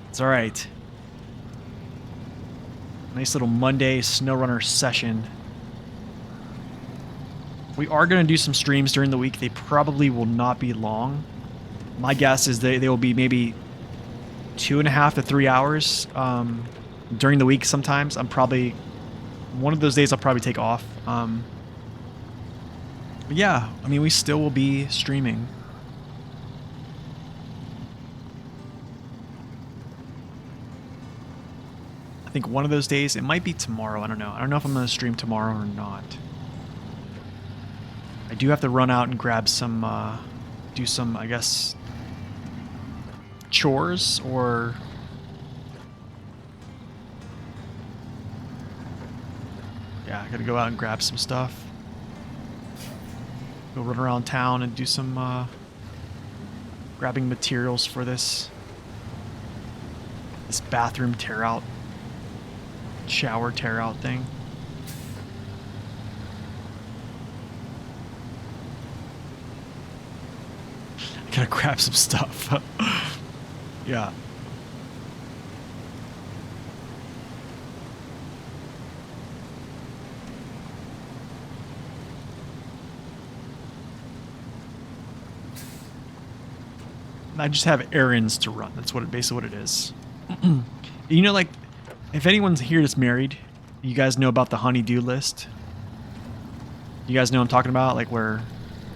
it's alright. Nice little Monday SnowRunner session. We are going to do some streams during the week. They probably will not be long. My guess is they will be maybe 2.5 to 3 hours during the week sometimes. I'm probably... one of those days I'll probably take off. But yeah, I mean, we still will be streaming. I think one of those days, it might be tomorrow, I don't know. I don't know if I'm going to stream tomorrow or not. I do have to run out and grab some, do some, I guess, chores or... Yeah, I gotta go out and grab some stuff. Go run around town and do some, grabbing materials for this bathroom tear out, shower tear out thing. I gotta grab some stuff. Yeah. I just have errands to run. That's basically what it is. You know, like, if anyone's here that's married, you guys know about the honey-do list? You guys know what I'm talking about? Like, where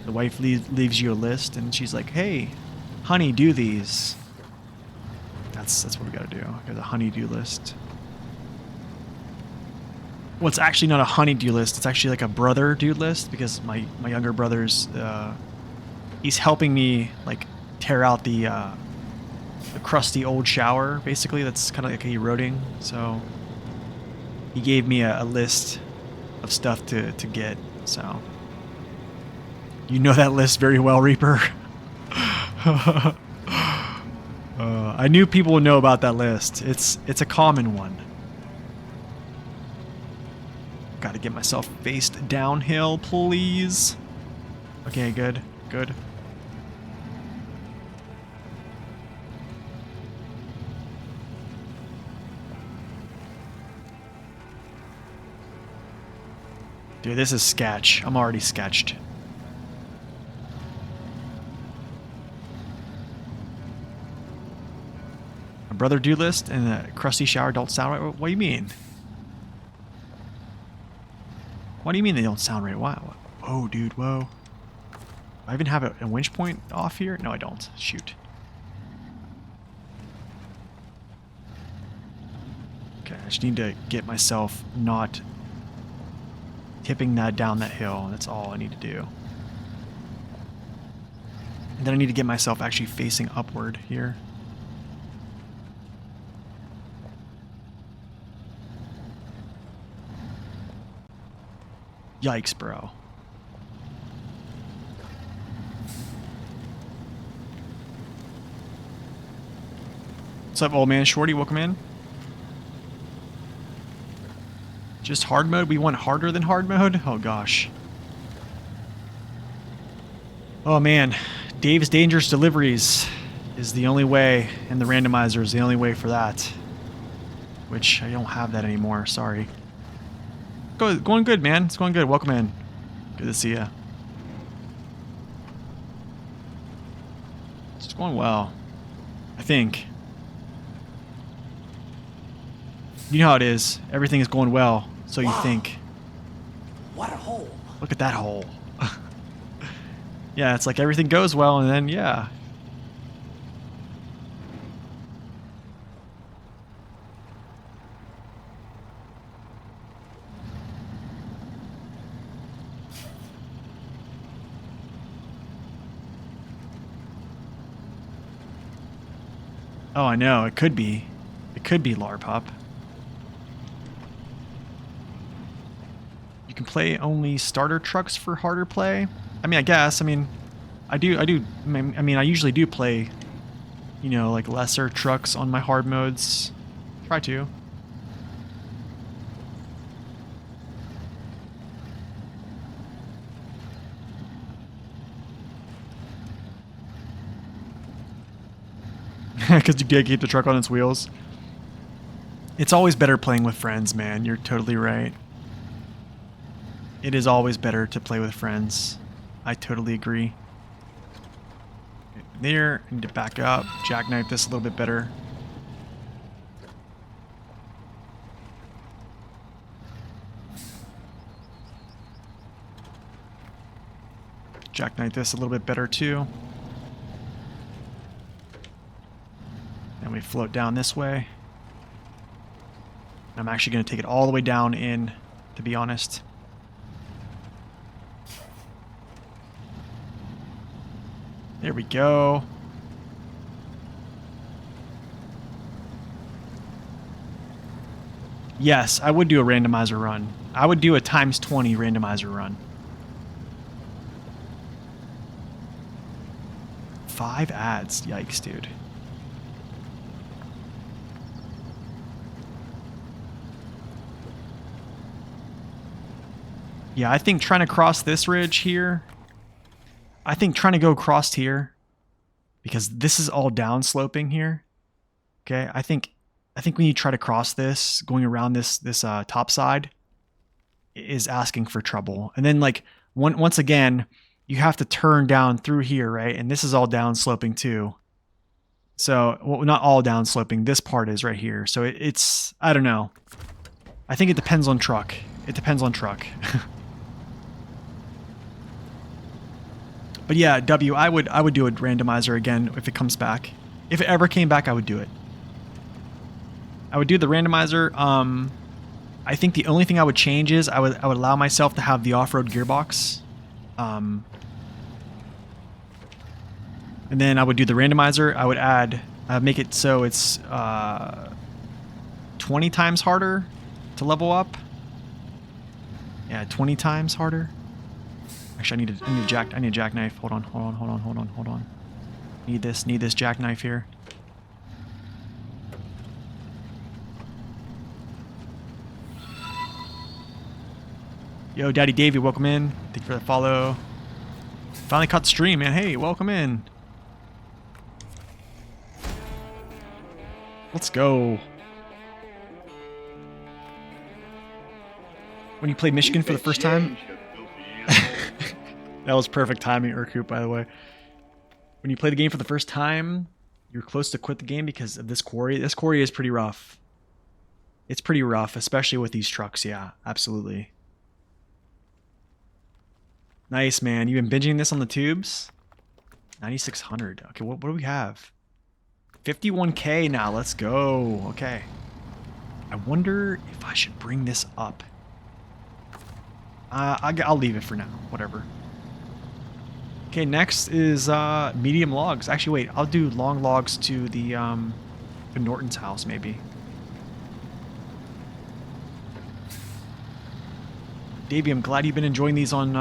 the wife leaves you a list, and she's like, hey, honey, do these. That's what we gotta do. Got the honey-do list. Well, it's actually not a honey-do list. It's actually like a brother-do list, because my younger brother's, he's helping me, like, tear out the crusty old shower, basically. That's kind of like eroding. So he gave me a list of stuff to get. So you know that list very well, Reaper. I knew people would know about that list. It's a common one. Got to get myself faced downhill, please. Okay, good. Dude, this is sketch. I'm already sketched. A brother do list and a crusty shower don't sound right. What do you mean? What do you mean they don't sound right? Why? Whoa, dude, whoa. Do I even have a winch point off here? No, I don't. Shoot. Okay, I just need to get myself not tipping that down that hill. That's all I need to do. And then I need to get myself actually facing upward here. Yikes, bro. What's up, old man Shorty? Welcome in. Just hard mode? We want harder than hard mode? Oh, gosh. Oh, man. Dave's Dangerous Deliveries is the only way, and the randomizer is the only way for that. Which, I don't have that anymore. Sorry. Going good, man. It's going good. Welcome in. Good to see ya. It's going well. I think. You know how it is. Everything is going well, so you think. What a hole. Look at that hole. Yeah, it's like everything goes well, and then, yeah. Oh, I know. It could be. It could be LARPup. You can play only starter trucks for harder play. I mean, I guess. I mean, I usually do play, you know, like lesser trucks on my hard modes. Try to. Because you gotta keep the truck on its wheels. It's always better playing with friends, man. You're totally right. It is always better to play with friends. I totally agree. There, I need to back up, jackknife this a little bit better. Jackknife this a little bit better too. And we float down this way. I'm actually going to take it all the way down in, to be honest. There we go. Yes, I would do a randomizer run. I would do a times 20 randomizer run. 5 ads. Yikes, dude. Yeah, I think trying to cross this ridge here. I think trying to go across here, because this is all downsloping here. Okay, I think when you try to cross this, going around this top side, is asking for trouble. And then like once again, you have to turn down through here, right? And this is all downsloping too. So, well, not all downsloping. This part is right here. So it's I don't know. I think it depends on truck. It depends on truck. But yeah, W, I would do a randomizer again if it comes back. If it ever came back, I would do it. I would do the randomizer. I think the only thing I would change is I would allow myself to have the off-road gearbox. And then I would do the randomizer. I would add make it so it's 20 times harder to level up. Yeah, 20 times harder. Actually, I need a jackknife. Hold on. Need this jackknife here. Yo, Daddy Davey, welcome in. Thank you for the follow. Finally caught the stream, man. Hey, welcome in. Let's go. When you played Michigan for the first time? That was perfect timing, Urkut, by the way. When you play the game for the first time, you're close to quit the game because of this quarry. This quarry is pretty rough. It's pretty rough, especially with these trucks. Yeah, absolutely. Nice, man. You've been binging this on the tubes? 9,600. Okay, what do we have? 51K now. Let's go. Okay. I wonder if I should bring this up. I'll leave it for now. Whatever. Okay, next is medium logs. Actually, wait. I'll do long logs to the Norton's house, maybe. Davey, I'm glad you've been enjoying these on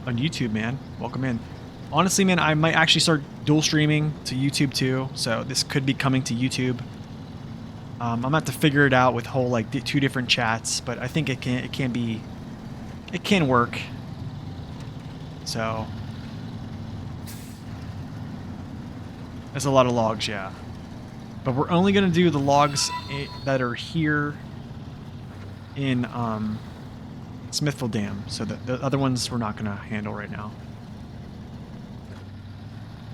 YouTube, man. Welcome in. Honestly, man, I might actually start dual streaming to YouTube too, so this could be coming to YouTube. I'm gonna have to figure it out with whole like 2 different chats, but I think it can work. So there's a lot of logs, yeah. But we're only gonna do the logs that are here in Smithville Dam, so the other ones we're not gonna handle right now.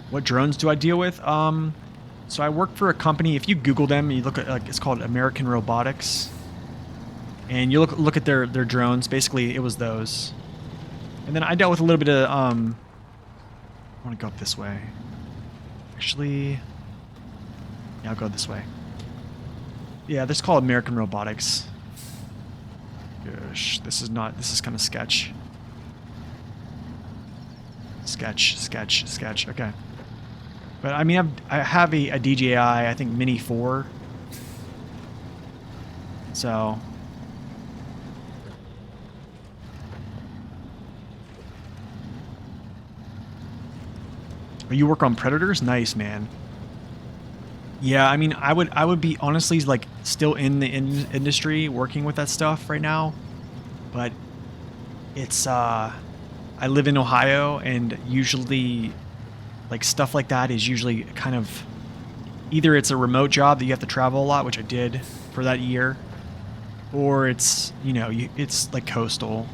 What drones do I deal with? So I work for a company. If you Google them, you look at it's called American Robotics, and you look at their drones. Basically, it was those. And then I dealt with a little bit of I want to go up this way. Actually, yeah, I'll go this way. Yeah, this is called American Robotics. Gosh, this is kind of sketch. Sketch. Okay. But I mean, I have a DJI, I think Mini 4. So. You work on Predators? Nice, man. Yeah, I mean, I would be honestly like still in the industry working with that stuff right now, but it's I live in Ohio, and usually like stuff like that is usually kind of either it's a remote job that you have to travel a lot, which I did for that year, or it's it's like coastal,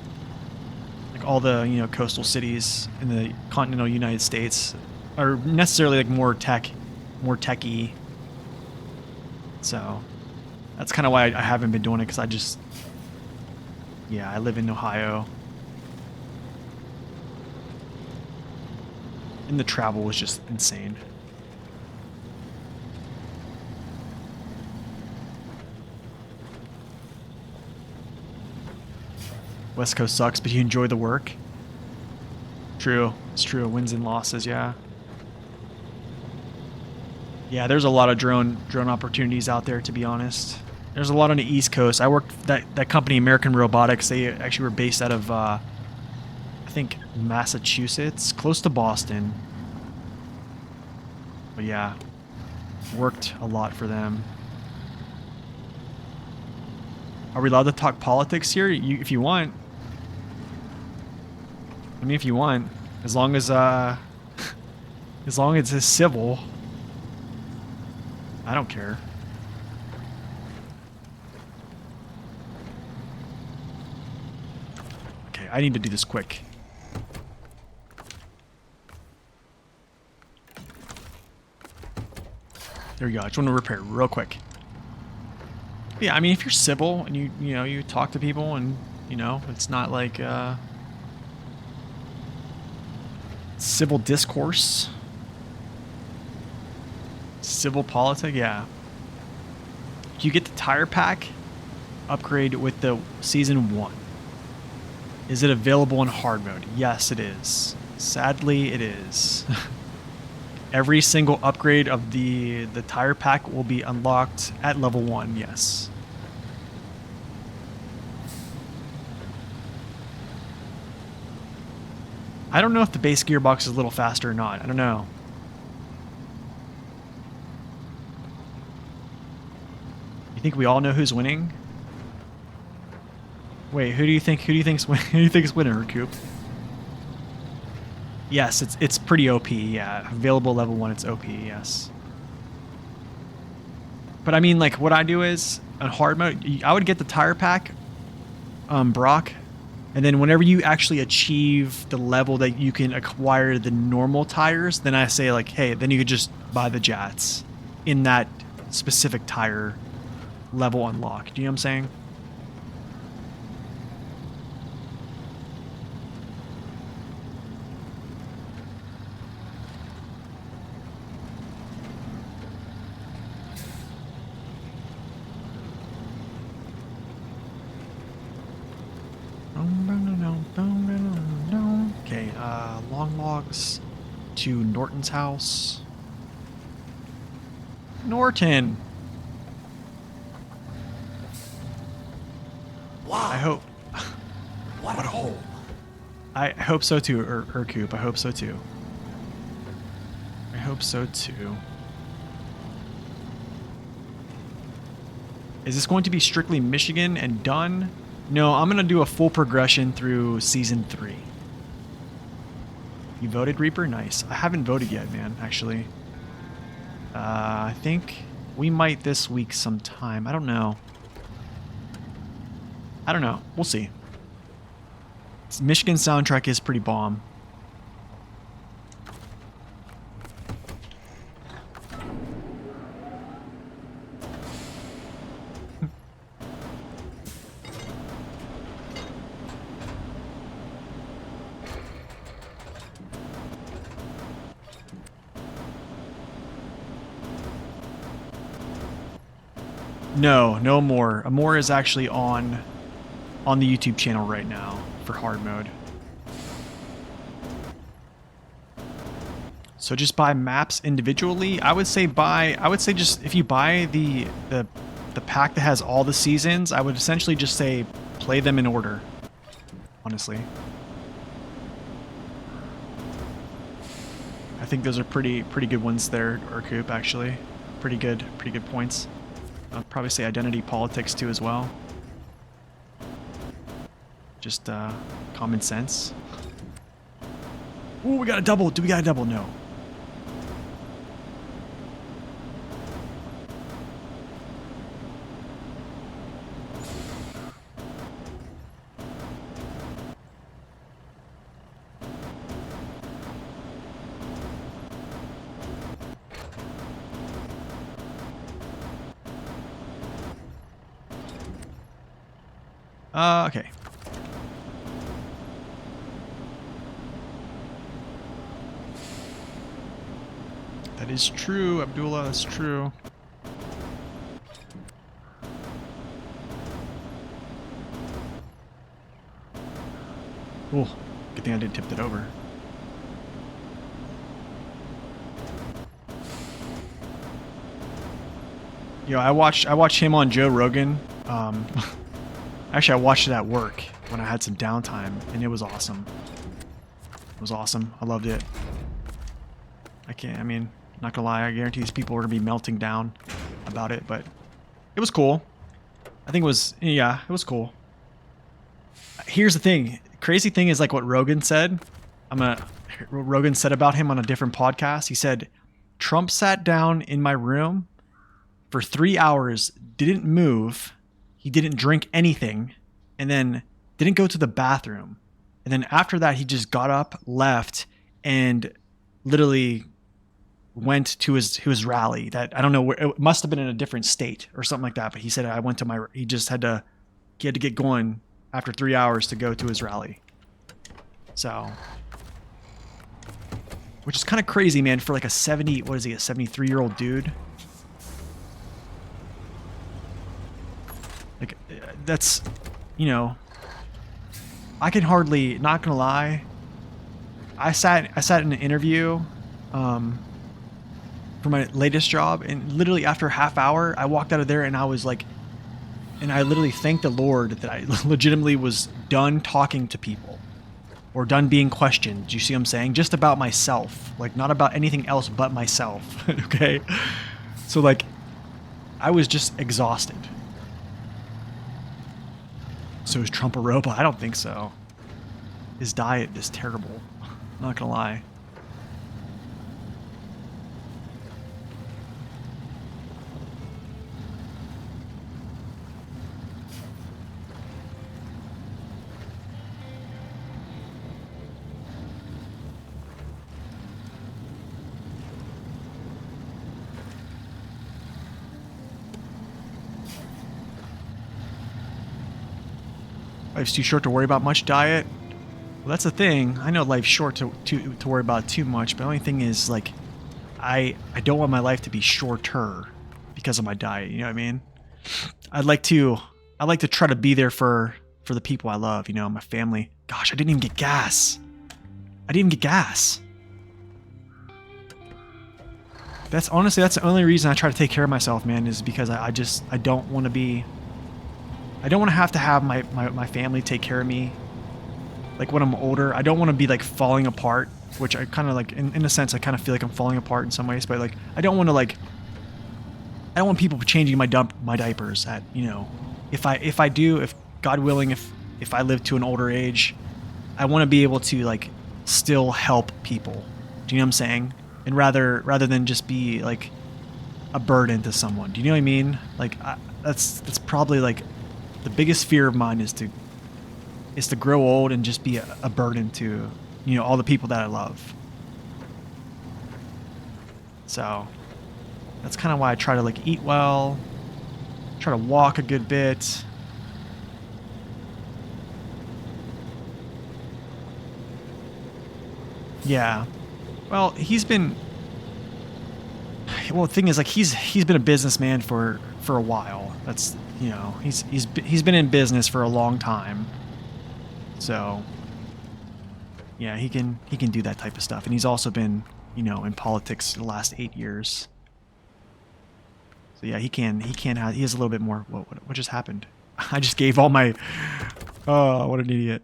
like all the coastal cities in the continental United States are necessarily like more techy. So that's kind of why I haven't been doing it, because I live in Ohio. And the travel was just insane. West Coast sucks, but you enjoy the work. True. It's true. Wins and losses, yeah. Yeah, there's a lot of drone opportunities out there, to be honest. There's a lot on the East Coast. I worked that company, American Robotics. They actually were based out of I think Massachusetts, close to Boston. But yeah, worked a lot for them. Are we allowed to talk politics here? If you want. I mean, if you want, as long as as long as it's civil. I don't care. Okay, I need to do this quick. There we go. I just want to repair real quick. Yeah, I mean, if you're civil and you talk to people and it's not like civil discourse, civil politic, yeah. You get the tire pack upgrade with the season 1. Is it available in hard mode? Yes, it is. Sadly, it is. Every single upgrade of the tire pack will be unlocked at level 1, yes. I don't know if the base gearbox is a little faster or not. I don't know. You think we all know who's winning? Wait, who do you think's winning, Recoup? Yes, it's pretty OP, yeah. Available level 1, it's OP, yes. But I mean, like, what I do is, on hard mode, I would get the tire pack, Brock, and then whenever you actually achieve the level that you can acquire the normal tires, then I say, like, hey, then you could just buy the Jats in that specific tire level unlock. Do you know what I'm saying? Okay, long logs to Norton's house. Norton! Wow. I hope... What a hole. I hope so too, Urcoop. I hope so too. I hope so too. Is this going to be strictly Michigan and done? No, I'm going to do a full progression through Season 3. You voted, Reaper? Nice. I haven't voted yet, man, actually. I think we might this week sometime. I don't know. I don't know. We'll see. Michigan soundtrack is pretty bomb. No more. Amore is actually on the YouTube channel right now for hard mode. So just buy maps individually. I would say just if you buy the pack that has all the seasons, I would essentially just say play them in order. Honestly. I think those are pretty good ones there, Urcoop, actually. Pretty good points. I'd probably say identity politics too as well. Just common sense. Ooh, we got a double. Do we got a double? No. Okay. That is true, Abdullah, that's true. Oh, good thing I didn't tip it over. Yo, I watched him on Joe Rogan. Actually, I watched it at work when I had some downtime, and it was awesome. It was awesome. I loved it. I mean, not gonna lie, I guarantee these people are gonna be melting down about it, but it was cool. I think it was, yeah, it was cool. Here's the thing. Crazy thing is like what Rogan said. Rogan said about him on a different podcast. He said, Trump sat down in my room for 3 hours, didn't move, he didn't drink anything, and then didn't go to the bathroom. And then after that, he just got up, left, and literally went to his rally. That I don't know where, it must have been in a different state or something like that. But he said I went to my. He had to get going after 3 hours to go to his rally. So, which is kind of crazy, man, for like a 73-year-old dude. Like, that's, you know, I can hardly, not gonna lie, I sat in an interview for my latest job, and literally after a half hour, I walked out of there and I was like, and I literally thanked the Lord that I legitimately was done talking to people or done being questioned. Do you see what I'm saying? Just about myself, like not about anything else but myself. Okay. So like, I was just exhausted. So is Trump a robot? I don't think so. His diet is terrible. Not gonna lie. Life's too short to worry about much diet. Well, that's the thing. I know life's short to worry about too much, but the only thing is, like, I don't want my life to be shorter because of my diet. You know what I mean? I'd like to try to be there for the people I love. You know, my family. Gosh, I didn't even get gas. That's honestly, that's the only reason I try to take care of myself, man, is because I don't want to have my family take care of me. Like when I'm older, I don't want to be like falling apart, which I kind of like, in a sense, I kind of feel like I'm falling apart in some ways, but like, I don't want people changing my diapers at, you know, if God willing, if I live to an older age, I want to be able to like still help people. Do you know what I'm saying? And rather than just be like a burden to someone. Do you know what I mean? Like that's probably like the biggest fear of mine is to grow old and just be a burden to, you know, all the people that I love. So that's kind of why I try to like eat well, try to walk a good bit. Yeah. Well, the thing is, like, he's been a businessman for a while. That's, you know, he's been in business for a long time. So, yeah, he can do that type of stuff, and he's also been, you know, in politics the last 8 years. So yeah, he has a little bit more. What just happened? I just gave all my. Oh, what an idiot!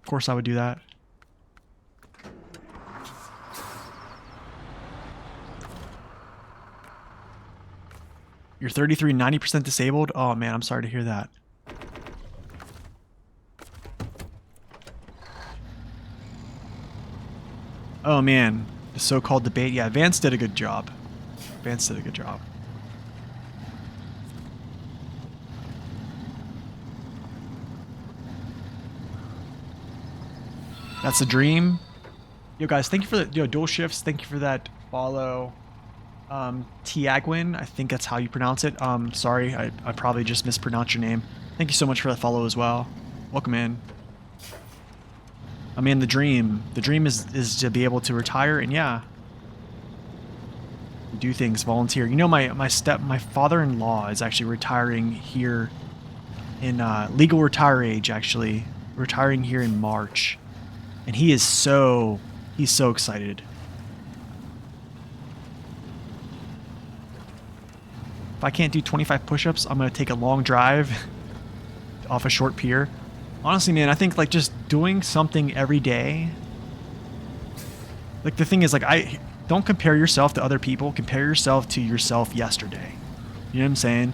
Of course, I would do that. You're 33, 90% disabled? Oh man, I'm sorry to hear that. Oh man, the so-called debate. Yeah, Vance did a good job. That's a dream. Yo guys, thank you for the dual shifts. Thank you for that follow. Tiagwin, I think that's how you pronounce it. Sorry, I probably just mispronounced your name. Thank you so much for that follow as well. Welcome in. I mean, the dream is to be able to retire and yeah, do things, volunteer. You know, my father-in-law is actually retiring here in legal retire age, actually retiring here in March, and he's so excited. If I can't do 25 push-ups, I'm gonna take a long drive off a short pier. Honestly, man, I think like just doing something every day. Like the thing is, like, I don't compare yourself to other people. Compare yourself to yourself yesterday. You know what I'm saying?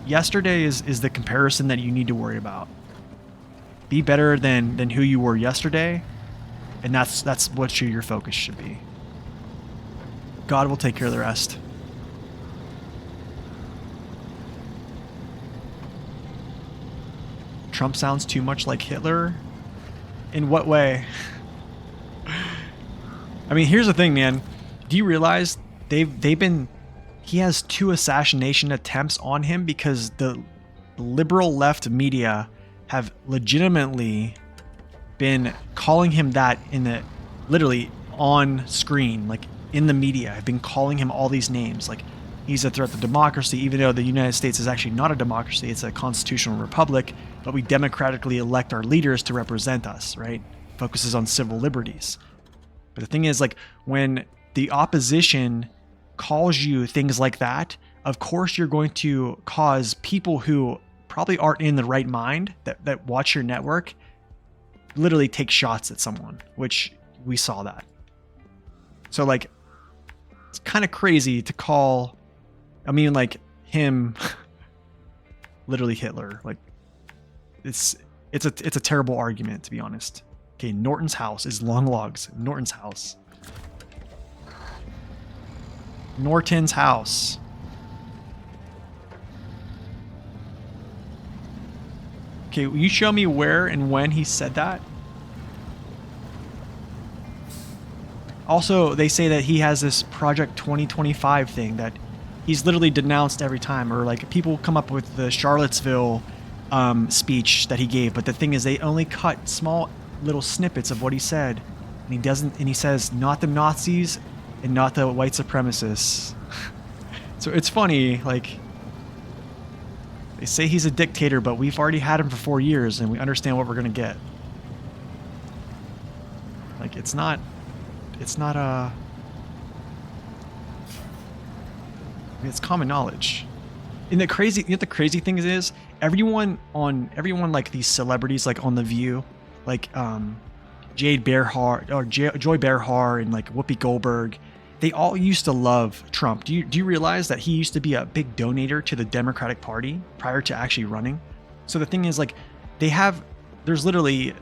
Yesterday is the comparison that you need to worry about. Be better than who you were yesterday, and that's what your focus should be. God will take care of the rest. Trump sounds too much like Hitler. In what way? I mean, here's the thing, man. Do you realize he has 2 assassination attempts on him because the liberal left media have legitimately been calling him that literally on screen, like in the media, have been calling him all these names. Like he's a threat to democracy, even though the United States is actually not a democracy. It's a constitutional republic, but we democratically elect our leaders to represent us, right? Focuses on civil liberties. But the thing is, like, when the opposition calls you things like that, of course you're going to cause people who probably aren't in the right mind that watch your network literally take shots at someone, which we saw that. So, like, it's kind of crazy to call, I mean, like, him literally Hitler. Like, it's a terrible argument, to be honest. Okay, Norton's house is long logs. Norton's house. Norton's house. Okay, will you show me where and when he said that? Also, they say that he has this Project 2025 thing that he's literally denounced every time, or like people come up with the Charlottesville speech that he gave, but the thing is they only cut small little snippets of what he said, and he says not the Nazis and not the white supremacists. So it's funny, like, they say he's a dictator, but we've already had him for 4 years and we understand what we're gonna get. Like, it's not I mean, it's common knowledge. And the crazy thing is everyone like these celebrities, like on The View, like Joy Behar and like Whoopi Goldberg, they all used to love Trump. Do you realize that he used to be a big donator to the Democratic Party prior to actually running? So the thing is, like, there's literally,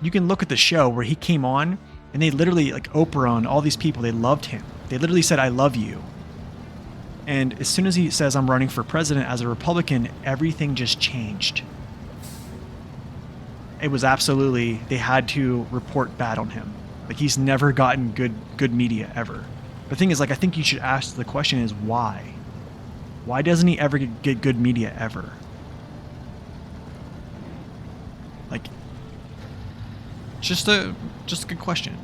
you can look at the show where he came on and they literally, like Oprah and all these people, they loved him. They literally said, "I love you." And as soon as he says, "I'm running for president as a Republican," everything just changed. It was absolutely, they had to report bad on him. Like, he's never gotten good media ever. The thing is, like, I think you should ask the question is why? Why doesn't he ever get good media ever? Like, just a good question.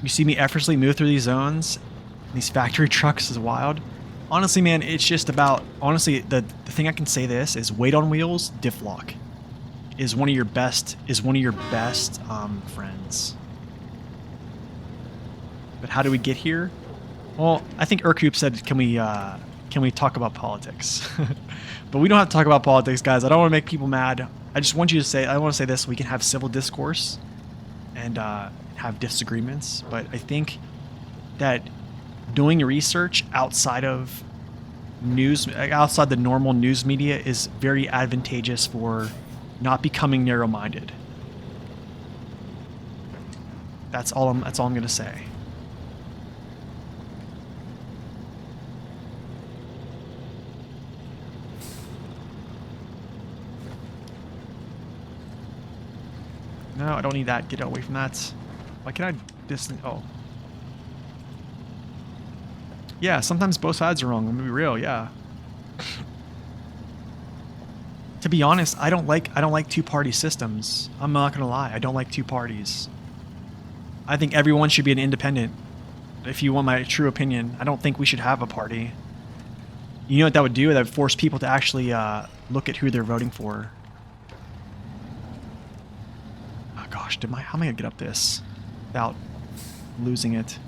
You see me effortlessly move through these zones. These factory trucks is wild. Honestly, man, it's just about, honestly, the thing I can say this is weight on wheels, diff lock is one of your best friends. But how do we get here? Well, I think Urkoop said, can we talk about politics? But we don't have to talk about politics, guys. I don't want to make people mad. I just want you to say, I want to say this, we can have civil discourse and have disagreements, but I think that doing research outside of news, outside the normal news media, is very advantageous for not becoming narrow-minded. That's all I'm going to say. No, I don't need that. Get away from that. Why can I distance? Oh. Yeah, sometimes both sides are wrong. I'm gonna be real, yeah. To be honest, I don't like two-party systems. I'm not gonna lie. I don't like two parties. I think everyone should be an independent. If you want my true opinion, I don't think we should have a party. You know what that would do? That would force people to actually look at who they're voting for. Oh gosh, how am I gonna get up this without losing it?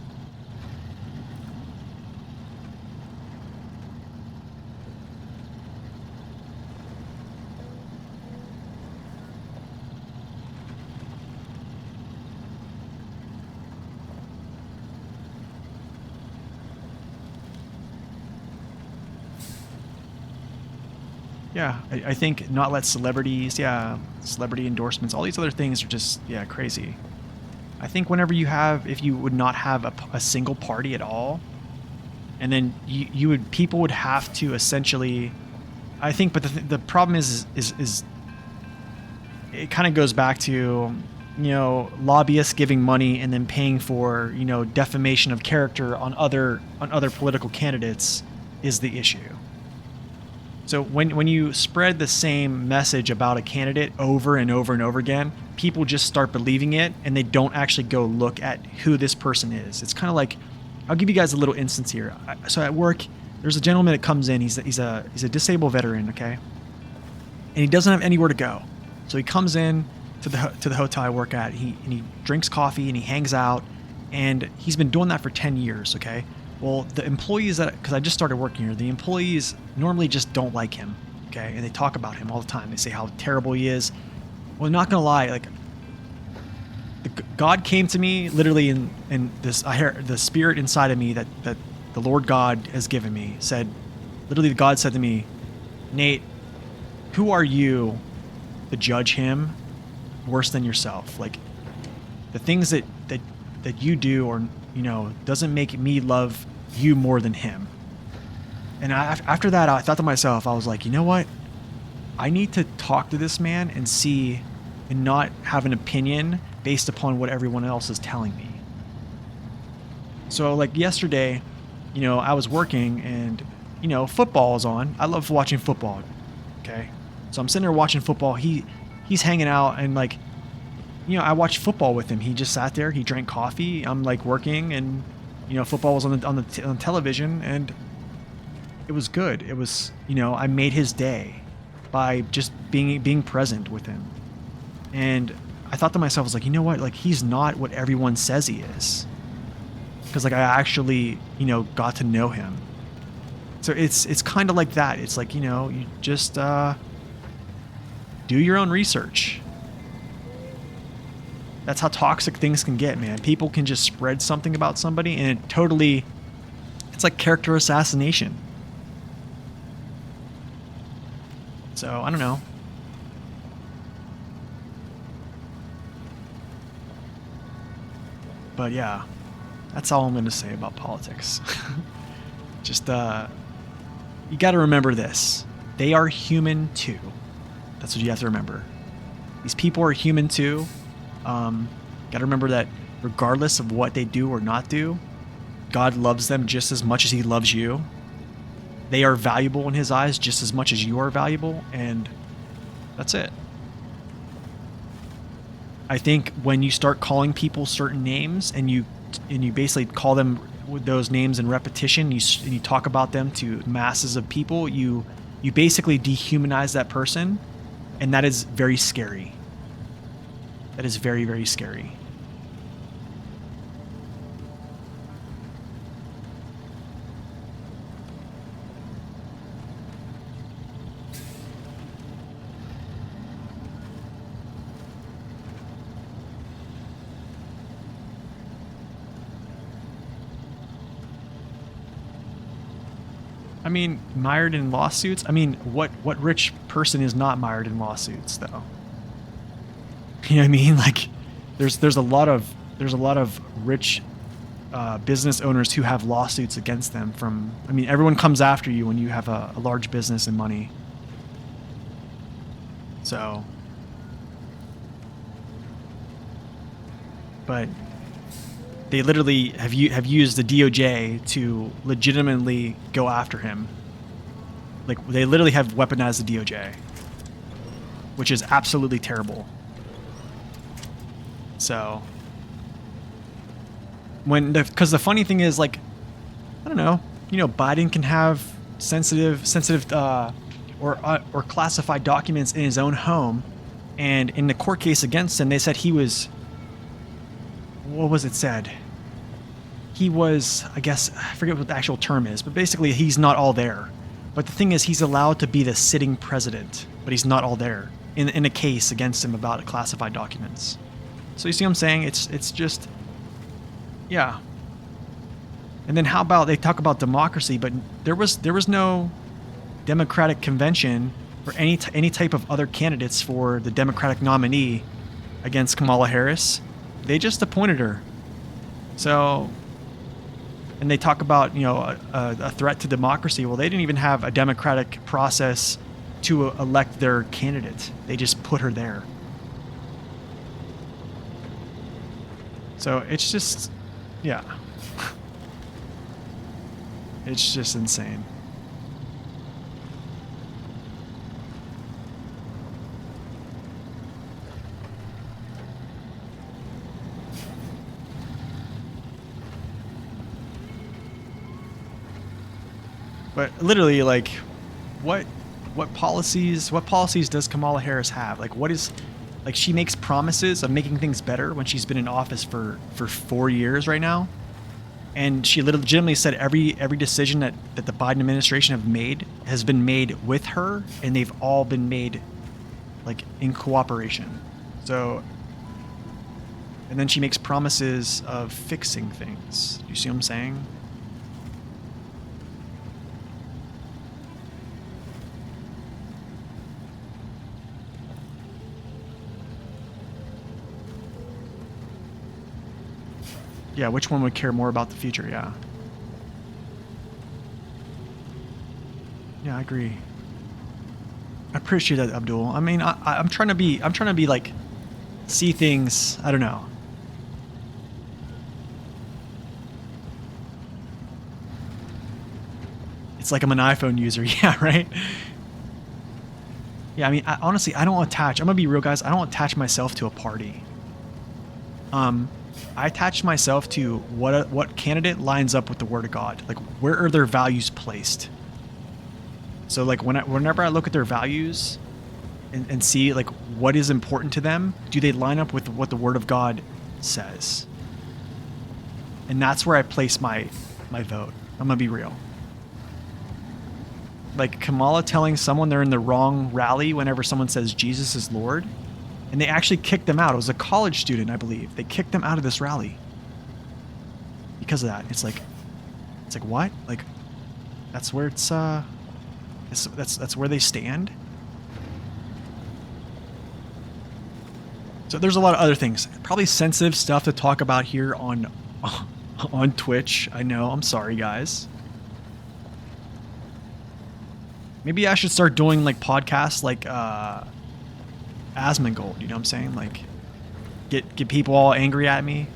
Yeah, I think not let celebrities, celebrity endorsements, all these other things are just, crazy. I think whenever if you would not have a single party at all, and then people would have to essentially, I think, but the problem is it kind of goes back to, lobbyists giving money and then paying for, defamation of character on other political candidates is the issue. So when you spread the same message about a candidate over and over and over again, people just start believing it and they don't actually go look at who this person is. It's kind of like, I'll give you guys a little instance here. So at work, there's a gentleman that comes in. He's a disabled veteran, okay, and he doesn't have anywhere to go. So he comes in to the hotel I work at. He drinks coffee and he hangs out, and he's been doing that for 10 years, okay. Well, the employees because I just started working here, the employees normally just don't like him, okay? And they talk about him all the time. They say how terrible he is. Well, I'm not gonna lie, like, God came to me literally in this. I hear the spirit inside of me that the Lord God has given me said, literally, God said to me, Nate, who are you to judge him worse than yourself? Like, the things that you do, or doesn't make me love you more than him. And after that, I thought to myself, I was like, you know what? I need to talk to this man and see, and not have an opinion based upon what everyone else is telling me. So like yesterday, I was working and, football is on. I love watching football. Okay. So I'm sitting there watching football. He's hanging out, and like, I watched football with him. He just sat there. He drank coffee. I'm like working, and football was on the television, and it was good. It was, I made his day by just being present with him. And I thought to myself, I was like, you know what? Like, he's not what everyone says he is, because like I actually got to know him. So it's kind of like that. It's like, you just do your own research. That's how toxic things can get, man. People can just spread something about somebody, and it's like character assassination. So, I don't know. But yeah, that's all I'm going to say about politics. Just, you got to remember this. They are human too. That's what you have to remember. These people are human too. Got to remember that regardless of what they do or not do, God loves them just as much as he loves you. They are valuable in his eyes just as much as you are valuable, and that's it. I think when you start calling people certain names and you basically call them with those names in repetition, and you talk about them to masses of people, you basically dehumanize that person, and that is very scary. That is very, very scary. I mean, mired in lawsuits? I mean, what rich person is not mired in lawsuits, though? You know what I mean? Like, there's a lot of rich business owners who have lawsuits against them from. I mean, everyone comes after you when you have a large business and money. So, but they literally have used the DOJ to legitimately go after him. Like, they literally have weaponized the DOJ, which is absolutely terrible. So, because the funny thing is, like, I don't know, Biden can have sensitive or classified documents in his own home, and in the court case against him, they said he was. What was it said? He was, I guess, I forget what the actual term is, but basically he's not all there. But the thing is, he's allowed to be the sitting president, but he's not all there in a case against him about classified documents. So you see what I'm saying? It's just, yeah. And then how about they talk about democracy, but there was no Democratic convention or any type of other candidates for the Democratic nominee against Kamala Harris. They just appointed her. So, and they talk about, you know, a threat to democracy. Well, they didn't even have a democratic process to elect their candidate. They just put her there. So it's just, yeah. It's just insane. But literally, like, what policies does Kamala Harris have? Like, what is, like, she makes promises of making things better when she's been in office for 4 years right now, and she legitimately said every decision that the Biden administration has been made with her, and they've all been made like in cooperation. So, and then she makes promises of fixing things. You see what I'm saying? Yeah, which one would care more about the future? Yeah. Yeah, I agree. I appreciate that, Abdul. I mean, I'm trying to be like, see things. I don't know. It's like I'm an iPhone user. Yeah, right. Yeah, I mean, honestly, I don't attach. I'm gonna be real, guys. I don't attach myself to a party. I attach myself to what candidate lines up with the Word of God. Like, where are their values placed? So, like, whenever I look at their values and see, like, what is important to them, do they line up with what the Word of God says? And that's where I place my vote. I'm gonna be real. Like, Kamala telling someone they're in the wrong rally whenever someone says Jesus is Lord. And they actually kicked them out. It was a college student, I believe. They kicked them out of this rally because of that. It's like what? Like, that's where that's where they stand. So there's a lot of other things, probably sensitive stuff to talk about here on Twitch. I know. I'm sorry, guys. Maybe I should start doing like podcasts like Asmongold, you know what I'm saying? Like, get people all angry at me.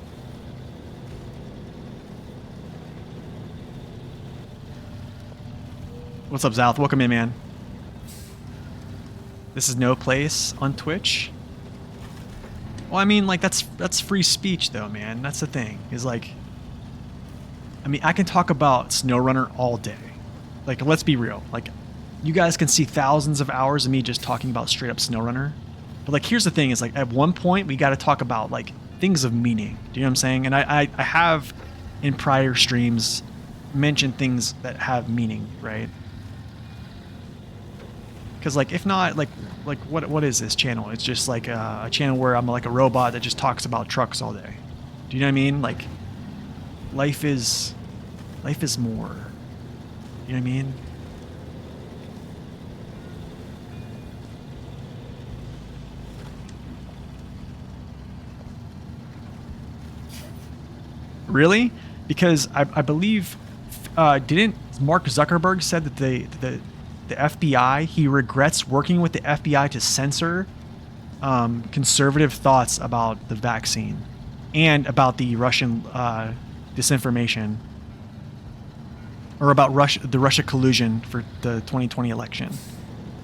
What's up, Zalth? Welcome in, man. This is no place on Twitch. Well, I mean, like, that's free speech, though, man. That's the thing. Is like, I mean, I can talk about SnowRunner all day. Like, let's be real. Like, you guys can see thousands of hours of me just talking about straight up SnowRunner. But, like, here's the thing is, like, at one point we got to talk about, like, things of meaning. Do you know what I'm saying? And I have in prior streams mentioned things that have meaning, right? Because, like, if not, like what is this channel? It's just like a channel where I'm like a robot that just talks about trucks all day. Do you know what I mean? Like, life is more. You know what I mean? Really? Because I believe didn't Mark Zuckerberg said that the FBI, he regrets working with the FBI to censor conservative thoughts about the vaccine and about the Russian disinformation, or about the Russia collusion for the 2020 election.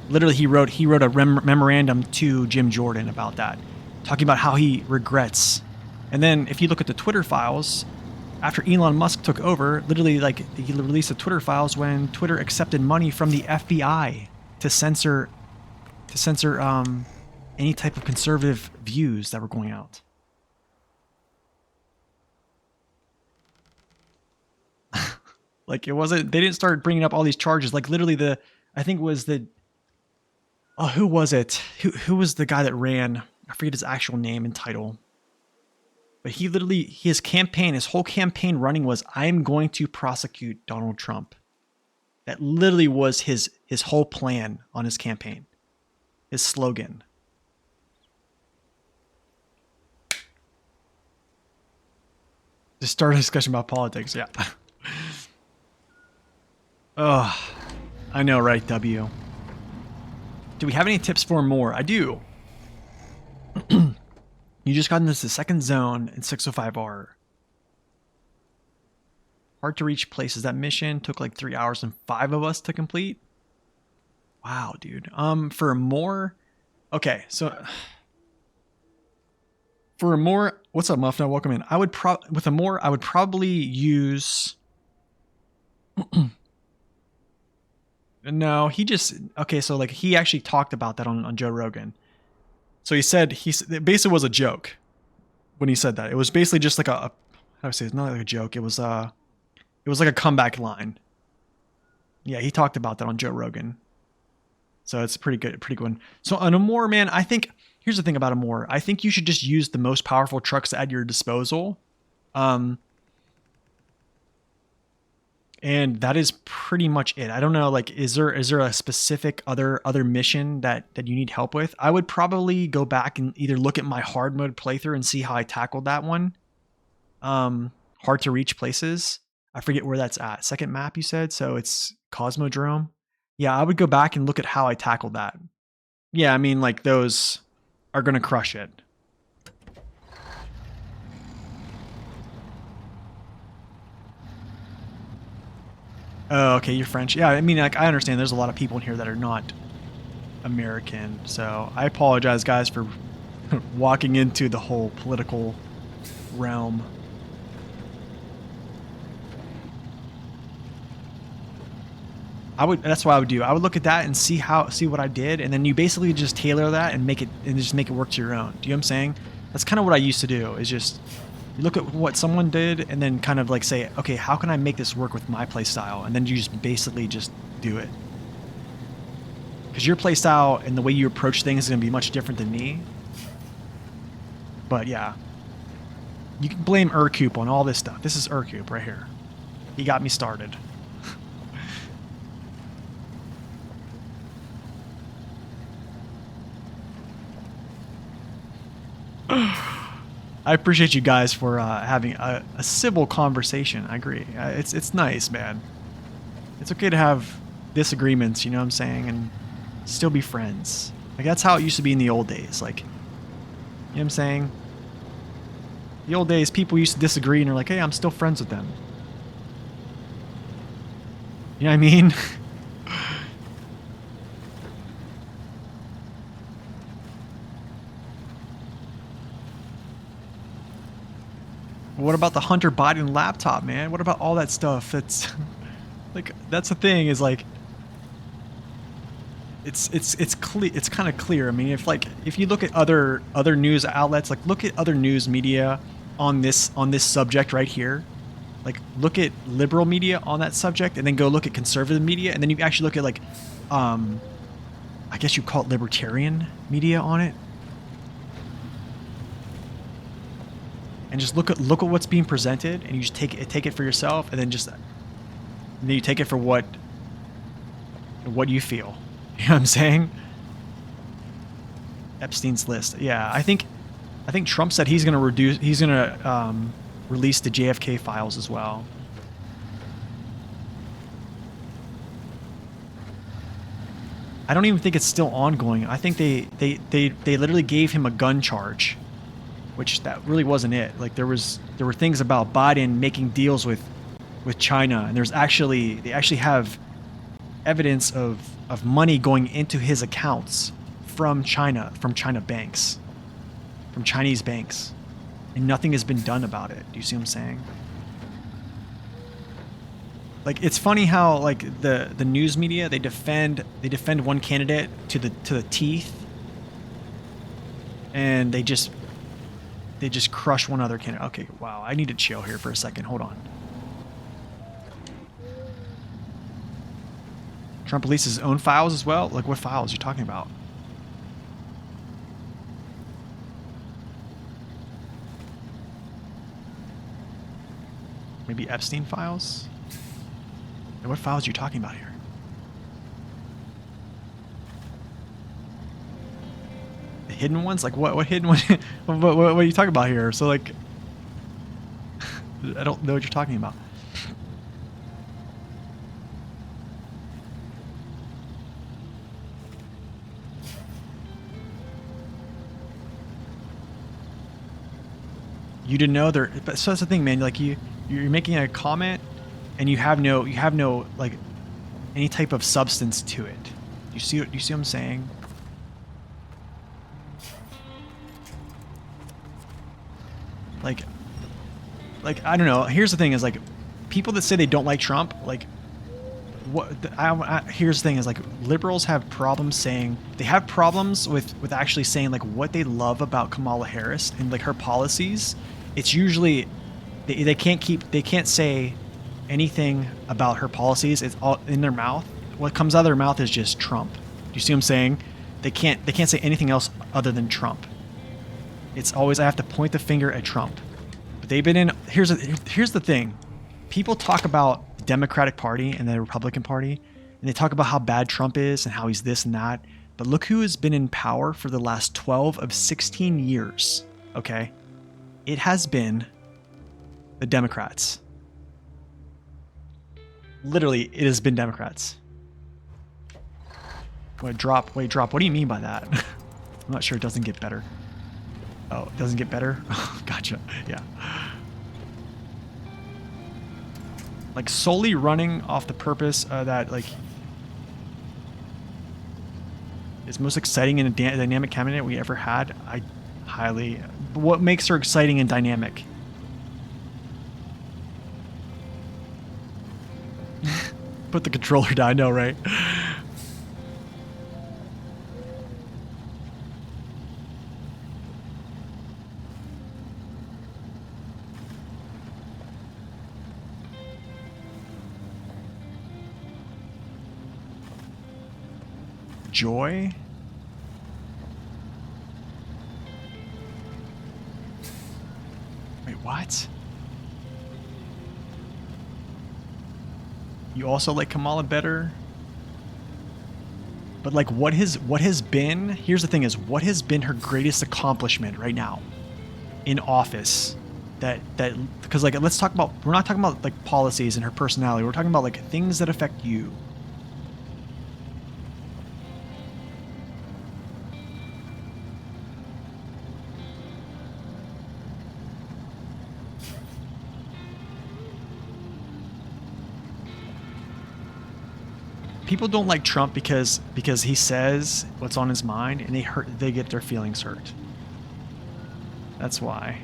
Literally, he wrote a memorandum to Jim Jordan about that, talking about how he regrets. And then if you look at the Twitter files, after Elon Musk took over, literally like he released the Twitter files when Twitter accepted money from the FBI to censor any type of conservative views that were going out. Like it wasn't, they didn't start bringing up all these charges. Like literally I think it was who was it? Who was the guy that ran? I forget his actual name and title. But he literally, his whole campaign running was, I'm going to prosecute Donald Trump. That literally was his whole plan on his campaign. His slogan. Just start a discussion about politics, yeah. Oh, I know, right, W? Do we have any tips for more? I do. You just got into the second zone in 605R. Hard to reach places. That mission took like 3 hours and 5 of us to complete. Wow, dude. For more, okay, so for a more, what's up, Muffin? Welcome in. I would probably use. No, he just okay. So like he actually talked about that on Joe Rogan. So he said it basically was a joke when he said that. It was basically just like how do I say? It's not like a joke. It was like a comeback line. Yeah, he talked about that on Joe Rogan. So it's pretty good one. So on Amore, man, I think here's the thing about Amore. I think you should just use the most powerful trucks at your disposal. And that is pretty much it. I don't know, like, is there a specific other mission that you need help with? I would probably go back and either look at my hard mode playthrough and see how I tackled that one. Hard to reach places. I forget where that's at. Second map, you said? So it's Cosmodrome. Yeah, I would go back and look at how I tackled that. Yeah, I mean, like, those are going to crush it. Oh, okay, you're French. Yeah, I mean, like, I understand there's a lot of people in here that are not American. So I apologize, guys, for walking into the whole political realm. That's what I would do. I would look at that and see what I did, and then you basically just tailor that and make it work to your own. Do you know what I'm saying? That's kind of what I used to do, is just you look at what someone did and then kind of like say, okay, how can I make this work with my play style? And then you just basically just do it. Because your play style and the way you approach things is going to be much different than me. But yeah, you can blame Urcoup on all this stuff. This is Urcoup right here. He got me started. I appreciate you guys for having a civil conversation. I agree. It's nice, man. It's okay to have disagreements, you know what I'm saying, and still be friends. Like, that's how it used to be in the old days. Like, you know what I'm saying? The old days, people used to disagree and they're like, hey, I'm still friends with them. You know what I mean? What about the Hunter Biden laptop, man? What about all that stuff? That's like, that's the thing, is like, it's clear. It's kind of clear. I mean, if you look at other news outlets, like look at other news media on this subject right here. Like, look at liberal media on that subject, and then go look at conservative media, and then you actually look at, like, I guess you call it libertarian media on it. And just look at what's being presented, and you just take it for yourself, and then you take it for what you feel. You know what I'm saying? Epstein's list. Yeah, I think Trump said he's gonna release the JFK files as well. I don't even think it's still ongoing. I think they literally gave him a gun charge, which that really wasn't it. Like, there were things about Biden making deals with China, and they actually have evidence of money going into his accounts from China banks, from Chinese banks, and nothing has been done about it. Do you see what I'm saying? Like, it's funny how like the news media, they defend one candidate to the teeth, and they just crush one other candidate. Okay, wow. I need to chill here for a second. Hold on. Trump releases his own files as well? Like, what files are you talking about? Maybe Epstein files? And what files are you talking about here? The hidden ones? Like, what hidden one? what are you talking about here? So, like, I don't know what you're talking about. You didn't know there, but so that's the thing, man. Like you're making a comment, and you have no like any type of substance to it. You see what I'm saying? Like I don't know. Here's the thing: is like people that say they don't like Trump, like what? Here's the thing: is like liberals have problems saying they have problems with actually saying like what they love about Kamala Harris and like her policies. It's usually they can't say anything about her policies. It's all in their mouth. What comes out of their mouth is just Trump. Do you see what I'm saying? They can't say anything else other than Trump. It's always I have to point the finger at Trump. But they've been in here's the thing. People talk about the Democratic Party and the Republican Party, and they talk about how bad Trump is and how he's this and that. But look who has been in power for the last 12 of 16 years. Okay? It has been the Democrats. Literally, it has been Democrats. Wait, drop. What do you mean by that? I'm not sure. It doesn't get better. Oh, it doesn't get better? Gotcha. Yeah. Like, solely running off the purpose that, like, is most exciting and dynamic candidate we ever had. I highly... What makes her exciting and dynamic? Put the controller down, I know, right? Joy? Wait, what? You also like Kamala better? But like what has been, here's the thing is, what has been her greatest accomplishment right now in office? That because like let's talk about, we're not talking about like policies and her personality, we're talking about like things that affect you. People don't like Trump because he says what's on his mind, and they get their feelings hurt. That's why.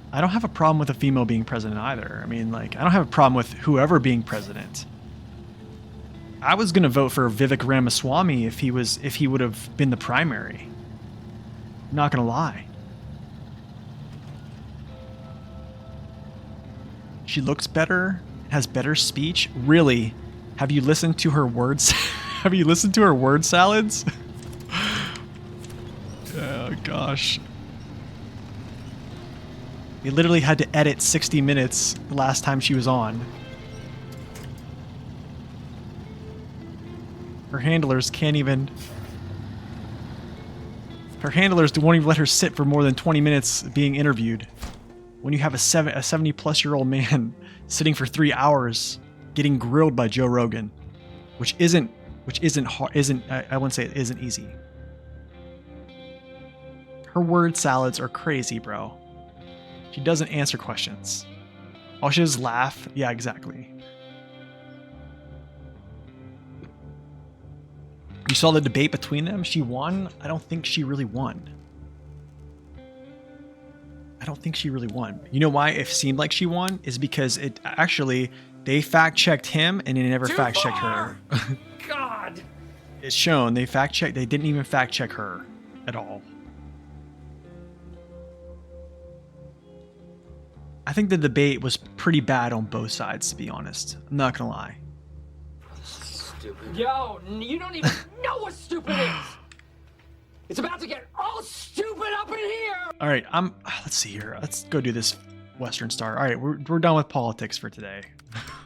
I don't have a problem with a female being president either. I mean, like, I don't have a problem with whoever being president. I was gonna vote for Vivek Ramaswamy if he would have been the primary. I'm not gonna lie. She looks better, has better speech. Really? Have you listened to her words? Have you listened to her word salads? Oh gosh. They literally had to edit 60 minutes the last time she was on. Her handlers can't even... Her handlers won't even let her sit for more than 20 minutes being interviewed. When you have a 70-plus-year-old man sitting for 3 hours getting grilled by Joe Rogan, which isn't hard, I wouldn't say it isn't easy. Her word salads are crazy, bro. She doesn't answer questions. All she does is laugh. Yeah, exactly. You saw the debate between them? She won? I don't think she really won. I don't think she really won. You know why it seemed like she won? Is because it actually, they fact-checked him and they never fact-checked her. God! It's shown, they fact-checked, they didn't even fact-check her at all. I think the debate was pretty bad on both sides, to be honest. I'm not gonna lie. Stupid. Yo, you don't even know what stupid is! It's about to get all stupid up in here! All right, let's see here. Let's go do this Western Star. All right, we're done with politics for today.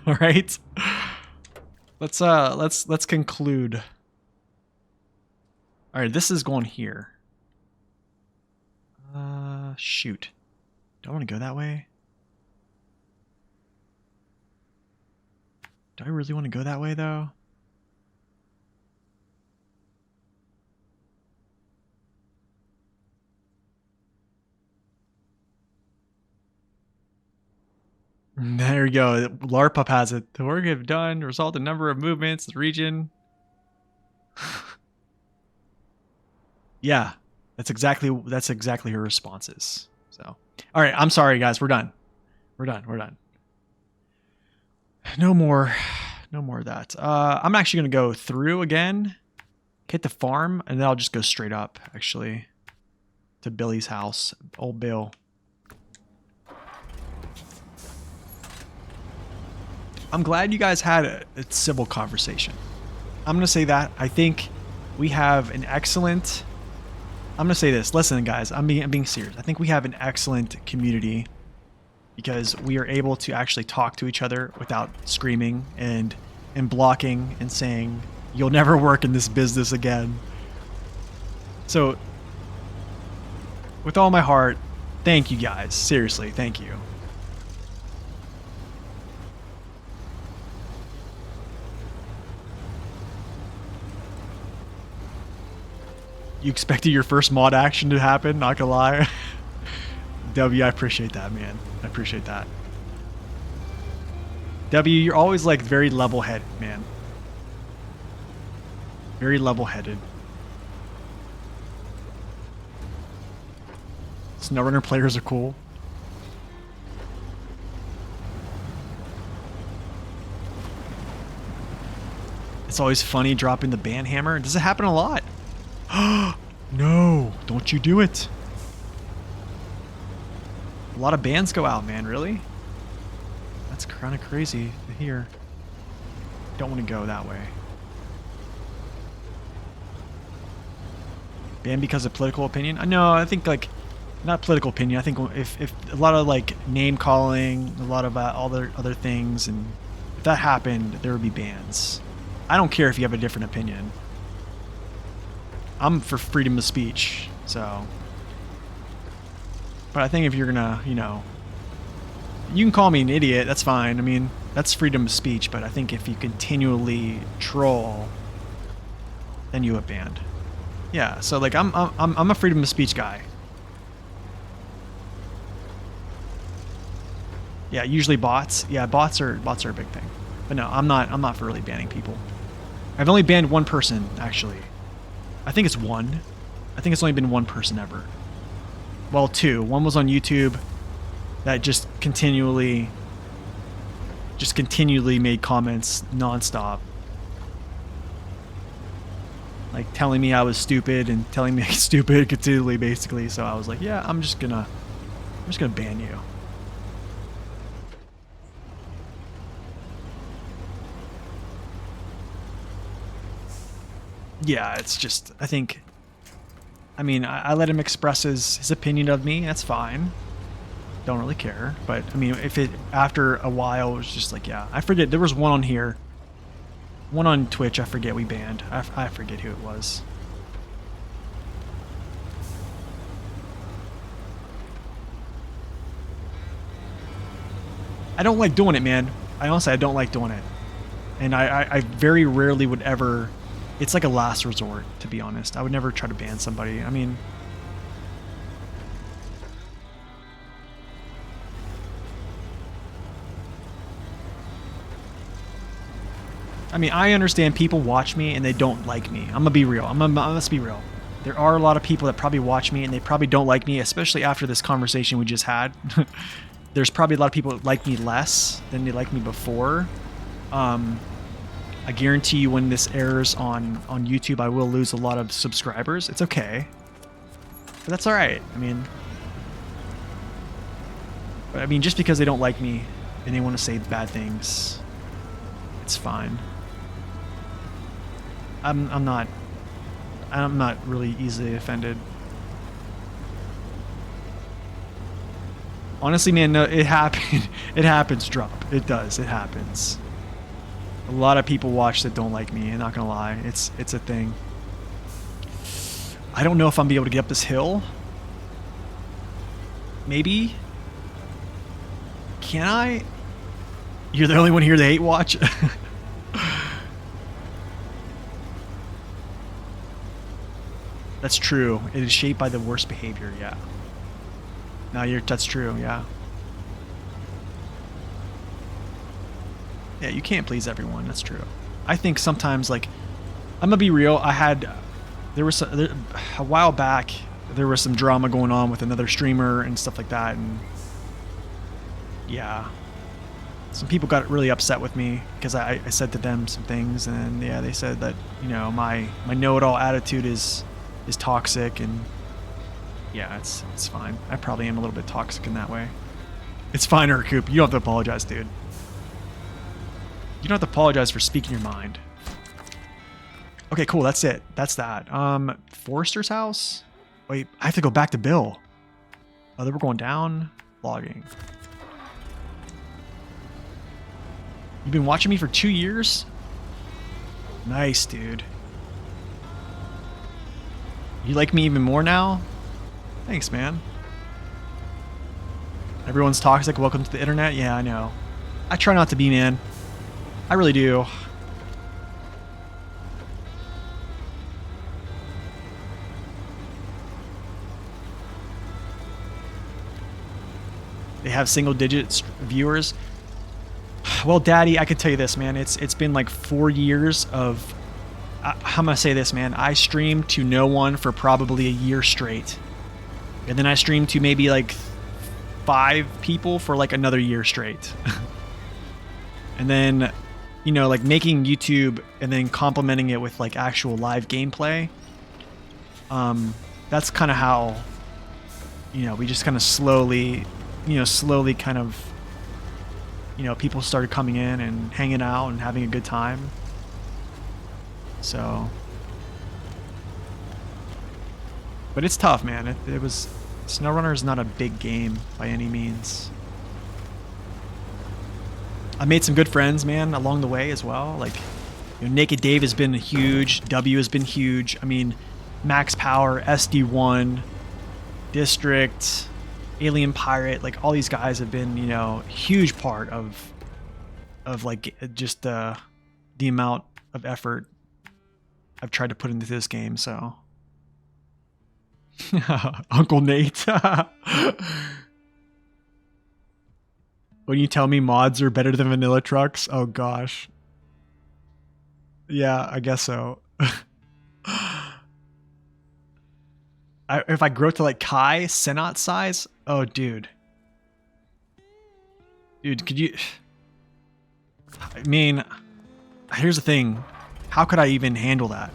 All right. Let's conclude. All right, this is going here. Shoot. Do I want to go that way? Do I really want to go that way though? There we go. LARPUP has it. The work have done result in number of movements, the region. Yeah, that's exactly her responses. So, all right, I'm sorry guys, we're done. We're done. No more of that. I'm actually gonna go through again, hit the farm, and then I'll just go straight up actually to Billy's house, old Bill. I'm glad you guys had a civil conversation. I'm going to say that. I think we have an excellent... I'm going to say this. Listen, guys, I'm being serious. I think we have an excellent community because we are able to actually talk to each other without screaming and blocking and saying, you'll never work in this business again. So, with all my heart, thank you guys. Seriously, thank you. You expected your first mod action to happen, not gonna lie. W, I appreciate that, man. I appreciate that. W, you're always like very level-headed, man. Very level-headed. SnowRunner players are cool. It's always funny dropping the ban hammer. Does it happen a lot? No, don't you do it. A lot of bans go out, man, really? That's kind of crazy to hear. Don't want to go that way. Ban because of political opinion? No, I think like, not political opinion. I think if a lot of like name calling, a lot of other things, and if that happened, there would be bans. I don't care if you have a different opinion. I'm for freedom of speech, so. But I think if you're gonna, you know, you can call me an idiot, that's fine. I mean, that's freedom of speech, but I think if you continually troll, then you get banned. Yeah, so like I'm a freedom of speech guy. Yeah, usually bots. Yeah, bots are a big thing. But no, I'm not for really banning people. I've only banned one person actually. I think it's one. I think it's only been one person ever. Well, two. One was on YouTube that just continually made comments nonstop. Like telling me I was stupid and telling me I'm stupid continually basically. So I was like, yeah, I'm just gonna ban you. Yeah, it's just, I think, I mean, I let him express his opinion of me. That's fine. Don't really care. But, I mean, if it, after a while, it was just like, yeah. I forget, there was one on here. One on Twitch, I forget we banned. I forget who it was. I don't like doing it, man. I honestly don't like doing it. And I very rarely would ever... It's like a last resort, to be honest. I would never try to ban somebody. I mean, I mean, I understand people watch me and they don't like me. I'm gonna be real. Let's be real. There are a lot of people that probably watch me and they probably don't like me, especially after this conversation we just had. There's probably a lot of people that like me less than they liked me before. I guarantee you when this airs on YouTube, I will lose a lot of subscribers. It's okay. But that's all right. I mean, just because they don't like me and they want to say bad things, it's fine. I'm not really easily offended. Honestly, man, no, it happened. It happens, Drop. It does. It happens. A lot of people watch that don't like me. I'm not gonna lie. It's a thing. I don't know if I'm gonna be able to get up this hill. Maybe. Can I? You're the only one here that hate watch. That's true. It is shaped by the worst behavior. Yeah. No, that's true. Yeah. Yeah, you can't please everyone. That's true. I think sometimes, like, I'm gonna be real. There was a while back. There was some drama going on with another streamer and stuff like that, and yeah, some people got really upset with me because I said to them some things, and yeah, they said that, you know, my know-it-all attitude is toxic, and yeah, it's fine. I probably am a little bit toxic in that way. It's fine, Urkoop. You don't have to apologize, dude. You don't have to apologize for speaking your mind. Okay, cool. That's it. That's that. Forrester's house? Wait, I have to go back to Bill. Oh, then we're going down. Logging. You've been watching me for 2 years? Nice, dude. You like me even more now? Thanks, man. Everyone's toxic. Welcome to the internet. Yeah, I know. I try not to be, man. I really do. They have single digit viewers. Well, Daddy, I can tell you this, man. It's been like 4 years of... I'm gonna say this, man. I streamed to no one for probably a year straight. And then I streamed to maybe like 5 people for like another year straight. And then, you know, like making YouTube and then complementing it with like actual live gameplay. That's kind of how, you know, we just kind of slowly kind of, you know, people started coming in and hanging out and having a good time. So, but it's tough, man. It was, SnowRunner is not a big game by any means. I made some good friends, man, along the way as well. Like, you know, Naked Dave has been huge. W has been huge. I mean, Max Power, SD1, District, Alien Pirate, like all these guys have been, you know, a huge part of like just the amount of effort I've tried to put into this game. So Uncle Nate. When you tell me mods are better than vanilla trucks, oh gosh. Yeah, I guess so. If I grow to like Kai Senat size, oh dude, could you? I mean, here's the thing: how could I even handle that?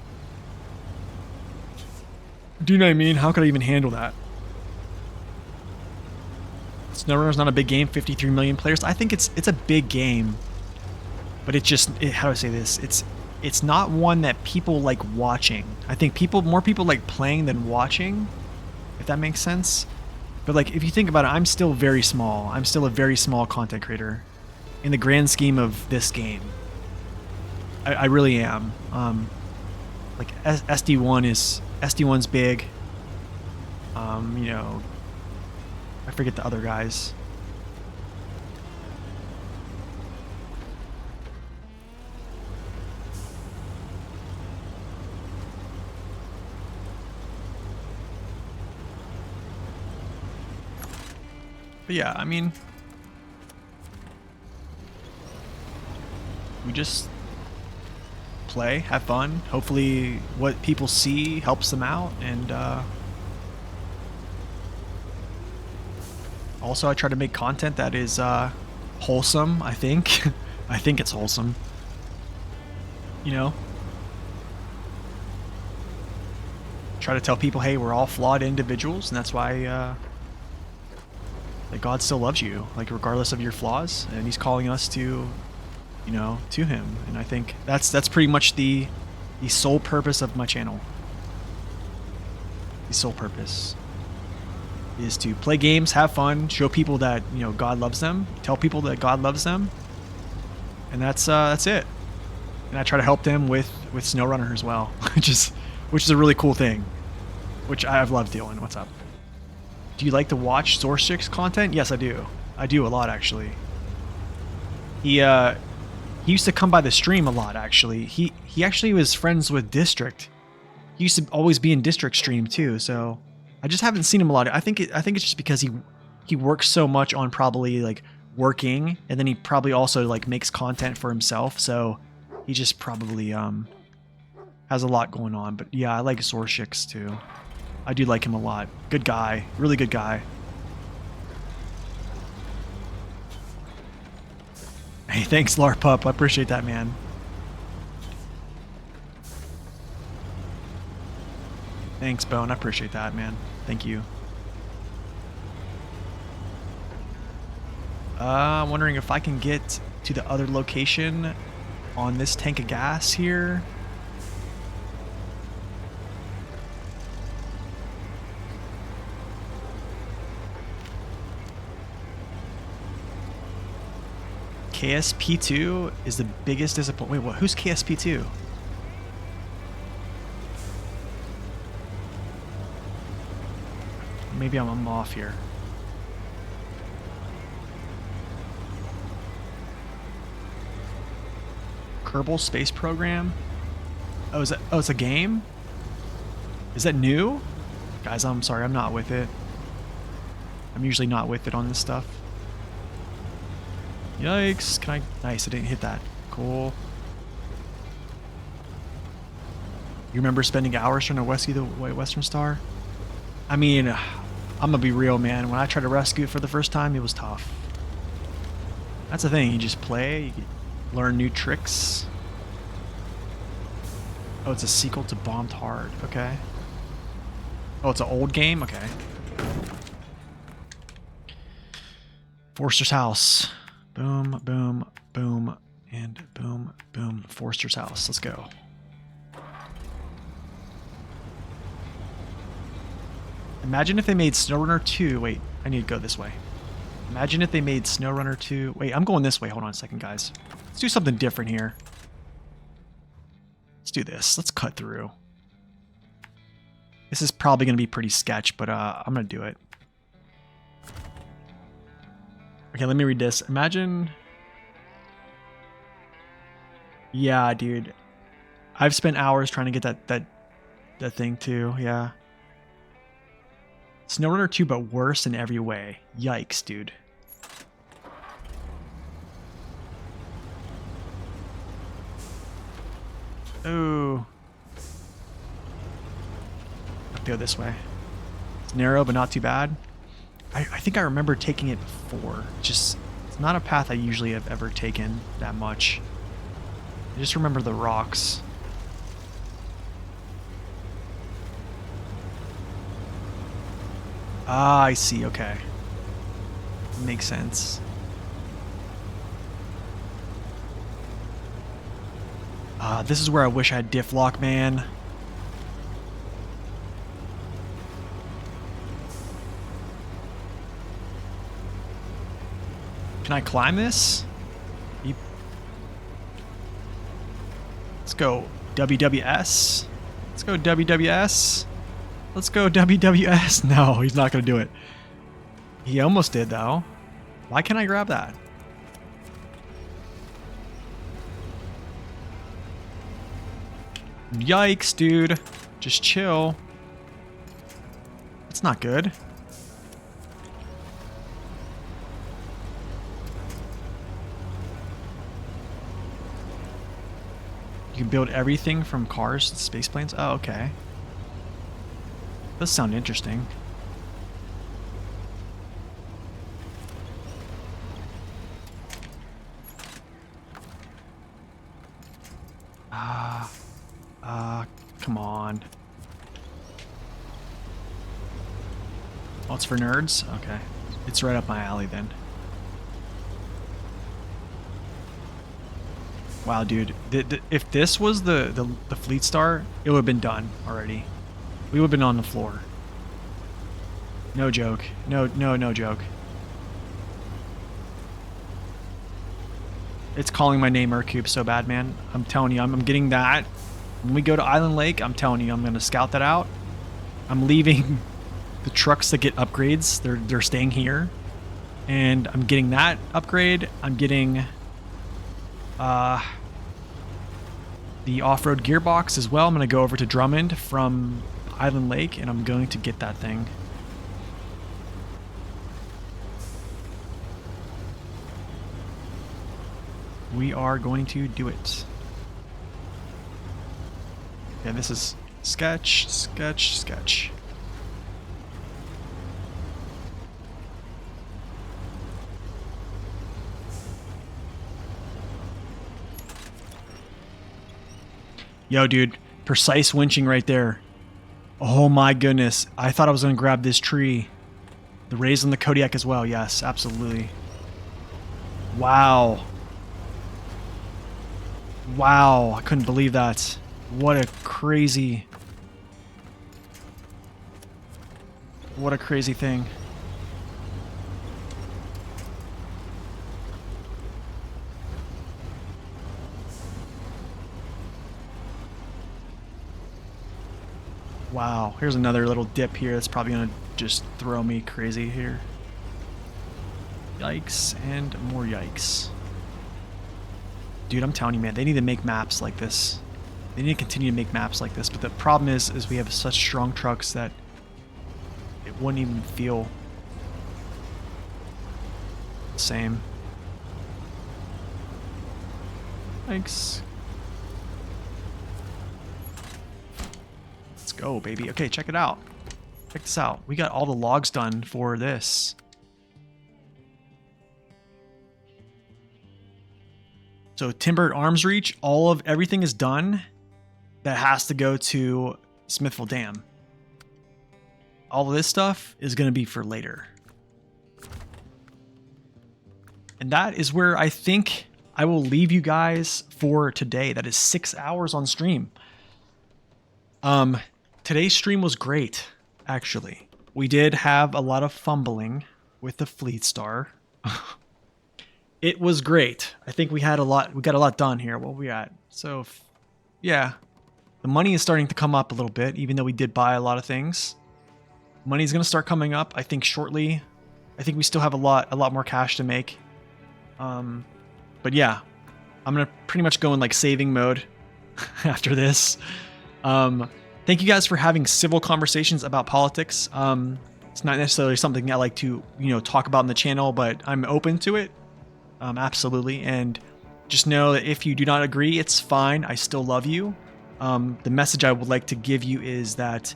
Do you know what I mean? How could I even handle that? SnowRunner's not a big game. 53 million players. I think it's a big game, but how do I say this? It's not one that people like watching. I think more people like playing than watching, if that makes sense. But like, if you think about it, I'm still very small. I'm still a very small content creator in the grand scheme of this game. I really am. Like SD1's big. You know, I forget the other guys. But yeah, I mean, play, have fun. Hopefully what people see helps them out. And also I try to make content that is wholesome, I think. I think it's wholesome. You know? Try to tell people, hey, we're all flawed individuals, and that's why that God still loves you, like regardless of your flaws, and He's calling us to, you know, to Him. And I think that's pretty much the sole purpose of my channel. The sole purpose is to play games, have fun, show people that, you know, God loves them, tell people that God loves them, and that's it. And I try to help them with SnowRunner as well, which is a really cool thing, which I've loved doing. What's up? Do you like to watch Source 6 content? Yes, I do. I do a lot, actually. He used to come by the stream a lot, actually. He actually was friends with District. He used to always be in District stream too, so I just haven't seen him a lot. I think it's just because he works so much on probably like working, and then he probably also like makes content for himself, so he just probably has a lot going on. But yeah, I like Sorshix too. I do like him a lot. Good guy. Really good guy. Hey, thanks, Larpup. I appreciate that, man. Thanks, Bone. I appreciate that, man. Thank you. I'm wondering if I can get to the other location on this tank of gas here. KSP2 is the biggest disappointment. Wait, what? Who's KSP2? Maybe I'm off here. Kerbal Space Program? Oh, it's a game? Is that new? Guys, I'm sorry, I'm not with it. I'm usually not with it on this stuff. Yikes. Can I? Nice, I didn't hit that. Cool. You remember spending hours trying to rescue the White Western Star? I mean, I'm gonna be real, man. When I tried to rescue it for the first time, it was tough. That's the thing. You just play, you learn new tricks. Oh, it's a sequel to Bombed Hard. Okay. Oh, it's an old game? Okay. Forster's house. Boom, boom, boom, and boom, boom. Forster's house. Let's go. Imagine if they made SnowRunner 2. Wait, I need to go this way. Imagine if they made SnowRunner 2. Wait, I'm going this way. Hold on a second, guys. Let's do something different here. Let's do this. Let's cut through. This is probably going to be pretty sketch, but I'm going to do it. Okay, let me read this. Imagine... Yeah, dude. I've spent hours trying to get that thing too, yeah. SnowRunner 2, but worse in every way. Yikes, dude. Oh. I'll go this way. It's narrow, but not too bad. I think I remember taking it before. Just, it's not a path I usually have ever taken that much. I just remember the rocks. Ah, I see. Okay. Makes sense. This is where I wish I had diff lock, man. Can I climb this? Let's go WWS. Let's go WWS. Let's go WWS. No, he's not going to do it. He almost did, though. Why can't I grab that? Yikes, dude. Just chill. That's not good. You can build everything from cars to space planes. Oh, okay. Does sound interesting. Come on. Oh, it's for nerds? Okay. It's right up my alley then. Wow, dude. If this was the Fleet Star, it would have been done already. We would have been on the floor. No joke. No joke. It's calling my name Mercube so bad, man. I'm telling you, I'm getting that. When we go to Island Lake, I'm telling you, I'm going to scout that out. I'm leaving the trucks that get upgrades. They're staying here. And I'm getting that upgrade. I'm getting the off-road gearbox as well. I'm going to go over to Drummond from Island Lake, and I'm going to get that thing. We are going to do it. Yeah, this is sketch. Yo, dude, precise winching right there. Oh my goodness. I thought I was going to grab this tree. The rays on the Kodiak as well. Yes, absolutely. Wow. Wow, I couldn't believe that. What a crazy thing. Wow, here's another little dip here that's probably gonna just throw me crazy here. Yikes, and more yikes. Dude, I'm telling you, man, they need to make maps like this. They need to continue to make maps like this, but the problem is we have such strong trucks that it wouldn't even feel the same. Thanks. Let's go, baby. Okay, check it out. Check this out. We got all the logs done for this. So timber at arm's reach, everything is done that has to go to Smithville Dam. All of this stuff is going to be for later. And that is where I think I will leave you guys for today. That is 6 hours on stream. Today's stream was great, actually. We did have a lot of fumbling with the Fleet Star. It was great. I think we got a lot done here. What we at? So, yeah. The money is starting to come up a little bit, even though we did buy a lot of things. Money's going to start coming up, I think, shortly. I think we still have a lot more cash to make. But yeah, I'm going to pretty much go in like saving mode after this. Thank you guys for having civil conversations about politics. It's not necessarily something I like to, talk about in the channel, but I'm open to it. Absolutely. And just know that if you do not agree, it's fine. I still love you. The message I would like to give you is that,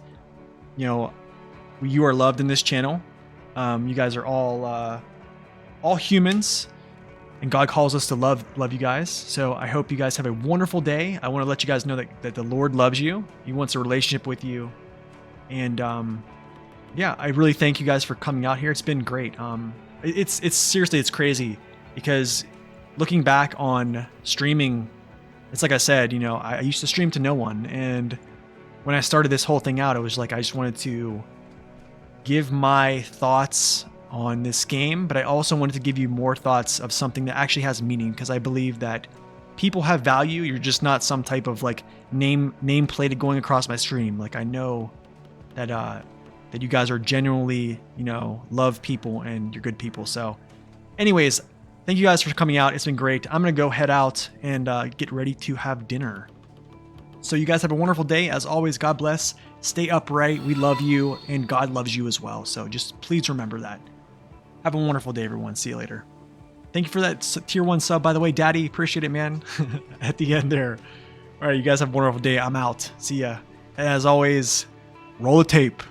you are loved in this channel. You guys are all humans, and God calls us to love you guys. So I hope you guys have a wonderful day. I want to let you guys know that the Lord loves you. He wants a relationship with you. And yeah, I really thank you guys for coming out here. It's been great. It's seriously, it's crazy. Because looking back on streaming, it's like I said, I used to stream to no one. And when I started this whole thing out, it was like I just wanted to give my thoughts on this game, but I also wanted to give you more thoughts of something that actually has meaning, because I believe that people have value. You're just not some type of like name plated going across my stream. Like I know that you guys are genuinely, love people and you're good people. So anyways, thank you guys for coming out. It's been great. I'm going to go head out and get ready to have dinner. So you guys have a wonderful day. As always, God bless. Stay upright. We love you, and God loves you as well. So just please remember that. Have a wonderful day, everyone. See you later. Thank you for that tier 1 sub, by the way, Daddy. Appreciate it, man. At the end there. All right, you guys have a wonderful day. I'm out. See ya. And as always, roll the tape.